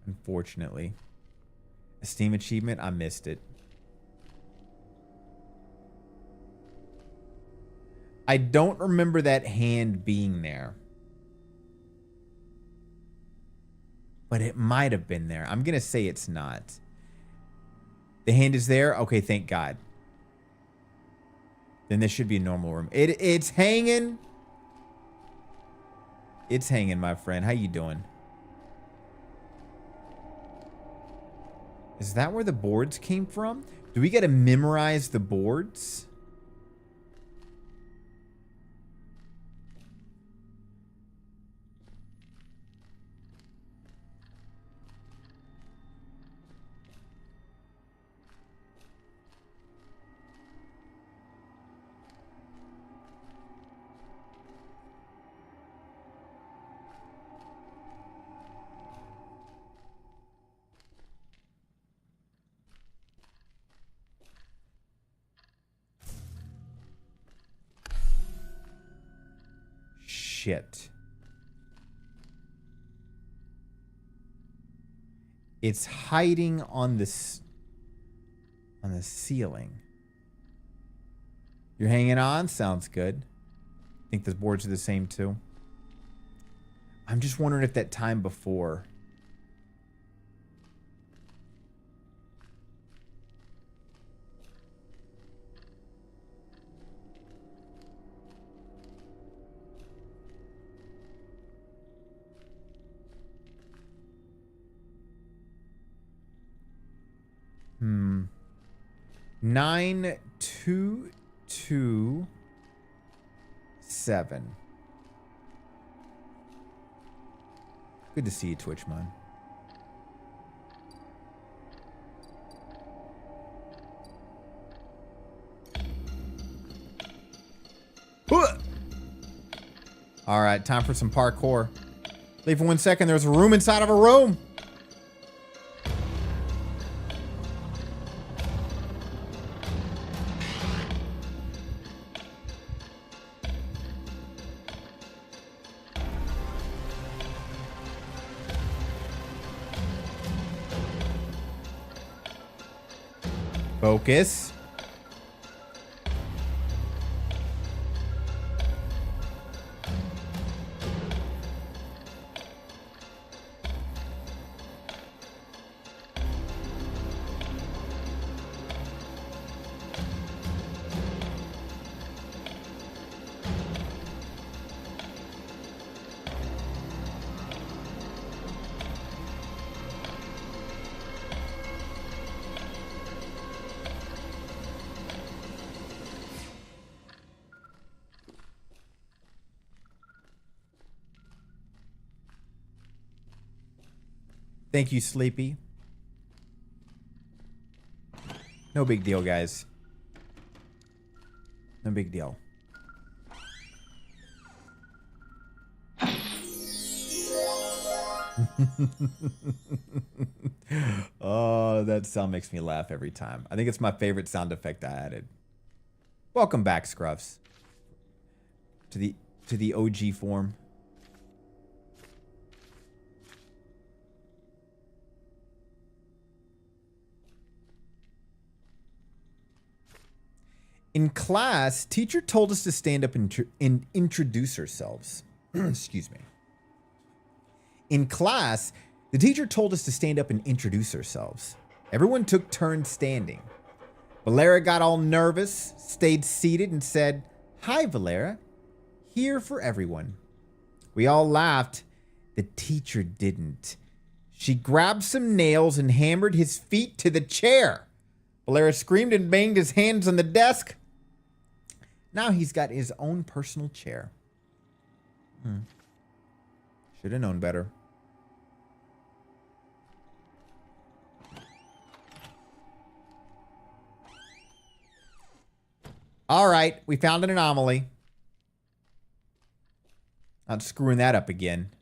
Unfortunately. A Steam achievement, I missed it. I don't remember that hand being there. But it might have been there. I'm going to say it's not. The hand is there? Okay, thank God. Then this should be a normal room. It's hanging. It's hanging, my friend. How you doing? Is that where the boards came from? Do we got to memorize the boards? Shit. It's hiding on this. on the ceiling. You're hanging on? Sounds good. I think the boards are the same too. I'm just wondering if that time before. Hmm. 9227. Good to see you, Twitchmon. All right, time for some parkour. Leave for 1 second. There's a room inside of a room. Focus. Thank you, Sleepy. No big deal, guys. No big deal. Oh, that sound makes me laugh every time. I think it's my favorite sound effect I added. Welcome back, Scruffs. To the OG form. In class, teacher told us to stand up and introduce ourselves. Excuse me. In class, the teacher told us to stand up and introduce ourselves. Everyone took turns standing. Valera got all nervous, stayed seated, and said, "Hi, Valera. Here for everyone." We all laughed. The teacher didn't. She grabbed some nails and hammered his feet to the chair. Valera screamed and banged his hands on the desk. Now he's got his own personal chair. Should have known better. All right, we found an anomaly. Not screwing that up again.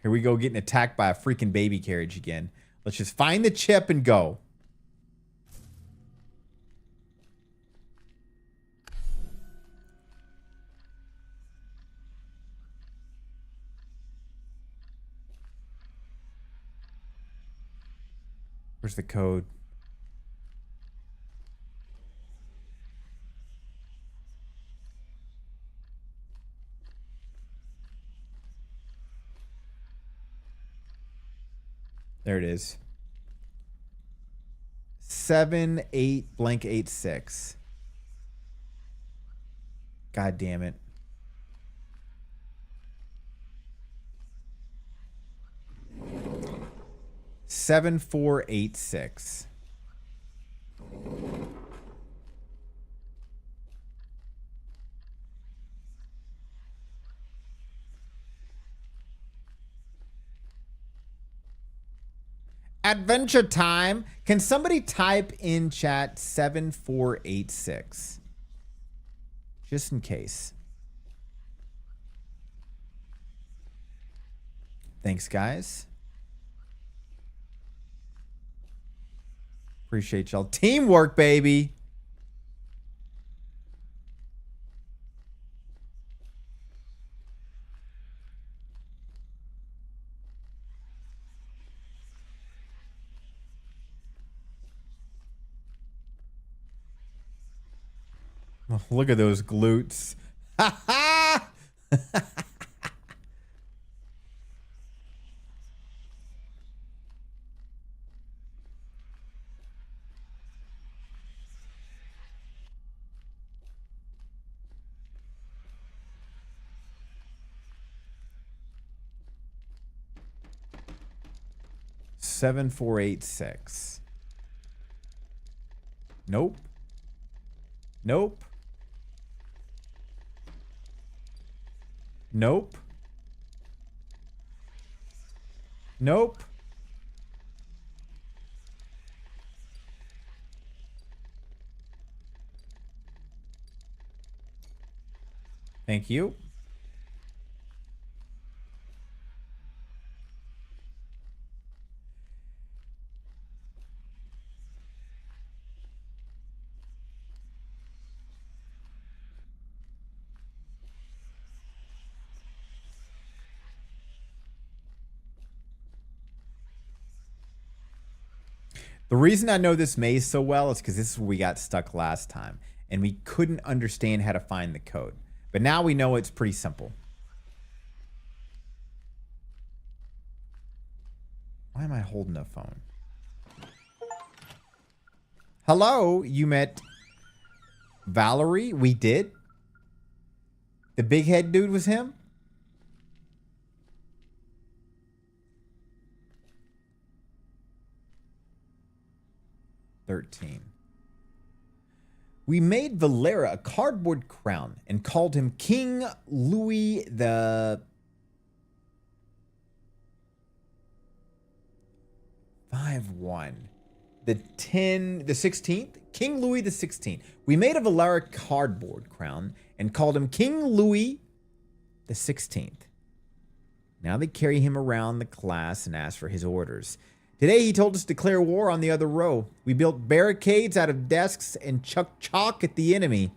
Here we go, getting attacked by a freaking baby carriage again. Let's just find the chip and go. Where's the code? There it is. 78-86. God damn it. Seven, 4, 8, 6. Adventure time. Can somebody type in chat 7486? Just in case. Thanks, guys. Appreciate y'all. Teamwork, baby. Look at those glutes. Ha ha! 7486. Nope. Nope. Nope. Nope. Thank you. The reason I know this maze so well is because this is where we got stuck last time, and we couldn't understand how to find the code. But now we know it's pretty simple. Why am I holding a phone? Hello, you met Valerie? We did? The big head dude was him? We made Valera a cardboard crown and called him King Louis the 5-1. The 16th? King Louis the 16th. We made a Valera cardboard crown and called him King Louis the 16th. Now they carry him around the class and ask for his orders. Today he told us to declare war on the other row. We built barricades out of desks and chucked chalk at the enemy.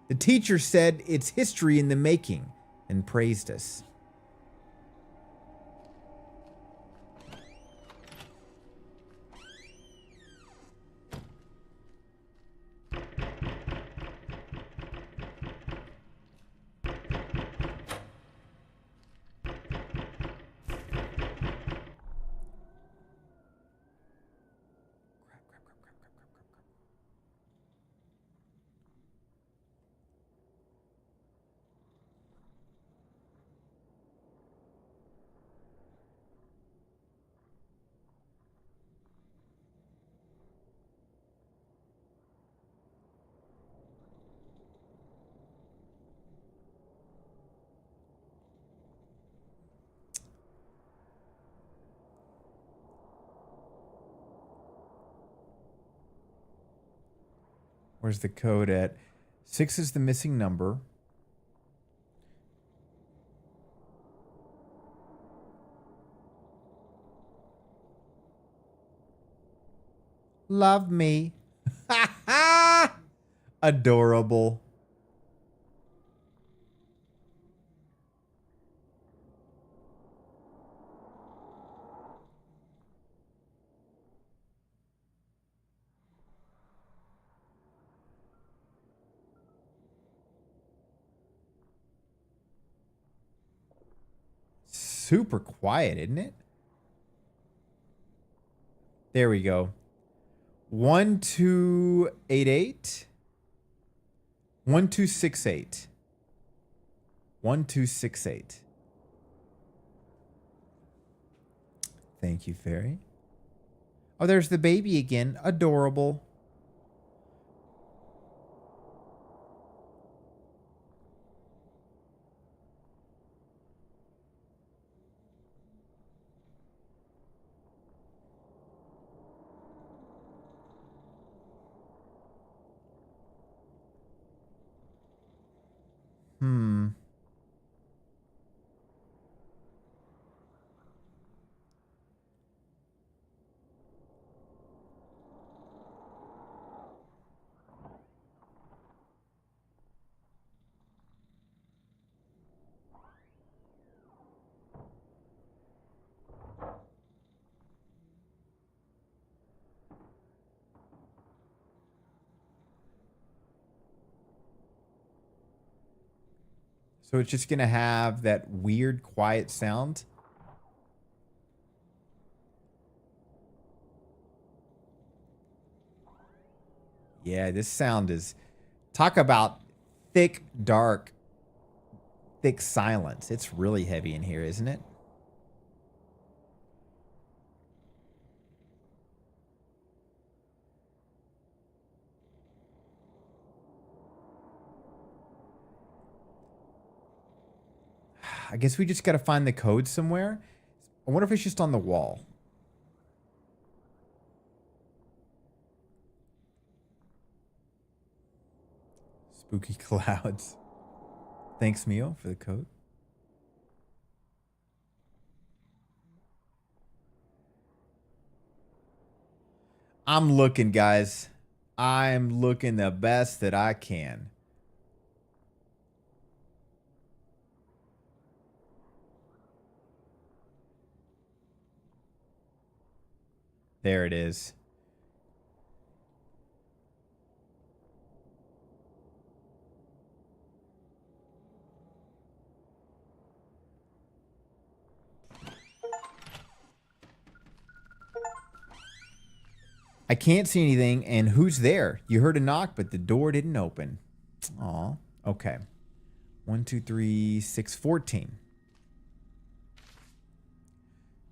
The teacher said it's history in the making and praised us. Where's the code at? 6 is the missing number. Love me. Adorable. Super quiet, isn't it? There we go. 1288. 1268. 1268. Thank you, Fairy. Oh, there's the baby again. Adorable. Hmm. So it's just going to have that weird quiet sound. Yeah, this sound is... Talk about thick, dark, thick silence. It's really heavy in here, isn't it? I guess we just got to find the code somewhere. I wonder if it's just on the wall. Spooky clouds. Thanks, Mio, for the code. I'm looking, guys. I'm looking the best that I can. There it is. I can't see anything, and who's there? You heard a knock, but the door didn't open. Aw, okay. 1, 2, 3, 6, 14.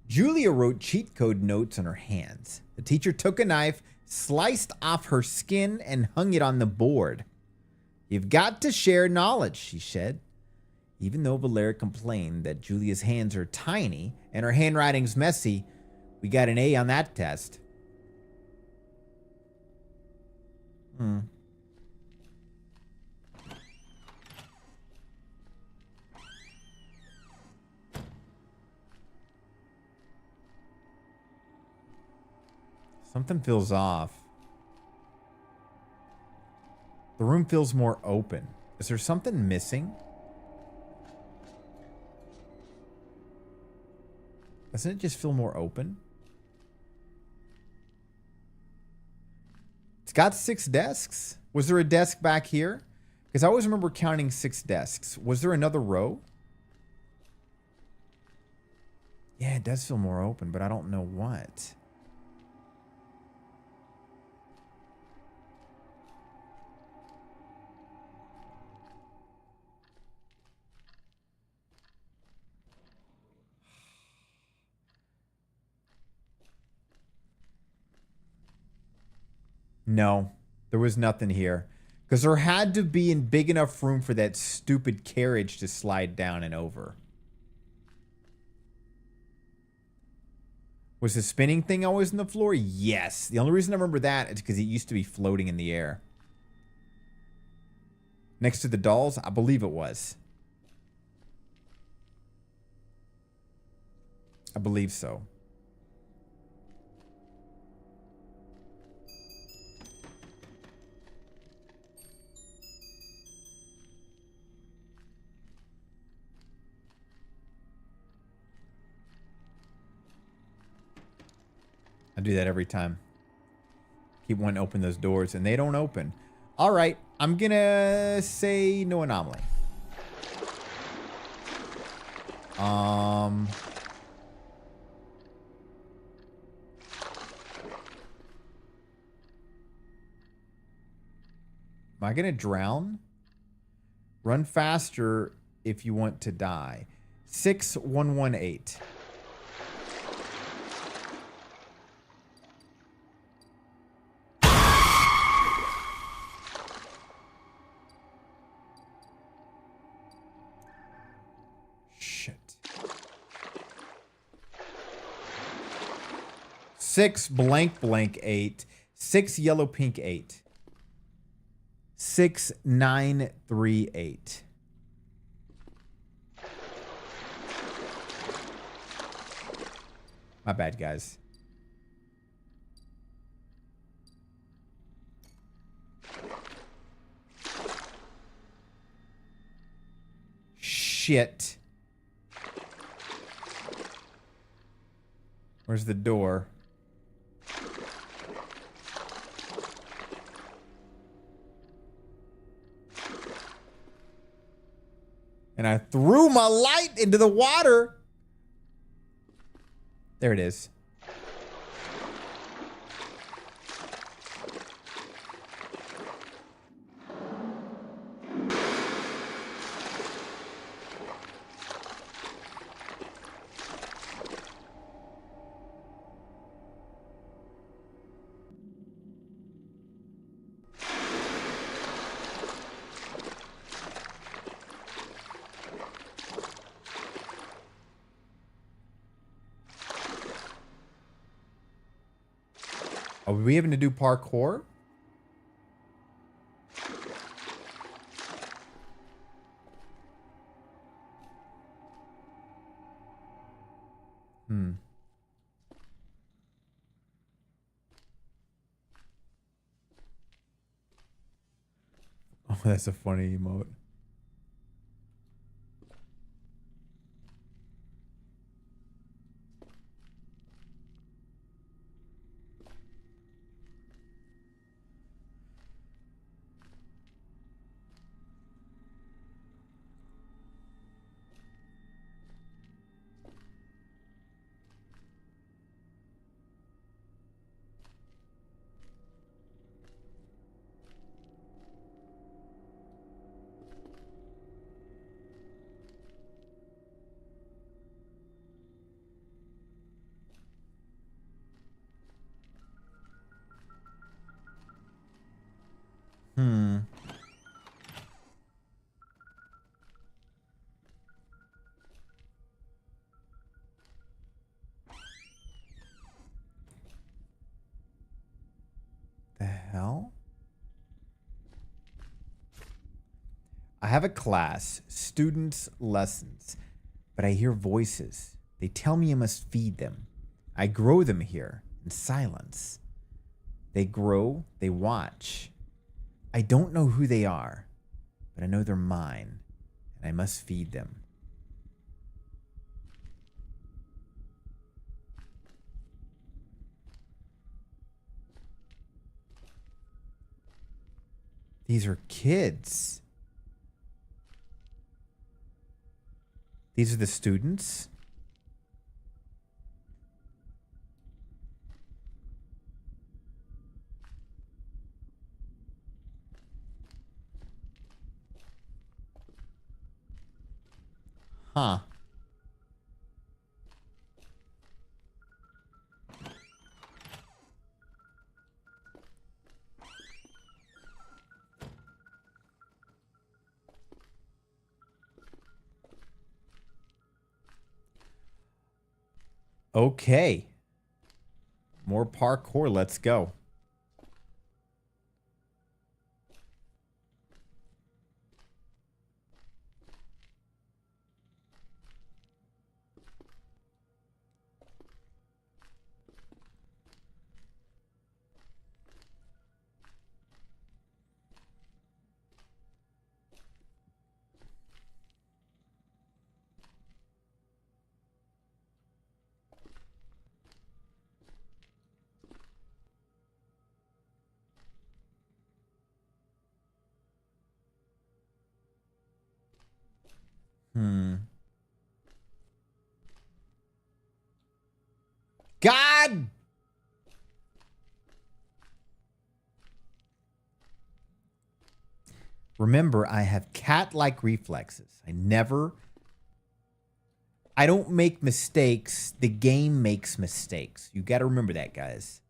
Julia wrote cheat code notes on her hands. The teacher took a knife, sliced off her skin, and hung it on the board. You've got to share knowledge, she said. Even though Valera complained that Julia's hands are tiny and her handwriting's messy, we got an A on that test. Something feels off. The room feels more open. Is there something missing? Doesn't it just feel more open? It's got 6 desks. Was there a desk back here? Because I always remember counting 6 desks. Was there another row? Yeah, it does feel more open, but I don't know what. No, there was nothing here. Because there had to be a big enough room for that stupid carriage to slide down and over. Was the spinning thing always on the floor? Yes. The only reason I remember that is because it used to be floating in the air. Next to the dolls? I believe it was. I believe so. I do that every time. Keep wanting to open those doors, and they don't open. All right, I'm gonna say no anomaly. Am I gonna drown? Run faster if you want to die. 6118. Shit. 6 blank blank 8. 6 yellow pink 8. 6938. My bad, guys. Shit. Where's the door? And I threw my light into the water. There it is. Are we having to do parkour? Oh, that's a funny emote. The hell? I have a class, students' lessons, but I hear voices. They tell me I must feed them. I grow them here in silence. They grow, they watch. I don't know who they are, but I know they're mine, and I must feed them. These are kids. These are the students. Huh. Okay. More parkour. Let's go. God! Remember, I have cat-like reflexes. I don't make mistakes. The game makes mistakes. You got to remember that, guys.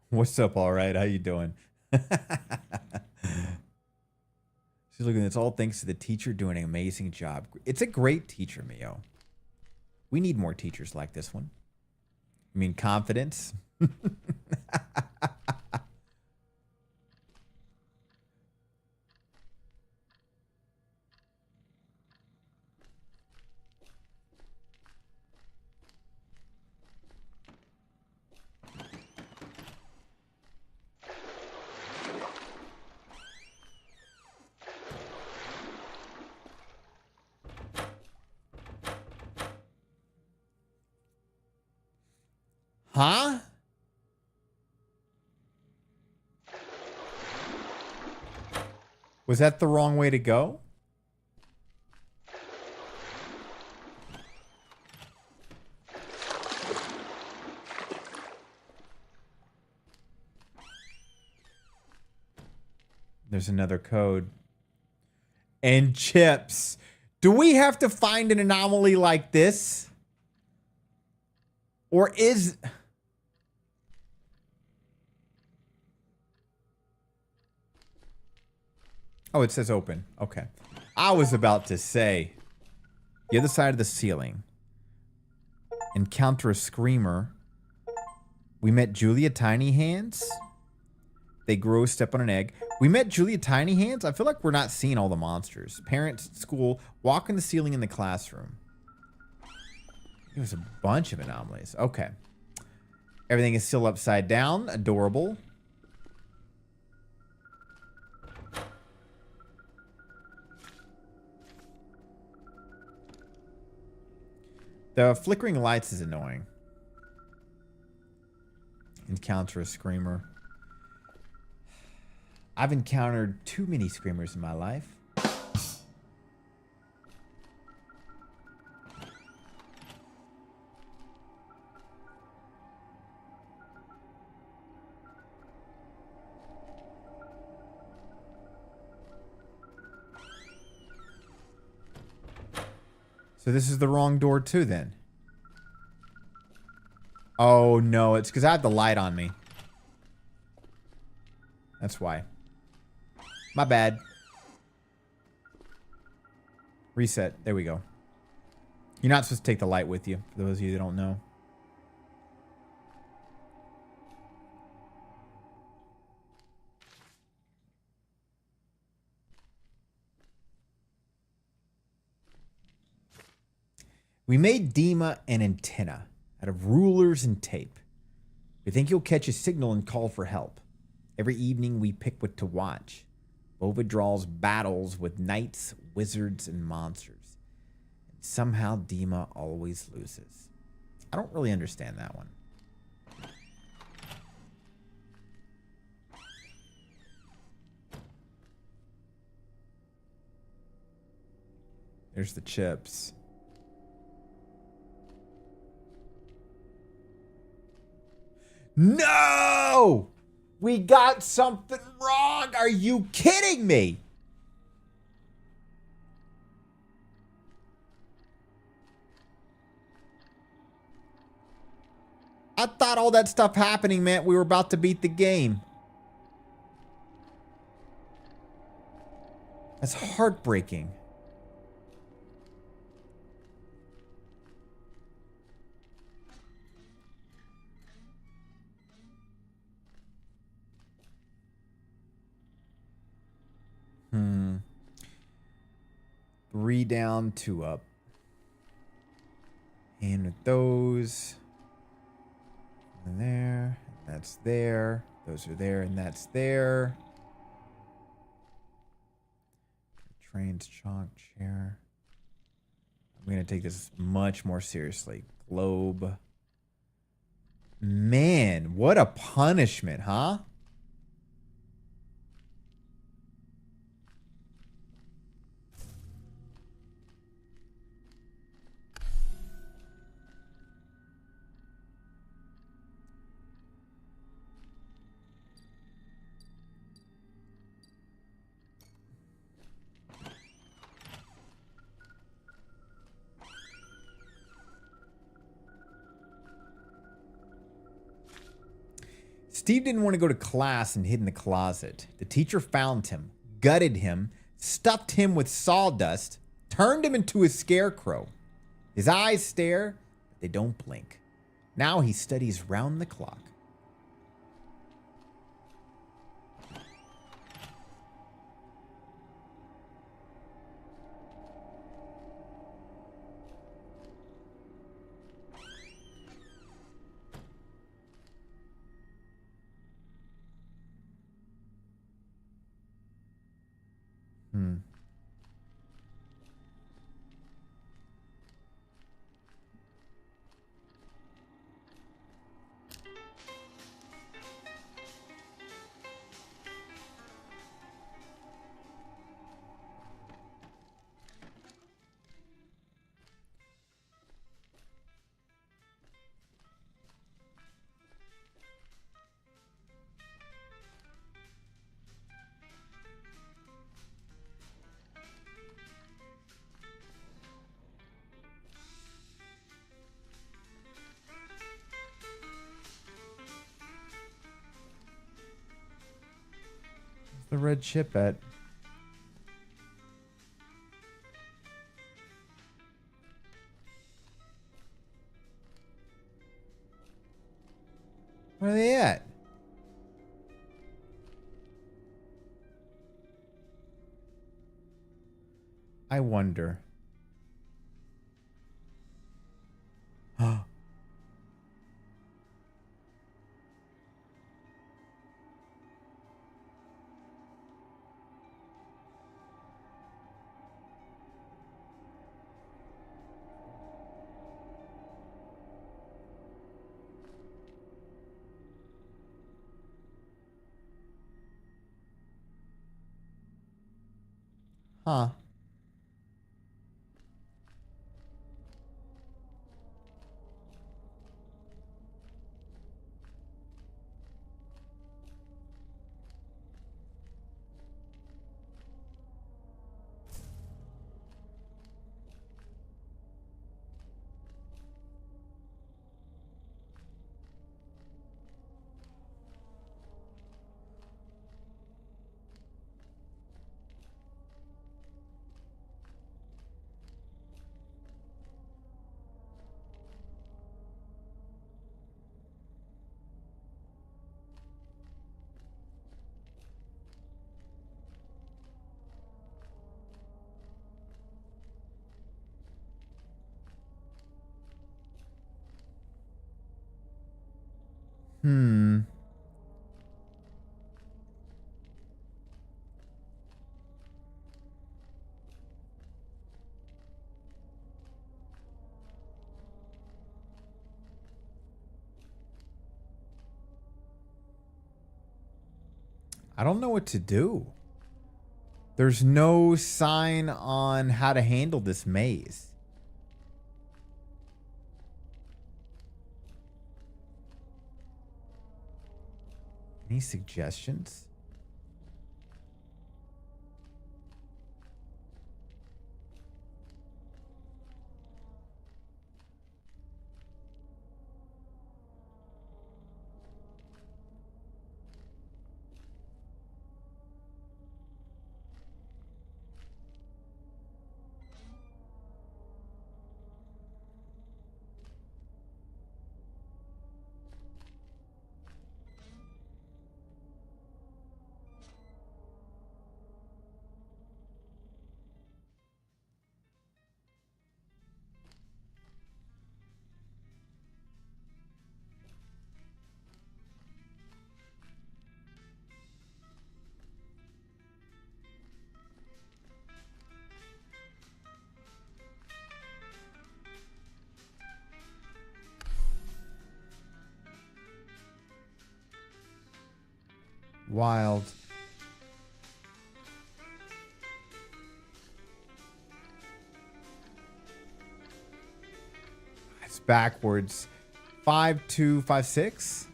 What's up, all right? How you doing? She's looking, it's all thanks to the teacher doing an amazing job. It's a great teacher, Mio. We need more teachers like this one. I mean, confidence. Huh? Was that the wrong way to go? There's another code. And chips. Do we have to find an anomaly like this? Or is... Oh, it says open. Okay. I was about to say. The other side of the ceiling. Encounter a screamer. We met Julia Tiny Hands. They grow, step on an egg. We met Julia Tiny Hands. I feel like we're not seeing all the monsters. Parents, school, walk in the ceiling in the classroom. It was a bunch of anomalies. Okay. Everything is still upside down. Adorable. The flickering lights is annoying. Encounter a screamer. I've encountered too many screamers in my life. So this is the wrong door too then. Oh no, it's because I have the light on me. That's why. My bad. Reset. There we go. You're not supposed to take the light with you, for those of you that don't know. We made Dima an antenna out of rulers and tape. We think you'll catch a signal and call for help. Every evening we pick what to watch. Bova draws battles with knights, wizards, and monsters. And somehow Dima always loses. I don't really understand that one. There's the chips. No! We got something wrong. Are you kidding me? I thought all that stuff happening meant we were about to beat the game. That's heartbreaking. Three down, two up. And with those. And there. And that's there. Those are there and that's there. Trains, chalk, chair. I'm going to take this much more seriously. Globe. Man, what a punishment, huh? Steve didn't want to go to class and hid in the closet. The teacher found him, gutted him, stuffed him with sawdust, turned him into a scarecrow. His eyes stare, but they don't blink. Now he studies round the clock. The red chip at? Where are they at? I wonder. Huh. Hmm. I don't know what to do. There's no sign on how to handle this maze. Any suggestions? Wild. It's backwards. 5256.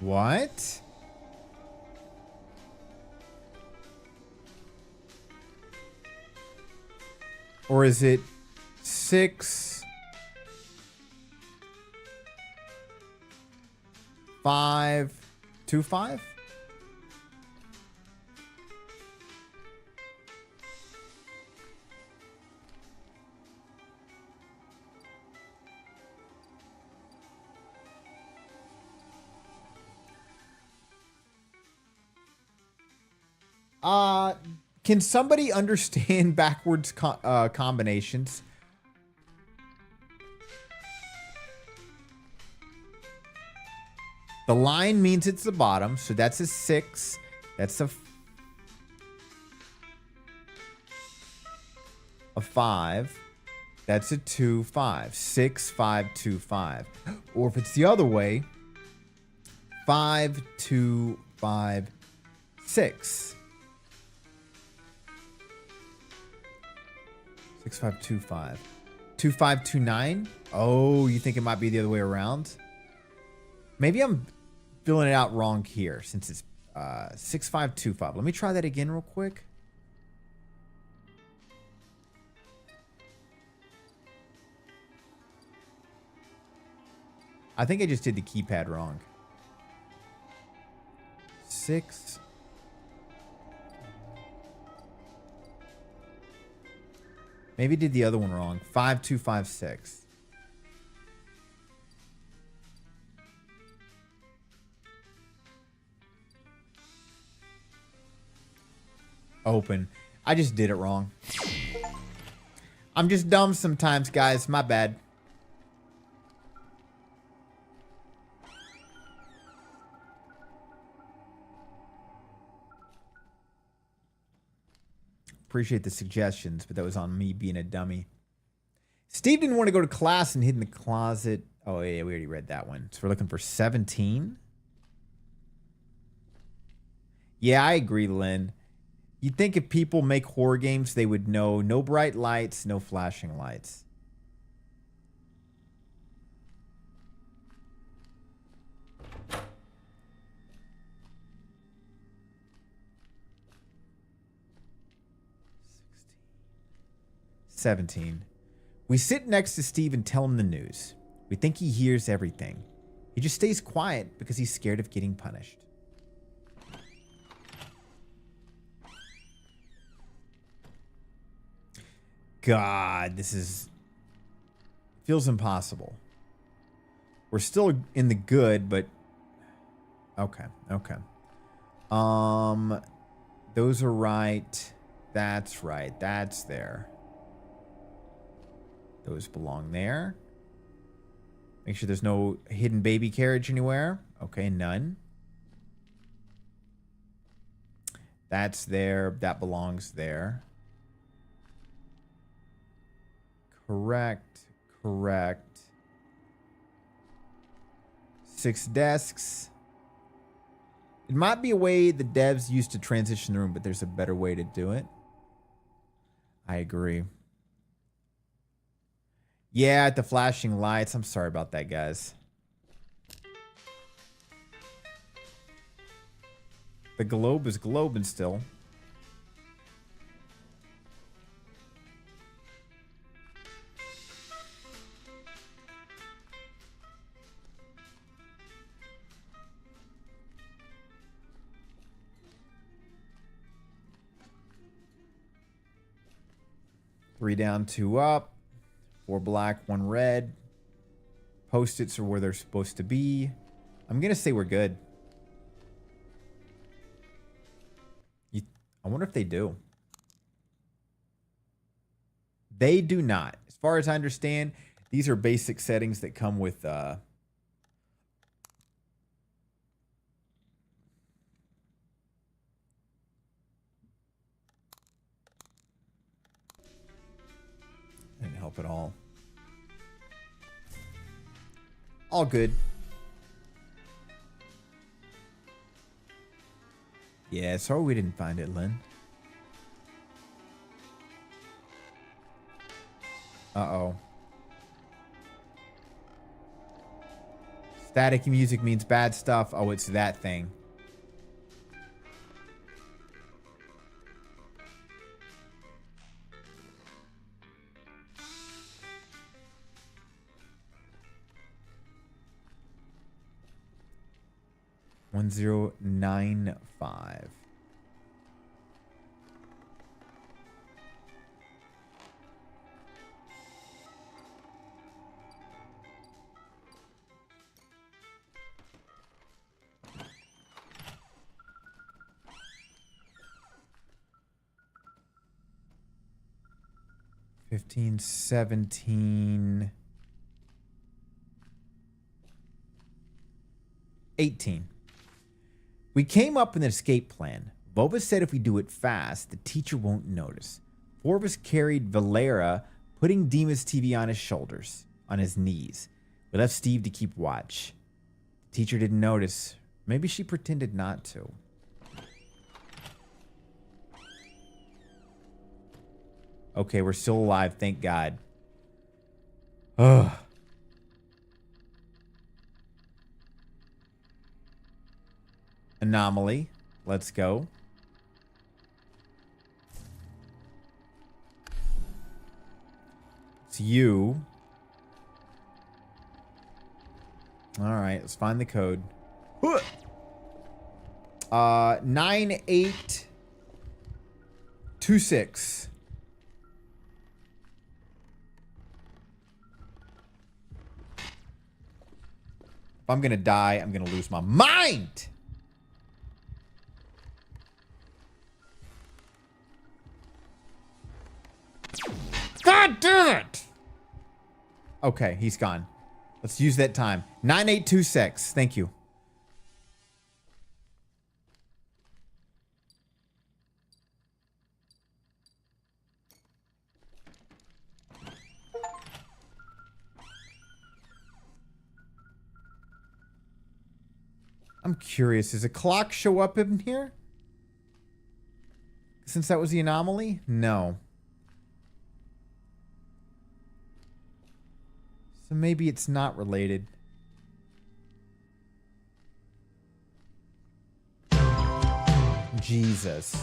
What? Or is it 6, 5, 2, 5? Can somebody understand backwards combinations? The line means it's the bottom, so that's a 6. That's a 5. That's a 2, 5. 6, 5, 2, 5. Or if it's the other way, 5, 2, 5, 6. 6, 5, 2, 5. 2, 5, 2, 9. Oh, you think it might be the other way around? Maybe I'm filling it out wrong here since it's 6525. Let me try that again real quick. I think I just did the keypad wrong. 6. Maybe did the other one wrong. 5256. Open. I just did it wrong. I'm just dumb sometimes, guys. My bad. Appreciate the suggestions, but that was on me being a dummy. Steve didn't want to go to class and hid in the closet. Oh, yeah, we already read that one. So we're looking for 17. Yeah, I agree, Lynn. You'd think if people make horror games, they would know no bright lights, no flashing lights. $17. We sit next to Steve and tell him the news. We think he hears everything. He just stays quiet because he's scared of getting punished. God, this feels impossible. We're still in the good, but okay. Those are right. That's right. That's there. Those belong there. Make sure there's no hidden baby carriage anywhere. Okay, none. That's there. That belongs there. Correct. 6 desks. It might be a way the devs used to transition the room, but there's a better way to do it. I agree. Yeah, at the flashing lights. I'm sorry about that, guys. The globe is globing still. Three down, 2 up. 4 black, 1 red. Post-its are where they're supposed to be. I'm going to say we're good. I wonder if they do. They do not. As far as I understand, these are basic settings that come with... Didn't help at all. All good. Yeah, sorry we didn't find it, Lynn. Uh-oh. Static music means bad stuff. Oh, it's that thing. $1095. $15, $17, $18. We came up with an escape plan. Vova said if we do it fast, the teacher won't notice. 4 of us carried Valera, putting Dima's TV on his shoulders, on his knees. We left Steve to keep watch. The teacher didn't notice. Maybe she pretended not to. Okay, we're still alive, thank God. Ugh. anomaly. Let's go. It's you. All right, let's find the code. 9826. If I'm gonna die, I'm gonna lose my mind. God damn it! Okay, he's gone. Let's use that time. 9826. Thank you. I'm curious. Does a clock show up in here? Since that was the anomaly? No. So maybe it's not related. Jesus.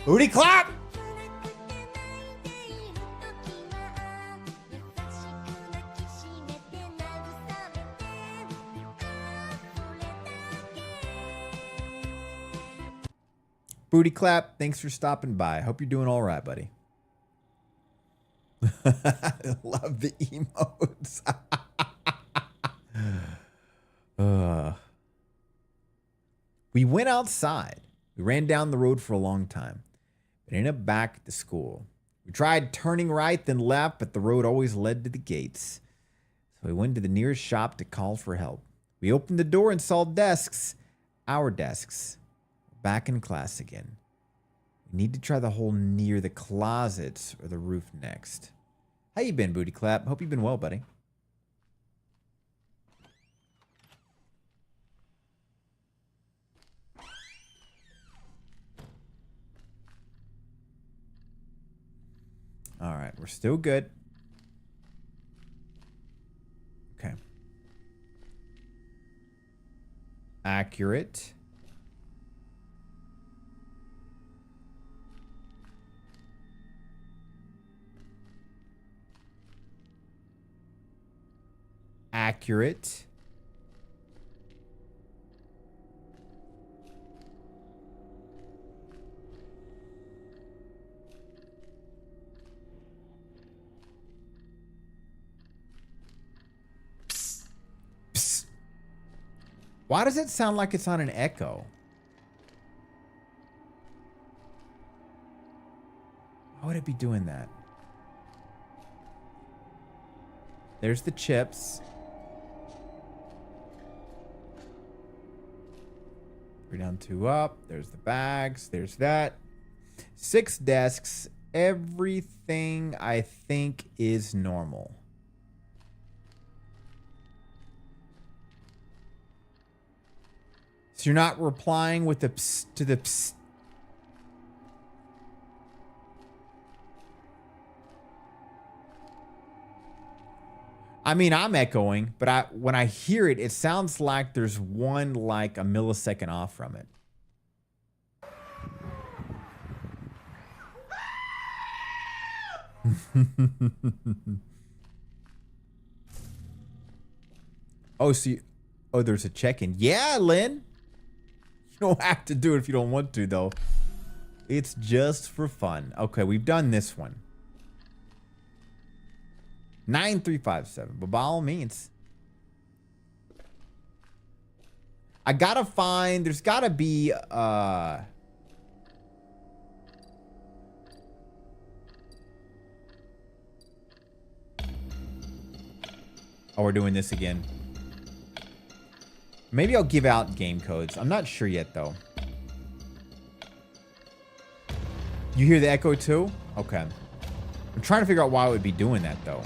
Booty clap! Booty clap, thanks for stopping by. Hope you're doing all right, buddy. I love the emotes. We went outside. We ran down the road for a long time, but ended up back at the school. We tried turning right, then left, but the road always led to the gates. So we went to the nearest shop to call for help. We opened the door and saw desks. Our desks. Back in class again. We need to try the hole near the closets or the roof next. How you been, Booty Clap? Hope you've been well, buddy. All right, we're still good. Okay. Accurate. Accurate. Psst. Psst. Why does it sound like it's on an echo? Why would it be doing that? There's the chips. 3 down, 2 up. There's the bags. There's that. 6 desks. Everything I think is normal. So you're not replying with the psst to the psst. I mean, I'm echoing, but when I hear it, it sounds like there's one like a millisecond off from it. Oh, see, oh, there's a check-in. Yeah, Lynn. You don't have to do it if you don't want to, though. It's just for fun. Okay, we've done this one. 9357, but by all means. I gotta find, there's gotta be, oh, we're doing this again. Maybe I'll give out game codes. I'm not sure yet, though. You hear the echo, too? Okay. I'm trying to figure out why I would be doing that, though.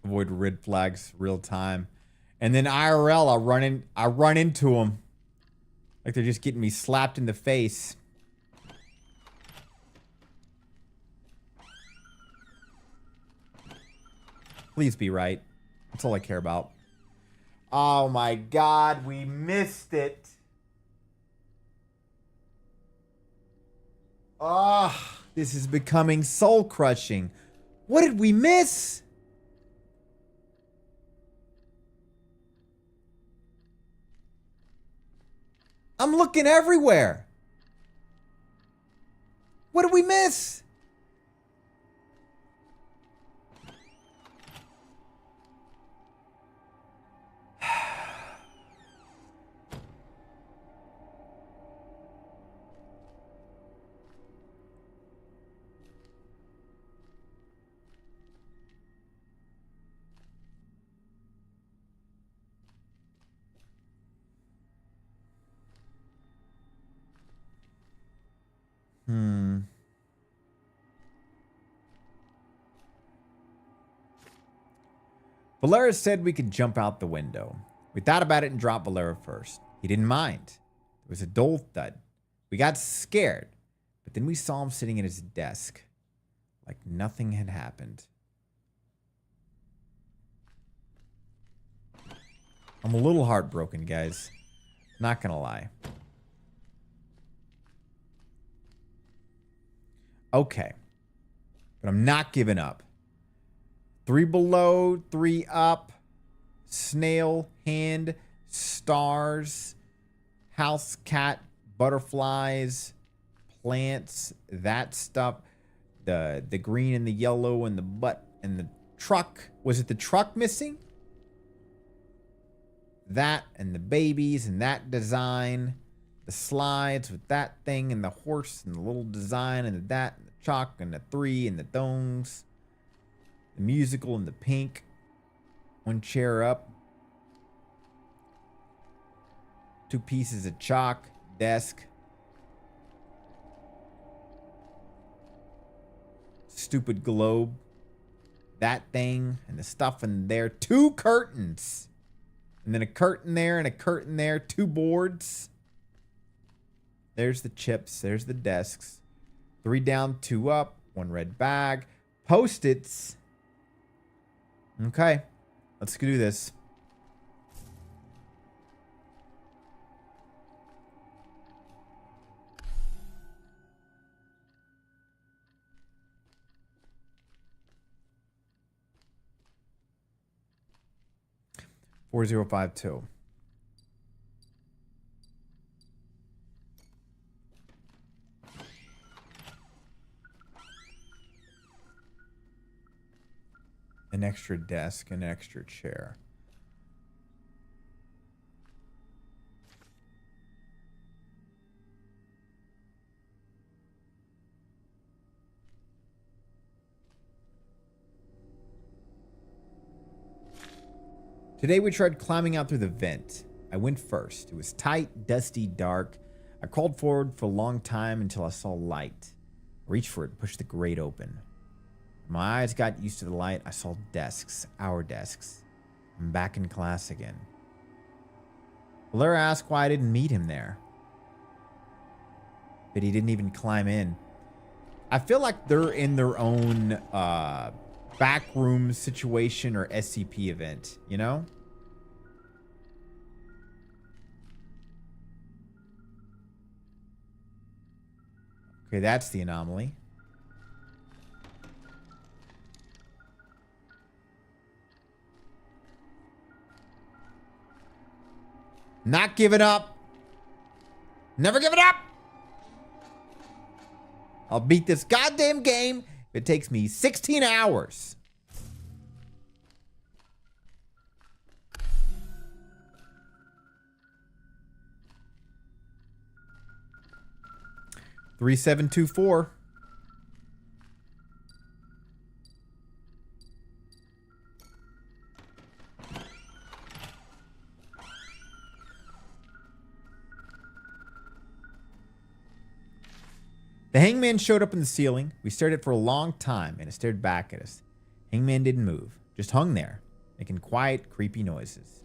Avoid red flags real time. And then IRL, I run into them. Like they're just getting me slapped in the face. Please be right. That's all I care about. Oh my God, we missed it. Ah, this is becoming soul crushing. What did we miss? I'm looking everywhere. What did we miss? Valera said we could jump out the window. We thought about it and dropped Valera first. He didn't mind. It was a dull thud. We got scared, but then we saw him sitting at his desk, like nothing had happened. I'm a little heartbroken, guys. Not gonna lie. Okay. But I'm not giving up. 3 below, 3 up, snail, hand, stars, house, cat, butterflies, plants, that stuff. The green and the yellow and the butt and the truck. Was it the truck missing? That and the babies and that design. The slides with that thing and the horse and the little design and the that and the chalk and the 3 and the domes. The musical and the pink. 1 chair up. 2 pieces of chalk. Desk. Stupid globe. That thing and the stuff in there. 2 curtains. And then a curtain there and a curtain there. 2 boards. There's the chips. There's the desks. 3 down, 2 up. 1 red bag. Post-its. Okay. Let's do this. $4052. An extra desk, an extra chair. Today we tried climbing out through the vent. I went first. It was tight, dusty, dark. I crawled forward for a long time until I saw light. I reached for it, pushed the grate open. My eyes got used to the light. I saw desks, our desks. I'm back in class again. Valera asked why I didn't meet him there. But he didn't even climb in. I feel like they're in their own Backrooms situation or SCP event, you know? Okay, that's the anomaly. Not giving up. Never give it up. I'll beat this goddamn game if it takes me 16 hours. $3724. The hangman showed up in the ceiling. We stared at it for a long time, and it stared back at us. Hangman didn't move. Just hung there, making quiet, creepy noises.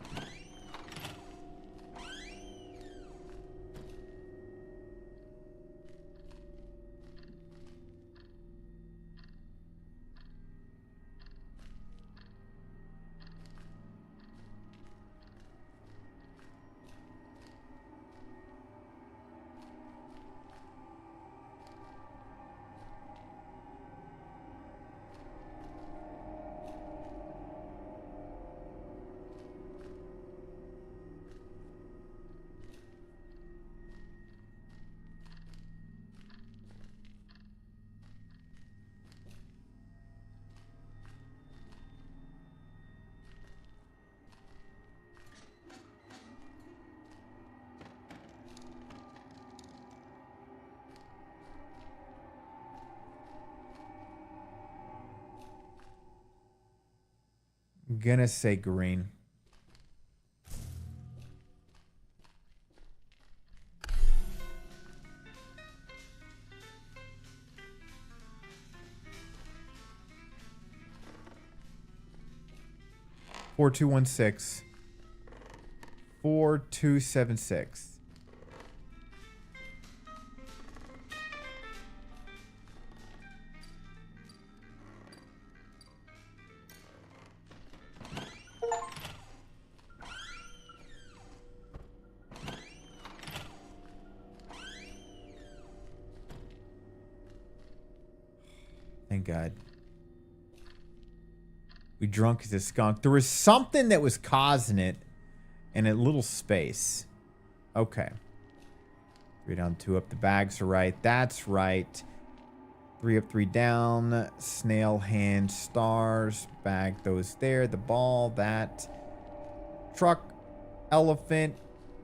I'm gonna say green. Four two one six 4276. Thank God. We drunk as a skunk. There was something that was causing it in a little space. Okay. 3 down, 2 up. The bags are right. That's right. 3 up, 3 down. Snail hand, stars. Bag those there. The ball, that. Truck, elephant,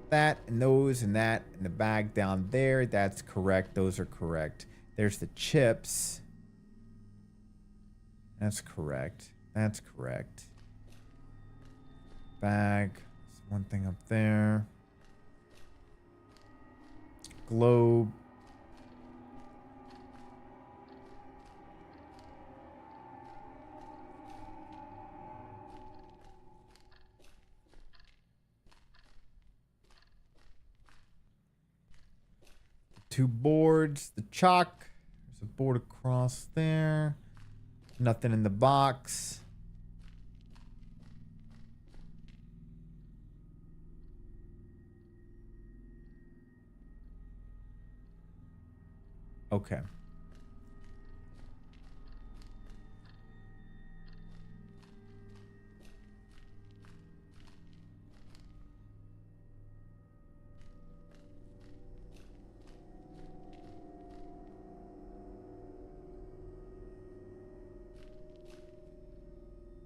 that, and those, and that. And the bag down there. That's correct. Those are correct. There's the chips. That's correct. That's correct. Bag. There's one thing up there. Globe. Two boards. The chalk. There's a board across there. Nothing in the box. Okay.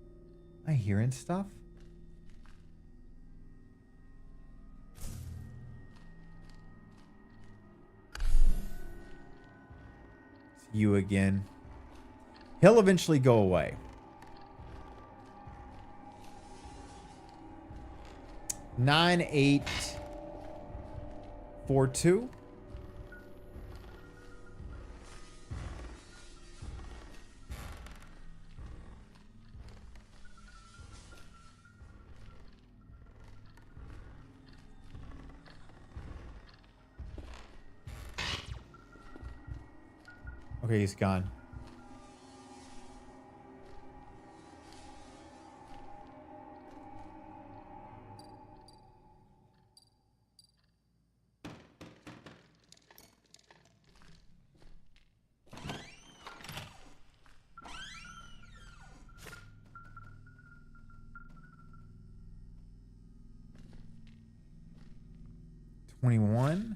Am I hearing stuff? It's you again. He'll eventually go away. 9842. Okay, he's gone. $21.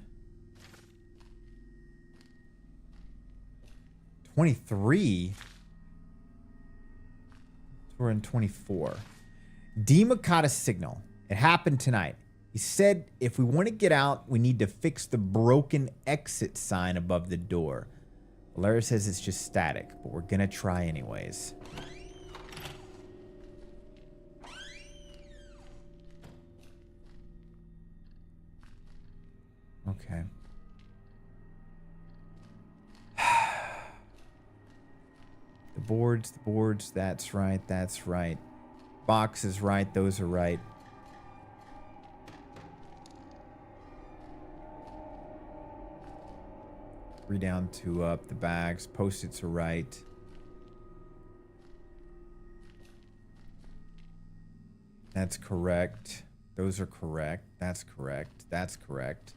23. We're in 24. Demakata signal. It happened tonight. He said if we want to get out, we need to fix the broken exit sign above the door. Valera says it's just static, but we're gonna try anyways. Okay. The boards, that's right, that's right. Box is right. Those are right. Three down, two up. The bags. Post-its are right. That's correct. Those are correct. That's correct. That's correct.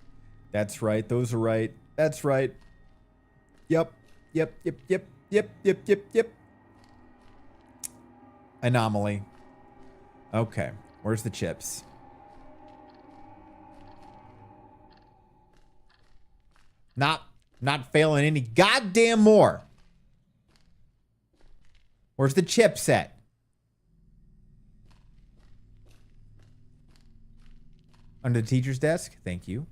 That's right. Those are right. That's right. Yep. Yep. Yep. Yep. Yep. Yep. Yep. Yep. Anomaly. Okay. Where's the chips? Not failing any goddamn more. Where's the chipset? Under the teacher's desk. Thank you.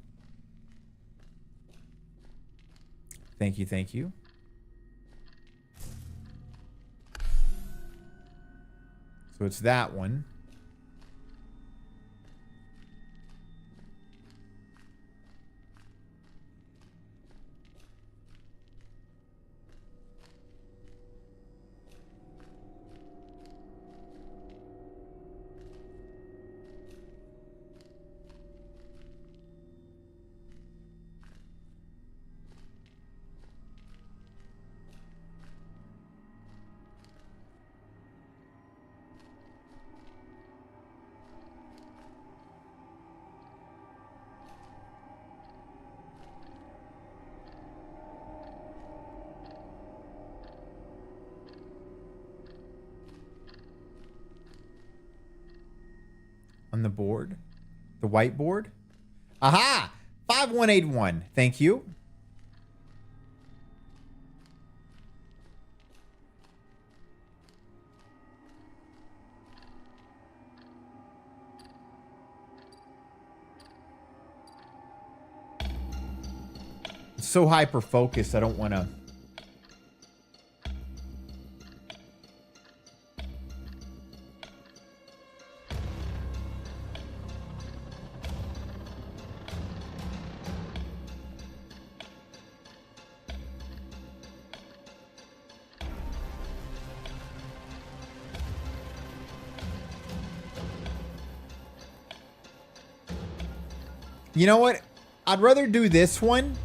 Thank you. Thank you. So it's that one. On the board. The whiteboard. Aha! 5181. Thank you. It's so hyper focused, I don't want to. You know what? I'd rather do this one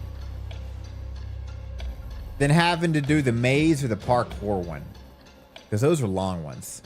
than having to do the maze or the parkour one. Because those are long ones.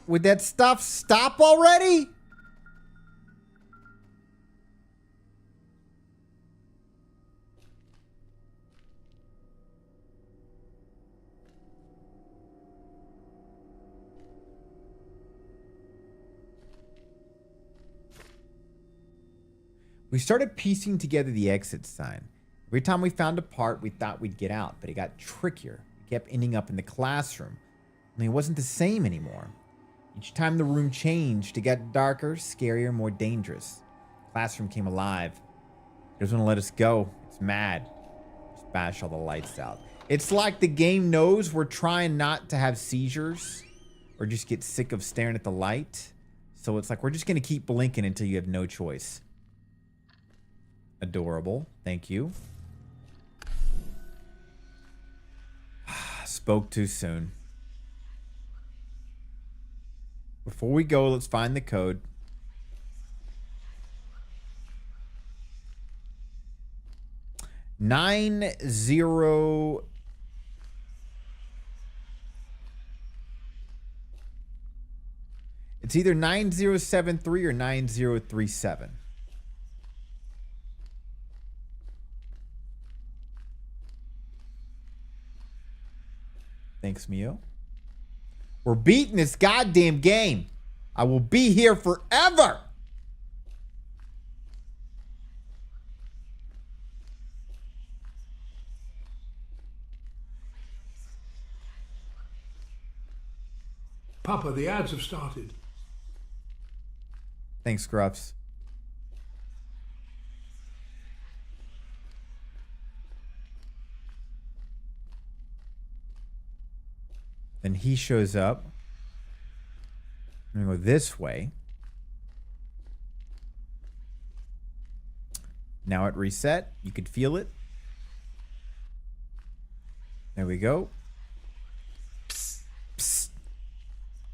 Would that stuff stop already? We started piecing together the exit sign. Every time we found a part, we thought we'd get out, but it got trickier. We kept ending up in the classroom. Only it wasn't the same anymore. Each time the room changed, it got darker, scarier, more dangerous. The classroom came alive. It doesn't want to let us go. It's mad. Just bash all the lights out. It's like the game knows we're trying not to have seizures or just get sick of staring at the light. So it's like we're just going to keep blinking until you have no choice. Adorable. Thank you. Spoke too soon. Before we go, let's find the code. It's either 9073 or 9037. Thanks, Mio. We're beating this goddamn game. I will be here forever. Papa, the ads have started. Thanks, Gruffs. Then he shows up. I'm gonna go this way. Now it reset. You could feel it. There we go. Psst. Psst.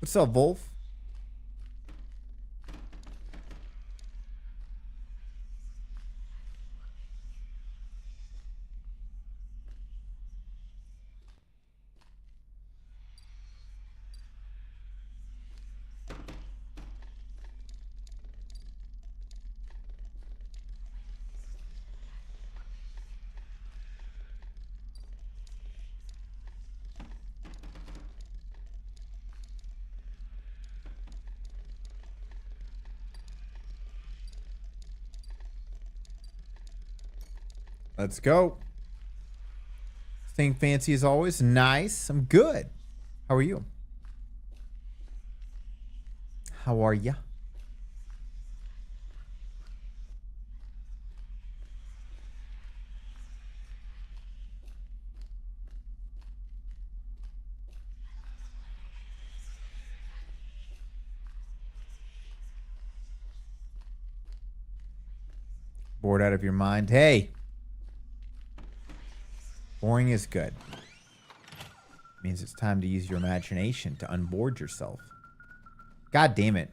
What's up, Wolf? Let's go. Staying fancy as always. Nice. I'm good. How are you? How are ya? Bored out of your mind? Hey. Boring is good. Means it's time to use your imagination to unboard yourself. God damn it.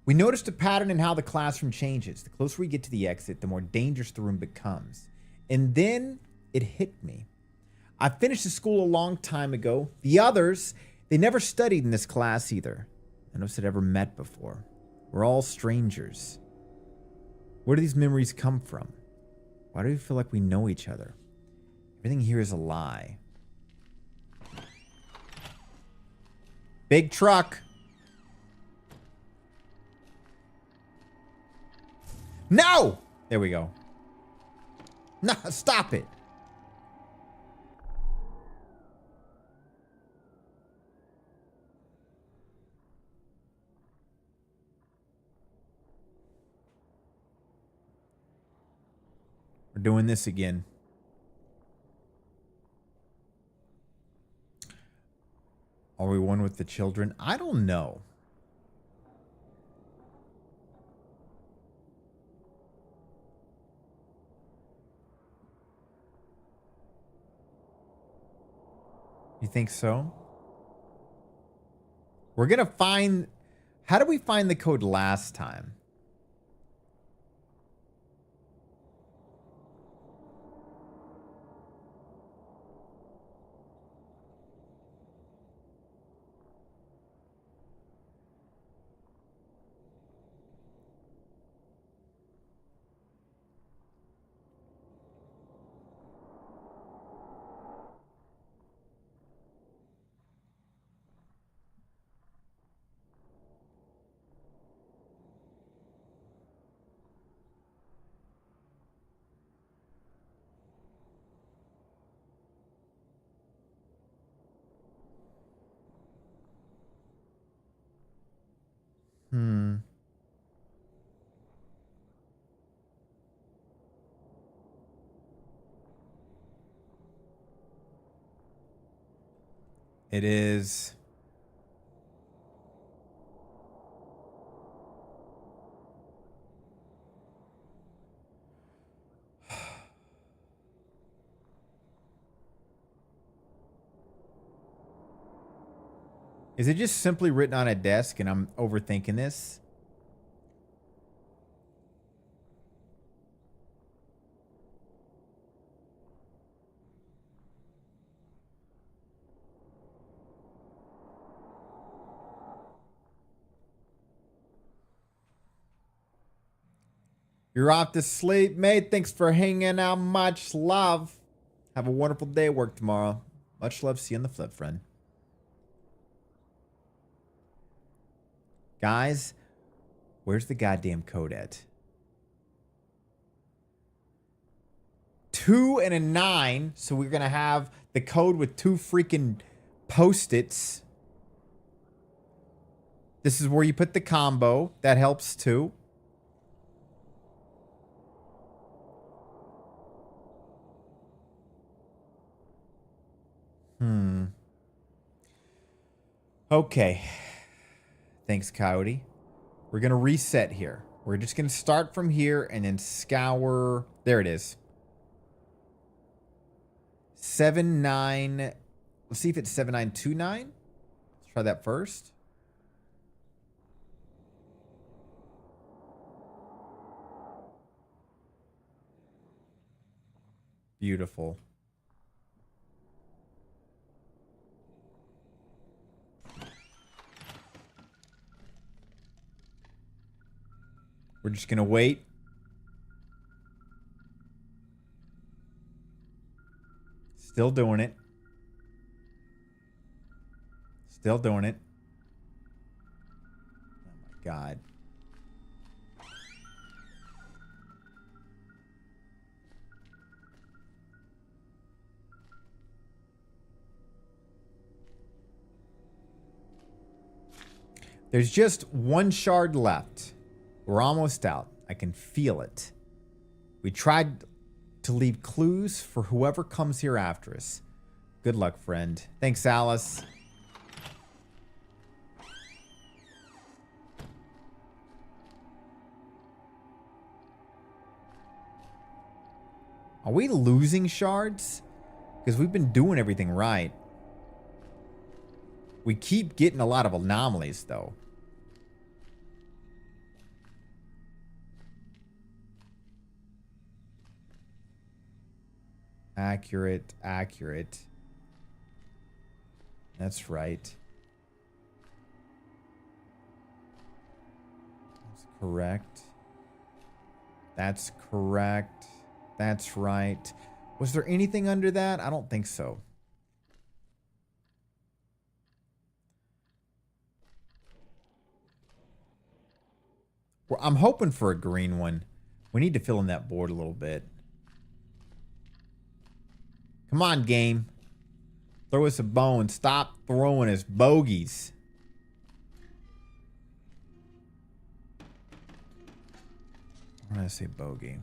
We noticed a pattern in how the classroom changes. The closer we get to the exit, the more dangerous the room becomes. And then it hit me. I finished the school a long time ago. The others, they never studied in this class either. None of us had ever met before. We're all strangers. Where do these memories come from? Why do we feel like we know each other? Everything here is a lie. Big truck. No! There we go. No, stop it. We're doing this again. Are we one with the children? I don't know. You think so? We're gonna find... How did we find the code last time? It is... Is it just simply written on a desk and I'm overthinking this? You're off to sleep, mate. Thanks for hanging out. Much love. Have a wonderful day at work tomorrow. Much love. See you on the flip, friend. Guys, where's the goddamn code at? 2 and a 9. So we're going to have the code with 2 freaking Post-its. This is where you put the combo. That helps too. Okay. Thanks, Coyote. We're going to reset here. We're just going to start from here and then scour. There it is. 79. Let's see if it's 7929. Let's try that first. Beautiful. We're just going to wait. Still doing it. Still doing it. Oh my God. There's just 1 shard left. We're almost out. I can feel it. We tried to leave clues for whoever comes here after us. Good luck, friend. Thanks, Alice. Are we losing shards? Because we've been doing everything right. We keep getting a lot of anomalies, though. Accurate, accurate. That's right. That's correct. That's correct. That's right. Was there anything under that? I don't think so. Well, I'm hoping for a green one. We need to fill in that board a little bit. Come on, game. Throw us a bone. Stop throwing us bogeys. I'm going to say bogey.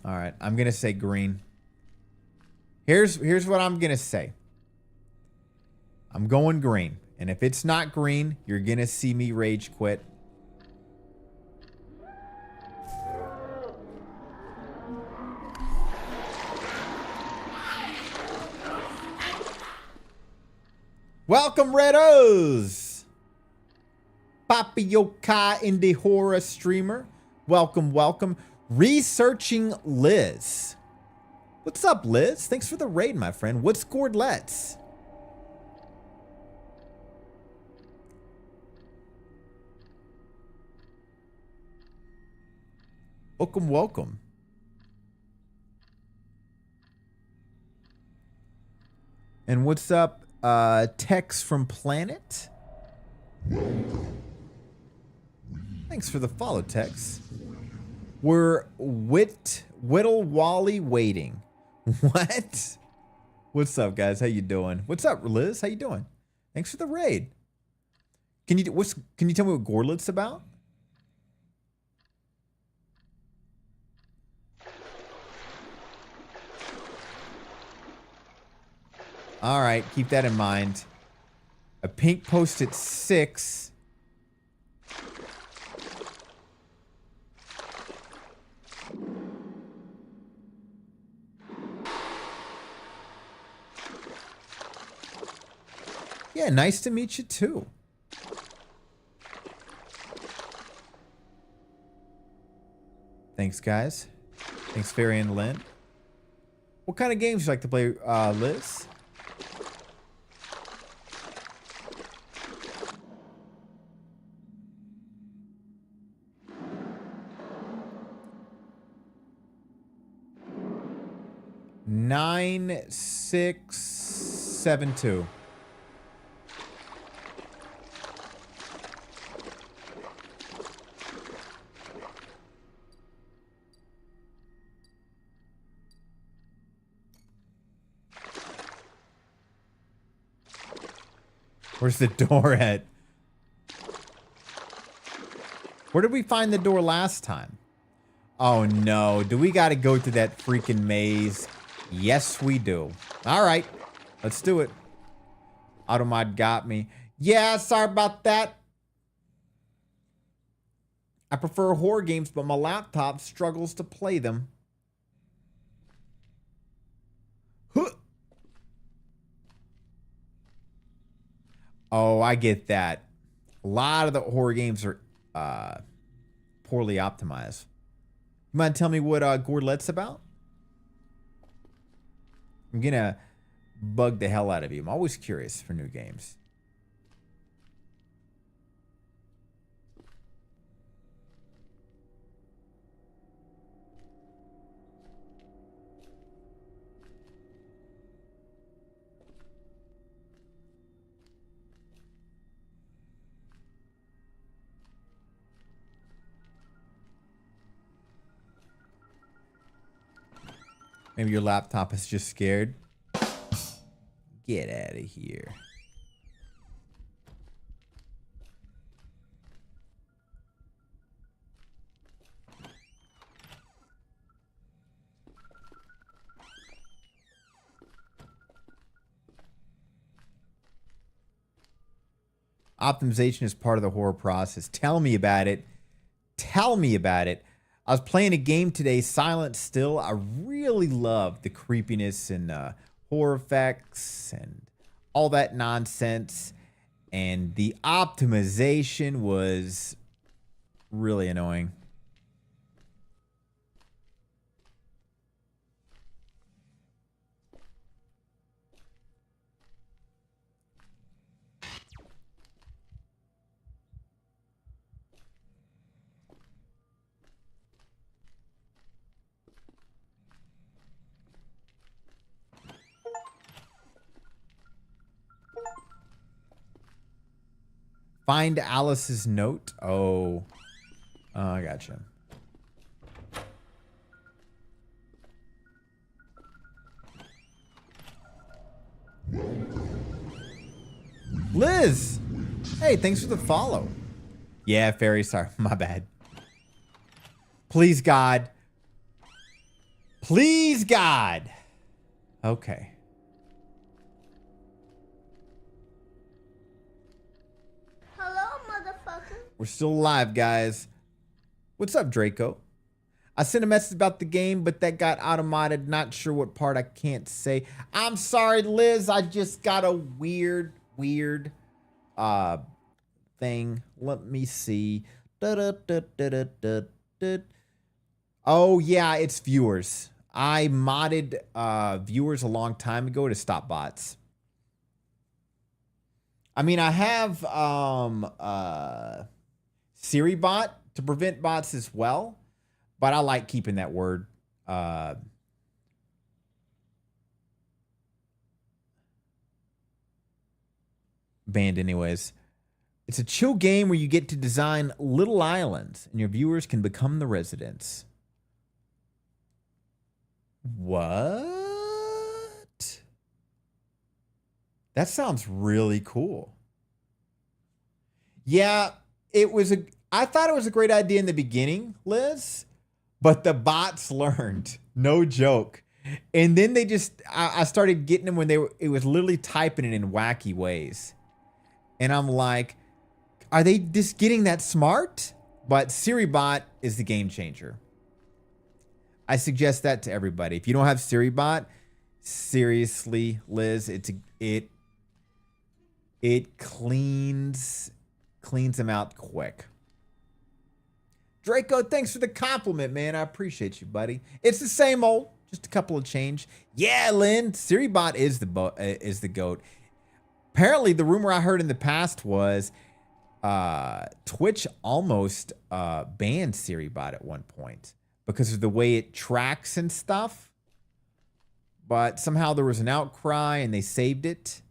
All right. I'm going to say green. Here's what I'm going to say. I'm going green. And if it's not green, you're going to see me rage quit. Welcome, Reddos! Papioka Indie Horror Streamer. Welcome, welcome. Researching Liz. What's up, Liz? Thanks for the raid, my friend. What scored Let's? Welcome, welcome. And what's up? Tex from Planet. Thanks for the follow, Tex. We're Whittle Wally waiting. What? What's up, guys? How you doing? What's up, Liz? How you doing? Thanks for the raid. Can you tell me what Gorlit's about? All right, keep that in mind. A pink post-it 6. Yeah, nice to meet you too. Thanks, guys. Thanks, Ferry and Lynn. What kind of games do you like to play, Liz? 9672. Where's the door at? Where did we find the door last time? Oh no, do we gotta go through that freaking maze? Yes, we do. All right, let's do it. Automod got me. Yeah, sorry about that. I prefer horror games, but my laptop struggles to play them. Huh. Oh, I get that. A lot of the horror games are poorly optimized. You mind telling me what Gordlet's about? I'm gonna bug the hell out of you. I'm always curious for new games. Maybe your laptop is just scared. Get out of here. Optimization is part of the horror process. Tell me about it. Tell me about it. I was playing a game today, Silent Still. I really love the creepiness and horror effects and all that nonsense. And the optimization was really annoying. Find Alice's note. Oh, I gotcha. Liz! Hey, thanks for the follow. Yeah, Fairy, sorry. My bad. Please, God. Please, God. Okay. Hello, motherfucker. We're still alive, guys. What's up, Draco? I sent a message about the game, but that got automated. Not sure what part I can't say. I'm sorry, Liz. I just got a weird thing. Let me see. Oh, yeah, it's viewers. I modded viewers a long time ago to stop bots. I mean, I have Siri bot to prevent bots as well, but I like keeping that word banned anyways. It's a chill game where you get to design little islands and your viewers can become the residents. What? That sounds really cool. Yeah, I thought it was a great idea in the beginning, Liz, but the bots learned. No joke. And then I started getting them when it was literally typing it in wacky ways. And I'm like, are they just getting that smart? But Siri bot is the game changer. I suggest that to everybody. If you don't have Siri bot, seriously, Liz, it cleans them out quick. Draco, thanks for the compliment, man. I appreciate you, buddy. It's the same old, just a couple of change. Yeah, Lynn, Siri bot is the GOAT. Apparently, the rumor I heard in the past was Twitch almost banned Siri bot at one point because of the way it tracks and stuff. but somehow there was an outcry and they saved it.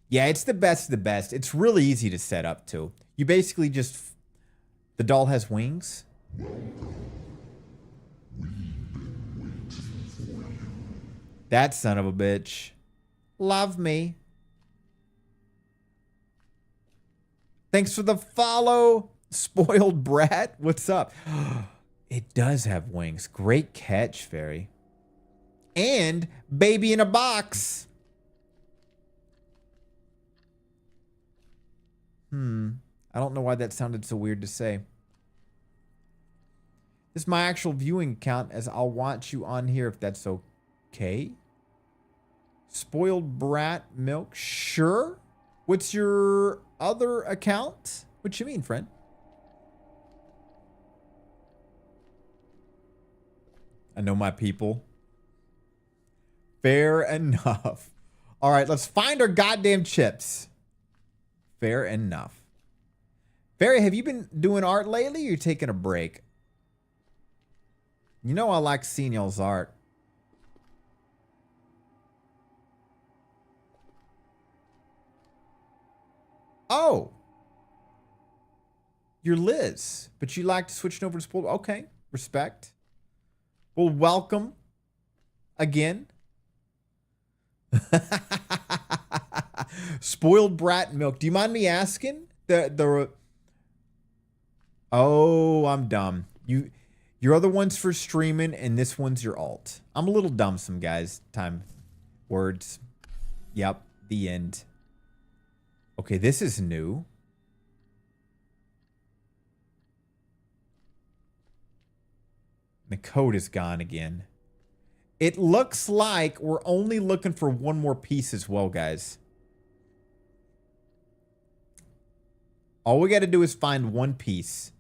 Yeah, it's the best of the best. It's really easy to set up too. You basically just, the doll has wings. That son of a bitch. Love me. Thanks for the follow, spoiled brat. What's up? It does have wings. Great catch, Fairy. And baby in a box. I don't know why that sounded so weird to say. This is my actual viewing account, as I'll watch you on here if that's okay. Spoiled brat milk. Sure. What's your other account? What you mean, friend? I know my people. Fair enough. All right, let's find our goddamn chips. Fair enough. Barry, have you been doing art lately or you taking a break? You know I like seeing y'all's art. Oh. You're Liz, but you like to switch over to spoiled. Okay, respect. Well, welcome again. Spoiled brat milk. Do you mind me asking? Oh, I'm dumb. Your other one's for streaming, and this one's your alt. I'm a little dumb, some guys. Time. Words. Yep. The end. Okay, this is new. The code is gone again. It looks like we're only looking for one more piece as well, guys. All we got to do is find one piece.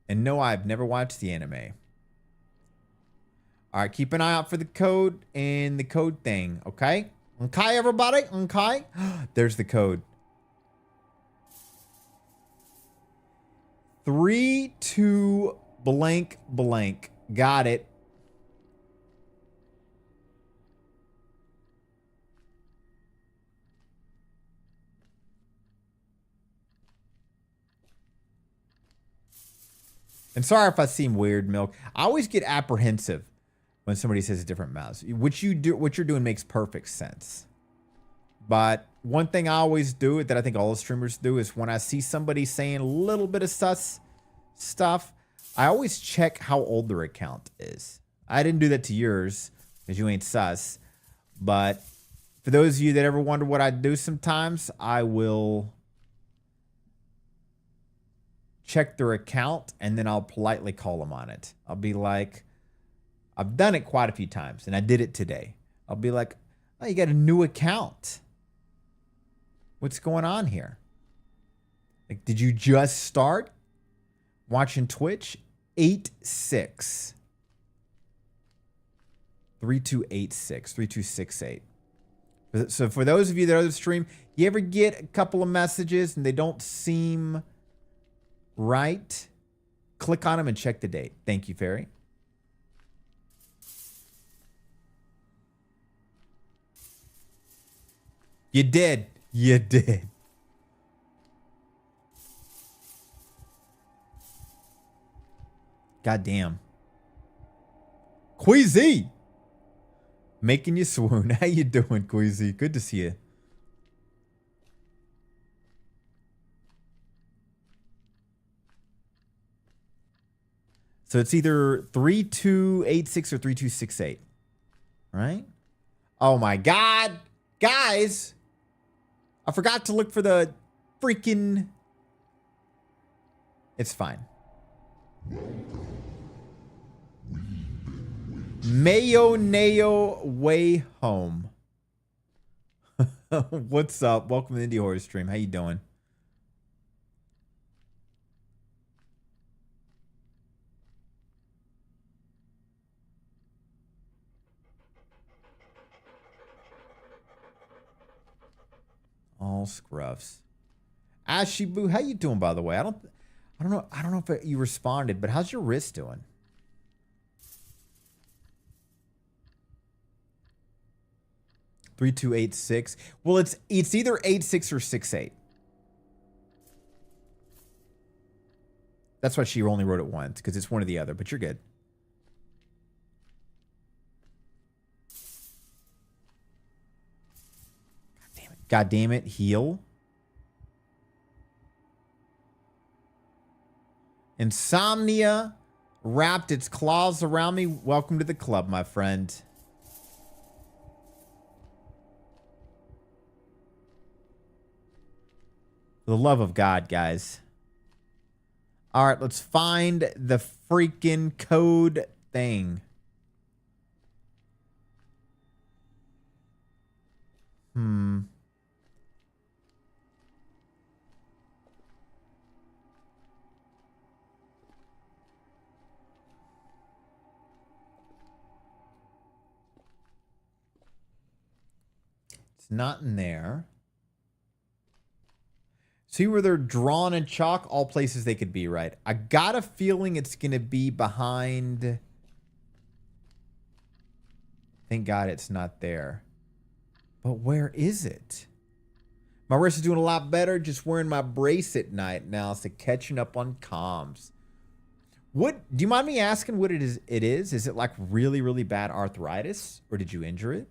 And no, I've never watched the anime. All right, keep an eye out for the code and the code thing, okay? Okay, everybody? Okay? There's the code. 3, 2, blank, blank. Got it. And sorry if I seem weird, Milk. I always get apprehensive when somebody says a different mouse. What you're doing makes perfect sense. But one thing I always do that I think all the streamers do is when I see somebody saying a little bit of sus stuff, I always check how old their account is. I didn't do that to yours because you ain't sus. But for those of you that ever wonder what I do sometimes, I will check their account and then I'll politely call them on it. I'll be like, I've done it quite a few times and I did it today. I'll be like, oh, you got a new account. What's going on here? Like, did you just start watching Twitch? 86 3286 3268. So for those of you that are the stream, you ever get a couple of messages and they don't seem right? Click on them and check the date. Thank you, Fairy. You did. You did. God damn. Queasy. Making you swoon. How you doing, Queasy? Good to see you. So it's either 3286 or 3268. Right? Oh my God. Guys. I forgot to look for the freaking... It's fine. Mayo Nayo Way Home. What's up? Welcome to the Indie Horror Stream. How you doing? All scruffs. Ashy Boo, how you doing, by the way? I don't know if you responded, but how's your wrist doing? 3286. Well, it's either 86 or 68. That's why she only wrote it once, because it's one or the other, but you're good. God damn it. Heal. Insomnia wrapped its claws around me. Welcome to the club, my friend. For the love of God, guys. All right, let's find the freaking code thing. It's not in there. See where they're drawn in chalk? All places they could be, right? I got a feeling it's going to be behind. Thank God it's not there. But where is it? My wrist is doing a lot better just wearing my brace at night now, so catching up on comms. What, do you mind me asking what it is? Is it like really, really bad arthritis? Or did you injure it?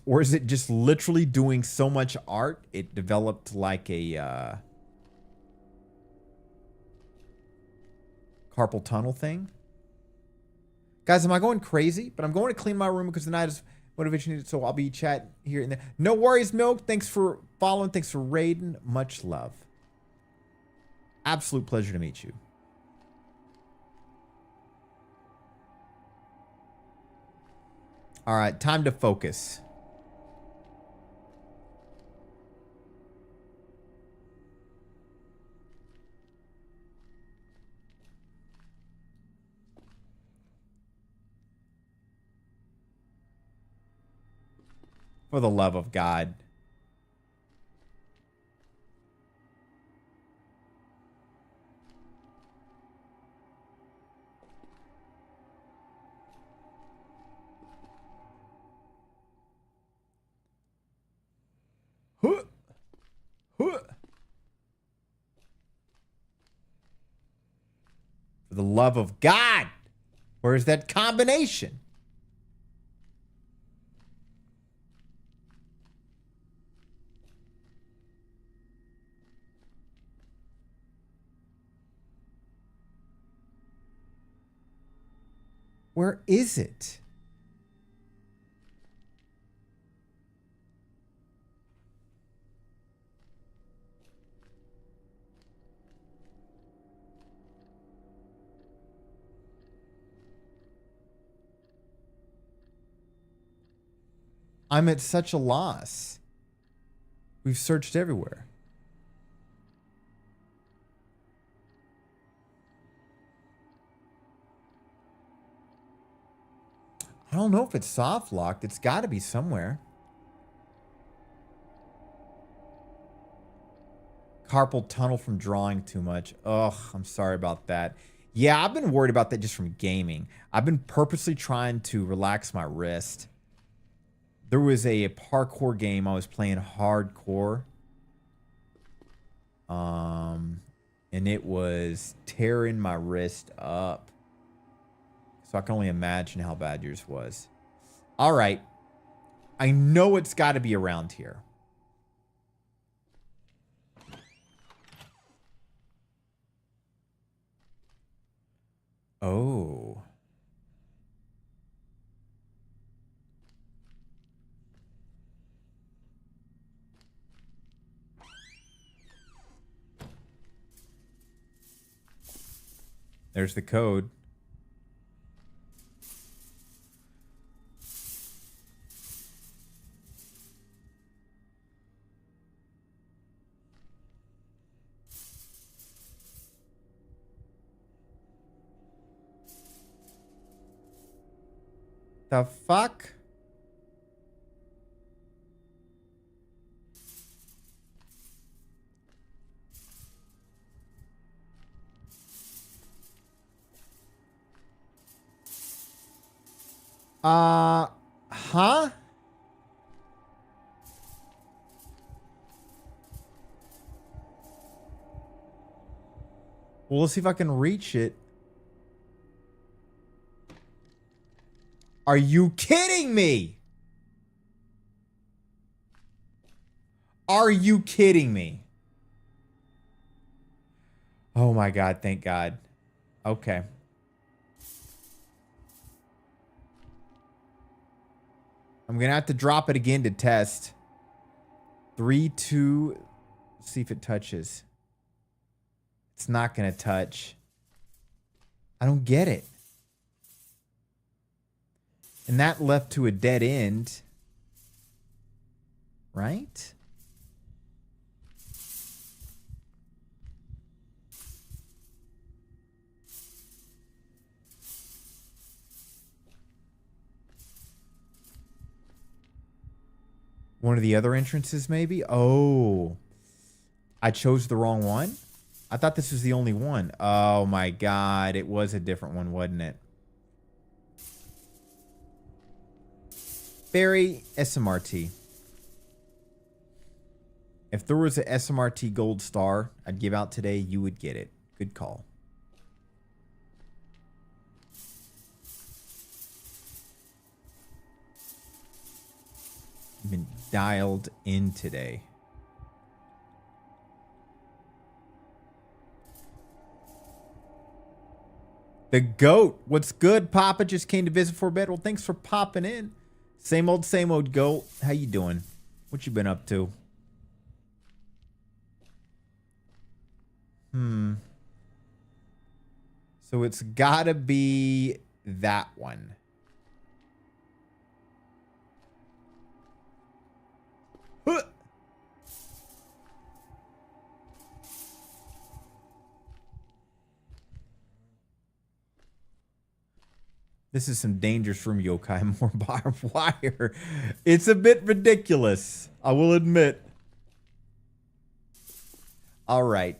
Or is it just literally doing so much art it developed like a carpal tunnel thing? Guys, am I going crazy? But I'm going to clean my room because the night is motivation needed, so I'll be chatting here and there. No worries, Milk. Thanks for following. Thanks for raiding. Much love. Absolute pleasure to meet you. All right, time to focus. For the love of God. Huh. Huh. For the love of God. Where's that combination? Where is it? I'm at such a loss. We've searched everywhere. I don't know if it's soft locked. It's got to be somewhere. Carpal tunnel from drawing too much. Ugh, I'm sorry about that. Yeah, I've been worried about that just from gaming. I've been purposely trying to relax my wrist. There was a parkour game I was playing hardcore. And it was tearing my wrist up. So I can only imagine how bad yours was. All right. I know it's got to be around here. Oh. There's the code. The fuck? Huh? Well, let's see if I can reach it. Are you kidding me? Are you kidding me? Oh my God, thank God. Okay. I'm gonna have to drop it again to test. 3, 2, see if it touches. It's not gonna touch. I don't get it. And that left to a dead end. Right? One of the other entrances, maybe? Oh. I chose the wrong one? I thought this was the only one. Oh my God. It was a different one, wasn't it? Barry, SMRT. If there was a SMRT gold star I'd give out today, you would get it. Good call. Been dialed in today. The GOAT. What's good, Papa? Just came to visit for a bit. Well, thanks for popping in. Same old GOAT. How you doing? What you been up to? So it's gotta be that one. Huh. This is some dangerous room, yokai. More barbed wire. It's a bit ridiculous, I will admit. All right.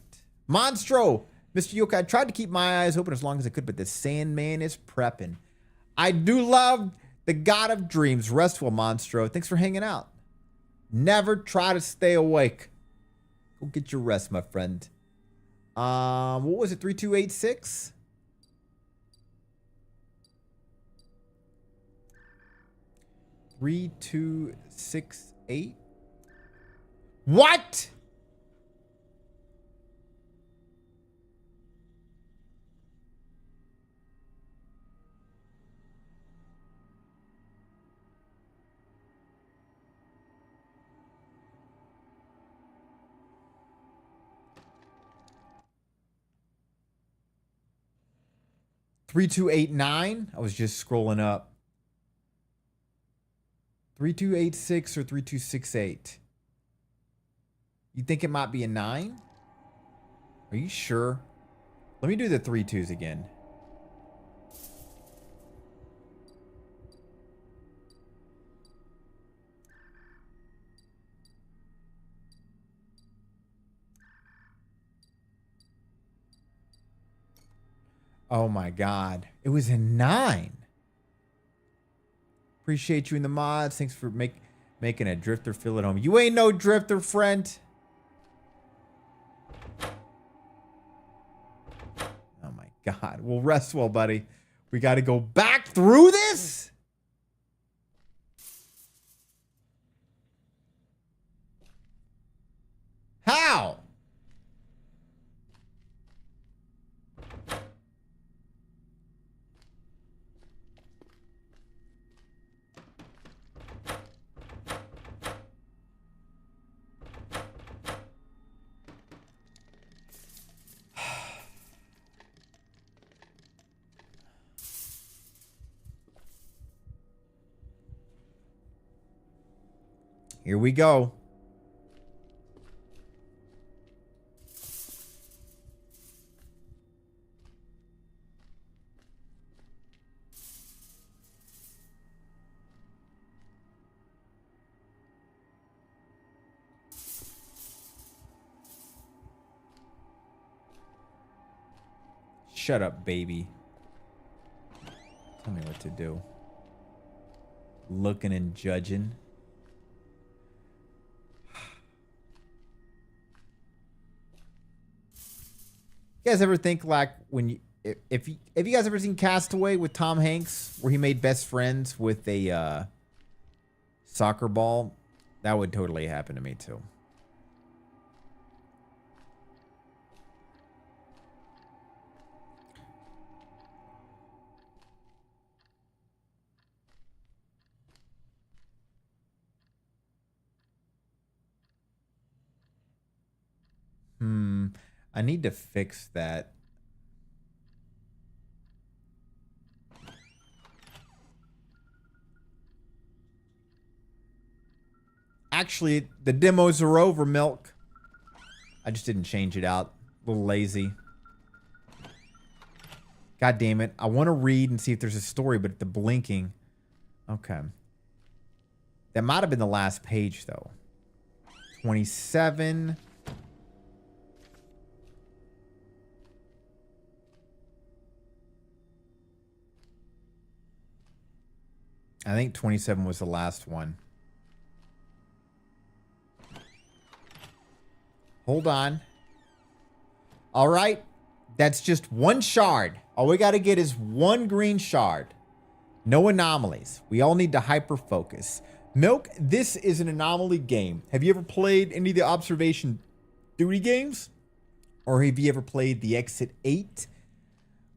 Monstro. Mr. Yokai, I tried to keep my eyes open as long as I could, but the Sandman is prepping. I do love the God of Dreams. Restful, Monstro. Thanks for hanging out. Never try to stay awake. Go get your rest, my friend. What was it? 3286? Three, 2, 6, 8. What? Three, 2, 8, 9. I was just scrolling up. 3286 or 3268. You think it might be a 9? Are you sure? Let me do the 3-2s again. Oh my God. It was a 9. Appreciate you in the mods. Thanks for making a drifter feel at home. You ain't no drifter, friend. Oh my God. Well, rest well, buddy. We got to go back through this? How? Here we go. Shut up, baby. Tell me what to do. looking and judging. You guys ever think like when you if you guys ever seen Castaway with Tom Hanks where he made best friends with a soccer ball? That would totally happen to me too. I need to fix that. Actually, the demos are over, Milk. I just didn't change it out. A little lazy. God damn it. I want to read and see if there's a story, but the blinking. Okay. That might have been the last page, though. 27. I think 27 was the last one. Hold on. All right. That's just one shard. All we got to get is one green shard. No anomalies. We all need to hyper focus. Milk, this is an anomaly game. Have you ever played any of the observation duty games? Or have you ever played the Exit 8?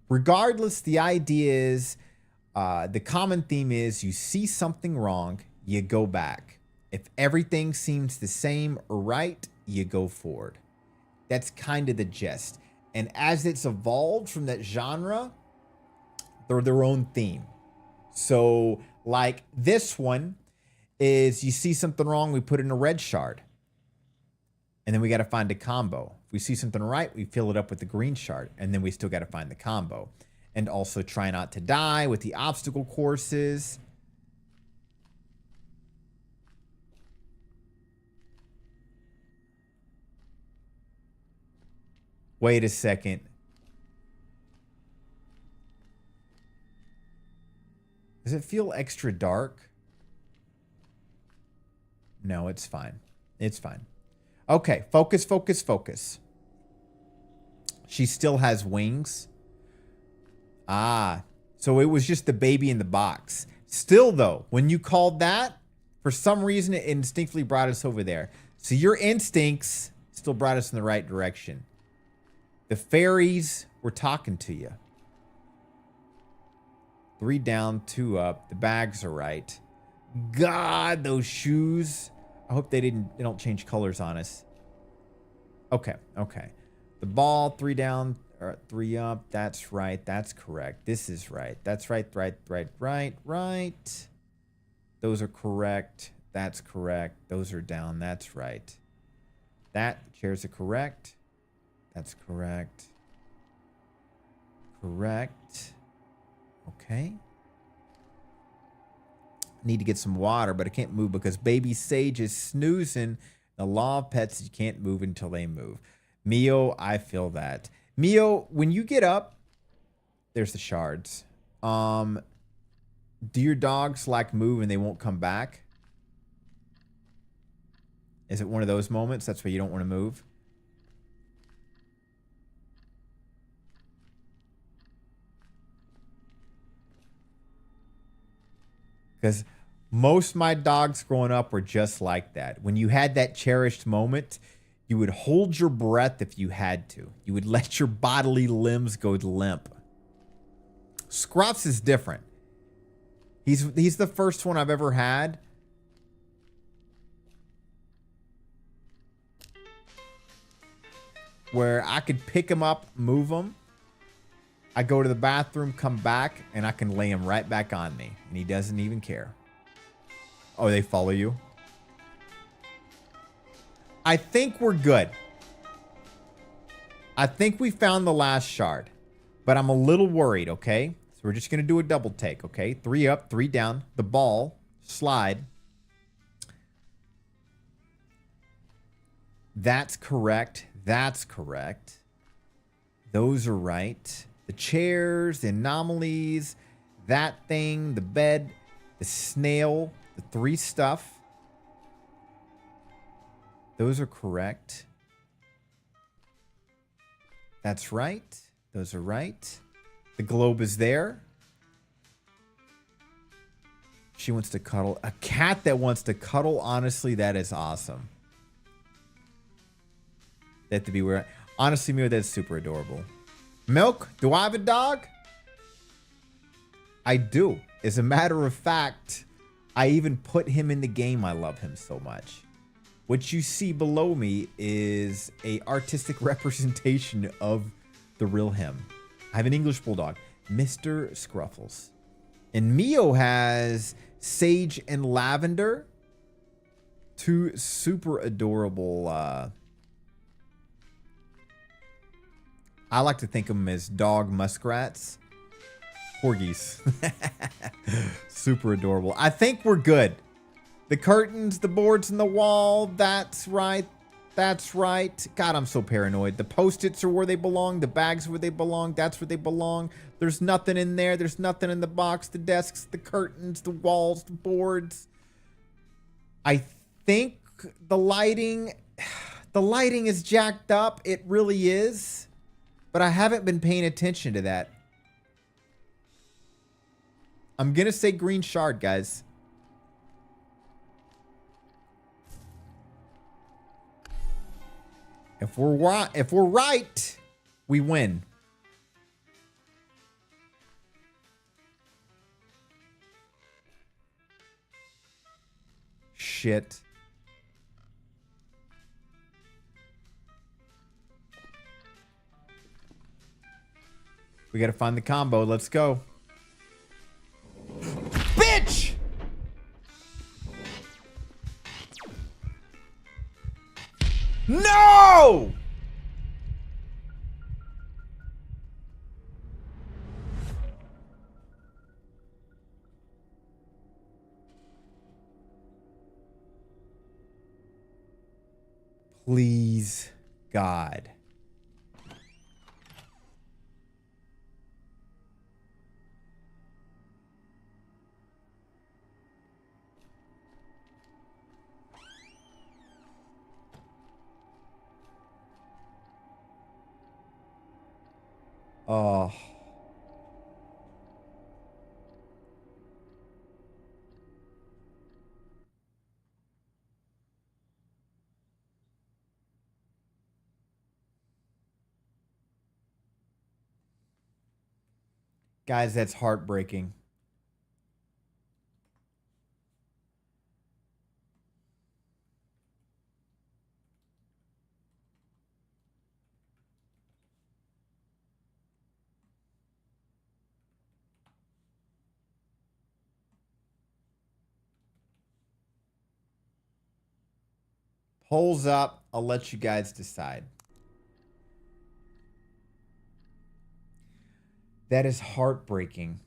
Regardless, the idea is, the common theme is you see something wrong, you go back. If everything seems the same or right, you go forward. That's kind of the gist. And as it's evolved from that genre, they're their own theme. So like this one is you see something wrong, we put in a red shard. And then we got to find a combo. If we see something right, we fill it up with the green shard. And then we still got to find the combo. And also try not to die with the obstacle courses. Wait a second. Does it feel extra dark? No, it's fine. It's fine. Okay, focus, focus, focus. She still has wings. Ah, so it was just the baby in the box. Still, though, when you called that, for some reason, it instinctively brought us over there. So your instincts still brought us in the right direction. The fairies were talking to you. 3 down, 2 up. The bags are right. God, those shoes. I hope they don't change colors on us. Okay, okay. The ball, 3 down, or 3 up. That's right. That's correct. This is right. That's right, right. Those are correct. That's correct. Those are down. That's right. The chairs are correct. That's correct. Correct. Okay. Need to get some water, but I can't move because baby Sage is snoozing. The law of pets, you can't move until they move. Mio, I feel that. Mio, when you get up, there's the shards. Do your dogs like move and they won't come back? Is it one of those moments? That's why you don't want to move? Because most of my dogs growing up were just like that. When you had that cherished moment, you would hold your breath if you had to. You would let your bodily limbs go limp. Scruffs is different. He's the first one I've ever had. Where I could pick him up, move him. I go to the bathroom, come back, and I can lay him right back on me. And he doesn't even care. Oh, they follow you? I think we're good. I think we found the last shard. But I'm a little worried, okay? So we're just going to do a double take, okay? 3 up, 3 down. The ball. Slide. That's correct. That's correct. Those are right. The chairs, the anomalies, that thing, the bed. the snail, the 3 stuff. Those are correct. That's right. Those are right. The globe is there. She wants to cuddle. A cat that wants to cuddle, honestly, that is awesome. They have to be where... Honestly, Mio, that's super adorable. Milk, do I have a dog? I do. As a matter of fact, I even put him in the game. I love him so much. What you see below me is a artistic representation of the real him. I have an English bulldog, Mr. Scruffles. And Mio has Sage and Lavender. 2 super adorable... I like to think of them as dog muskrats. Corgis. Super adorable. I think we're good. The curtains, the boards, and the wall. That's right. That's right. God, I'm so paranoid. The Post-its are where they belong. The bags are where they belong. That's where they belong. There's nothing in there. There's nothing in the box. The desks, the curtains, the walls, the boards. I think the lighting... The lighting is jacked up. It really is. But I haven't been paying attention to that. I'm going to say green shard, guys. If we're right, we win. Shit. We gotta find the combo. Let's go. Bitch! No! Please, God. Oh. Guys, that's heartbreaking. Polls up. I'll let you guys decide. That is heartbreaking.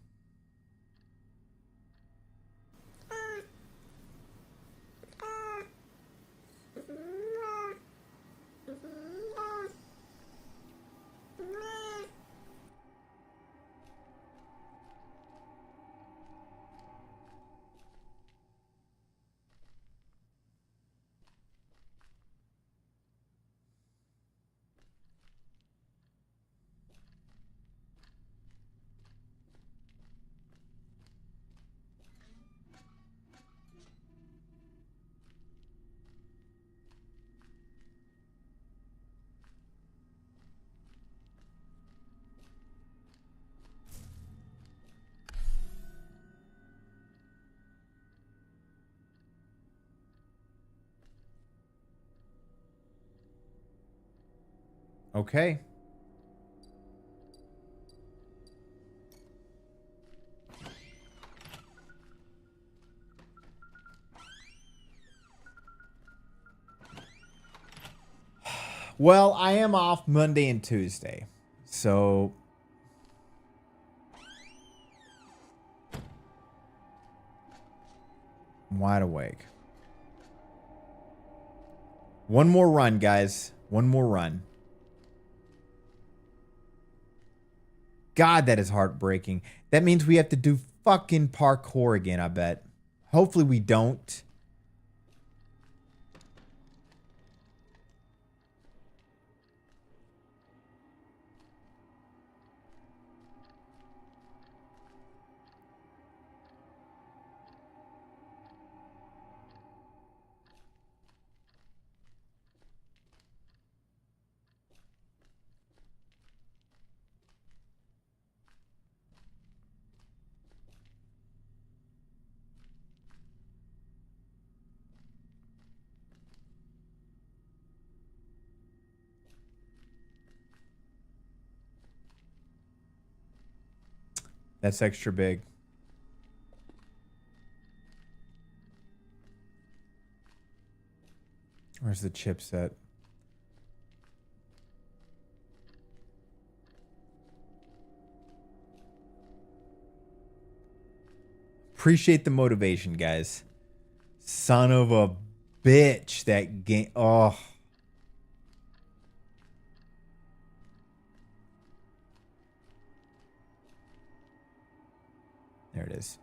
Okay. Well, I am off Monday and Tuesday. So I'm wide awake. One more run, guys. One more run. God, that is heartbreaking. That means we have to do fucking parkour again, I bet. Hopefully we don't. That's extra big. Where's the chipset? Appreciate the motivation, guys. Son of a bitch, that game. Oh. There it is.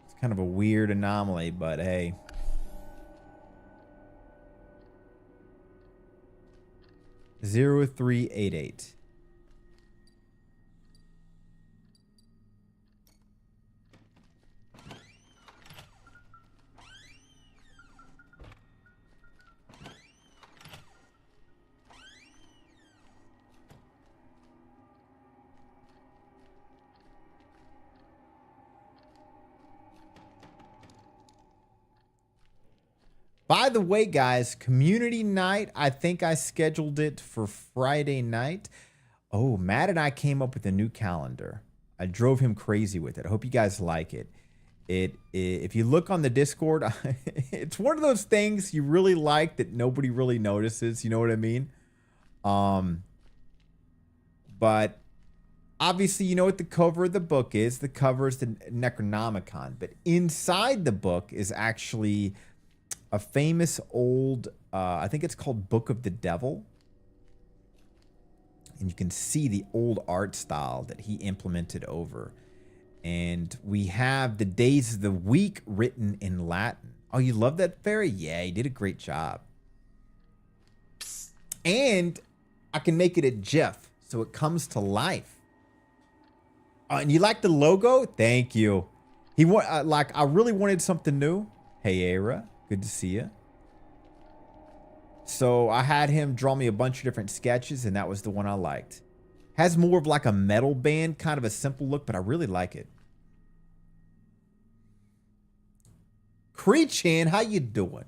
It's kind of a weird anomaly, but hey. Zero 0388. By the way, guys, community night, I think I scheduled it for Friday night. Oh, Matt and I came up with a new calendar. I drove him crazy with it. I hope you guys like it. If you look on the Discord, it's one of those things you really like that nobody really notices. You know what I mean? But obviously, you know what the cover of the book is. The cover is the Necronomicon. But inside the book is actually a famous old, I think it's called Book of the Devil. And you can see the old art style that he implemented over. And we have the days of the week written in Latin. Oh, you love that, Fairy? Yeah, he did a great job. And I can make it a GIF, so it comes to life. And you like the logo? Thank you. I really wanted something new. Hey, Era. Good to see you. So I had him draw me a bunch of different sketches, and that was the one I liked. Has more of like a metal band, kind of a simple look, but I really like it. Cree-chan, how you doing?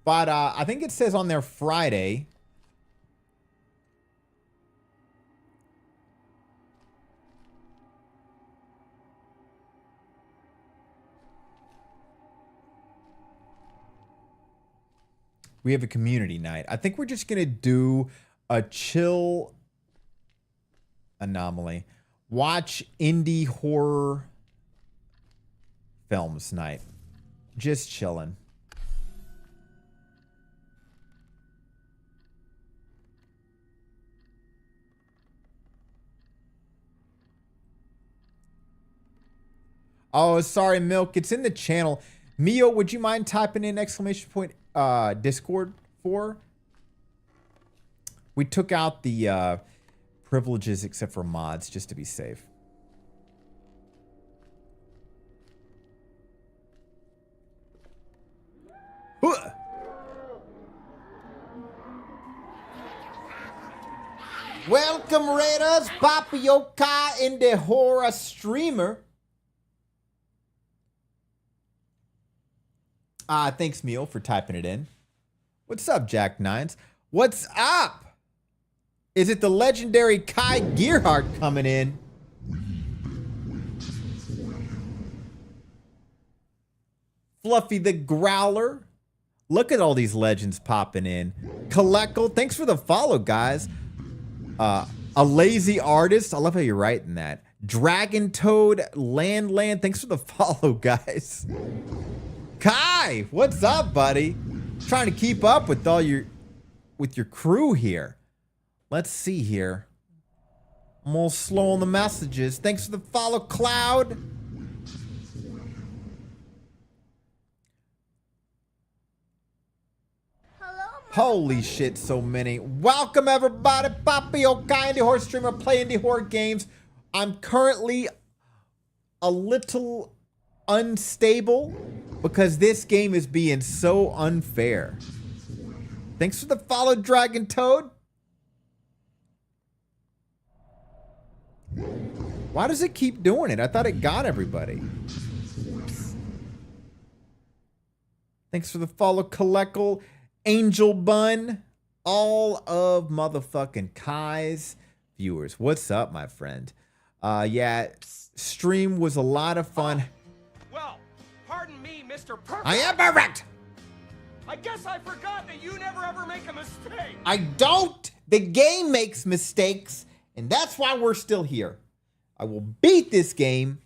But I think it says on there Friday. We have a community night. I think we're just going to do a chill anomaly. Watch indie horror films night. Just chilling. Oh, sorry, Milk. It's in the channel. Mio, would you mind typing in exclamation point Discord for? We took out the privileges except for mods just to be safe. Welcome, Raiders. Papa Yokai in the horror streamer. Thanks, Meal, for typing it in. What's up, Jack Nines? What's up? Is it the legendary Kai Gearhart coming in? Fluffy the Growler. Look at all these legends popping in. Coleco, thanks for the follow, guys. A Lazy Artist. I love how you're writing that. Dragon Toad Land. Thanks for the follow, guys. Kai, what's up, buddy? Trying to keep up with all your crew here. Let's see here. I'm a little slow on the messages. Thanks for the follow, Cloud. Holy shit, so many. Welcome, everybody. Papi Okai, indie horror streamer, play indie horror games. I'm currently a little unstable because this game is being so unfair. Thanks for the follow, Dragon Toad. Why does it keep doing it? I thought it got everybody. Thanks for the follow, Coleckle, Angel Bun, all of motherfucking Kai's viewers. What's up, my friend? Yeah, stream was a lot of fun. Well, pardon me, Mr. Perfect. I am perfect. I guess I forgot that you never ever make a mistake. I don't. The game makes mistakes, and that's why we're still here. I will beat this game.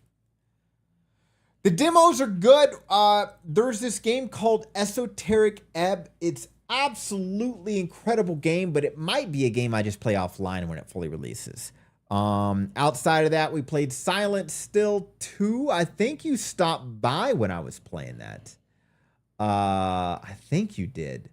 The demos are good. There's this game called Esoteric Ebb. It's absolutely incredible game, but it might be a game I just play offline when it fully releases. Outside of that, we played Silent Still 2. I think you stopped by when I was playing that. I think you did.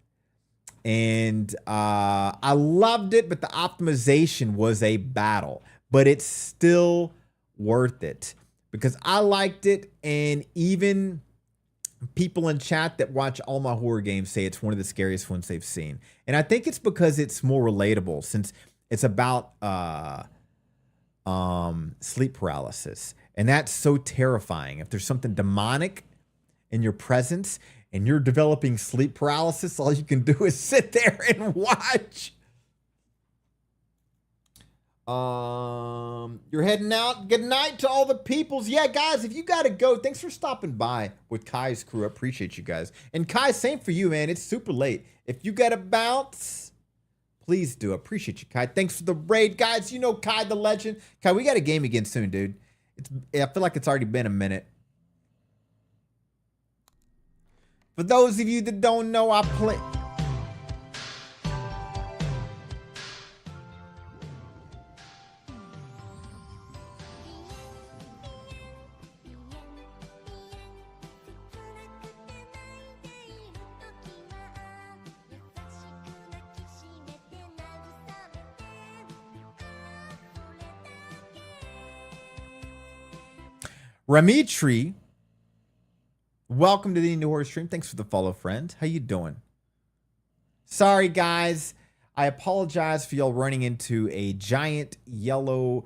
And I loved it, but the optimization was a battle. But it's still worth it because I liked it, and even people in chat that watch all my horror games say it's one of the scariest ones they've seen. And I think it's because it's more relatable since it's about sleep paralysis. And that's so terrifying. If there's something demonic in your presence and you're developing sleep paralysis, all you can do is sit there and watch. You're heading out. Good night to all the peoples. Yeah, guys, if you gotta go, thanks for stopping by with Kai's crew. I appreciate you guys. And Kai, same for you, man. It's super late. If you gotta bounce, please do. I appreciate you, Kai. Thanks for the raid, guys. You know Kai the legend. Kai, we got a game again soon, dude. I feel like it's already been a minute. For those of you that don't know, I play. Ramitri, welcome to the Indie Horror Stream. Thanks for the follow, friend. How you doing? Sorry, guys. I apologize for y'all running into a giant yellow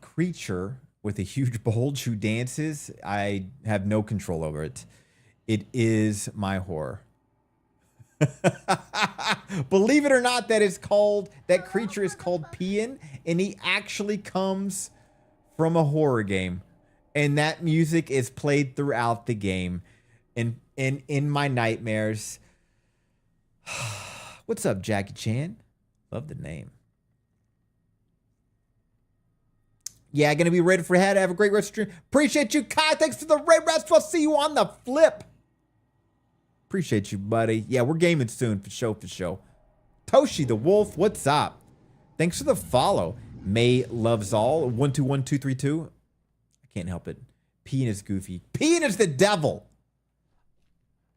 creature with a huge bulge who dances. I have no control over it. It is my horror. Believe it or not, that creature is called Pian, and he actually comes from a horror game. And that music is played throughout the game and in my nightmares. What's up, Jackie Chan? Love the name. Yeah, gonna be ready for head. Have a great rest of the stream. Appreciate you, Kai. Thanks for the raid rest. I'll see you on the flip. Appreciate you, buddy. Yeah, we're gaming soon for show, for show. Toshi the Wolf, what's up? Thanks for the follow. May loves all. 121232. Can't help it. Pian is goofy. Pian is the devil.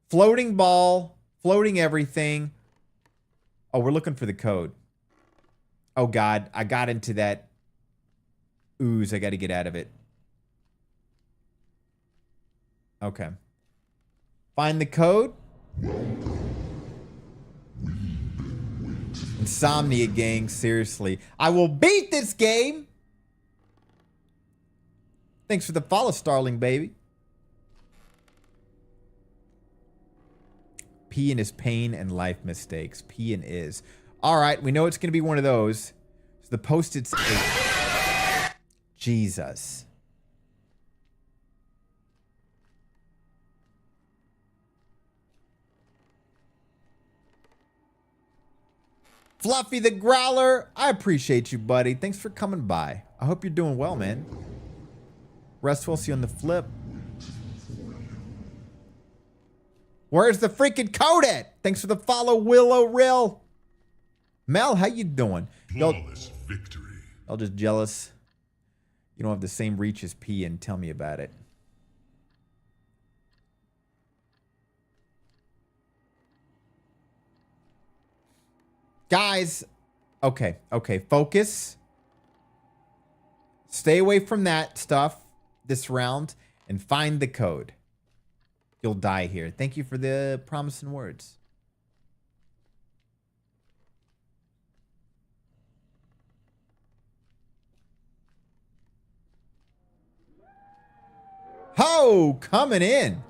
Floating ball. Floating everything. Oh, we're looking for the code. Oh, God. I got into that ooze. I got to get out of it. Okay. Find the code. Insomnia gang. Seriously. I will beat this game. Thanks for the follow, Starling baby. Pian is pain and life mistakes. Pian is. All right, we know it's going to be one of those. So the post-its. Jesus. Fluffy the Growler, I appreciate you, buddy. Thanks for coming by. I hope you're doing well, man. Restful, see you on the flip. Where's the freaking code at? Thanks for the follow, Willow Rill. Mel, how you doing? Flawless victory. Y'all just jealous. You don't have the same reach as P and tell me about it. Guys, okay, focus. Stay away from that stuff this round and find the code. You'll die here. Thank you for the promising words. Ho, coming in.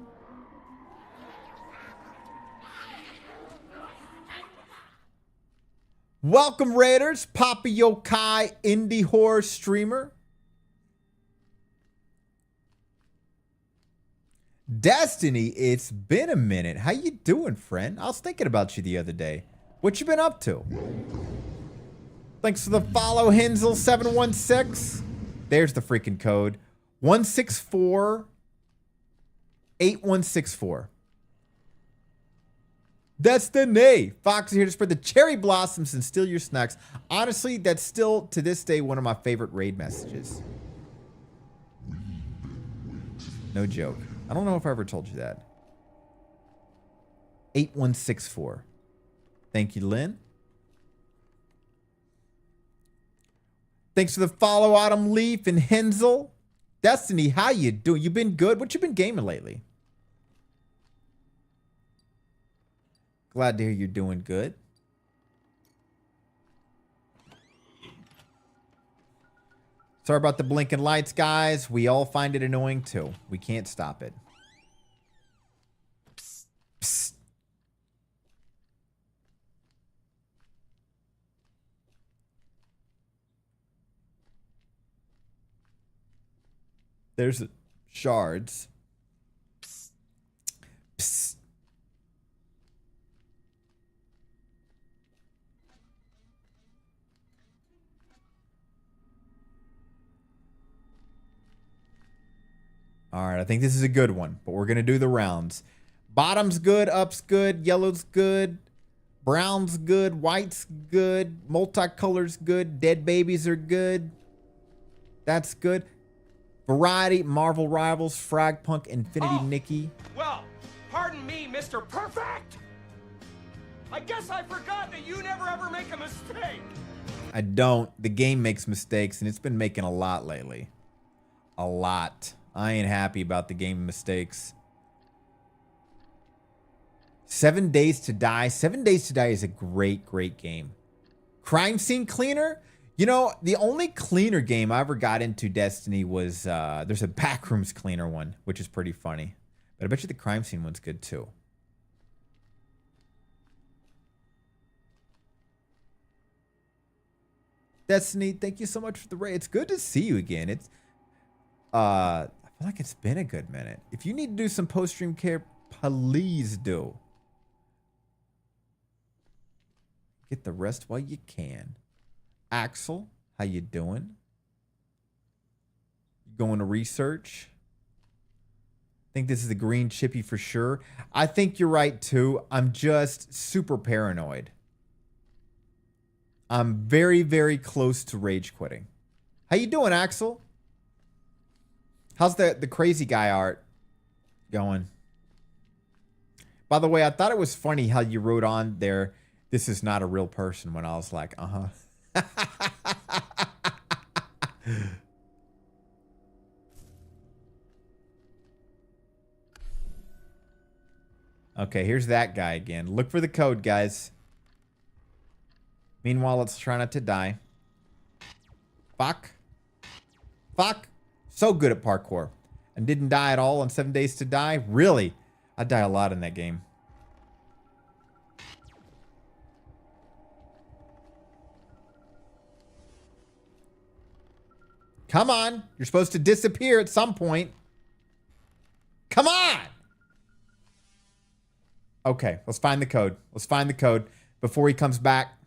Welcome, Raiders. Papa Yokai, indie horror streamer. Destiny, it's been a minute. How you doing, friend? I was thinking about you the other day. What you been up to? Thanks for the follow, Hensel716. There's the freaking code. 164-8164. Destiny. Fox is here to spread the cherry blossoms and steal your snacks. Honestly, that's still, to this day, one of my favorite raid messages. No joke. I don't know if I ever told you that. 8164. Thank you, Lynn. Thanks for the follow, Autumn Leaf and Hensel. Destiny, how you doing? You been good? What you been gaming lately? Glad to hear you're doing good. Sorry about the blinking lights, guys. We all find it annoying, too. We can't stop it. Psst. Psst. There's the shards. Psst. Psst. All right, I think this is a good one, but we're going to do the rounds. Bottom's good, up's good, yellow's good, brown's good, white's good, multicolor's good, dead babies are good. That's good. Variety, Marvel Rivals, Fragpunk, Infinity Nikki. Well, pardon me, Mr. Perfect. I guess I forgot that you never ever make a mistake. I don't. The game makes mistakes, and it's been making a lot lately. A lot. I ain't happy about the game mistakes. 7 Days to Die. 7 Days to Die is a great, great game. Crime Scene Cleaner? You know, the only cleaner game I ever got into Destiny was, there's a Backrooms cleaner one, which is pretty funny. But I bet you the crime scene one's good too. Destiny, thank you so much for the raid. It's good to see you again. It's, I feel like it's been a good minute. If you need to do some post-stream care, please do. Get the rest while you can. Axel, how you doing? Going to research? Think this is the green chippy for sure. I think you're right too. I'm just super paranoid. I'm very, very close to rage quitting. How you doing, Axel? How's the crazy guy art going? By the way, I thought it was funny how you wrote on there, this is not a real person, when I was like, uh-huh. Okay, here's that guy again. Look for the code, guys. Meanwhile, let's try not to die. Fuck. Fuck. So good at parkour. And didn't die at all on 7 Days to Die? Really? I die a lot in that game. Come on. You're supposed to disappear at some point. Come on. Okay, let's find the code. Let's find the code before he comes back.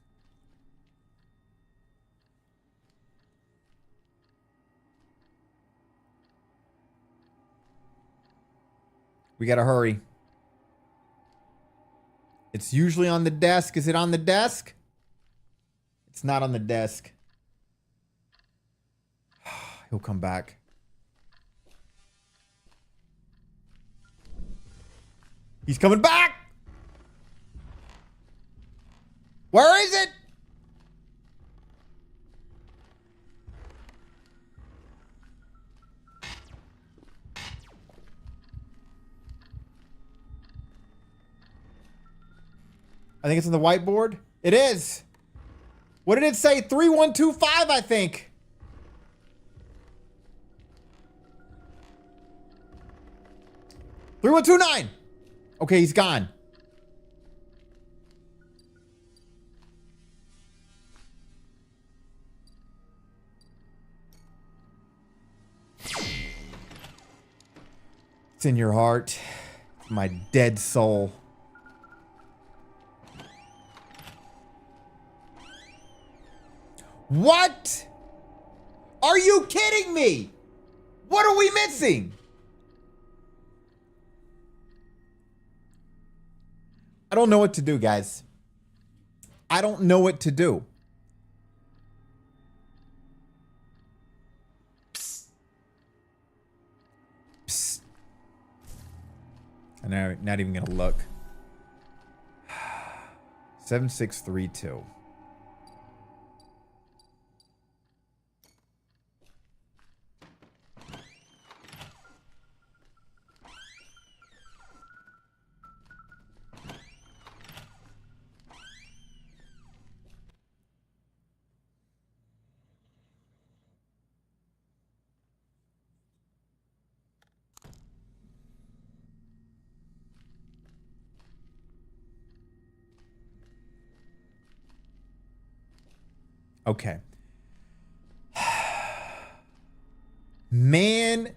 We gotta hurry. It's usually on the desk. Is it on the desk? It's not on the desk. He'll come back. He's coming back! Where is it? I think it's on the whiteboard. It is. What did it say? 3125, I think. $3129. Okay, he's gone. It's in your heart. My dead soul. What? Are you kidding me? What are we missing? I don't know what to do, guys. I don't know what to do. Psst. Psst. I'm not even gonna look. 7632. Okay. Man.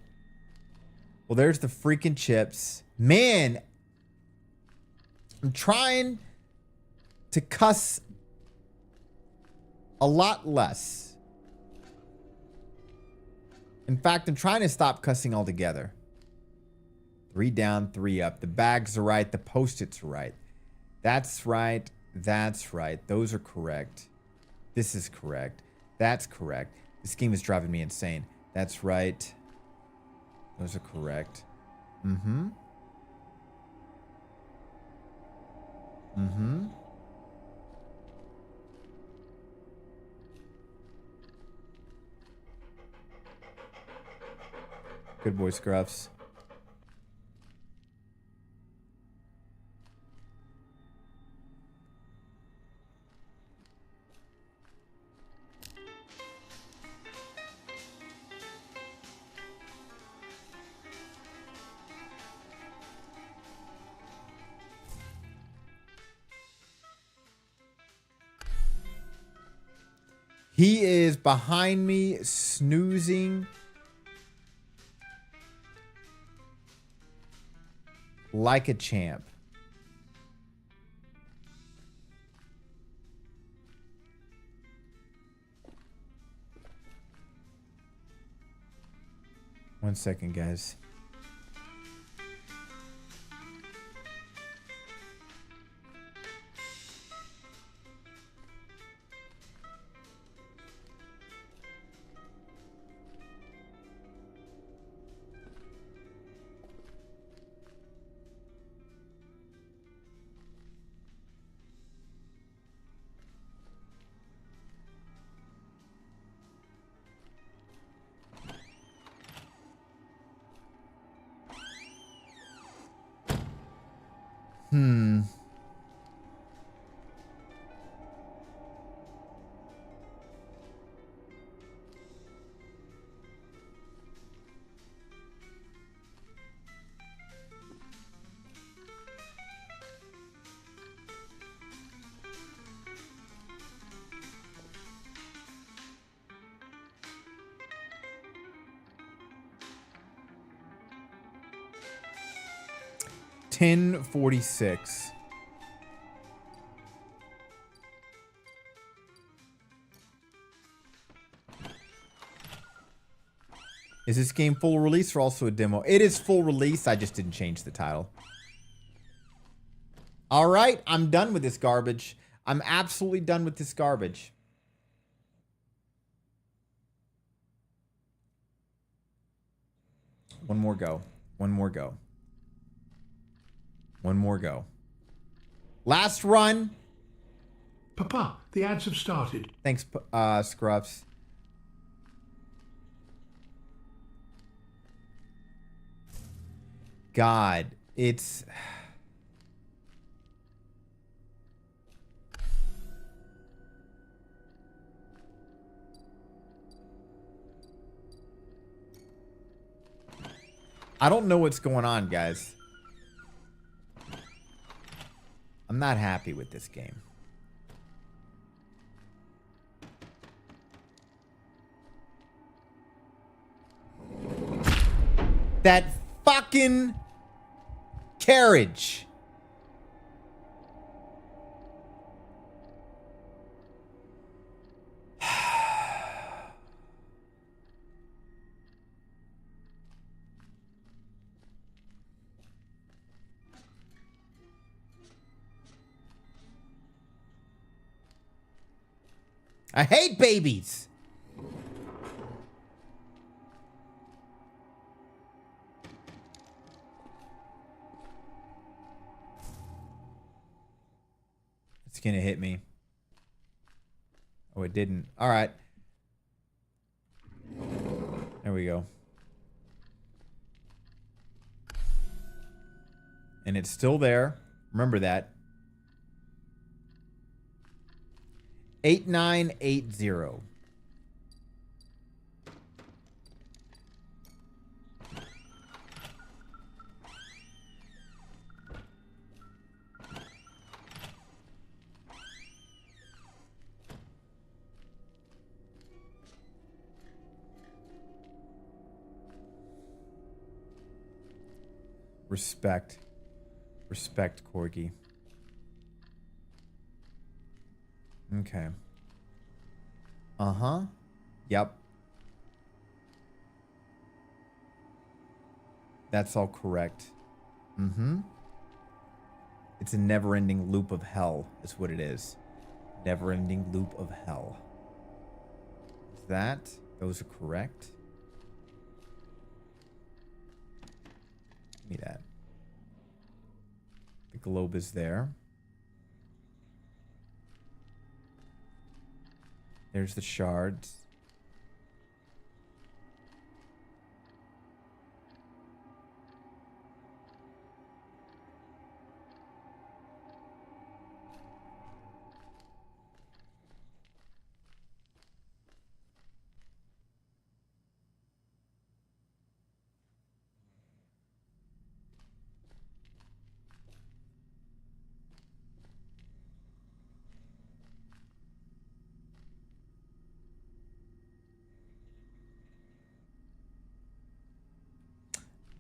Well, there's the freaking chips. Man. I'm trying to cuss a lot less. In fact, I'm trying to stop cussing altogether. 3 down, 3 up. The bags are right. The Post-its are right. That's right. That's right. Those are correct. This is correct. That's correct. This game is driving me insane. That's right. Those are correct. Mm-hmm. Mm-hmm. Good boy, Scruffs. He is behind me, snoozing like a champ. One second, guys. Hmm. $10.46. Is this game full release or also a demo? It is full release. I just didn't change the title. All right, I'm done with this garbage. I'm absolutely done with this garbage. One more go. One more go. One more go. Last run. Papa, the ads have started. Thanks, Scruffs. God, it's... I don't know what's going on, guys. I'm not happy with this game. That fucking carriage. I hate babies. It's gonna hit me. Oh, it didn't. All right. There we go. And it's still there. Remember that. 8980. Respect. Respect, Corgi. Okay. Uh-huh. Yep. That's all correct. Mm-hmm. It's a never-ending loop of hell, is what it is. Never-ending loop of hell. Is that? Those are correct. Give me that. The globe is there. There's the shards.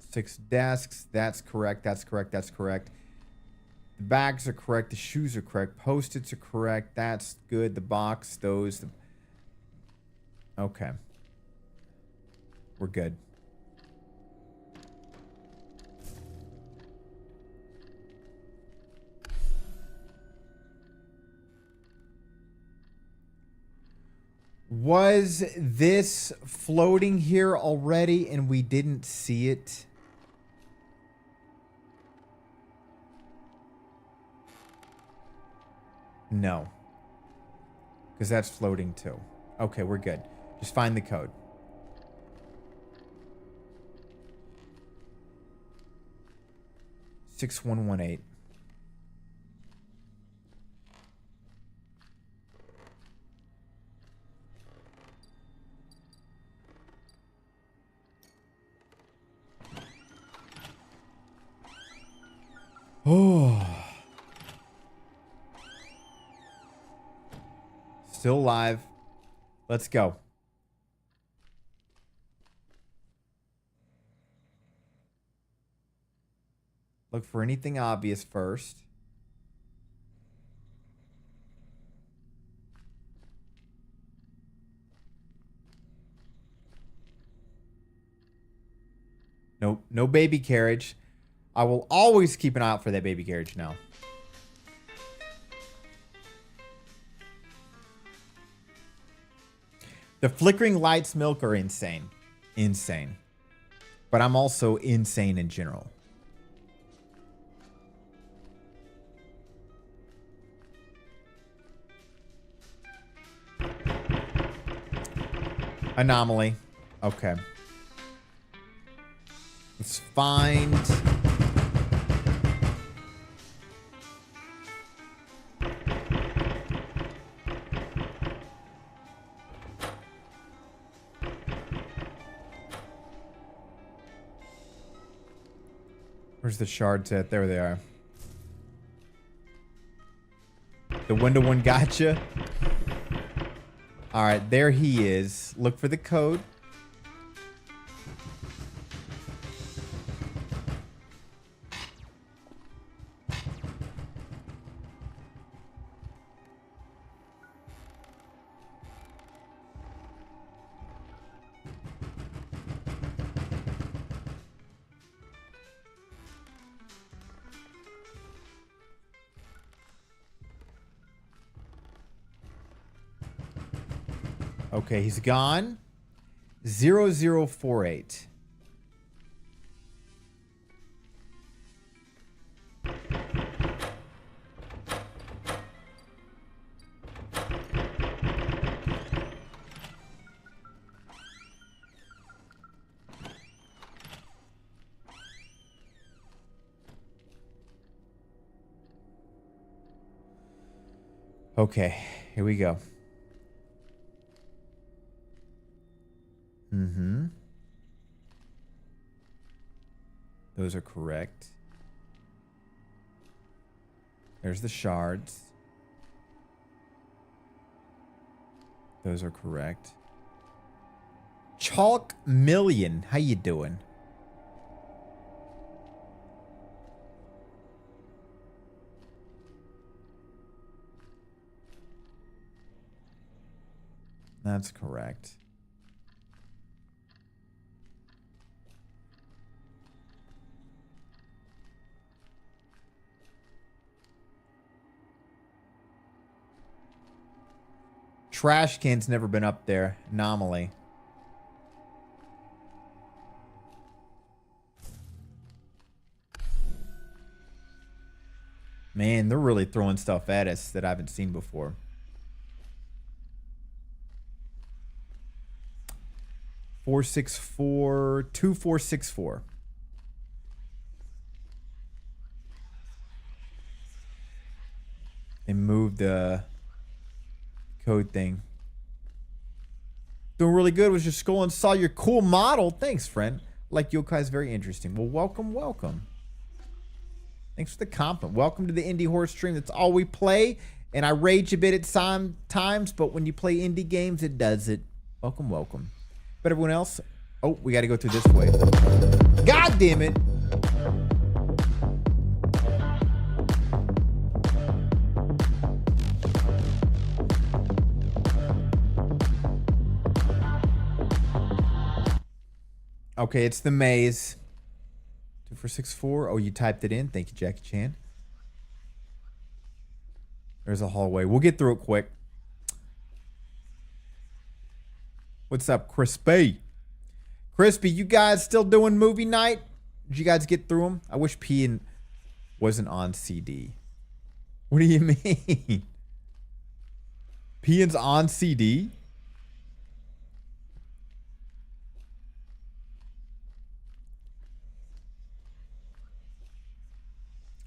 Six desks. That's correct. That's correct. That's correct. The bags are correct. The shoes are correct. Post-its are correct. That's good. The box, those. Okay. We're good. Was this floating here already and we didn't see it? No. Because that's floating too. Okay, we're good. Just find the code. $6118. Oh. Still alive. Let's go. Look for anything obvious first. Nope. No baby carriage. I will always keep an eye out for that baby carriage now. The flickering lights milk are insane. Insane. But I'm also insane in general. Anomaly. Okay. Let's find... Where's the shards at? There they are. The window one gotcha. All right, there he is. Look for the code. Okay, he's gone. 0048. Okay, here we go. Mm-hmm. Those are correct. There's the shards. Those are correct. Chalk Million, how you doing? That's correct. Trash can's never been up there. Anomaly. Man, they're really throwing stuff at us that I haven't seen before. Four, 6, 4, 2, 4, 6, 4. They moved the code thing. Doing really good. Was just scrolling and saw your cool model. Thanks, friend. Like Yokai's very interesting. Well, welcome, welcome. Thanks for the compliment. Welcome to the Indie Horror Stream. That's all we play. And I rage a bit at times, but when you play indie games, it does it. Welcome, welcome. But everyone else, oh, we got to go through this way. God damn it. Okay, it's the maze. 2464. Oh, you typed it in. Thank you, Jackie Chan. There's a hallway. We'll get through it quick. What's up, Crispy? Crispy, you guys still doing movie night? Did you guys get through them? I wish P wasn't on CD. What do you mean? P on CD?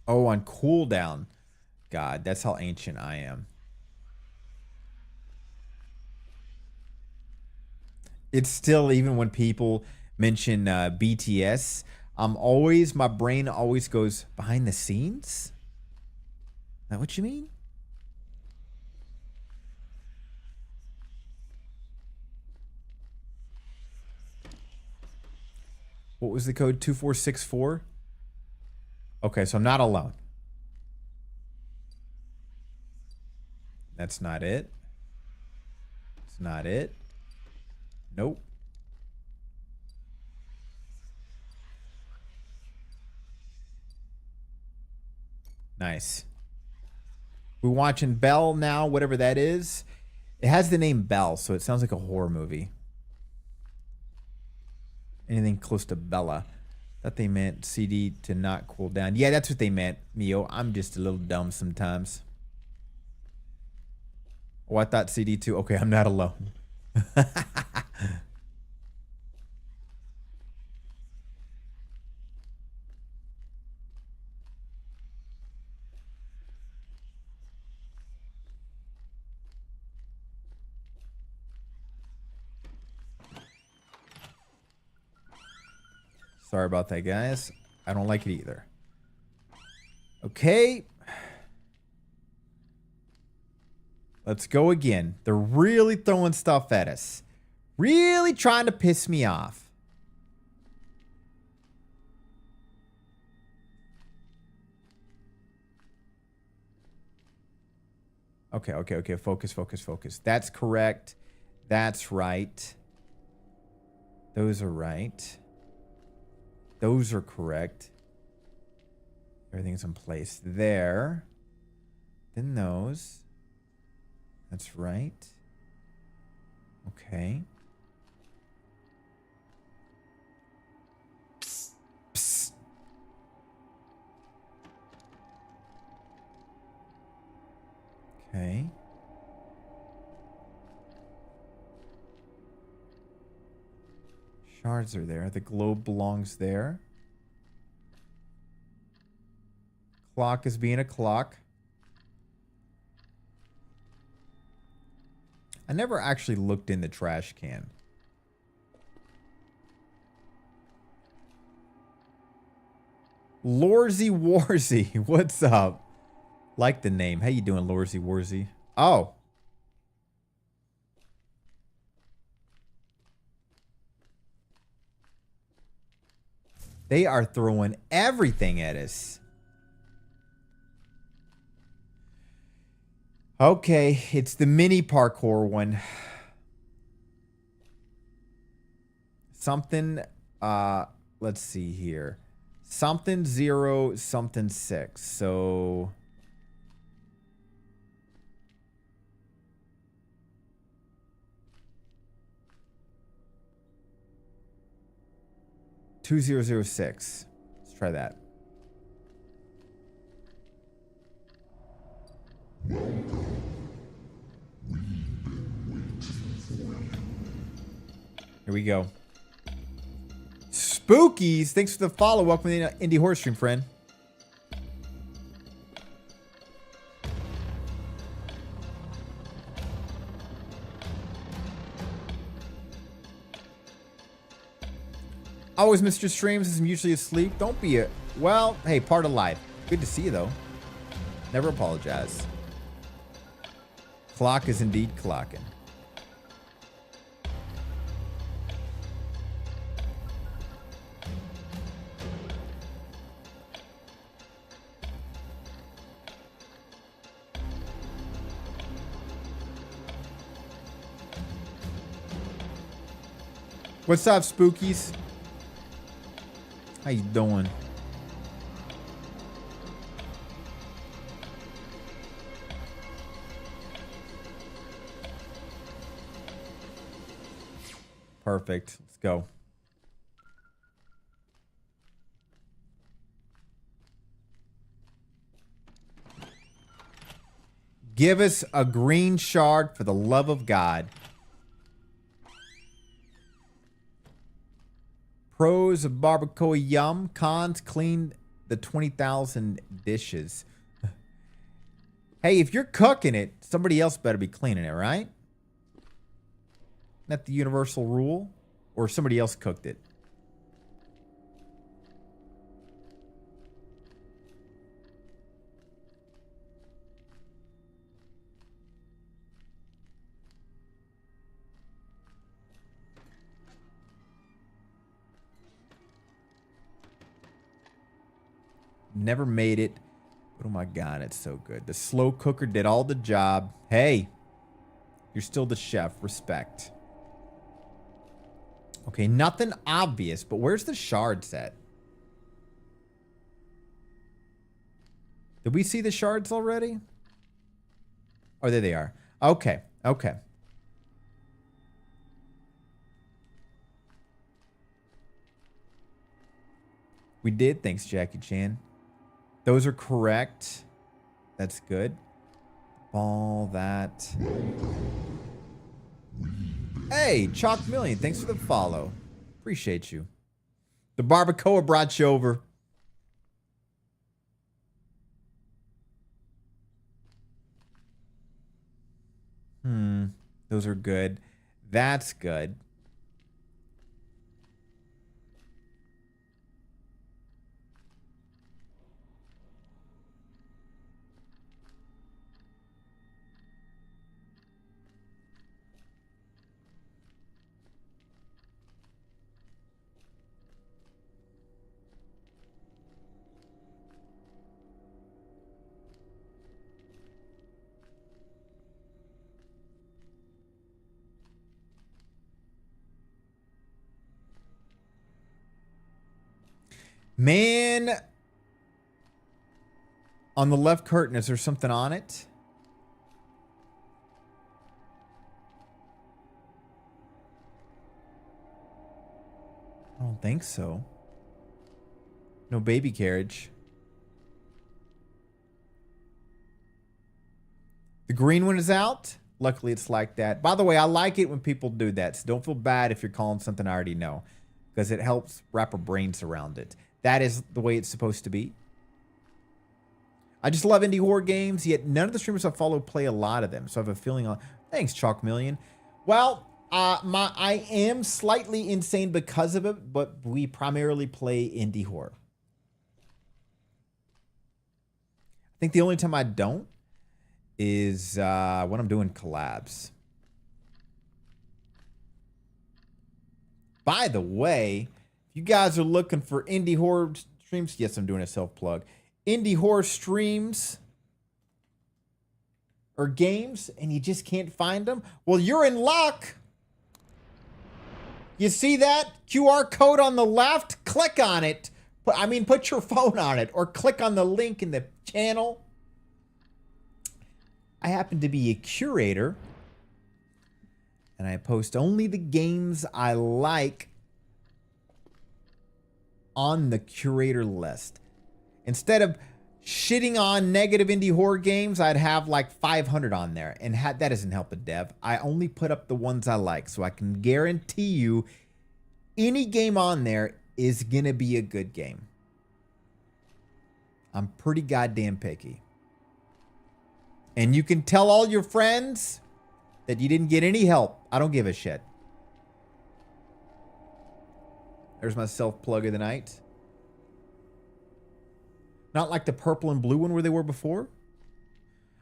Oh, on cooldown. God, that's how ancient I am. It's still, even when people mention BTS, my brain always goes behind the scenes. Is that what you mean? What was the code? 2464? Okay, so I'm not alone. That's not it. It's not it. Nope. Nice. We're watching Belle now, whatever that is. It has the name Belle, so it sounds like a horror movie. anything close to Bella. Thought they meant CD to not cool down. Yeah, that's what they meant, Mio. I'm just a little dumb sometimes. Oh, I thought CD too. Okay, I'm not alone. Sorry about that, guys. I don't like it either. Okay. Let's go again. They're really throwing stuff at us. Really trying to piss me off. Okay, okay, okay. Focus, focus, focus. That's correct. That's right. Those are right. Those are correct. Everything's in place there. Then those. That's right. Okay. Psst. Psst. Okay. Shards are there. The globe belongs there. Clock is being a clock. I never actually looked in the trash can. Lorsy Warsy, what's up? Like the name. How you doing, Lorsy Warsy? Oh. They are throwing everything at us. Okay, it's the mini parkour one. Something, let's see here. Something 0, something 6. So 2006. Let's try that. Here we go. Spookies, thanks for the follow. Welcome to the Indie Horror Stream, friend. Always missed your streams. I'm usually asleep. Don't be a... Well, hey, part of life. Good to see you, though. Never apologize. Clock is indeed clocking. What's up, Spookies? How you doing? Perfect. Let's go. Give us a green shard for the love of God. Pros of barbacoa yum. Cons clean the 20,000 dishes. Hey, if you're cooking it, somebody else better be cleaning it, right? Isn't that the universal rule? Or somebody else cooked it? Never made it. But oh my God, it's so good. The slow cooker did all the job. Hey, you're still the chef. Respect. Okay, nothing obvious, but where's the shard set? Did we see the shards already? Oh, there they are. Okay, okay. We did. Thanks, Jackie Chan. Those are correct. That's good. All that. Hey, Chalk Million. Thanks for the follow. Appreciate you. The barbacoa brought you over. Those are good. That's good. Man, on the left curtain, is there something on it? I don't think so. No baby carriage. The green one is out. Luckily, it's like that. By the way, I like it when people do that. So don't feel bad if you're calling something I already know, because it helps wrap our brains around it. That is the way it's supposed to be. I just love indie horror games, yet none of the streamers I follow play a lot of them. So I have a feeling on... Thanks, Chalk Million. Well, I am slightly insane because of it, but we primarily play indie horror. I think the only time I don't is when I'm doing collabs. By the way, if you guys are looking for indie horror streams, yes, I'm doing a self-plug. Indie horror streams or games, and you just can't find them, well, you're in luck. You see that QR code on the left? Click on it. Put your phone on it, or click on the link in the channel. I happen to be a curator, and I post only the games I like on the curator list. Instead of shitting on negative indie horror games, I'd have like 500 on there, and that doesn't help a dev. I only put up the ones I like, so I can guarantee you any game on there is gonna be a good game. I'm pretty goddamn picky. And you can tell all your friends that you didn't get any help. I don't give a shit. There's my self-plug of the night. Not like the purple and blue one where they were before.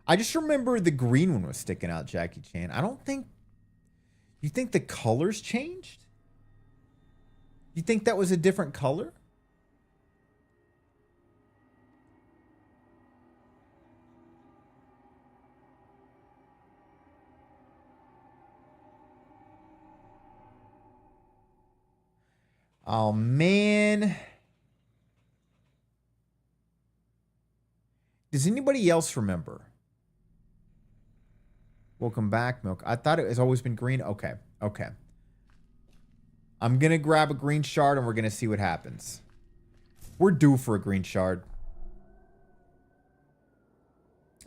I just remember the green one was sticking out, Jackie Chan. I don't think... You think the colors changed? You think that was a different color? Oh, man. Does anybody else remember? Welcome back, Milk. I thought it has always been green. Okay. Okay. I'm going to grab a green shard and we're going to see what happens. We're due for a green shard.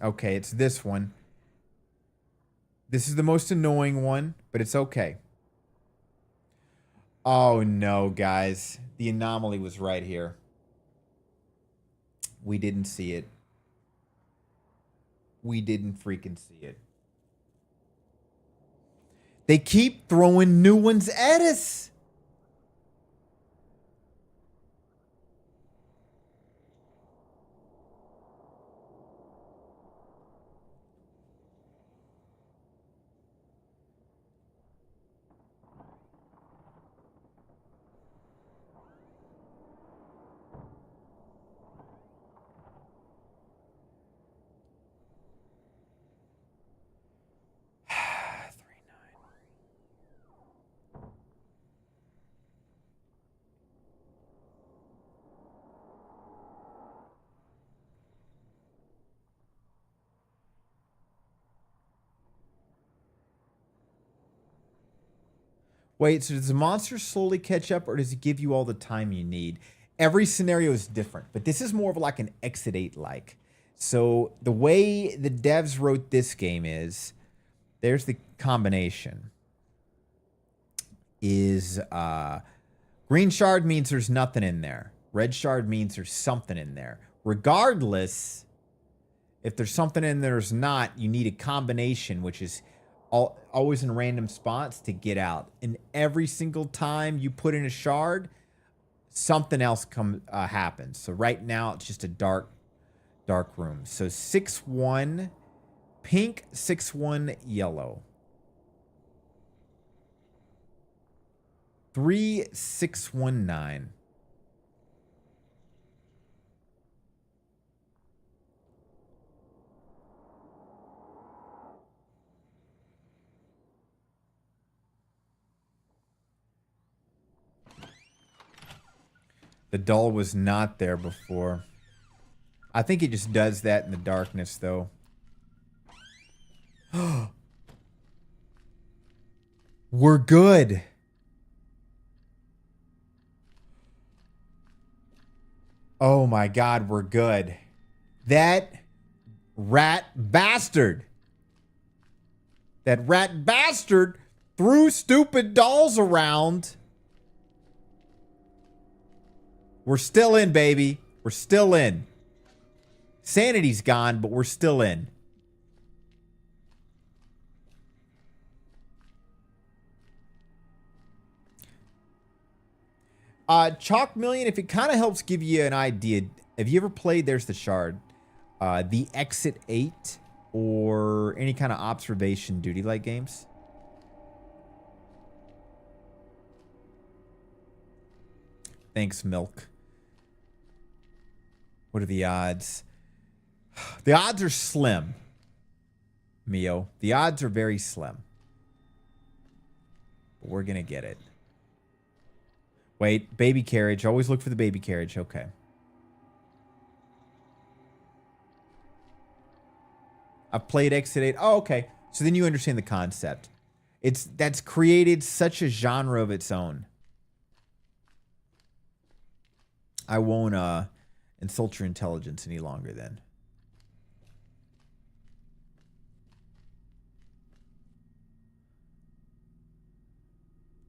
Okay, it's this one. This is the most annoying one, but it's okay. Oh, no, guys. The anomaly was right here. We didn't see it. We didn't freaking see it. They keep throwing new ones at us. Wait, so does the monster slowly catch up, or does it give you all the time you need? every scenario is different, but this is more of like an Exit 8 like. So the way the devs wrote this game is, there's the combination. Is green shard means there's nothing in there. Red shard means there's something in there. Regardless, if there's something in there, there's not, you need a combination, which is always in random spots to get out. And every single time you put in a shard, something else happens. So right now it's just a dark room. So 6-1 pink, 6-1 yellow. 3-6-1-9. The doll was not there before. I think it just does that in the darkness, though. We're good. Oh my God, we're good. That rat bastard. That rat bastard threw stupid dolls around. We're still in, baby. We're still in. Sanity's gone, but we're still in. Chalk Million, if it kind of helps give you an idea, have you ever played There's the Shard? The Exit 8 or any kind of observation duty like games? Thanks, Milk. What are the odds? The odds are slim, Mio. The odds are very slim. But we're going to get it. Wait, baby carriage. Always look for the baby carriage. Okay. I've played Exit 8. Oh, okay. So then you understand the concept. That's created such a genre of its own. I won't insult your intelligence any longer then.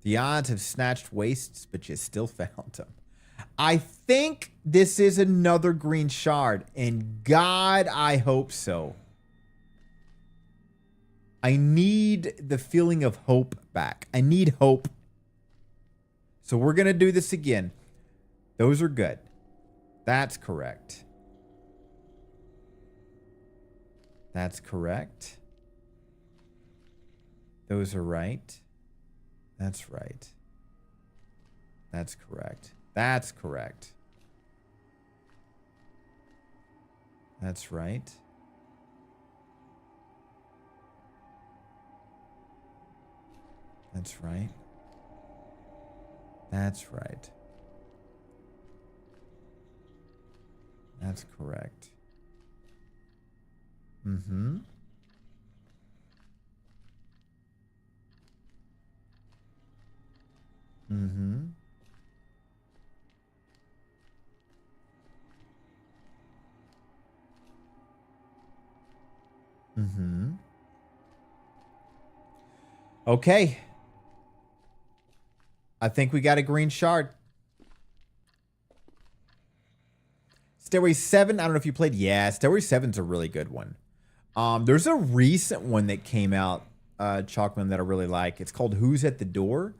The odds have snatched wastes, but you still found them. I think this is another green shard, and God, I hope so. I need the feeling of hope back. I need hope. So we're going to do this again. Those are good. That's correct. That's correct. Those are right. That's right. That's correct. That's correct. That's right. That's right. That's right. That's correct. Mm-hmm. Mm-hmm. Mm-hmm. Okay. I think we got a green shard. Stairway 7, I don't know if you played. Yeah, Stairway 7's a really good one. There's a recent one that came out, Chalkman, that I really like. It's called Who's at the Door?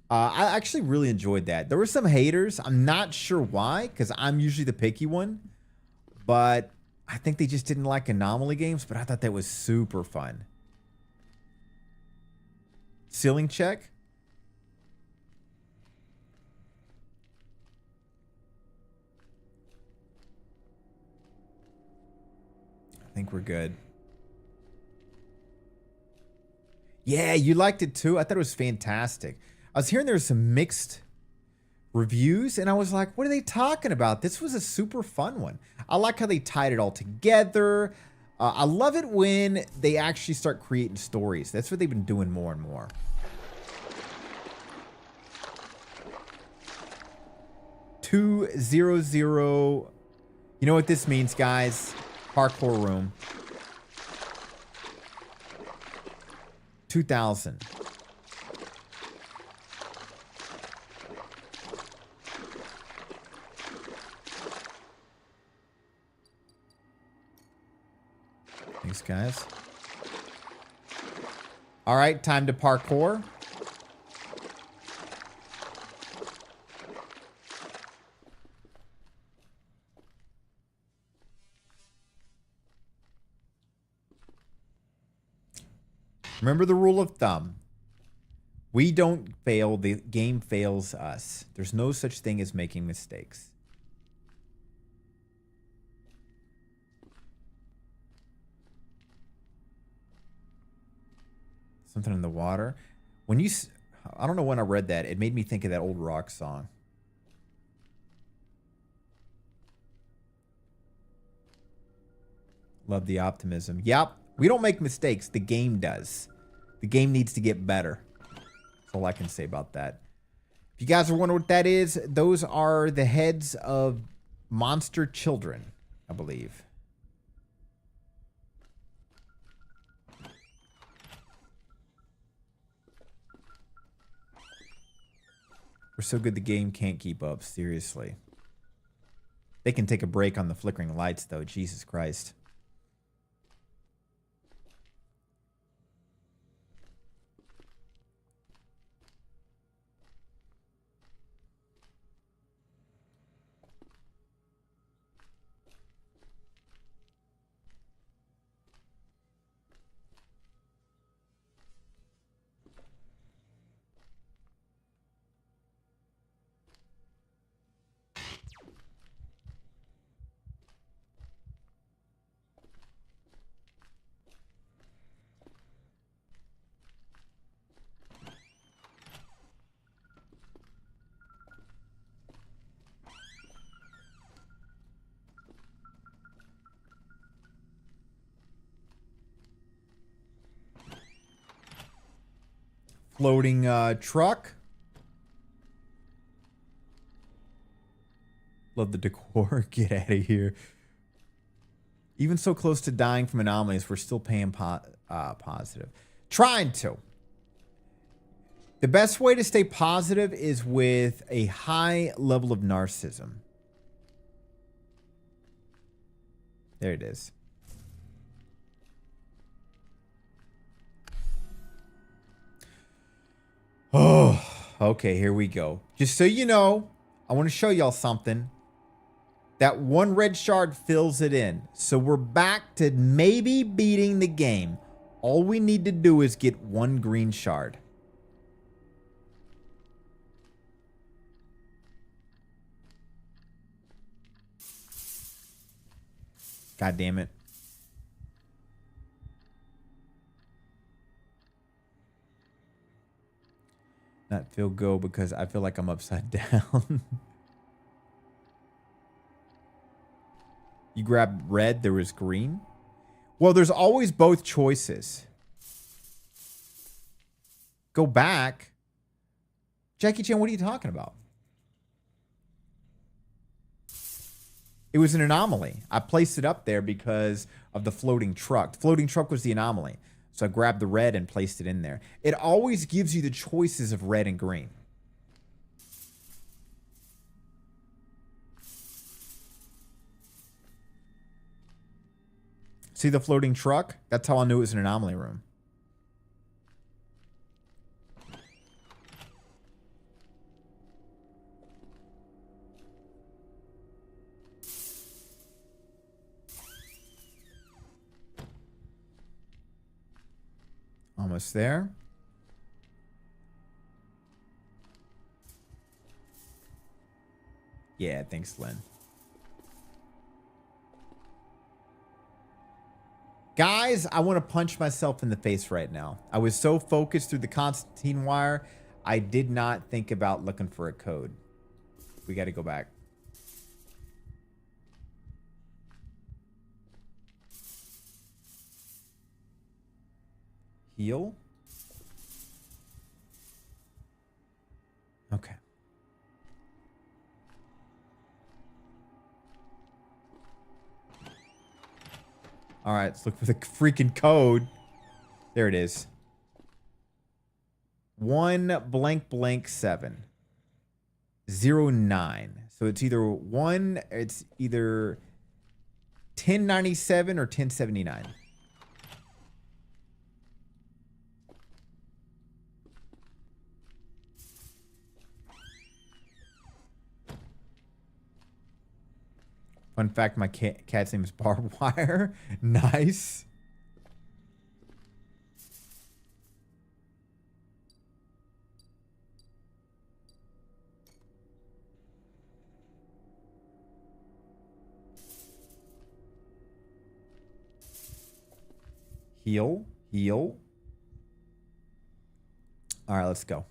I actually really enjoyed that. There were some haters. I'm not sure why, because I'm usually the picky one. But I think they just didn't like anomaly games, but I thought that was super fun. Ceiling check. I think we're good. Yeah, you liked it too? I thought it was fantastic. I was hearing there was some mixed reviews, and I was like, what are they talking about? This was a super fun one. I like how they tied it all together. I love it when they actually start creating stories. That's what they've been doing more and more. 200. You know what this means, guys? Parkour room. 2000. Thanks, guys. All right, time to parkour. Remember the rule of thumb. We don't fail, the game fails us. There's no such thing as making mistakes. Something in the water. When you, I don't know when I read that. It made me think of that old rock song. Love the optimism. Yep. We don't make mistakes. The game does. The game needs to get better. That's all I can say about that. If you guys are wondering what that is, those are the heads of monster children, I believe. We're so good the game can't keep up, seriously. They can take a break on the flickering lights, though. Jesus Christ. Floating truck. Love the decor. Get out of here. Even so close to dying from anomalies, we're still paying positive. Trying to. The best way to stay positive is with a high level of narcissism. There it is. Oh, okay, here we go. Just so you know, I want to show y'all something. That one red shard fills it in. So we're back to maybe beating the game. All we need to do is get one green shard. God damn it. Not feel go because I feel like I'm upside down. You grabbed red, there was green. Well, there's always both choices. Go back. Jackie Chan, what are you talking about? It was an anomaly. I placed it up there because of the floating truck. The floating truck was the anomaly. So I grabbed the red and placed it in there. It always gives you the choices of red and green. See the floating truck? That's how I knew it was an anomaly room. Almost there. Yeah, thanks, Lynn. Guys, I want to punch myself in the face right now. I was so focused through the Constantine wire, I did not think about looking for a code. We got to go back. Heal. Okay. All right, let's look for the freaking code. There it is. 1 blank blank 7 0 9. So it's either 1097 or 1079. Fun fact, my cat's name is Barbed Wire. Nice. Heal. Heal. All right, let's go.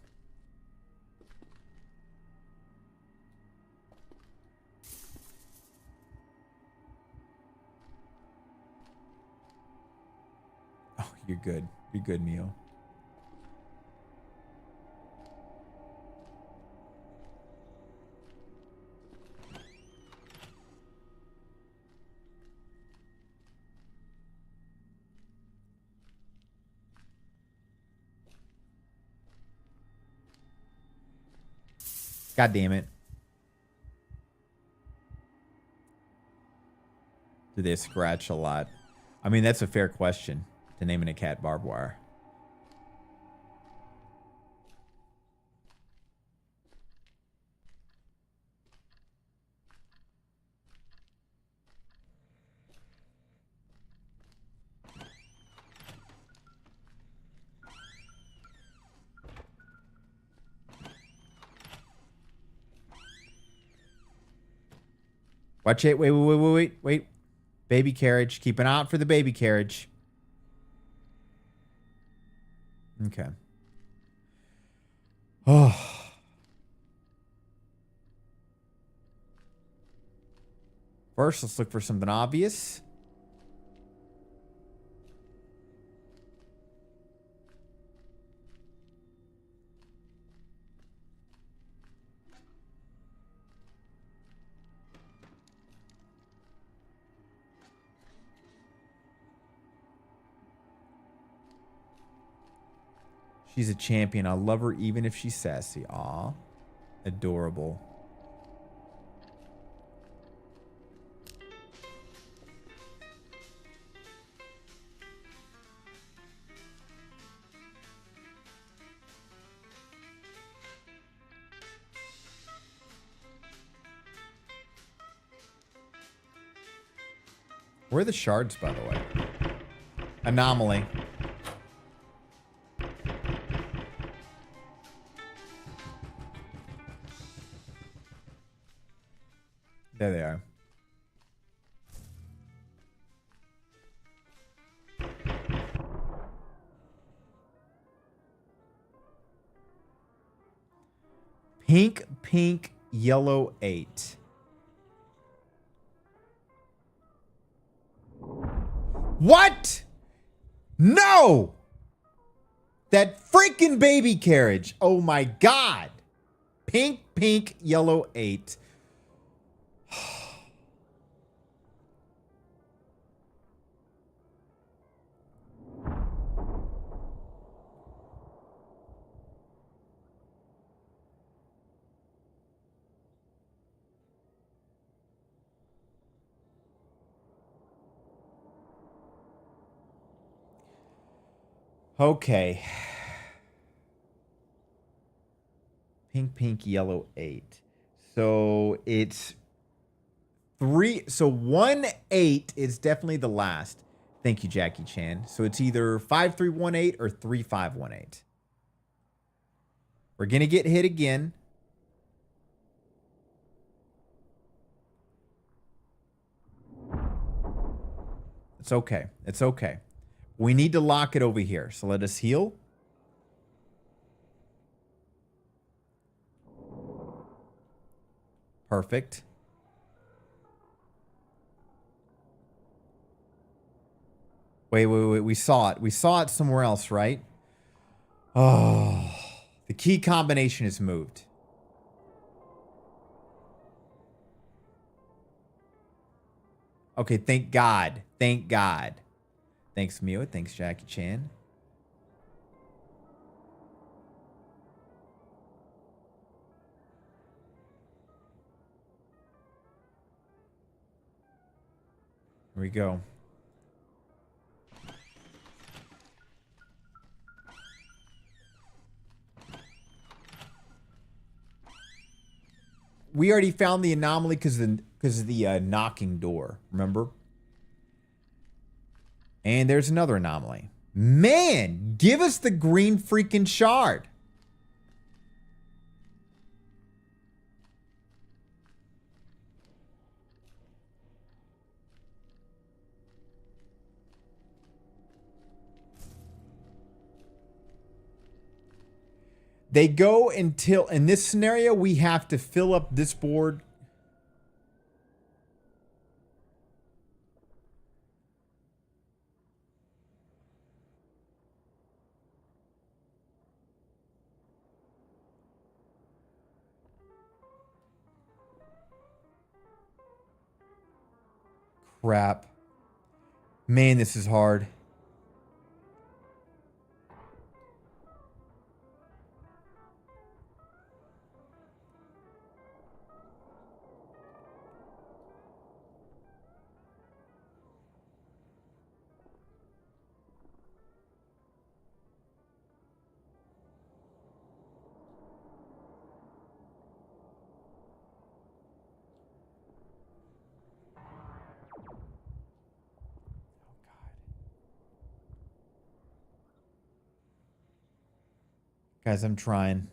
Oh, you're good. You're good, Neo. God damn it. Do they scratch a lot? I mean, that's a fair question to naming a cat Barbed Wire. Watch it. Wait. Baby carriage. Keep an eye out for the baby carriage. Okay. Oh. First, let's look for something obvious. She's a champion. I love her even if she's sassy. Aw. Adorable. Where are the shards, by the way? Anomaly. There they are. Pink, yellow 8. What? No! That freaking baby carriage. Oh my God. Pink, yellow 8. Okay. Pink, yellow 8. So it's 3. So 1 8 is definitely the last. Thank you, Jackie Chan. So it's either 5318 or 3518. We're going to get hit again. It's okay. It's okay. We need to lock it over here. So let us heal. Perfect. Wait. We saw it. We saw it somewhere else, right? Oh, the key combination is moved. Okay, thank God. Thank God. Thanks, Mio. Thanks, Jackie Chan. Here we go. We already found the anomaly because of the knocking door. Remember? And there's another anomaly. Man, give us the green freaking shard. They go until, in this scenario, we have to fill up this board. Crap. Man, this is hard. Guys, I'm trying.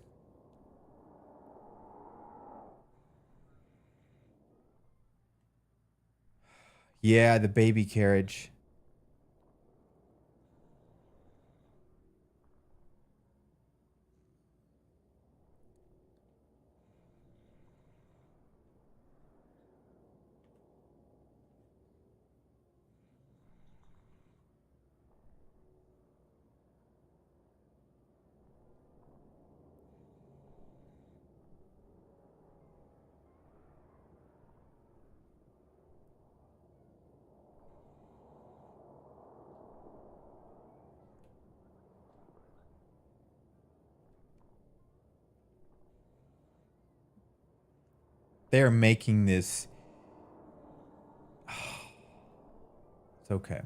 Yeah, the baby carriage. They're making this. It's okay.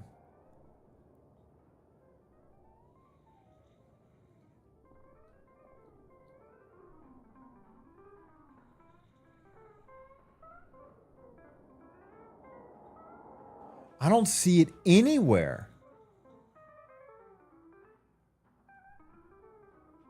I don't see it anywhere. God damn it.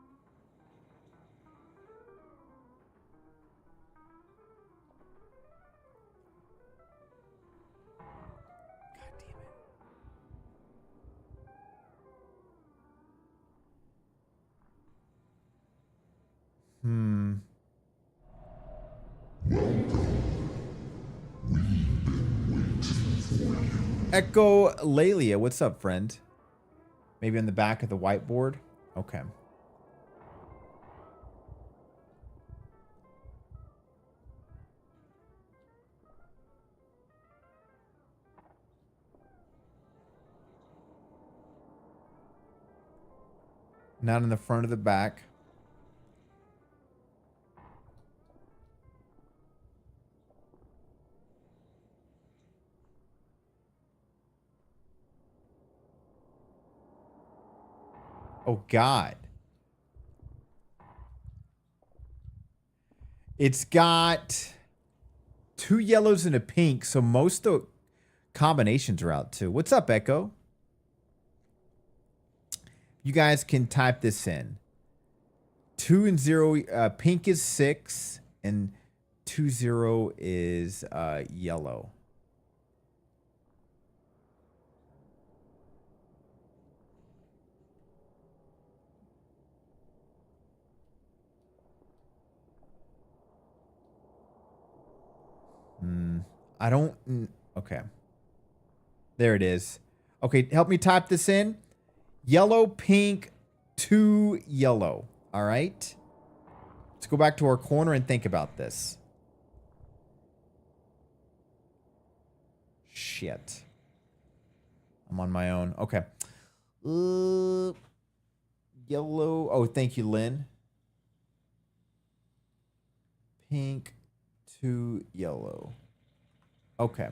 Echo Lalia, what's up, friend? Maybe on the back of the whiteboard? Okay. Not in the front or the back. Oh, God. It's got 2 yellows and a pink, so most of the combinations are out too. What's up, Echo? You guys can type this in. 2 and 0, pink is 6, and 2-0 is yellow. I don't. Okay. There it is. Okay, help me type this in. Yellow, pink, 2 yellow. All right. Let's go back to our corner and think about this. Shit. I'm on my own. Okay. Yellow. Oh, thank you, Lynn. Pink to yellow. Okay.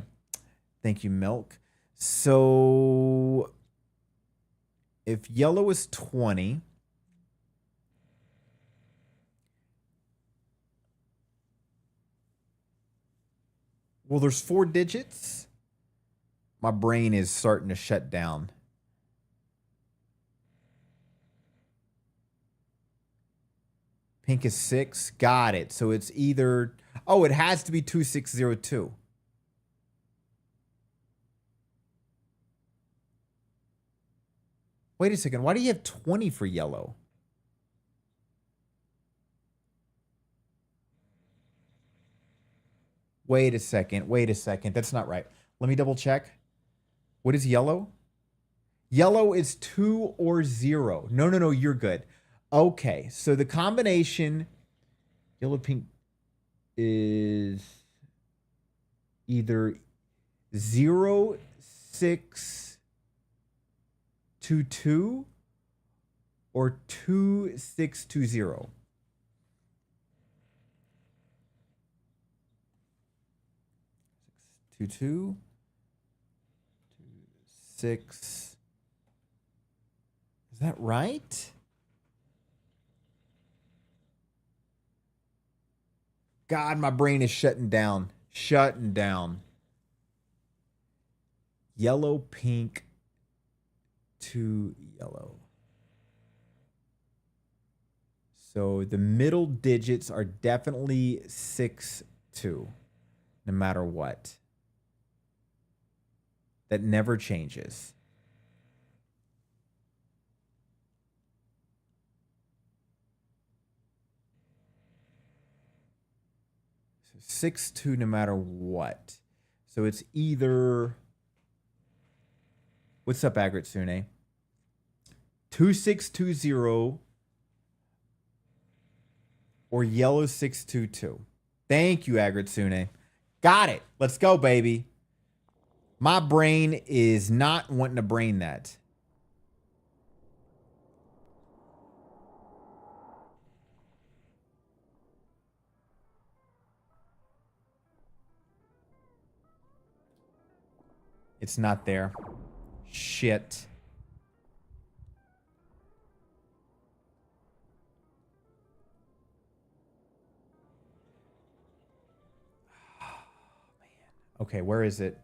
Thank you, Milk. So if yellow is 20, well, there's 4 digits. My brain is starting to shut down. Pink is 6. Got it. So it's either... Oh, it has to be 2602. Wait a second. Why do you have 20 for yellow? Wait a second. Wait a second. That's not right. Let me double check. What is yellow? Yellow is 2 or 0. No, no, no. You're good. Okay. So the combination yellow pink is either 0622 or 2620. Two two 6. Is that right? God, my brain is shutting down. Shutting down. Yellow, pink to yellow. So the middle digits are definitely 6 2, no matter what. That never changes. So 6 2 no matter what. So it's either... What's up, Agritsune? 2620 or yellow 622. Thank you, Agritsune. Got it. Let's go, baby. My brain is not wanting to brain that. It's not there. Shit. Okay, where is it?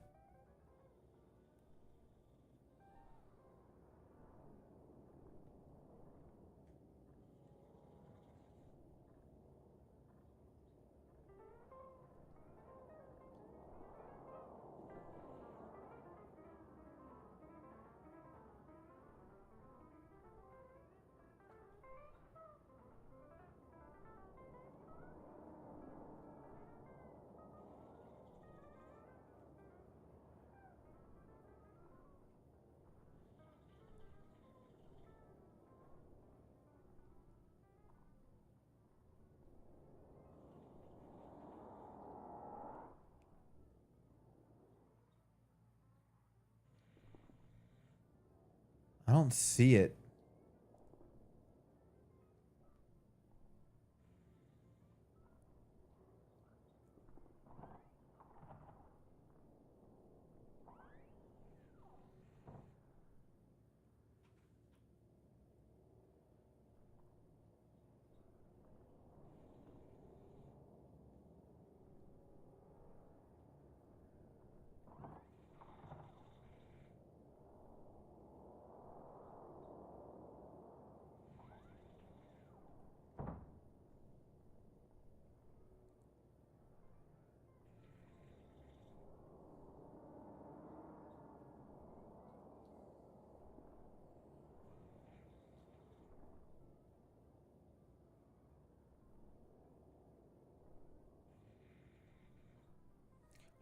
I don't see it.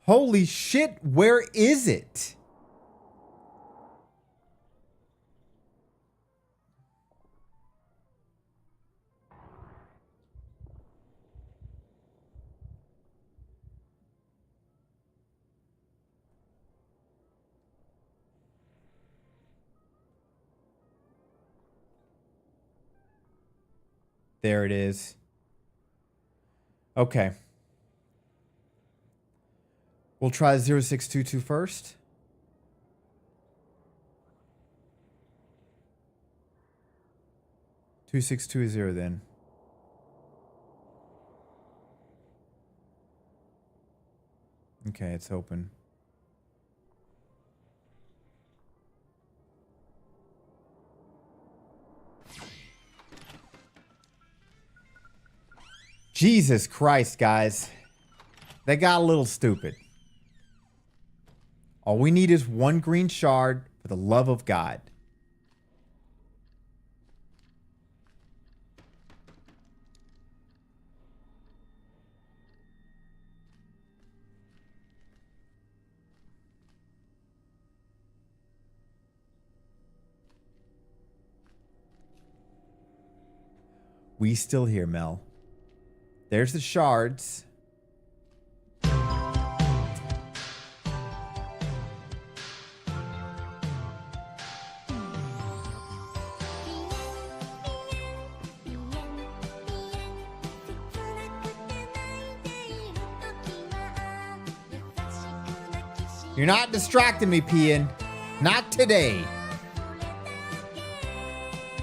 Holy shit, where is it? There it is. Okay. We'll try 0622 first. Two 620 then. Okay, it's open. Jesus Christ, guys. They got a little stupid. All we need is one green shard for the love of God. We still here, Mel. There's the shards. You're not distracting me, Pian. Not today.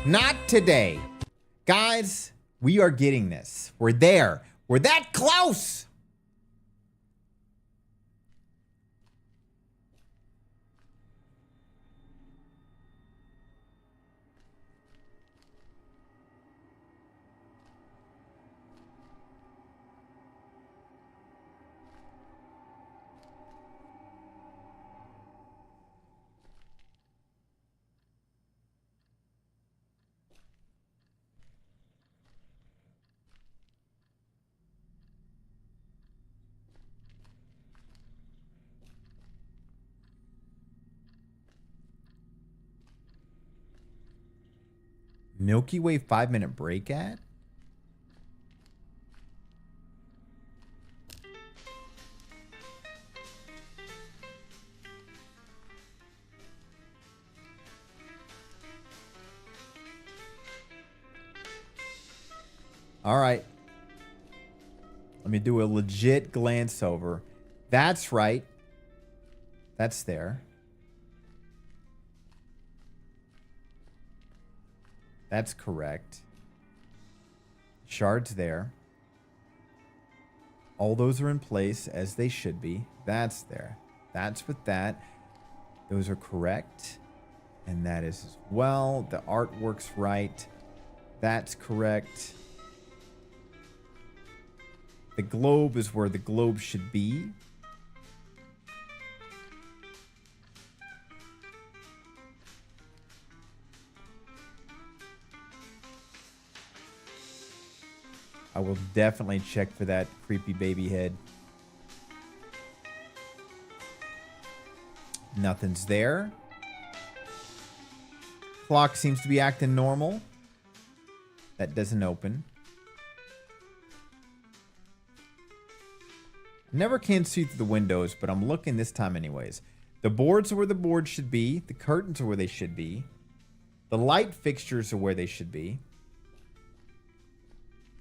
Not today. Guys, we are getting this. We're there. We're that close. Milky Way 5-minute break at? All right. Let me do a legit glance over. That's right. That's there. That's correct. Shards there. All those are in place as they should be. That's there. That's with that. Those are correct. And that is as well. The artwork's right. That's correct. The globe is where the globe should be. I will definitely check for that creepy baby head. Nothing's there. Clock seems to be acting normal. That doesn't open. Never can see through the windows, but I'm looking this time anyways. The boards are where the boards should be. The curtains are where they should be. The light fixtures are where they should be.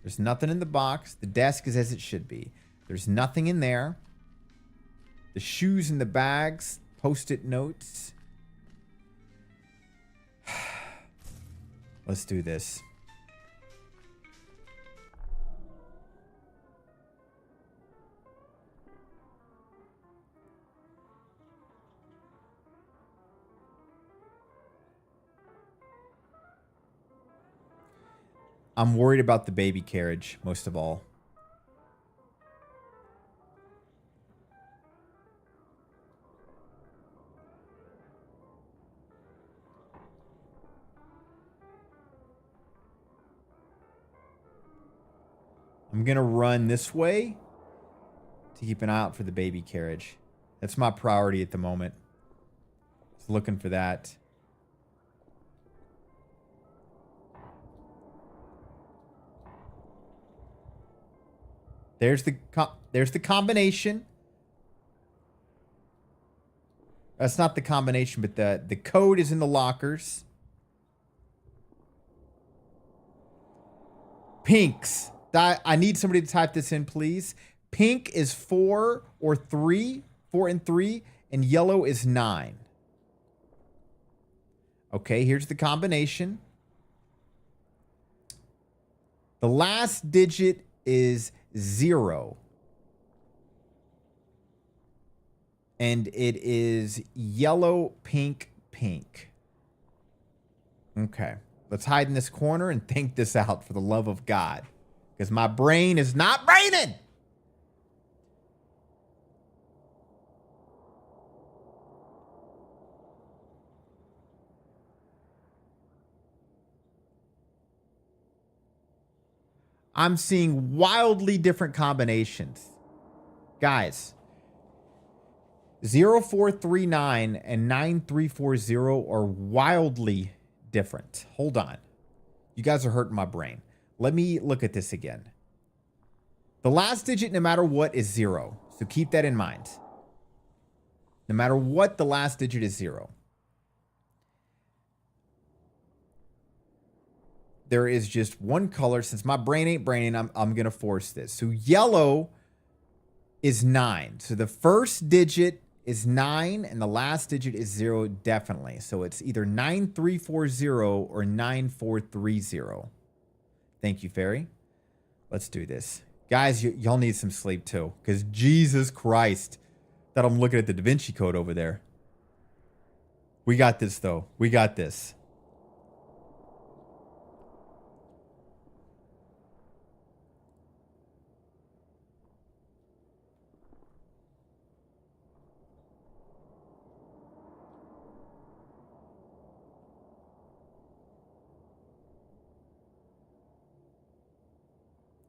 There's nothing in the box. The desk is as it should be. There's nothing in there. The shoes in the bags. Post-it notes. Let's do this. I'm worried about the baby carriage, most of all. I'm going to run this way to keep an eye out for the baby carriage. That's my priority at the moment. Just looking for that. There's the combination. That's not the combination, but the code is in the lockers. Pinks. I need somebody to type this in, please. Pink is 4 or 3, 4 and 3, and yellow is 9. Okay, here's the combination. The last digit is 0. And it is yellow, pink, pink. Okay, let's hide in this corner and think this out for the love of God. Because my brain is not braining. I'm seeing wildly different combinations. Guys, 0439 and 9340 are wildly different. Hold on. You guys are hurting my brain. Let me look at this again. The last digit, no matter what, is 0. So keep that in mind. No matter what, the last digit is 0. There is just one color. Since my brain ain't braining, I'm going to force this. So yellow is 9. So the first digit is 9 and the last digit is 0, definitely. So it's either 9340 or 9430. Thank you, Fairy. Let's do this. Guys, y'all need some sleep too. Because Jesus Christ, that I'm looking at the Da Vinci Code over there. We got this, though. We got this.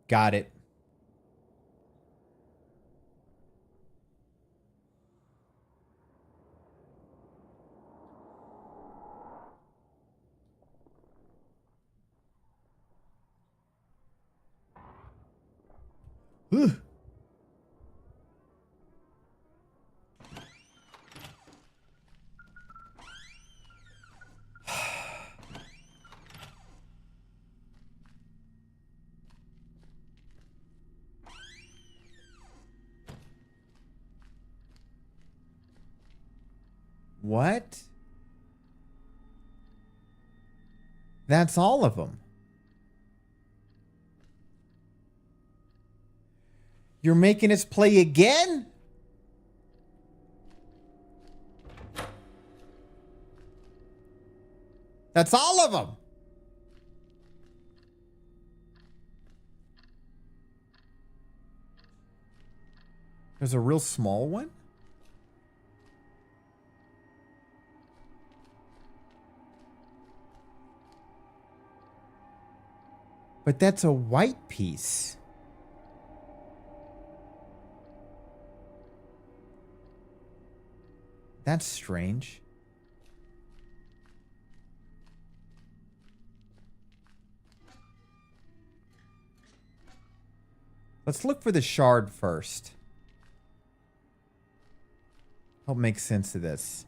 Got it. Ugh. What? That's all of them. You're making us play again? That's all of them. There's a real small one? But that's a white piece. That's strange. Let's look for the shard first. Help make sense of this.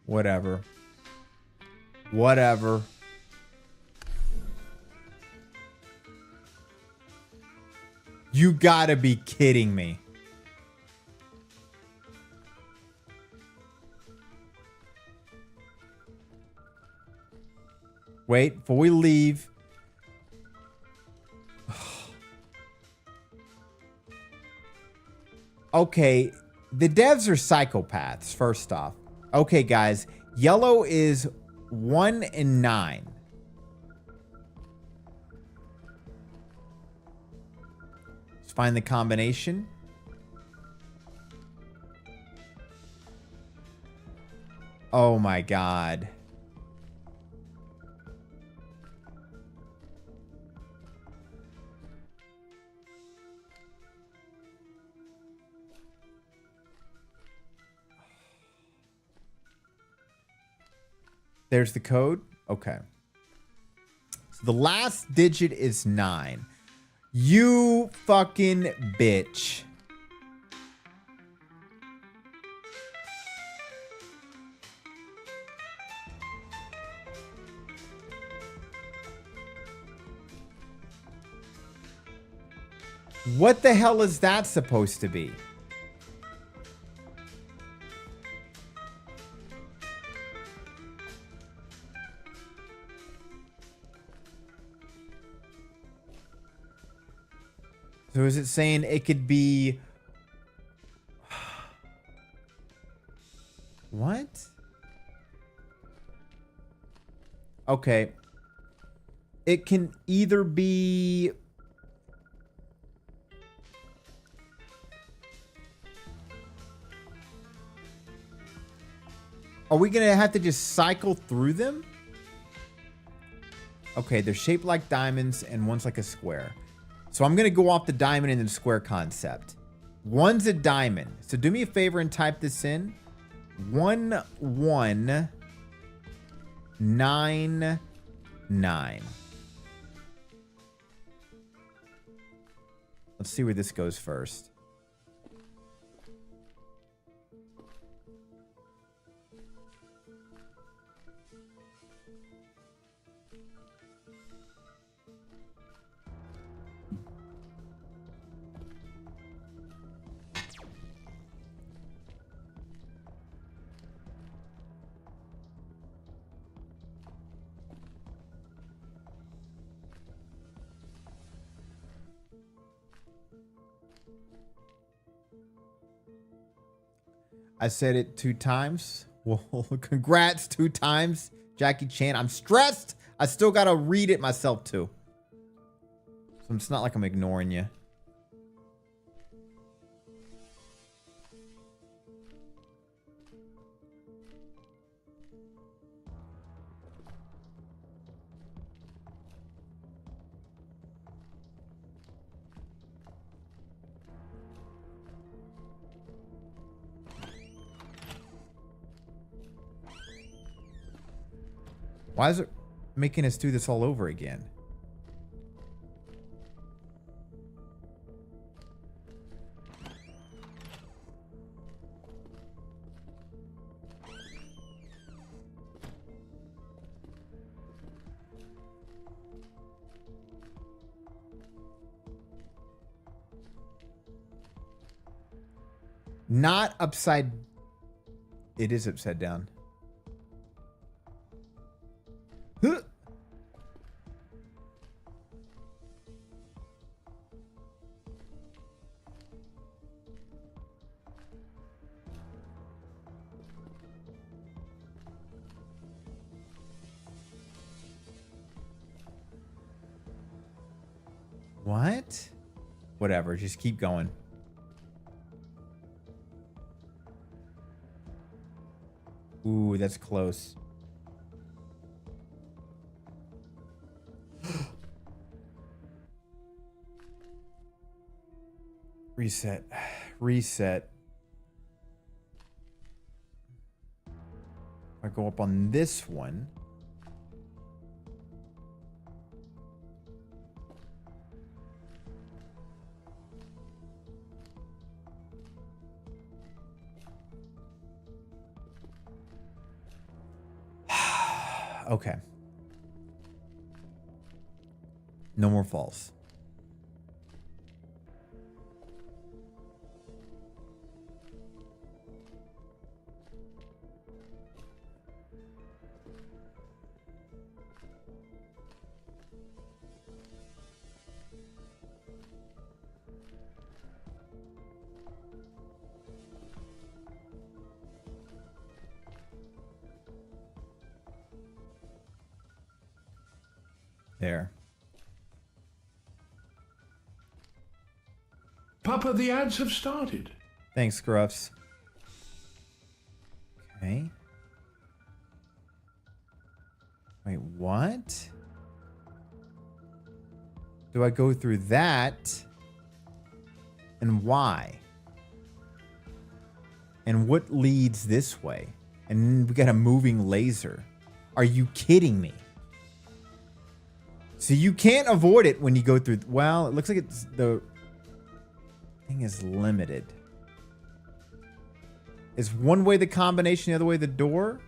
Whatever. Whatever. You gotta be kidding me. Wait, before we leave. Okay, the devs are psychopaths, first off. Okay, guys, yellow is 1 and 9. Let's find the combination. Oh my god. There's the code. Okay. So the last digit is 9. You fucking bitch. What the hell is that supposed to be? So is it saying it could be... What? Okay. It can either be... Are we going to have to just cycle through them? Okay, they're shaped like diamonds and one's like a square. So I'm going to go off the diamond and the square concept. One's a diamond. So do me a favor and type this in. 1199. Let's see where this goes first. I said it 2 times. Well, congrats 2 times, Jackie Chan. I'm stressed. I still got to read it myself, too. So it's not like I'm ignoring you. Why is it making us do this all over again? Not upside. It is upside down. Huh. What? Whatever, just keep going. Ooh, that's close. Reset. Reset. I go up on this one. Okay. No more falls. There. Papa, the ads have started. Thanks, Gruffs. Okay. Wait, what? Do I go through that? And why? And what leads this way? And we got a moving laser. Are you kidding me? So you can't avoid it when you go through. Well, it looks like it's the thing is limited. Is one way the combination, the other way the door?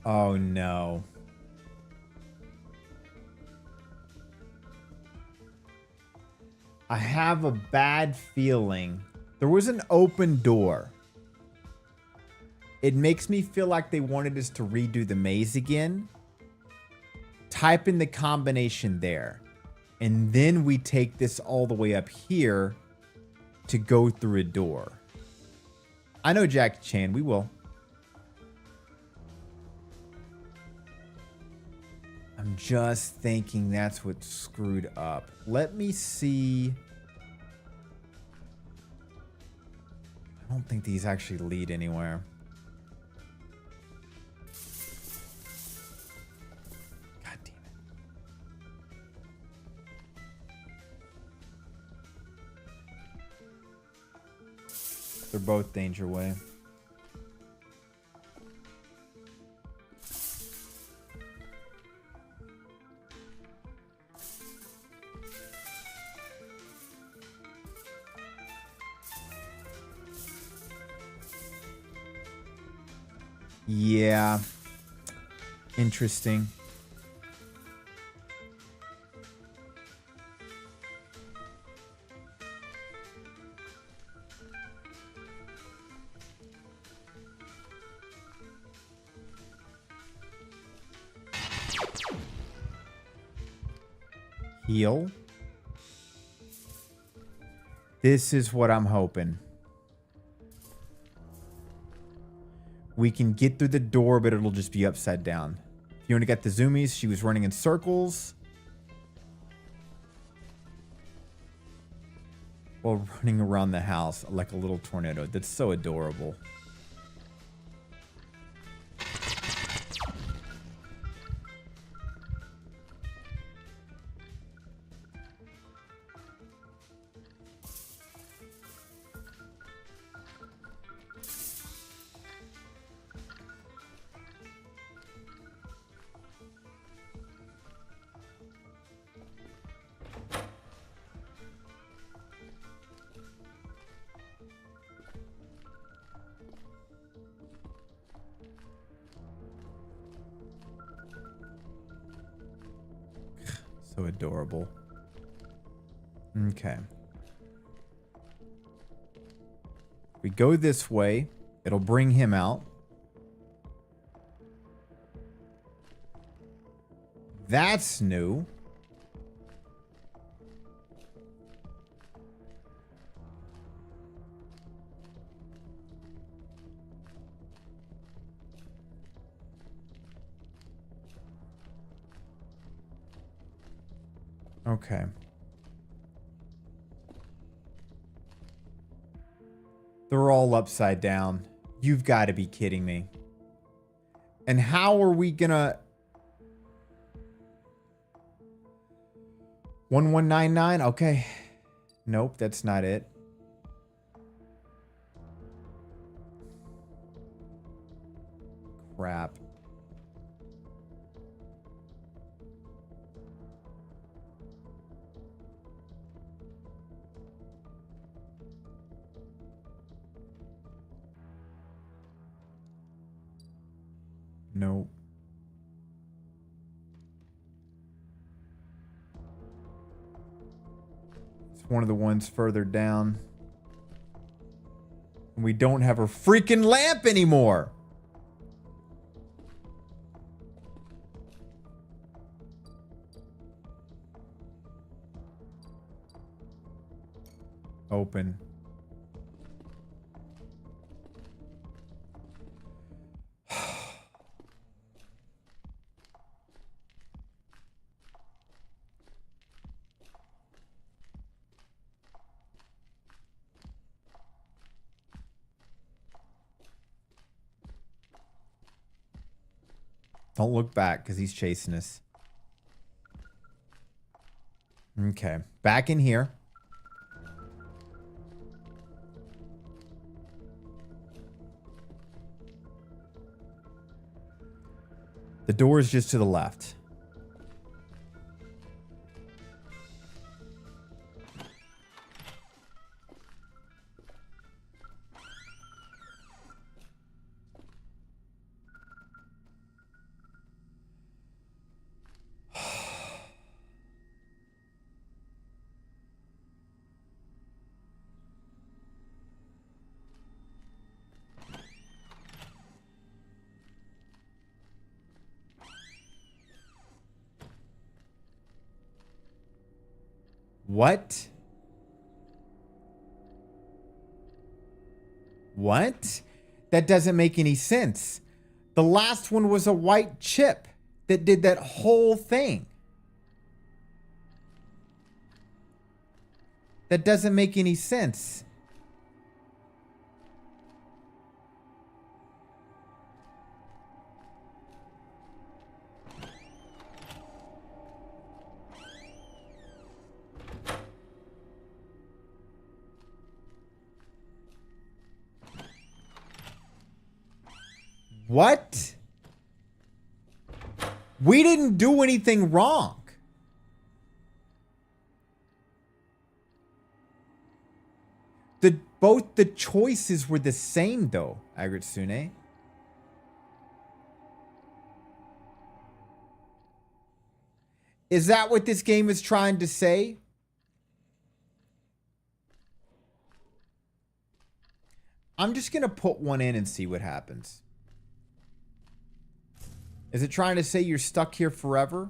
Oh no. I have a bad feeling. There was an open door. It makes me feel like they wanted us to redo the maze again. Type in the combination there. And then we take this all the way up here to go through a door. I know Jackie Chan, we will. I'm just thinking that's what screwed up. Let me see. I don't think these actually lead anywhere. God damn it. They're both danger way. Yeah. Interesting. Heal. This is what I'm hoping. We can get through the door, but it'll just be upside down. Fiona got the zoomies. She was running in circles while running around the house like a little tornado. That's so adorable. So adorable. Okay. We go this way. It'll bring him out. That's new. Okay. They're all upside down. You've got to be kidding me. And how are we gonna... 1199? Okay. Nope, that's not it. Crap. Nope. It's one of the ones further down. And we don't have a freaking lamp anymore. Open. Don't look back because he's chasing us. Okay. Back in here. The door is just to the left. What? What? That doesn't make any sense. The last one was a white chip that did that whole thing. That doesn't make any sense. What? We didn't do anything wrong. Both the choices were the same though, Agritsune. Is that what this game is trying to say? I'm just going to put one in and see what happens. Is it trying to say you're stuck here forever?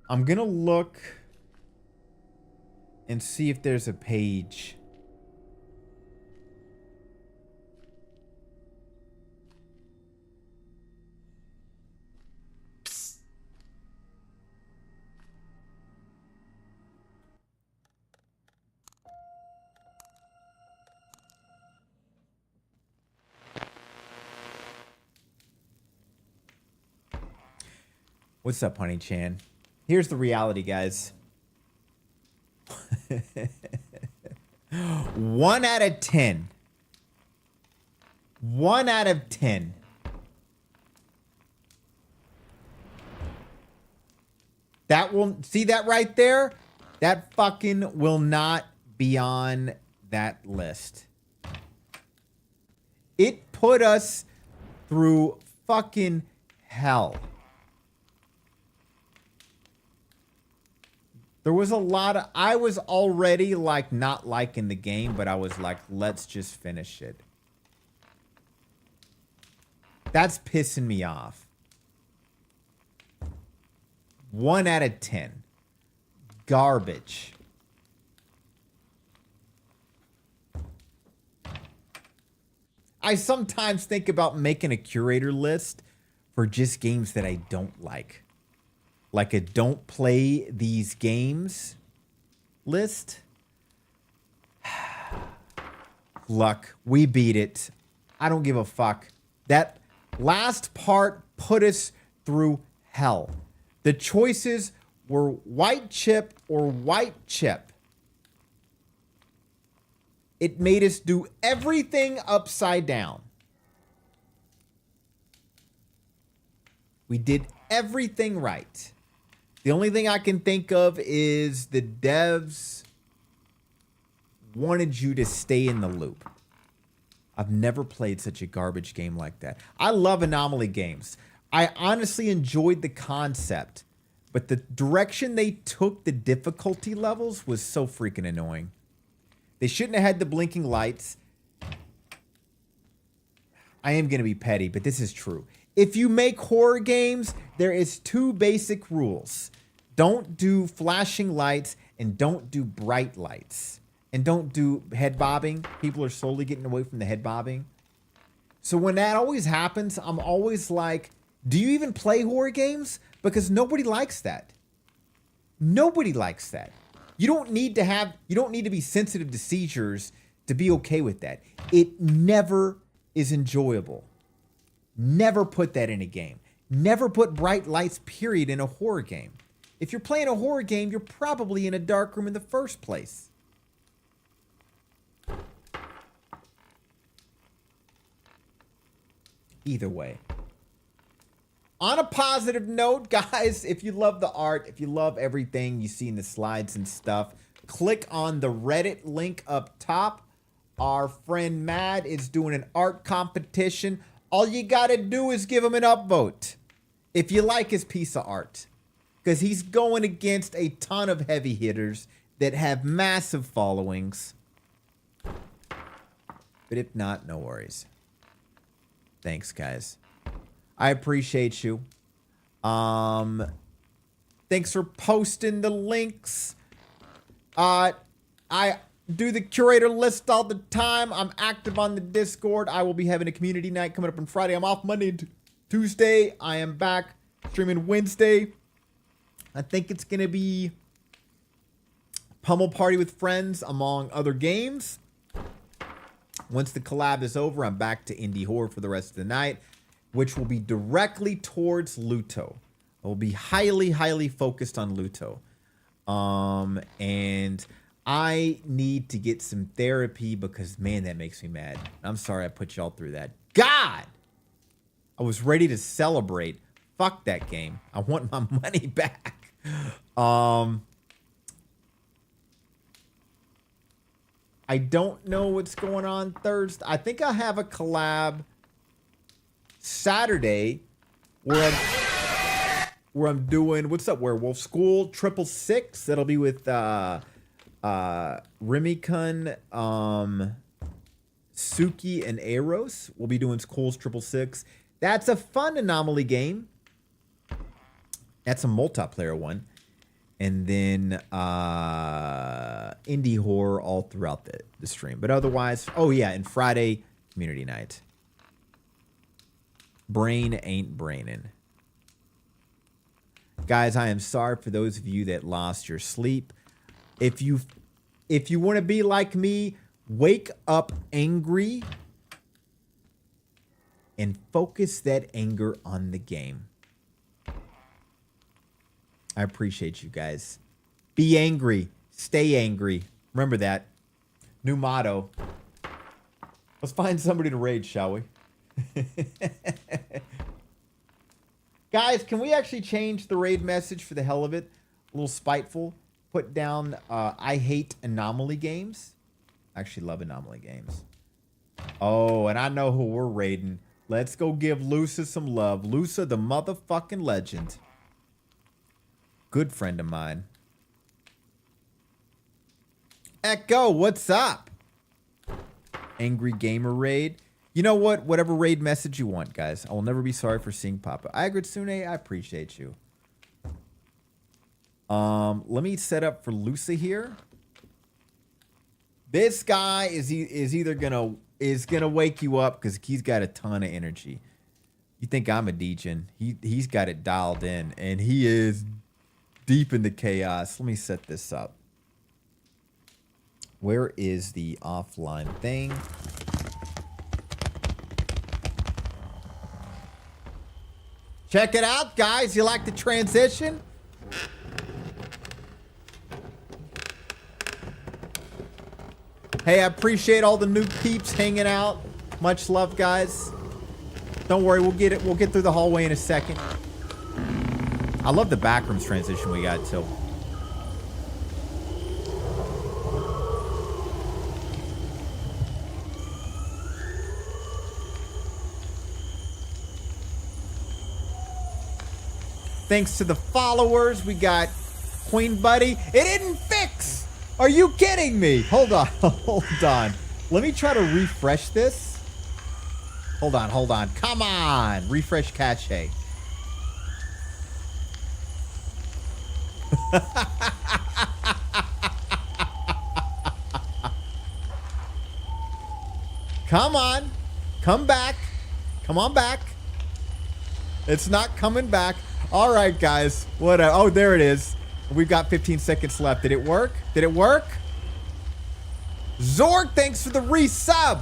I'm going to look and see if there's a page. What's up, Honey Chan? Here's the reality, guys. 1 out of 10. 1 out of 10. That will, see that right there? That fucking will not be on that list. It put us through fucking hell. There was a lot of, I was already like not liking the game, but I was like, let's just finish it. That's pissing me off. 1 out of 10. Garbage. I sometimes think about making a curator list for just games that I don't like. Like a don't play these games list. Luck. We beat it. I don't give a fuck. That last part put us through hell. The choices were white chip or white chip. It made us do everything upside down. We did everything right. The only thing I can think of is the devs wanted you to stay in the loop. I've never played such a garbage game like that. I love anomaly games. I honestly enjoyed the concept, but the direction they took the difficulty levels was so freaking annoying. They shouldn't have had the blinking lights. I am going to be petty, but this is true. If you make horror games, there is 2 basic rules. Don't do flashing lights and don't do bright lights. And don't do head bobbing. People are slowly getting away from the head bobbing. So when that always happens, I'm always like, do you even play horror games? Because nobody likes that. Nobody likes that. You don't need to be sensitive to seizures to be okay with that. It never is enjoyable. Never put that in a game. Never put bright lights, period, in a horror game. If you're playing a horror game, you're probably in a dark room in the first place. Either way. On a positive note, guys, if you love the art, if you love everything you see in the slides and stuff, click on the Reddit link up top. Our friend Mad is doing an art competition. All you gotta do is give him an upvote if you like his piece of art. Because he's going against a ton of heavy hitters that have massive followings. But if not, no worries. Thanks, guys. I appreciate you. Thanks for posting the links. I do the curator list all the time. I'm active on the Discord. I will be having a community night coming up on Friday. I'm off Monday and Tuesday. I am back streaming Wednesday. I think it's going to be Pummel Party with Friends, among other games. Once the collab is over, I'm back to indie horror for the rest of the night, which will be directly towards Luto. I will be highly, highly focused on Luto. And I need to get some therapy because, man, that makes me mad. I'm sorry I put y'all through that. God! I was ready to celebrate. Fuck that game. I want my money back. I don't know what's going on Thursday. I think I have a collab Saturday where I'm doing, what's up, Werewolf School 666. That'll be with Remikun, Suki, and Eros. We'll be doing Schools 666. That's a fun anomaly game. That's a multiplayer one. And then indie horror all throughout the stream. But otherwise, oh yeah, and Friday, community night. Brain ain't braining. Guys, I am sorry for those of you that lost your sleep. If you want to be like me, wake up angry and focus that anger on the game. I appreciate you guys. Be angry. Stay angry. Remember that. New motto. Let's find somebody to raid, shall we? Guys, can we actually change the raid message for the hell of it? A little spiteful. Put down, I hate anomaly games. I actually love anomaly games. Oh, and I know who we're raiding. Let's go give Lusa some love. Lusa, the motherfucking legend. Good friend of mine. Echo, what's up? Angry Gamer raid. You know what? Whatever raid message you want, guys. I will never be sorry for seeing Papa. Agritsune, I appreciate you. Let me set up for Lusa here. This guy is gonna wake you up because he's got a ton of energy. You think I'm a degen? He's got it dialed in, and he is deep into chaos. Let me set this up. Where is the offline thing? Check it out, guys. You like the transition? Hey, I appreciate all the new peeps hanging out. Much love, guys. Don't worry, we'll get through the hallway in a second. I love the Backrooms transition we got too. Thanks to the followers, we got Queen Buddy. It didn't fix! Are you kidding me? Hold on, hold on. Let me try to refresh this. Hold on. Come on! Refresh cache. Come on. Come back. Come on back. It's not coming back. All right, guys. What? Oh, there it is. We've got 15 seconds left. Did it work? Did it work? Zorg, thanks for the resub.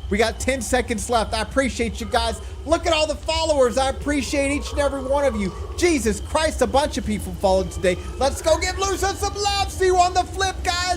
We got 10 seconds left. I appreciate you guys. Look at all the followers. I appreciate each and every one of you. Jesus Christ, a bunch of people followed today. Let's go give Lusa some love. See you on the flip, guys.